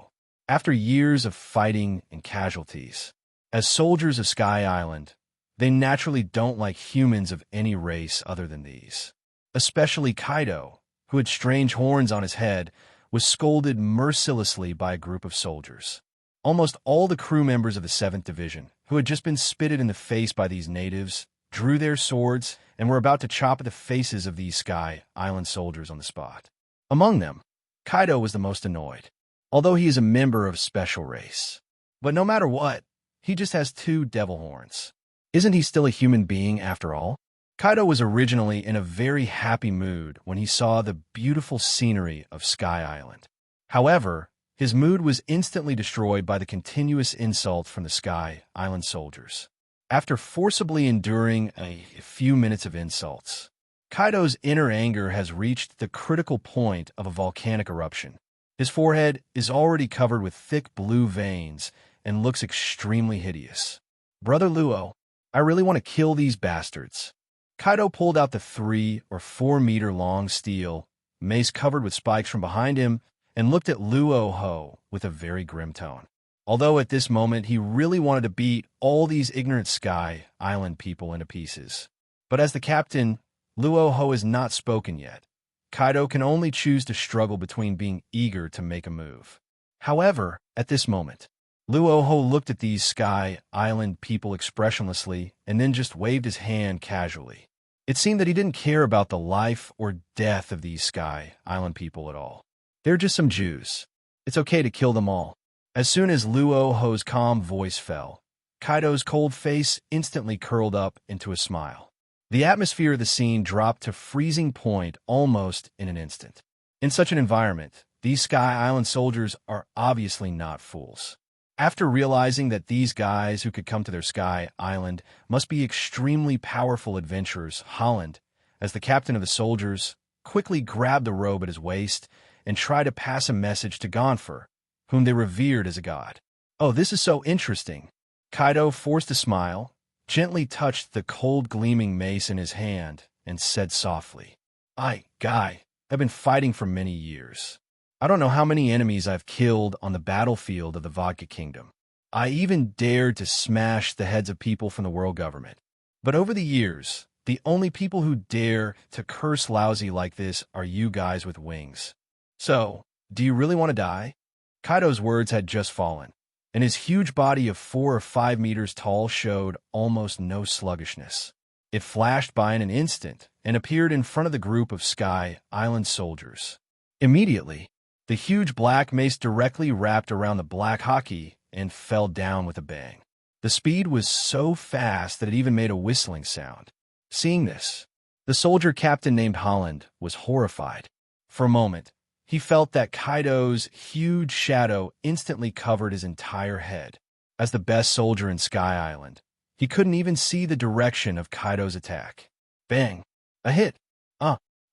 After years of fighting and casualties, as soldiers of Sky Island, they naturally don't like humans of any race other than these. Especially Kaido, who had strange horns on his head, was scolded mercilessly by a group of soldiers. Almost all the crew members of the 7th Division, who had just been spitted in the face by these natives, drew their swords and were about to chop at the faces of these Sky Island soldiers on the spot. Among them, Kaido was the most annoyed, although he is a member of a special race. But no matter what, he just has 2 devil horns. Isn't he still a human being after all? Kaido was originally in a very happy mood when he saw the beautiful scenery of Sky Island. However, his mood was instantly destroyed by the continuous insults from the Sky Island soldiers. After forcibly enduring a few minutes of insults, Kaido's inner anger has reached the critical point of a volcanic eruption. His forehead is already covered with thick blue veins and looks extremely hideous. Brother Luo, I really want to kill these bastards. Kaido pulled out the 3 or 4 meter long steel mace covered with spikes from behind him and looked at Luo Hu with a very grim tone. Although at this moment he really wanted to beat all these ignorant Sky Island people into pieces. But as the captain, Luo Hu has not spoken yet. Kaido can only choose to struggle between being eager to make a move. However, at this moment, Luo Hu looked at these Sky Island people expressionlessly and then just waved his hand casually. It seemed that he didn't care about the life or death of these Sky Island people at all. They're just some Jews. It's okay to kill them all. As soon as Luo Hu's calm voice fell, Kaido's cold face instantly curled up into a smile. The atmosphere of the scene dropped to freezing point almost in an instant. In such an environment, these Sky Island soldiers are obviously not fools. After realizing that these guys who could come to their Sky Island must be extremely powerful adventurers, Holland, as the captain of the soldiers, quickly grabbed the robe at his waist and tried to pass a message to Gonfer, whom they revered as a god. Oh, this is so interesting. Kaido forced a smile, gently touched the cold gleaming mace in his hand, and said softly, Guy, I've been fighting for many years. I don't know how many enemies I've killed on the battlefield of the Vodka Kingdom. I even dared to smash the heads of people from the world government. But over the years, the only people who dare to curse lousy like this are you guys with wings. So, do you really want to die? Kaido's words had just fallen, and his huge body of 4 or 5 meters tall showed almost no sluggishness. It flashed by in an instant and appeared in front of the group of Sky Island soldiers. Immediately, the huge black mace directly wrapped around the black Haki and fell down with a bang. The speed was so fast that it even made a whistling sound. Seeing this, the soldier captain named Holland was horrified. For a moment, he felt that Kaido's huge shadow instantly covered his entire head. As the best soldier in Sky Island, he couldn't even see the direction of Kaido's attack. Bang! A hit!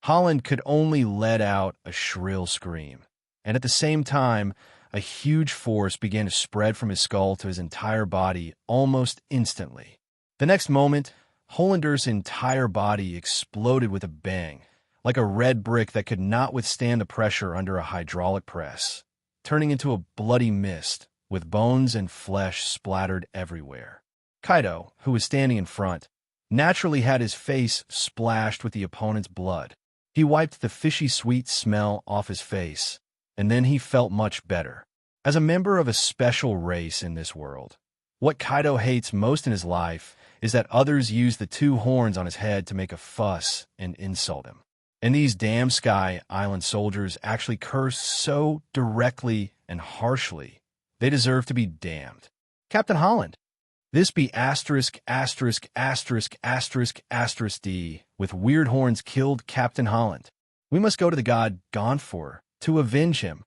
Holland could only let out a shrill scream. And at the same time, a huge force began to spread from his skull to his entire body almost instantly. The next moment, Hollander's entire body exploded with a bang, like a red brick that could not withstand the pressure under a hydraulic press, turning into a bloody mist with bones and flesh splattered everywhere. Kaido, who was standing in front, naturally had his face splashed with the opponent's blood. He wiped the fishy sweet smell off his face, and then he felt much better. As a member of a special race in this world, what Kaido hates most in his life is that others use the 2 horns on his head to make a fuss and insult him. And these damn Sky Island soldiers actually curse so directly and harshly, they deserve to be damned. Captain Holland, this be ********D with weird horns killed Captain Holland. We must go to the god Gonfor to avenge him.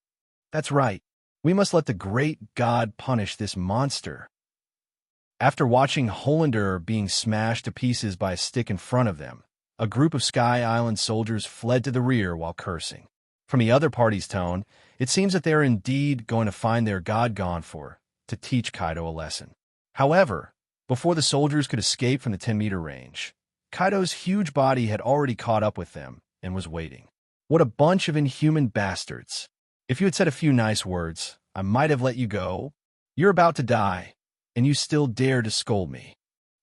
That's right. We must let the great god punish this monster. After watching Hollander being smashed to pieces by a stick in front of them, a group of Sky Island soldiers fled to the rear while cursing. From the other party's tone, it seems that they are indeed going to find their god Gonfor to teach Kaido a lesson. However, Before the soldiers could escape from the 10-meter range, Kaido's huge body had already caught up with them and was waiting. What a bunch of inhuman bastards. If you had said a few nice words, I might have let you go. You're about to die, and you still dare to scold me.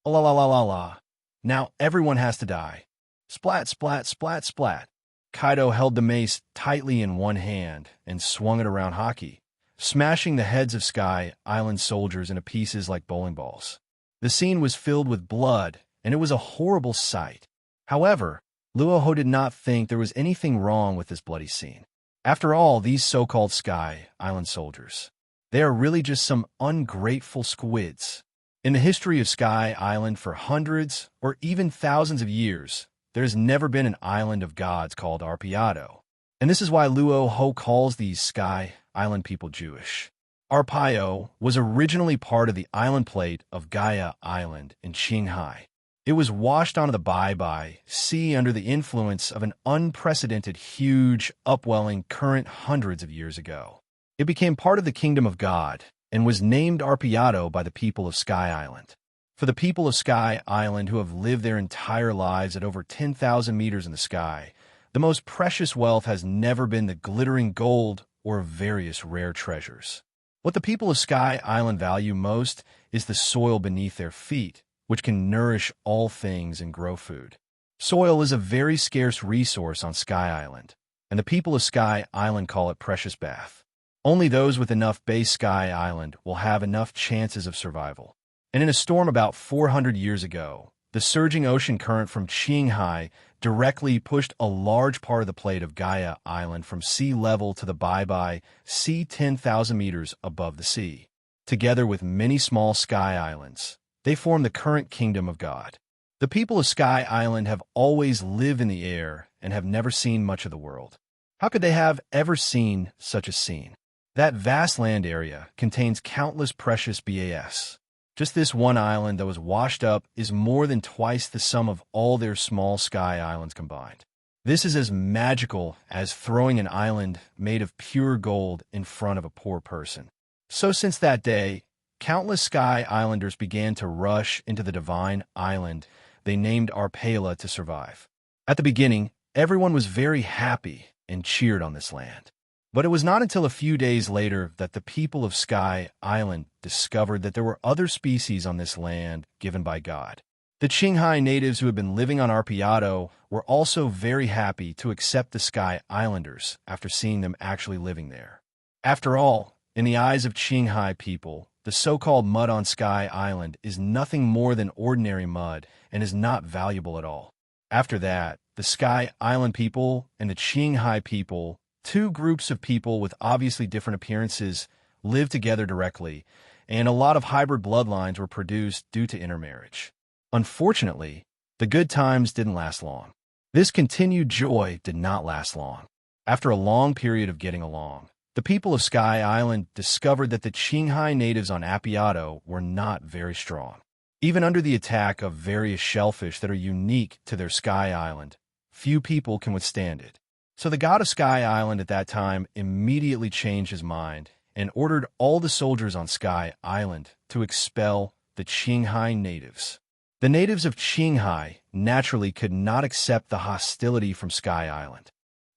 La la la la la. Now everyone has to die. Splat, splat, splat, splat. Kaido held the mace tightly in one hand and swung it around Haki, smashing the heads of Sky Island soldiers into pieces like bowling balls. The scene was filled with blood, and it was a horrible sight. However, Luo Hu did not think there was anything wrong with this bloody scene. After all, these so-called Sky Island soldiers, they are really just some ungrateful squids. In the history of Sky Island for hundreds or even thousands of years, there has never been an island of gods called Arpeado. And this is why Luo Hu calls these Sky Island people Jewish. Arpaio was originally part of the island plate of Gaia Island in Qinghai. It was washed onto the Bai Sea under the influence of an unprecedented, huge, upwelling current hundreds of years ago. It became part of the Kingdom of God and was named Arpeado by the people of Sky Island. For the people of Sky Island who have lived their entire lives at over 10,000 meters in the sky, the most precious wealth has never been the glittering gold or various rare treasures. What the people of Sky Island value most is the soil beneath their feet, which can nourish all things and grow food. Soil is a very scarce resource on Sky Island, and the people of Sky Island call it precious bath. Only those with enough base Sky Island will have enough chances of survival. And in a storm about 400 years ago, the surging ocean current from Qinghai directly pushed a large part of the plate of Gaia Island from sea level to the Bai Sea 10,000 meters above the sea. Together with many small Sky Islands, they form the current Kingdom of God. The people of Sky Island have always lived in the air and have never seen much of the world. How could they have ever seen such a scene? That vast land area contains countless precious BAS. Just this one island that was washed up is more than twice the sum of all their small Sky Islands combined. This is as magical as throwing an island made of pure gold in front of a poor person. So since that day, countless Sky Islanders began to rush into the divine island they named Arpela to survive. At the beginning, everyone was very happy and cheered on this land. But it was not until a few days later that the people of Sky Island discovered that there were other species on this land given by God. The Qinghai natives who had been living on Arpeado were also very happy to accept the Sky Islanders after seeing them actually living there. After all, in the eyes of Qinghai people, the so-called mud on Sky Island is nothing more than ordinary mud and is not valuable at all. After that, the Sky Island people and the Qinghai people, two groups of people with obviously different appearances, lived together directly, and a lot of hybrid bloodlines were produced due to intermarriage. Unfortunately, the good times didn't last long. This continued joy did not last long. After a long period of getting along, the people of Sky Island discovered that the Qinghai natives on Arpeado were not very strong. Even under the attack of various shellfish that are unique to their Sky Island, few people can withstand it. So the god of Sky Island at that time immediately changed his mind and ordered all the soldiers on Sky Island to expel the Qinghai natives. The natives of Qinghai naturally could not accept the hostility from Sky Island.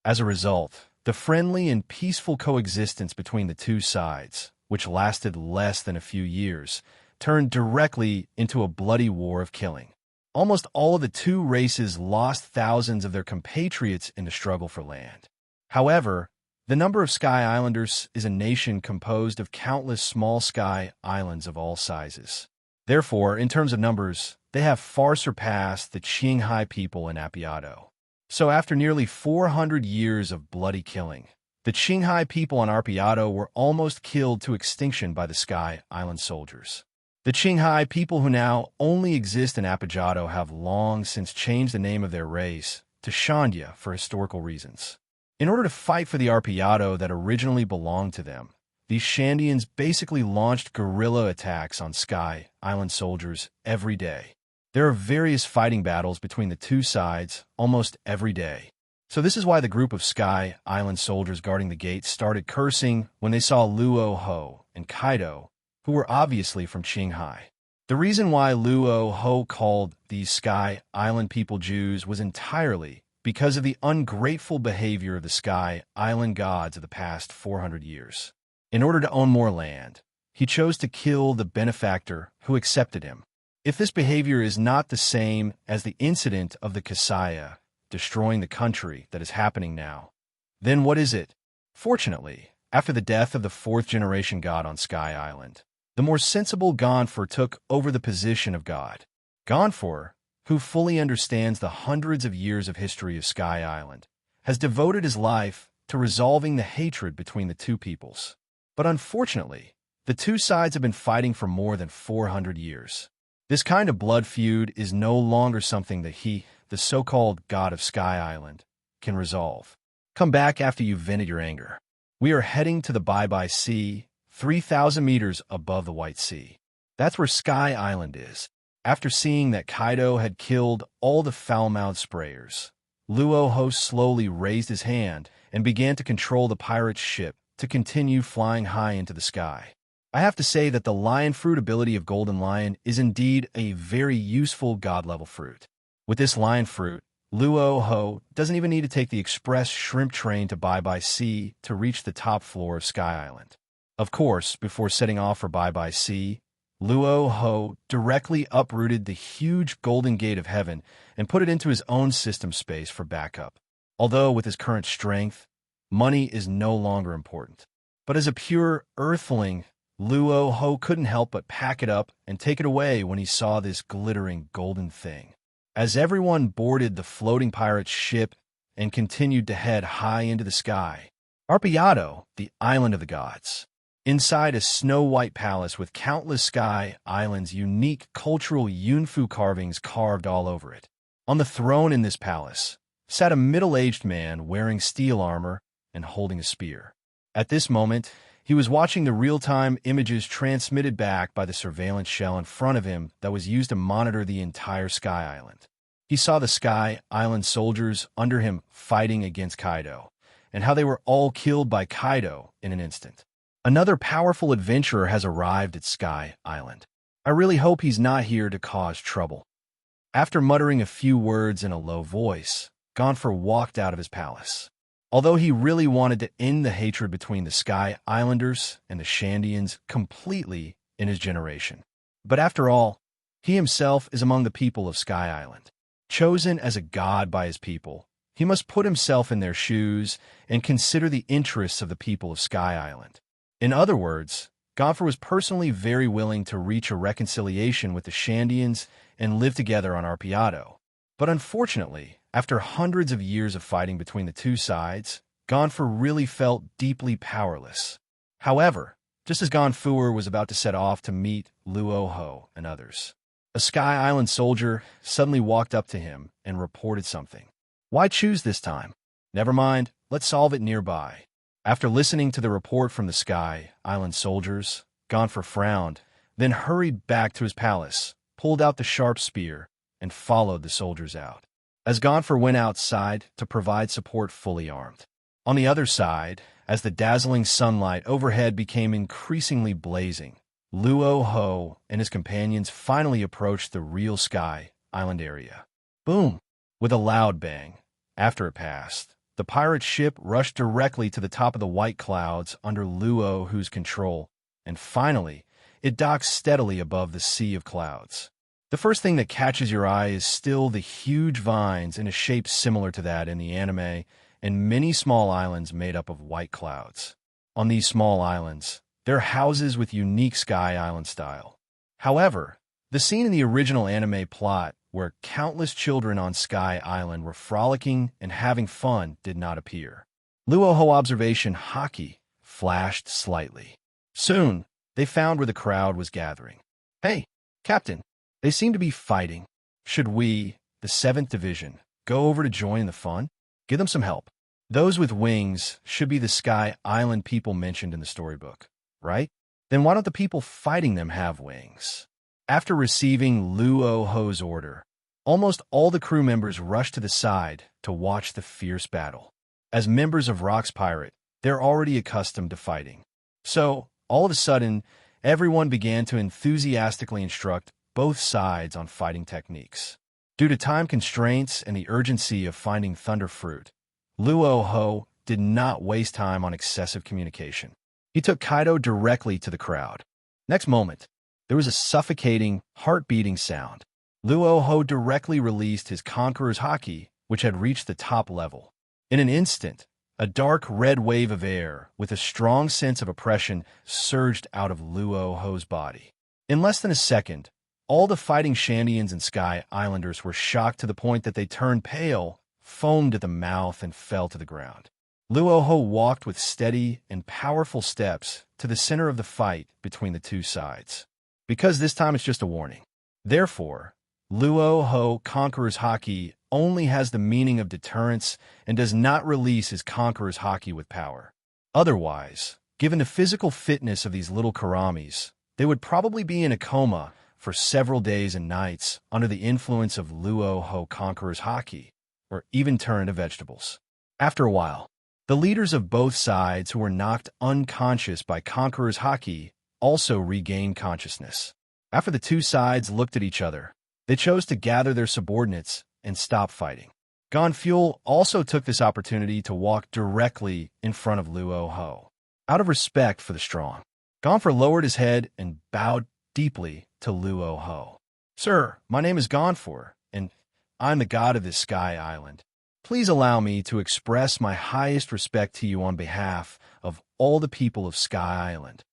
As a result, the friendly and peaceful coexistence between the two sides, which lasted less than a few years, turned directly into a bloody war of killing. Almost all of the two races lost thousands of their compatriots in the struggle for land. However, the number of Sky Islanders is a nation composed of countless small Sky Islands of all sizes. Therefore, in terms of numbers, they have far surpassed the Qinghai people in Arpeado. So after nearly 400 years of bloody killing, the Qinghai people on Arpeado were almost killed to extinction by the Sky Island soldiers. The Qinghai people who now only exist in Arpeado have long since changed the name of their race to Shandya for historical reasons. In order to fight for the Arpeado that originally belonged to them, these Shandians basically launched guerrilla attacks on Sky Island soldiers every day. There are various fighting battles between the two sides almost every day. So this is why the group of Sky Island soldiers guarding the gate started cursing when they saw Luo Hu and Kaido, who were obviously from Qinghai. The reason why Luo Hu called these Sky Island people Jews was entirely because of the ungrateful behavior of the Sky Island gods of the past 400 years. In order to own more land, he chose to kill the benefactor who accepted him. If this behavior is not the same as the incident of the Kasaya destroying the country that is happening now, then what is it? Fortunately, after the death of the fourth-generation god on Sky Island, the more sensible Gonfor took over the position of god. Gonfor, who fully understands the hundreds of years of history of Sky Island, has devoted his life to resolving the hatred between the two peoples. But unfortunately, the two sides have been fighting for more than 400 years. This kind of blood feud is no longer something that he, the so-called god of Sky Island, can resolve. Come back after you've vented your anger. We are heading to the Bye-Bye Sea, 3,000 meters above the White Sea. That's where Sky Island is. After seeing that Kaido had killed all the foul-mouthed sprayers, Luo Hu slowly raised his hand and began to control the pirate's ship to continue flying high into the sky. I have to say that the lion fruit ability of Golden Lion is indeed a very useful god-level fruit. With this lion fruit, Luo Hu doesn't even need to take the express shrimp train to Bye-Bye Sea to reach the top floor of Sky Island. Of course, before setting off for Bye-Bye Sea, Luo Hu directly uprooted the huge Golden Gate of Heaven and put it into his own system space for backup. Although with his current strength, money is no longer important. But as a pure earthling, Luo Hu couldn't help but pack it up and take it away when he saw this glittering golden thing. As everyone boarded the floating pirate's ship and continued to head high into the sky, Appeared, the island of the gods, inside a snow-white palace with countless Sky Island's unique cultural Yunfu carvings carved all over it. On the throne in this palace sat a middle-aged man wearing steel armor and holding a spear. At this moment, he was watching the real-time images transmitted back by the surveillance shell in front of him that was used to monitor the entire Sky Island. He saw the Sky Island soldiers under him fighting against Kaido, and how they were all killed by Kaido in an instant. Another powerful adventurer has arrived at Sky Island. I really hope he's not here to cause trouble. After muttering a few words in a low voice, Gonfor walked out of his palace. Although he really wanted to end the hatred between the Sky Islanders and the Shandians completely in his generation. But after all, he himself is among the people of Sky Island. Chosen as a god by his people, he must put himself in their shoes and consider the interests of the people of Sky Island. In other words, Gonfor was personally very willing to reach a reconciliation with the Shandians and live together on Appeared. But unfortunately, after hundreds of years of fighting between the two sides, Gonfor really felt deeply powerless. However, just as Gonfor was about to set off to meet Luo Hu and others, a Sky Island soldier suddenly walked up to him and reported something. Why choose this time? Never mind, let's solve it nearby. After listening to the report from the Sky Island soldiers, Gonfor frowned, then hurried back to his palace, pulled out the sharp spear, and followed the soldiers out. As Gonfor went outside to provide support fully armed. On the other side, as the dazzling sunlight overhead became increasingly blazing, Luo Hu and his companions finally approached the real Sky Island area. Boom! With a loud bang. After it passed, the pirate ship rushed directly to the top of the white clouds under Luo Hu's control, and finally, it docked steadily above the sea of clouds. The first thing that catches your eye is still the huge vines in a shape similar to that in the anime, and many small islands made up of white clouds. On these small islands, there are houses with unique Sky Island style. However, the scene in the original anime plot where countless children on Sky Island were frolicking and having fun did not appear. Luo Hu observation Haki flashed slightly. Soon, they found where the crowd was gathering. Hey, Captain, they seem to be fighting. Should we, the 7th Division, go over to join the fun? Give them some help. Those with wings should be the Sky Island people mentioned in the storybook, right? Then why don't the people fighting them have wings? After receiving Luo Hu's order, almost all the crew members rushed to the side to watch the fierce battle. As members of Rock's Pirate, they're already accustomed to fighting. So, all of a sudden, everyone began to enthusiastically instruct both sides on fighting techniques. Due to time constraints and the urgency of finding thunder fruit, Luo Hu did not waste time on excessive communication. He took Kaido directly to the crowd. Next moment, there was a suffocating, heart-beating sound. Luo Hu directly released his Conqueror's Haki, which had reached the top level. In an instant, a dark red wave of air with a strong sense of oppression surged out of Luo Hu's body. In less than a second, all the fighting Shandians and Sky Islanders were shocked to the point that they turned pale, foamed at the mouth, and fell to the ground. Luo Hu walked with steady and powerful steps to the center of the fight between the two sides. Because this time it's just a warning. Therefore, Luo Hu Conqueror's Haki only has the meaning of deterrence and does not release his Conqueror's Haki with power. Otherwise, given the physical fitness of these little Karamis, they would probably be in a coma for several days and nights under the influence of Luo Hu Conqueror's Haki, or even turn into vegetables. After a while, the leaders of both sides who were knocked unconscious by Conqueror's Haki also regained consciousness. After the two sides looked at each other, they chose to gather their subordinates and stop fighting. Gonfuel also took this opportunity to walk directly in front of Luo Hu. Out of respect for the strong, Gonfor lowered his head and bowed deeply to Luo Hu. "Sir, my name is Gonfor, and I'm the god of this Sky Island. Please allow me to express my highest respect to you on behalf of all the people of Sky Island."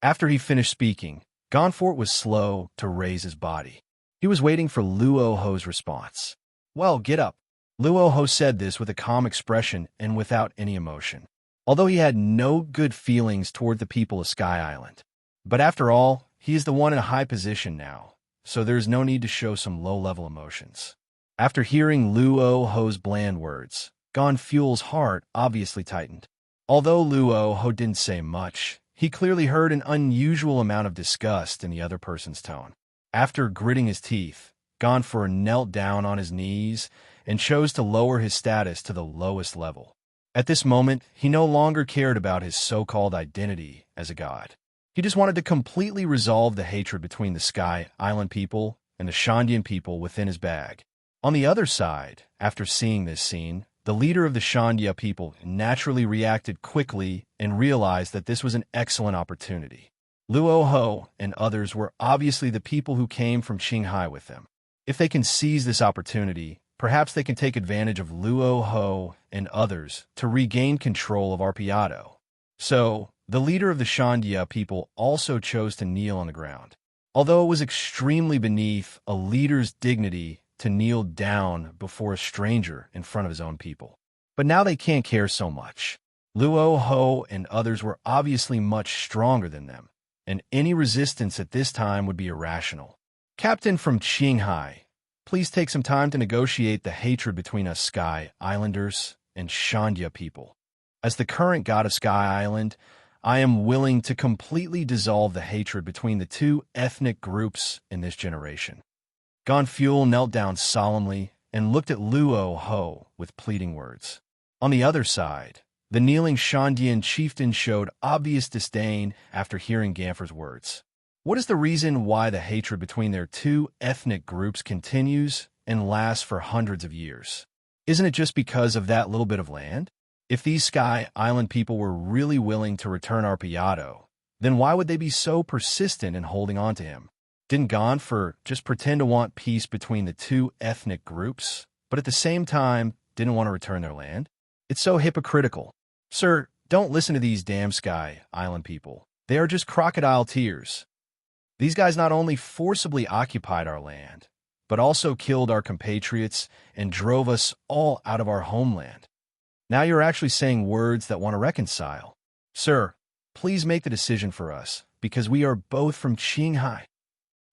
After he finished speaking, Gonfort was slow to raise his body. He was waiting for Luo Hu's response. "Well, get up." Luo Hu said this with a calm expression and without any emotion, although he had no good feelings toward the people of Sky Island. But after all, he is the one in a high position now, so there is no need to show some low-level emotions. After hearing Luo Hu's bland words, Gonfuel's heart obviously tightened. Although Luo Hu didn't say much, he clearly heard an unusual amount of disgust in the other person's tone. After gritting his teeth, Gonfor knelt down on his knees and chose to lower his status to the lowest level. At this moment, he no longer cared about his so-called identity as a god. He just wanted to completely resolve the hatred between the Sky Island people and the Shandian people within his bag. On the other side, after seeing this scene, the leader of the Shandia people naturally reacted quickly and realized that this was an excellent opportunity. Luo Hu and others were obviously the people who came from Qinghai with them. If they can seize this opportunity, perhaps they can take advantage of Luo Hu and others to regain control of Arpeado. So, the leader of the Shandia people also chose to kneel on the ground. Although it was extremely beneath a leader's dignity to kneel down before a stranger in front of his own people. But now they can't care so much. Luo Hu and others were obviously much stronger than them, and any resistance at this time would be irrational. "Captain from Qinghai, please take some time to negotiate the hatred between us Sky Islanders and Shandia people. As the current god of Sky Island, I am willing to completely dissolve the hatred between the two ethnic groups in this generation." Gonfuel knelt down solemnly and looked at Luo Hu with pleading words. On the other side, the kneeling Shandian chieftain showed obvious disdain after hearing Gonfor's words. What is the reason why the hatred between their two ethnic groups continues and lasts for hundreds of years? Isn't it just because of that little bit of land? If these Sky Island people were really willing to return Arpeado, then why would they be so persistent in holding on to him? Didn't Gonfor just pretend to want peace between the two ethnic groups, but at the same time didn't want to return their land? It's so hypocritical. Sir, don't listen to these damn Sky Island people. They are just crocodile tears. These guys not only forcibly occupied our land, but also killed our compatriots and drove us all out of our homeland. Now you're actually saying words that want to reconcile. Sir, please make the decision for us, because we are both from Qinghai.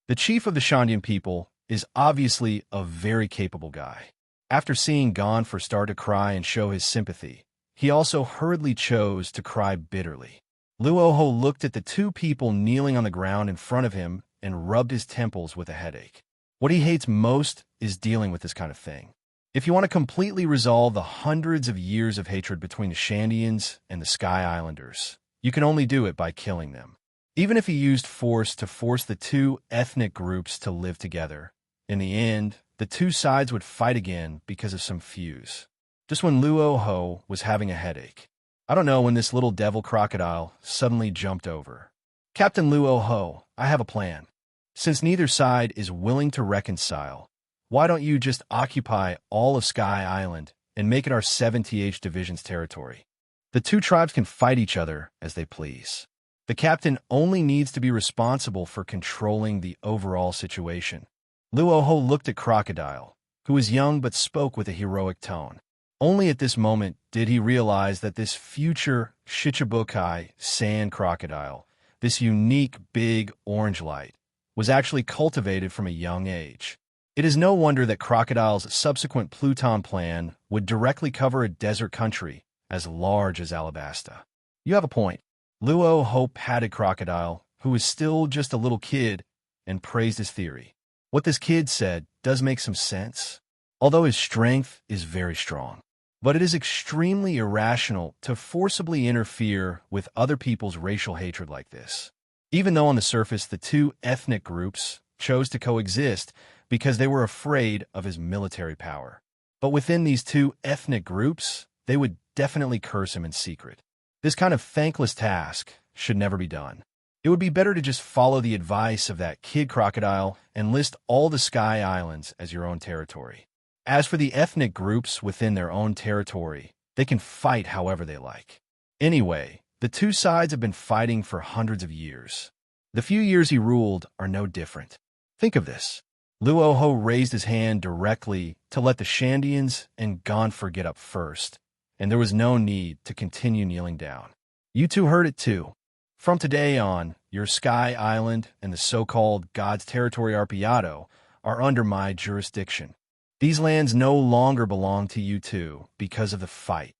The chief of the Shandian people is obviously a very capable guy. After seeing Gonfor start to cry and show his sympathy, he also hurriedly chose to cry bitterly. Luo Hu looked at the two people kneeling on the ground in front of him and rubbed his temples with a headache. What he hates most is dealing with this kind of thing. If you want to completely resolve the hundreds of years of hatred between the Shandians and the Sky Islanders, you can only do it by killing them. Even if he used force to force the two ethnic groups to live together, in the end, the two sides would fight again because of some fuse. Just when Luo Hu was having a headache. I don't know when this little devil crocodile suddenly jumped over. Captain Luo Hu, I have a plan. Since neither side is willing to reconcile, why don't you just occupy all of Sky Island and make it our 7th Division's territory? The two tribes can fight each other as they please. The captain only needs to be responsible for controlling the overall situation. Luo Hu looked at Crocodile, who was young but spoke with a heroic tone. Only at this moment did he realize that this future Shichibukai sand crocodile, this unique big orange light, was actually cultivated from a young age. It is no wonder that Crocodile's subsequent Pluton plan would directly cover a desert country as large as Alabasta. You have a point. Luo Hu patted Crocodile, who was still just a little kid, and praised his theory. What this kid said does make some sense, although his strength is very strong. But it is extremely irrational to forcibly interfere with other people's racial hatred like this. Even though on the surface the two ethnic groups chose to coexist because they were afraid of his military power. But within these two ethnic groups, they would definitely curse him in secret. This kind of thankless task should never be done. It would be better to just follow the advice of that kid crocodile and list all the Sky Islands as your own territory. As for the ethnic groups within their own territory, they can fight however they like. Anyway, the two sides have been fighting for hundreds of years. The few years he ruled are no different. Think of this. Luo Hu raised his hand directly to let the Shandians and Gonfor get up first, and there was no need to continue kneeling down. You two heard it too. From today on, your Sky Island and the so-called God's Territory Arpeado are under my jurisdiction. These lands no longer belong to you two because of the fight.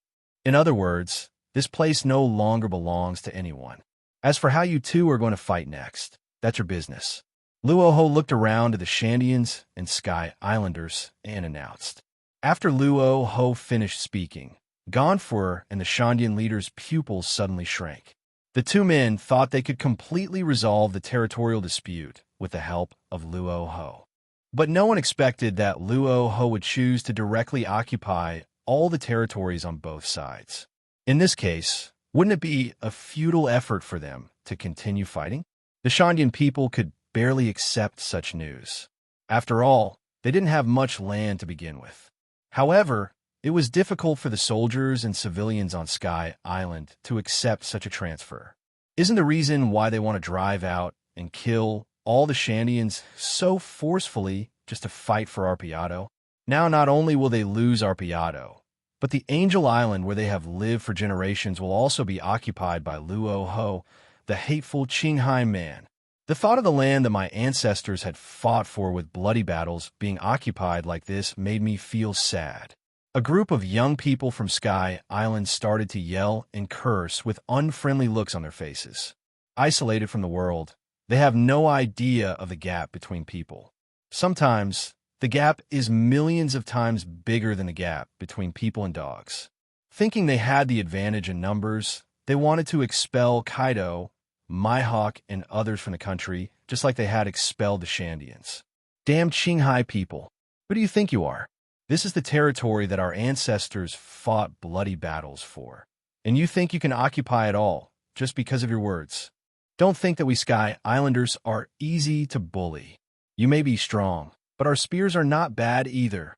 In other words, this place no longer belongs to anyone. As for how you two are going to fight next, that's your business. Luo Hu looked around to the Shandians and Sky Islanders and announced. After Luo Hu finished speaking, Gonfor and the Shandian leader's pupils suddenly shrank. The two men thought they could completely resolve the territorial dispute with the help of Luo Hu. But no one expected that Luo Hu would choose to directly occupy all the territories on both sides. In this case, wouldn't it be a futile effort for them to continue fighting? The Shandian people could barely accept such news. After all, they didn't have much land to begin with. However, it was difficult for the soldiers and civilians on Sky Island to accept such a transfer. Isn't the reason why they want to drive out and kill all the Shandians so forcefully just to fight for Arpeado? Now not only will they lose Arpeado, but the Angel Island where they have lived for generations will also be occupied by Luo Hu, the hateful Qinghai man. The thought of the land that my ancestors had fought for with bloody battles being occupied like this made me feel sad. A group of young people from Sky Island started to yell and curse with unfriendly looks on their faces. Isolated from the world, they have no idea of the gap between people. Sometimes, the gap is millions of times bigger than the gap between people and dogs. Thinking they had the advantage in numbers, they wanted to expel Kaido, Mihawk, and others from the country, just like they had expelled the Shandians. Damn Qinghai people. Who do you think you are? This is the territory that our ancestors fought bloody battles for. And you think you can occupy it all, just because of your words. Don't think that we Sky Islanders are easy to bully. You may be strong, but our spears are not bad either.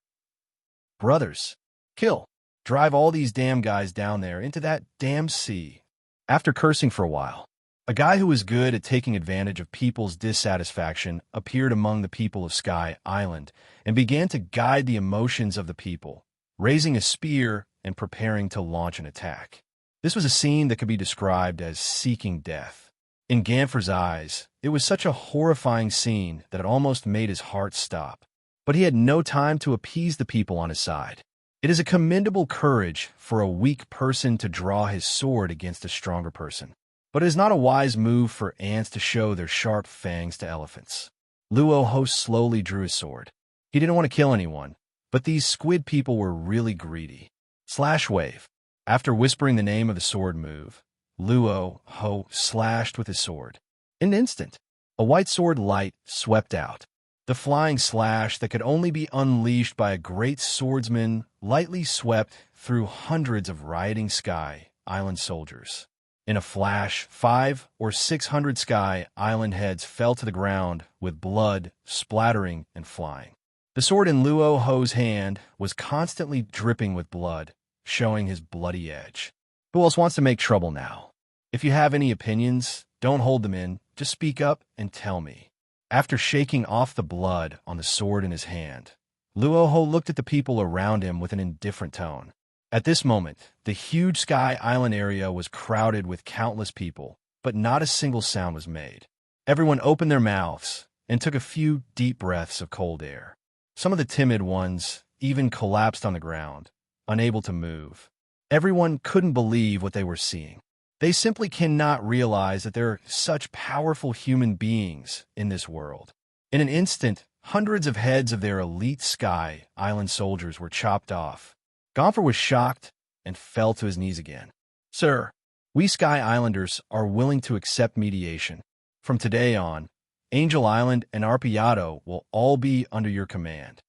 Brothers, kill. Drive all these damn guys down there into that damn sea. After cursing for a while, a guy who was good at taking advantage of people's dissatisfaction appeared among the people of Sky Island and began to guide the emotions of the people, raising a spear and preparing to launch an attack. This was a scene that could be described as seeking death. In Ganfor's eyes, it was such a horrifying scene that it almost made his heart stop. But he had no time to appease the people on his side. It is a commendable courage for a weak person to draw his sword against a stronger person. But it is not a wise move for ants to show their sharp fangs to elephants. Luo Hu slowly drew his sword. He didn't want to kill anyone, but these squid people were really greedy. Slash wave. After whispering the name of the sword move, Luo Hu slashed with his sword. In an instant, a white sword light swept out. The flying slash that could only be unleashed by a great swordsman lightly swept through hundreds of rioting Sky Island soldiers. In a flash, 500 or 600 Sky Island heads fell to the ground with blood splattering and flying. The sword in Luo Hu's hand was constantly dripping with blood, showing his bloody edge. Who else wants to make trouble now? If you have any opinions, don't hold them in, just speak up and tell me. After shaking off the blood on the sword in his hand, Luo Hu looked at the people around him with an indifferent tone. At this moment, the huge Sky Island area was crowded with countless people, but not a single sound was made. Everyone opened their mouths and took a few deep breaths of cold air. Some of the timid ones even collapsed on the ground, unable to move. Everyone couldn't believe what they were seeing. They simply cannot realize that there are such powerful human beings in this world. In an instant, hundreds of heads of their elite Sky Island soldiers were chopped off. Gonfor was shocked and fell to his knees again. Sir, we Sky Islanders are willing to accept mediation. From today on, Angel Island and Arpeado will all be under your command.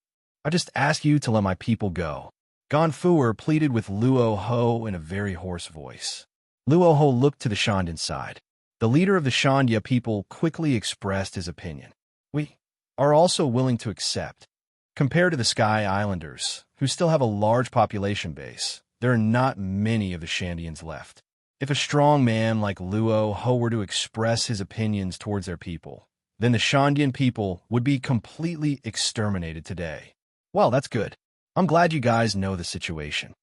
I just ask you to let my people go. Gonfor pleaded with Luo Hu in a very hoarse voice. Luo Hu looked to the Shandian side. The leader of the Shandia people quickly expressed his opinion. We are also willing to accept. Compared to the Sky Islanders, who still have a large population base, there are not many of the Shandians left. If a strong man like Luo Hu were to express his opinions towards their people, then the Shandian people would be completely exterminated today. Well, that's good. I'm glad you guys know the situation.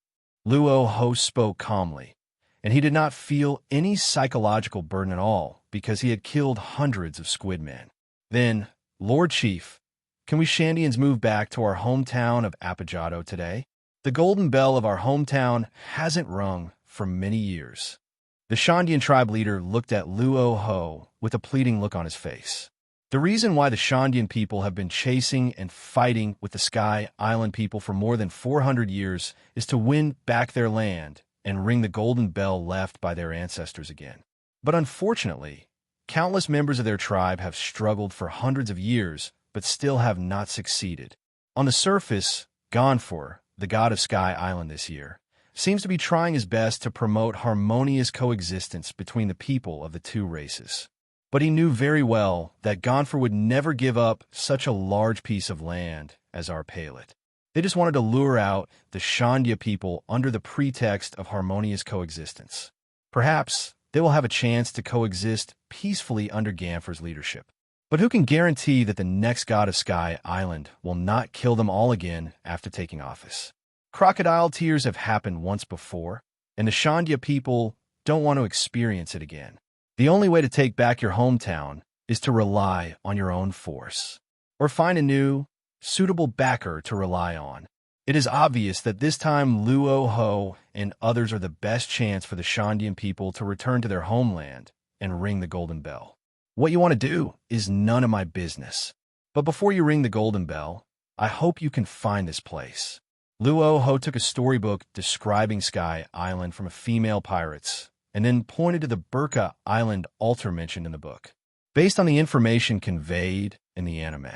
Luo Hu spoke calmly, and he did not feel any psychological burden at all because he had killed hundreds of squid men. Then, Lord Chief, can we Shandians move back to our hometown of Appeared today? The golden bell of our hometown hasn't rung for many years. The Shandian tribe leader looked at Luo Hu with a pleading look on his face. The reason why the Shandian people have been chasing and fighting with the Sky Island people for more than 400 years is to win back their land and ring the golden bell left by their ancestors again. But unfortunately, countless members of their tribe have struggled for hundreds of years but still have not succeeded. On the surface, Gonfor, the god of Sky Island this year, seems to be trying his best to promote harmonious coexistence between the people of the two races. But he knew very well that Gonfor would never give up such a large piece of land as Arpeared. They just wanted to lure out the Shandia people under the pretext of harmonious coexistence. Perhaps they will have a chance to coexist peacefully under Gonfor's leadership. But who can guarantee that the next god of Sky Island will not kill them all again after taking office? Crocodile tears have happened once before, and the Shandia people don't want to experience it again. The only way to take back your hometown is to rely on your own force, or find a new, suitable backer to rely on. It is obvious that this time Luo Hu and others are the best chance for the Shandian people to return to their homeland and ring the golden bell. What you want to do is none of my business. But before you ring the golden bell, I hope you can find this place. Luo Hu took a storybook describing Sky Island from a female pirate's, and then pointed to the Burka Island altar mentioned in the book. Based on the information conveyed in the anime,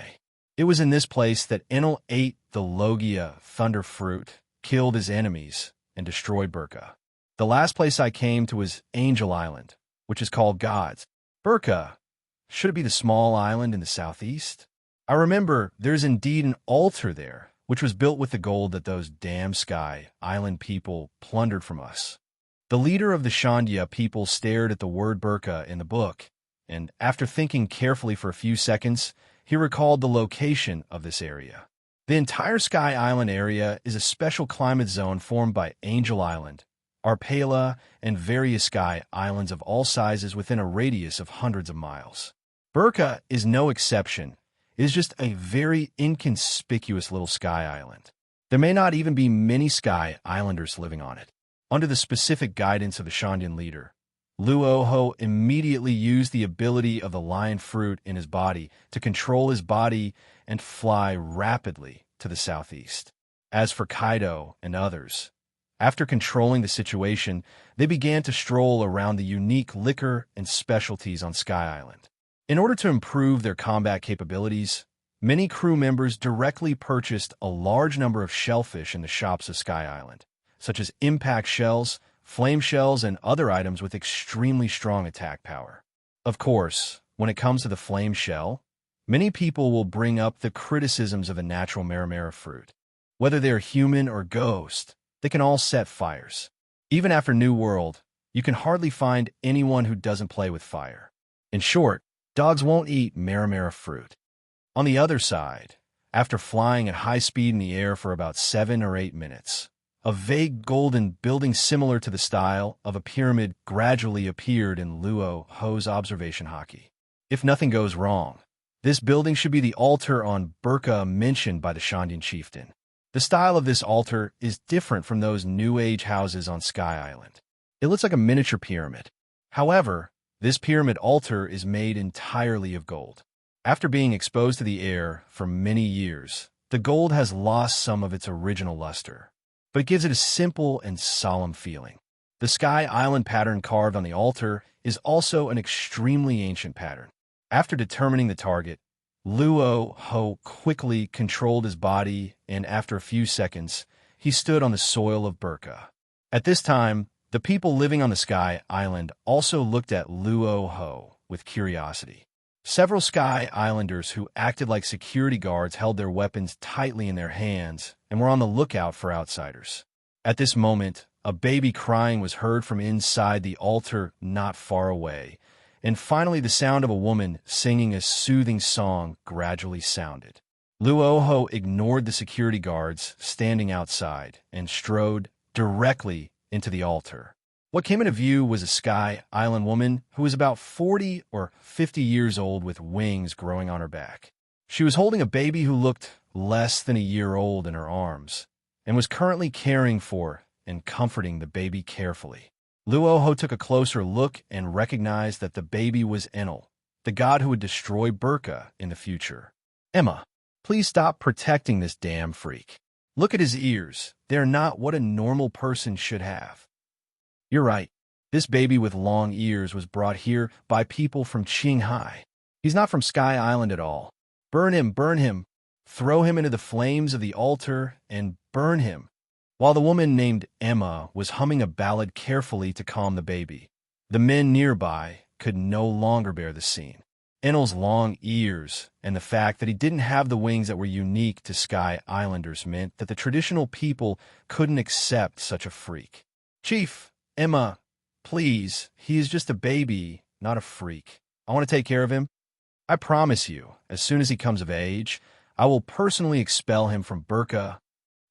it was in this place that Enel ate the Logia thunder fruit, killed his enemies, and destroyed Burka. The last place I came to was Angel Island, which is called God's. Burka, should it be the small island in the southeast? I remember there's indeed an altar there, which was built with the gold that those damn Sky Island people plundered from us. The leader of the Shandia people stared at the word Burka in the book, and after thinking carefully for a few seconds, he recalled the location of this area. The entire Sky Island area is a special climate zone formed by Angel Island, Arpeared, and various Sky Islands of all sizes within a radius of hundreds of miles. Burka is no exception. It is just a very inconspicuous little Sky Island. There may not even be many Sky Islanders living on it. Under the specific guidance of the Shandian leader, Luo Hu immediately used the ability of the lion fruit in his body to control his body and fly rapidly to the southeast. As for Kaido and others, after controlling the situation, they began to stroll around the unique liquor and specialties on Sky Island. In order to improve their combat capabilities, many crew members directly purchased a large number of shellfish in the shops of Sky Island, such as impact shells, flame shells, and other items with extremely strong attack power. Of course, when it comes to the flame shell, many people will bring up the criticisms of a natural maramara fruit. Whether they're human or ghost, they can all set fires. Even after New World, you can hardly find anyone who doesn't play with fire. In short, dogs won't eat maramara fruit. On the other side, after flying at high speed in the air for about 7 or 8 minutes, a vague golden building similar to the style of a pyramid gradually appeared in Luo Hu's observation Haki. If nothing goes wrong, this building should be the altar on Burka mentioned by the Shandian chieftain. The style of this altar is different from those New Age houses on Sky Island. It looks like a miniature pyramid. However, this pyramid altar is made entirely of gold. After being exposed to the air for many years, the gold has lost some of its original luster, but it gives it a simple and solemn feeling. The Sky Island pattern carved on the altar is also an extremely ancient pattern. After determining the target, Luo Hu quickly controlled his body, and after a few seconds, he stood on the soil of Burka. At this time, the people living on the Sky Island also looked at Luo Hu with curiosity. Several Sky Islanders who acted like security guards held their weapons tightly in their hands and were on the lookout for outsiders. At this moment, a baby crying was heard from inside the altar not far away, and finally the sound of a woman singing a soothing song gradually sounded. Luo Hu ignored the security guards standing outside and strode directly into the altar. What came into view was a Sky Island woman who was about 40 or 50 years old with wings growing on her back. She was holding a baby who looked less than a year old in her arms and was currently caring for and comforting the baby carefully. Luo Hu took a closer look and recognized that the baby was Enlil, the god who would destroy Burka in the future. Emma, please stop protecting this damn freak. Look at his ears. They're not what a normal person should have. You're right. This baby with long ears was brought here by people from Qinghai. He's not from Sky Island at all. Burn him, burn him. Throw him into the flames of the altar and burn him. While the woman named Emma was humming a ballad carefully to calm the baby, the men nearby could no longer bear the scene. Enlil's long ears and the fact that he didn't have the wings that were unique to Sky Islanders meant that the traditional people couldn't accept such a freak. Chief, Emma, please, he is just a baby, not a freak. I want to take care of him. I promise you, as soon as he comes of age, I will personally expel him from Burka.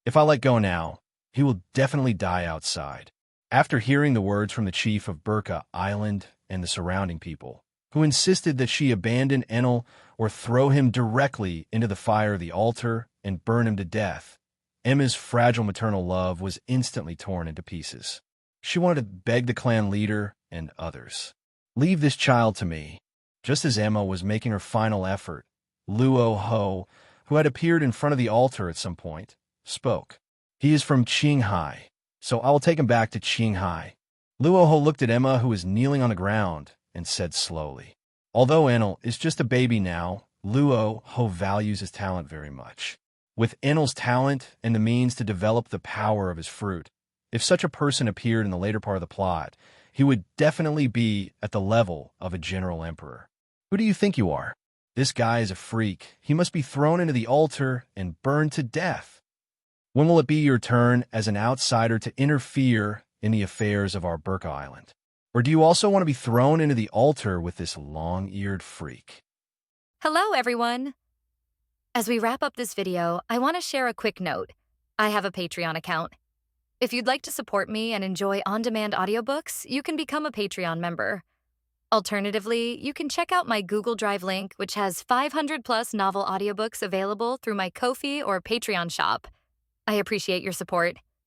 If I let go now, he will definitely die outside. After hearing the words from the chief of Burka Island and the surrounding people, who insisted that she abandon Enlil or throw him directly into the fire of the altar and burn him to death, Emma's fragile maternal love was instantly torn into pieces. She wanted to beg the clan leader and others, "Leave this child to me." Just as Emma was making her final effort, Luo Hu, who had appeared in front of the altar at some point, spoke. "He is from Qinghai, so I will take him back to Qinghai." Luo Hu looked at Emma, who was kneeling on the ground, and said slowly, "Although Enlil is just a baby now, Luo Hu values his talent very much. With Enlil's talent and the means to develop the power of his fruit, if such a person appeared in the later part of the plot, he would definitely be at the level of a general emperor. Who do you think you are? This guy is a freak. He must be thrown into the altar and burned to death. When will it be your turn as an outsider to interfere in the affairs of our Burka Island? Or do you also want to be thrown into the altar with this long-eared freak?" Hello, everyone. As we wrap up this video, I want to share a quick note. I have a Patreon account. If you'd like to support me and enjoy on-demand audiobooks, you can become a Patreon member. Alternatively, you can check out my Google Drive link, which has 500+ novel audiobooks available through my Ko-fi or Patreon shop. I appreciate your support.